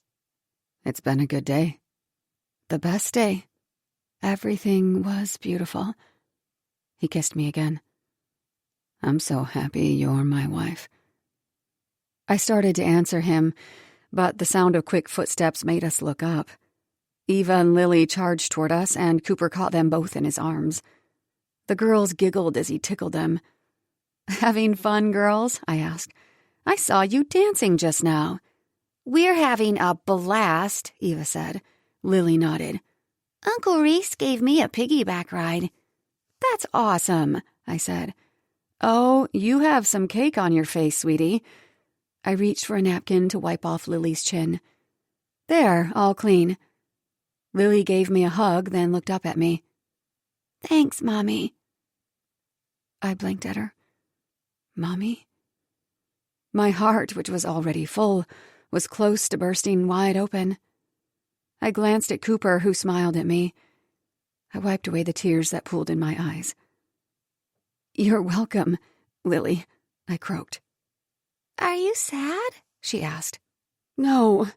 "It's been a good day." "The best day. Everything was beautiful." He kissed me again. "I'm so happy you're my wife." I started to answer him, but the sound of quick footsteps made us look up. Eva and Lily charged toward us, and Cooper caught them both in his arms. The girls giggled as he tickled them. "Having fun, girls?" I asked. "I saw you dancing just now." "We're having a blast," Eva said. Lily nodded. "Uncle Reese gave me a piggyback ride." "That's awesome," I said. "Oh, you have some cake on your face, sweetie." I reached for a napkin to wipe off Lily's chin. "There, all clean." Lily gave me a hug, then looked up at me. "Thanks, Mommy." I blinked at her. Mommy? My heart, which was already full, was close to bursting wide open. I glanced at Cooper, who smiled at me. I wiped away the tears that pooled in my eyes. "You're welcome, Lily," I croaked. "Are you sad?" she asked. "No,"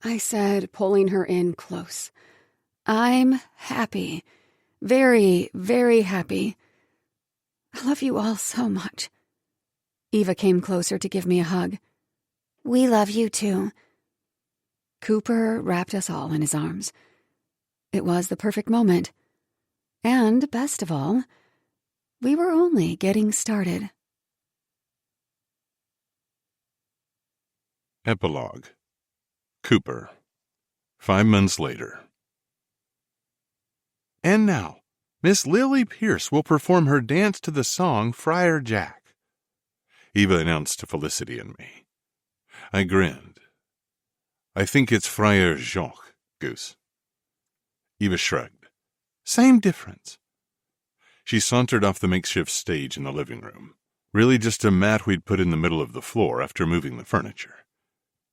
I said, pulling her in close. "I'm happy. Very, very happy. I love you all so much." Eva came closer to give me a hug. "We love you too." Cooper wrapped us all in his arms. It was the perfect moment. And, best of all, we were only getting started. Epilogue. Cooper. 5 months later. And now, Miss Lily Pierce will perform her dance to the song Friar Jack, Eva announced to Felicity and me. I grinned. "I think it's Friar Jacques, Goose." Eva shrugged. Same difference. She sauntered off the makeshift stage in the living room, really just a mat we'd put in the middle of the floor after moving the furniture.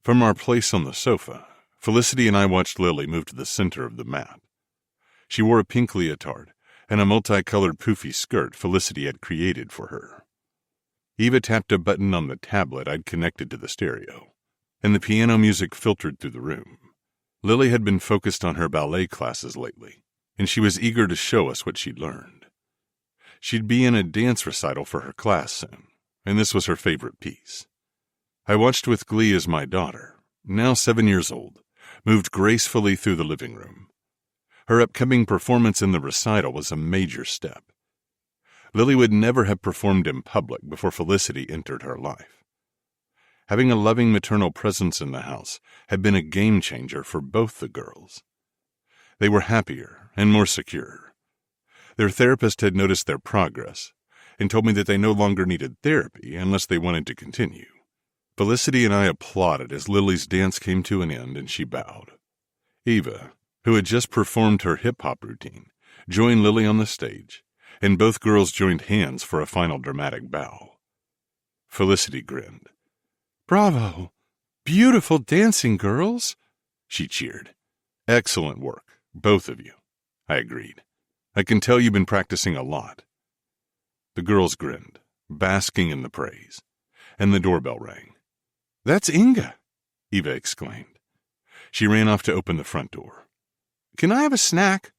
From our place on the sofa, Felicity and I watched Lily move to the center of the mat. She wore a pink leotard and a multicolored poofy skirt Felicity had created for her. Eva tapped a button on the tablet I'd connected to the stereo, and the piano music filtered through the room. Lily had been focused on her ballet classes lately, and she was eager to show us what she'd learned. She'd be in a dance recital for her class soon, and this was her favorite piece. I watched with glee as my daughter, now 7 years old, moved gracefully through the living room. Her upcoming performance in the recital was a major step. Lily would never have performed in public before Felicity entered her life. Having a loving maternal presence in the house had been a game changer for both the girls. They were happier and more secure. Their therapist had noticed their progress and told me that they no longer needed therapy unless they wanted to continue. Felicity and I applauded as Lily's dance came to an end and she bowed. Eva, who had just performed her hip-hop routine, joined Lily on the stage, and both girls joined hands for a final dramatic bow. Felicity grinned. "Bravo! Beautiful dancing, girls!" she cheered. "Excellent work, both of you," I agreed. "I can tell you've been practicing a lot." The girls grinned, basking in the praise, and the doorbell rang. "That's Inga," Eva exclaimed. She ran off to open the front door. "Can I have a snack?"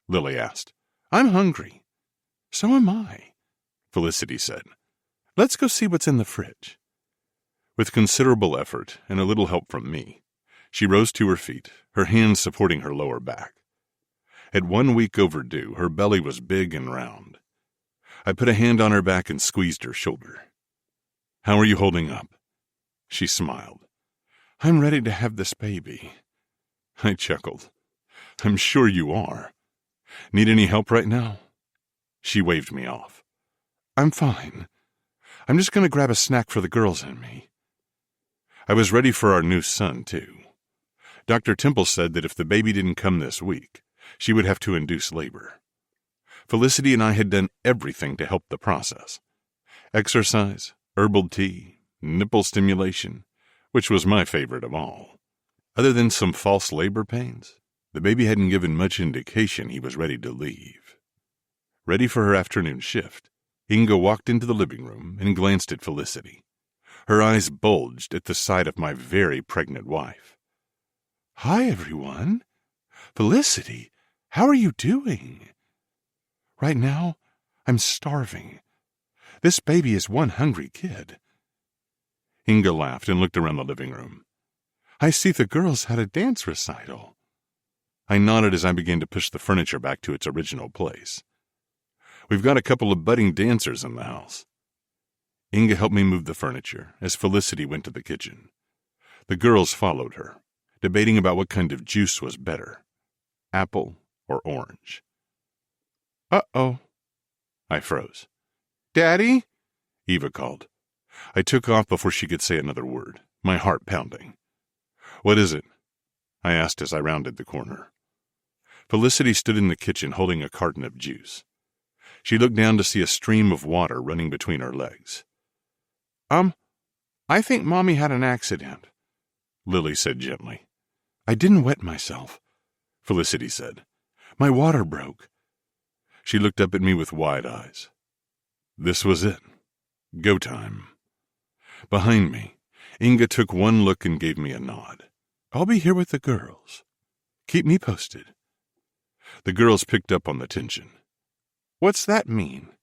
Lily asked. "I'm hungry." "So am I," Felicity said. "Let's go see what's in the fridge." With considerable effort and a little help from me, she rose to her feet, her hands supporting her lower back. At 1 week overdue, her belly was big and round. I put a hand on her back and squeezed her shoulder. "How are you holding up?" She smiled. "I'm ready to have this baby." I chuckled. "I'm sure you are. Need any help right now?" She waved me off. "I'm fine. I'm just going to grab a snack for the girls and me." I was ready for our new son, too. Dr. Temple said that if the baby didn't come this week, she would have to induce labor. Felicity and I had done everything to help the process. Exercise, herbal tea, nipple stimulation, which was my favorite of all. Other than some false labor pains, the baby hadn't given much indication he was ready to leave. Ready for her afternoon shift, Inga walked into the living room and glanced at Felicity. Her eyes bulged at the sight of my very pregnant wife. "Hi, everyone. Felicity, how are you doing?" "Right now, I'm starving. This baby is one hungry kid." Inga laughed and looked around the living room. "I see the girls had a dance recital." I nodded as I began to push the furniture back to its original place. "We've got a couple of budding dancers in the house." Inga helped me move the furniture as Felicity went to the kitchen. The girls followed her, debating about what kind of juice was better, apple or orange. "Uh-oh." I froze. "Daddy?" Eva called. I took off before she could say another word, my heart pounding. "What is it?" I asked as I rounded the corner. Felicity stood in the kitchen holding a carton of juice. She looked down to see a stream of water running between her legs. I think Mommy had an accident," Lily said gently. "I didn't wet myself," Felicity said. "My water broke." She looked up at me with wide eyes. This was it. Go time. Behind me, Inga took one look and gave me a nod. "I'll be here with the girls. Keep me posted." The girls picked up on the tension. "What's that mean?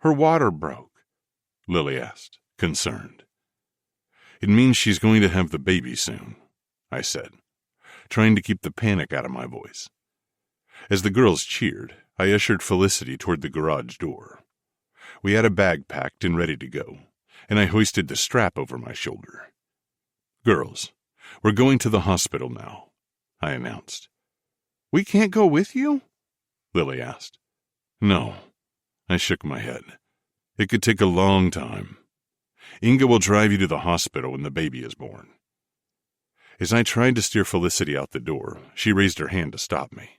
Her water broke?" Lily asked, concerned. "It means she's going to have the baby soon," I said, trying to keep the panic out of my voice. As the girls cheered, I ushered Felicity toward the garage door. We had a bag packed and ready to go, and I hoisted the strap over my shoulder. "Girls, we're going to the hospital now," I announced. "We can't go with you?" Lily asked. "No," I shook my head. "It could take a long time. Inga will drive you to the hospital when the baby is born." As I tried to steer Felicity out the door, she raised her hand to stop me.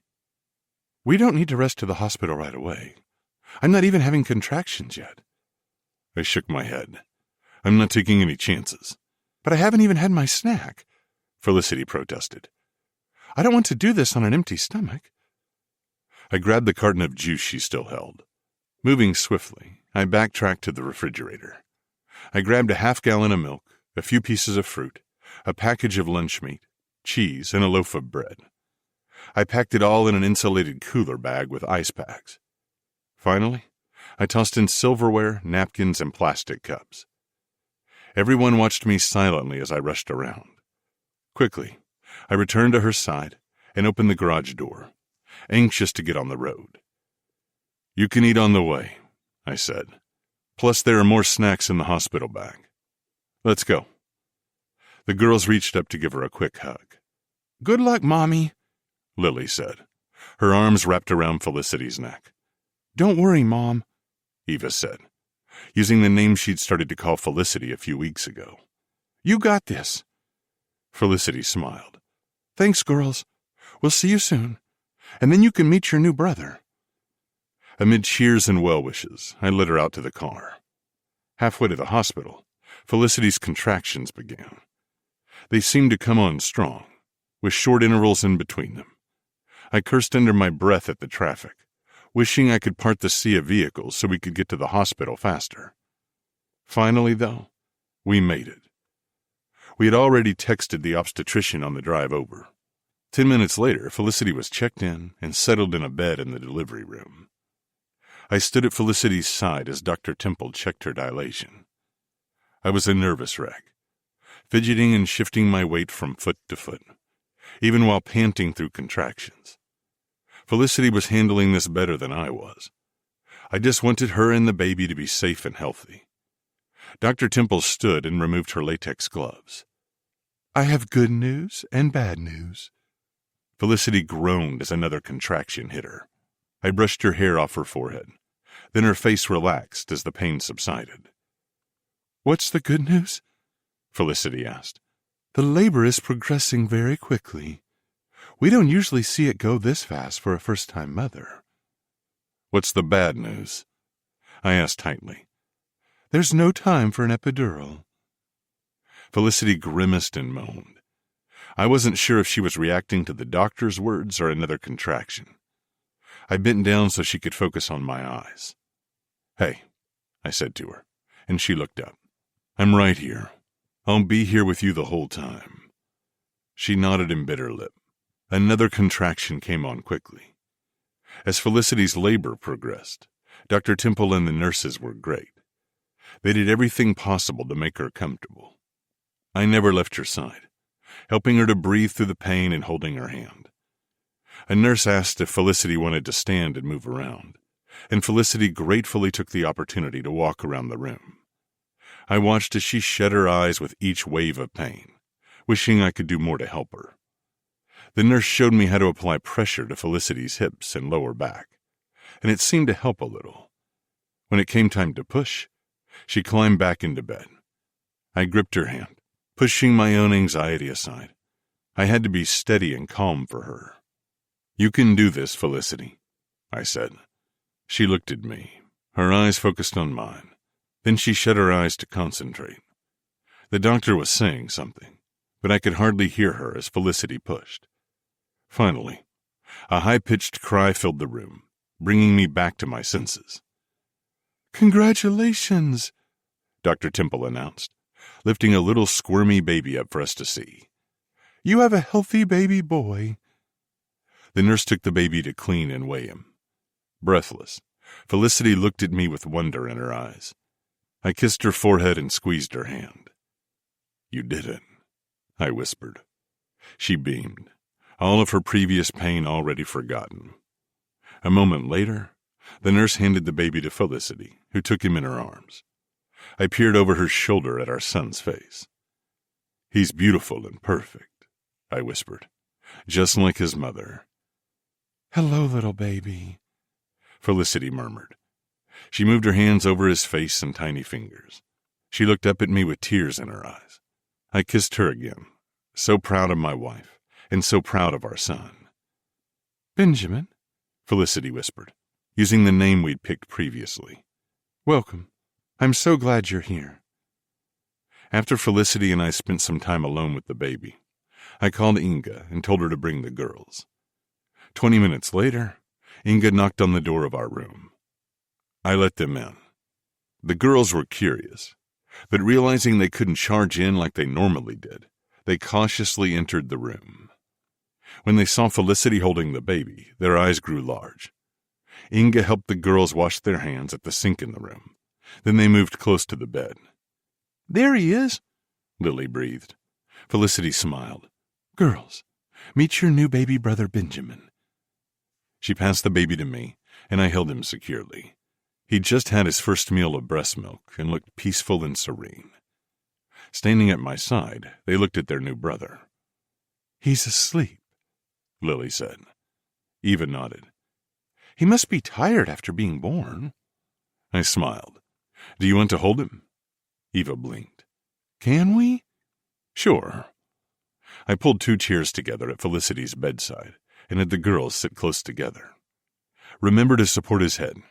"We don't need to rush to the hospital right away. I'm not even having contractions yet." I shook my head. "I'm not taking any chances." "But I haven't even had my snack," Felicity protested. "I don't want to do this on an empty stomach." I grabbed the carton of juice she still held. Moving swiftly, I backtracked to the refrigerator. I grabbed a half-gallon of milk, a few pieces of fruit, a package of lunch meat, cheese, and a loaf of bread. I packed it all in an insulated cooler bag with ice packs. Finally, I tossed in silverware, napkins, and plastic cups. Everyone watched me silently as I rushed around. Quickly, I returned to her side and opened the garage door, anxious to get on the road. "You can eat on the way," I said. Plus there are more snacks in the hospital bag. Let's go. The girls reached up to give her a quick hug. Good luck, Mommy, Lily said, her arms wrapped around Felicity's neck. Don't worry, Mom, Eva said, using the name she'd started to call Felicity a few weeks ago. You got this. Felicity smiled. Thanks, girls. We'll see you soon. And then you can meet your new brother. Amid cheers and well wishes, I led her out to the car. Halfway to the hospital, Felicity's contractions began. They seemed to come on strong, with short intervals in between them. I cursed under my breath at the traffic, wishing I could part the sea of vehicles so we could get to the hospital faster. Finally, though, we made it. We had already texted the obstetrician on the drive over. 10 minutes later, Felicity was checked in and settled in a bed in the delivery room. I stood at Felicity's side as Dr. Temple checked her dilation. I was a nervous wreck, fidgeting and shifting my weight from foot to foot, even while panting through contractions. Felicity was handling this better than I was. I just wanted her and the baby to be safe and healthy. Dr. Temple stood and removed her latex gloves. I have good news and bad news. Felicity groaned as another contraction hit her. I brushed her hair off her forehead. Then her face relaxed as the pain subsided. What's the good news? Felicity asked. The labor is progressing very quickly. We don't usually see it go this fast for a first-time mother. What's the bad news? I asked tightly. There's no time for an epidural. Felicity grimaced and moaned. I wasn't sure if she was reacting to the doctor's words or another contraction. I bent down so she could focus on my eyes. Hey, I said to her, and she looked up. I'm right here. I'll be here with you the whole time. She nodded and bit her lip. Another contraction came on quickly. As Felicity's labor progressed, Dr. Temple and the nurses were great. They did everything possible to make her comfortable. I never left her side, helping her to breathe through the pain and holding her hand. A nurse asked if Felicity wanted to stand and move around, and Felicity gratefully took the opportunity to walk around the room. I watched as she shut her eyes with each wave of pain, wishing I could do more to help her. The nurse showed me how to apply pressure to Felicity's hips and lower back, and it seemed to help a little. When it came time to push, she climbed back into bed. I gripped her hand, pushing my own anxiety aside. I had to be steady and calm for her. You can do this, Felicity, I said. She looked at me, her eyes focused on mine. Then she shut her eyes to concentrate. The doctor was saying something, but I could hardly hear her as Felicity pushed. Finally, a high-pitched cry filled the room, bringing me back to my senses. Congratulations, Dr. Temple announced, lifting a little squirmy baby up for us to see. You have a healthy baby boy. The nurse took the baby to clean and weigh him. Breathless, Felicity looked at me with wonder in her eyes. I kissed her forehead and squeezed her hand. You did it, I whispered. She beamed, all of her previous pain already forgotten. A moment later, the nurse handed the baby to Felicity, who took him in her arms. I peered over her shoulder at our son's face. He's beautiful and perfect, I whispered, just like his mother. Hello, little baby, Felicity murmured. She moved her hands over his face and tiny fingers. She looked up at me with tears in her eyes. I kissed her again, so proud of my wife, and so proud of our son. Benjamin, Felicity whispered, using the name we'd picked previously. Welcome. I'm so glad you're here. After Felicity and I spent some time alone with the baby, I called Inga and told her to bring the girls. 20 minutes later, Inga knocked on the door of our room. I let them in. The girls were curious, but realizing they couldn't charge in like they normally did, they cautiously entered the room. When they saw Felicity holding the baby, their eyes grew large. Inga helped the girls wash their hands at the sink in the room. Then they moved close to the bed. There he is, Lily breathed. Felicity smiled. Girls, meet your new baby brother Benjamin. She passed the baby to me, and I held him securely. He'd just had his first meal of breast milk and looked peaceful and serene. Standing at my side, they looked at their new brother. "He's asleep," Lily said. Eva nodded. "He must be tired after being born." I smiled. "Do you want to hold him?" Eva blinked. "Can we?" "Sure." I pulled 2 chairs together at Felicity's bedside and had the girls sit close together. "Remember to support his head."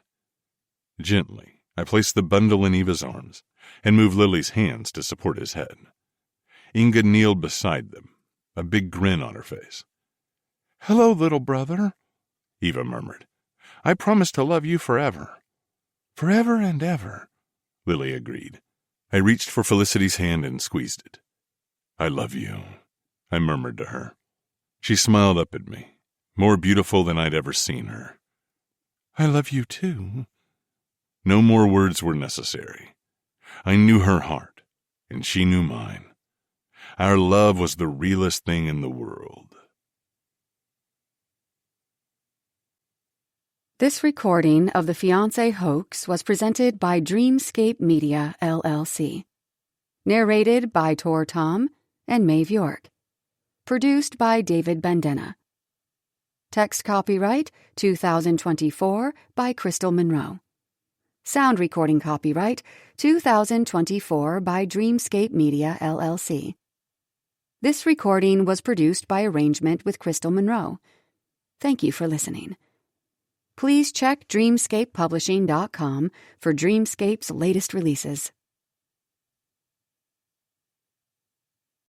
Gently, I placed the bundle in Eva's arms and moved Lily's hands to support his head. Inga kneeled beside them, a big grin on her face. "Hello, little brother," Eva murmured. "I promise to love you forever." "Forever and ever," Lily agreed. I reached for Felicity's hand and squeezed it. "I love you," I murmured to her. She smiled up at me, more beautiful than I'd ever seen her. "I love you too." No more words were necessary. I knew her heart, and she knew mine. Our love was the realest thing in the world. This recording of the Fiancé Hoax was presented by Dreamscape Media, LLC. Narrated by Tor Tom and Maeve York. Produced by David Bandena. Text copyright 2024 by Crystal Monroe. Sound recording copyright 2024 by Dreamscape Media, LLC. This recording was produced by arrangement with Crystal Monroe. Thank you for listening. Please check dreamscapepublishing.com for Dreamscape's latest releases.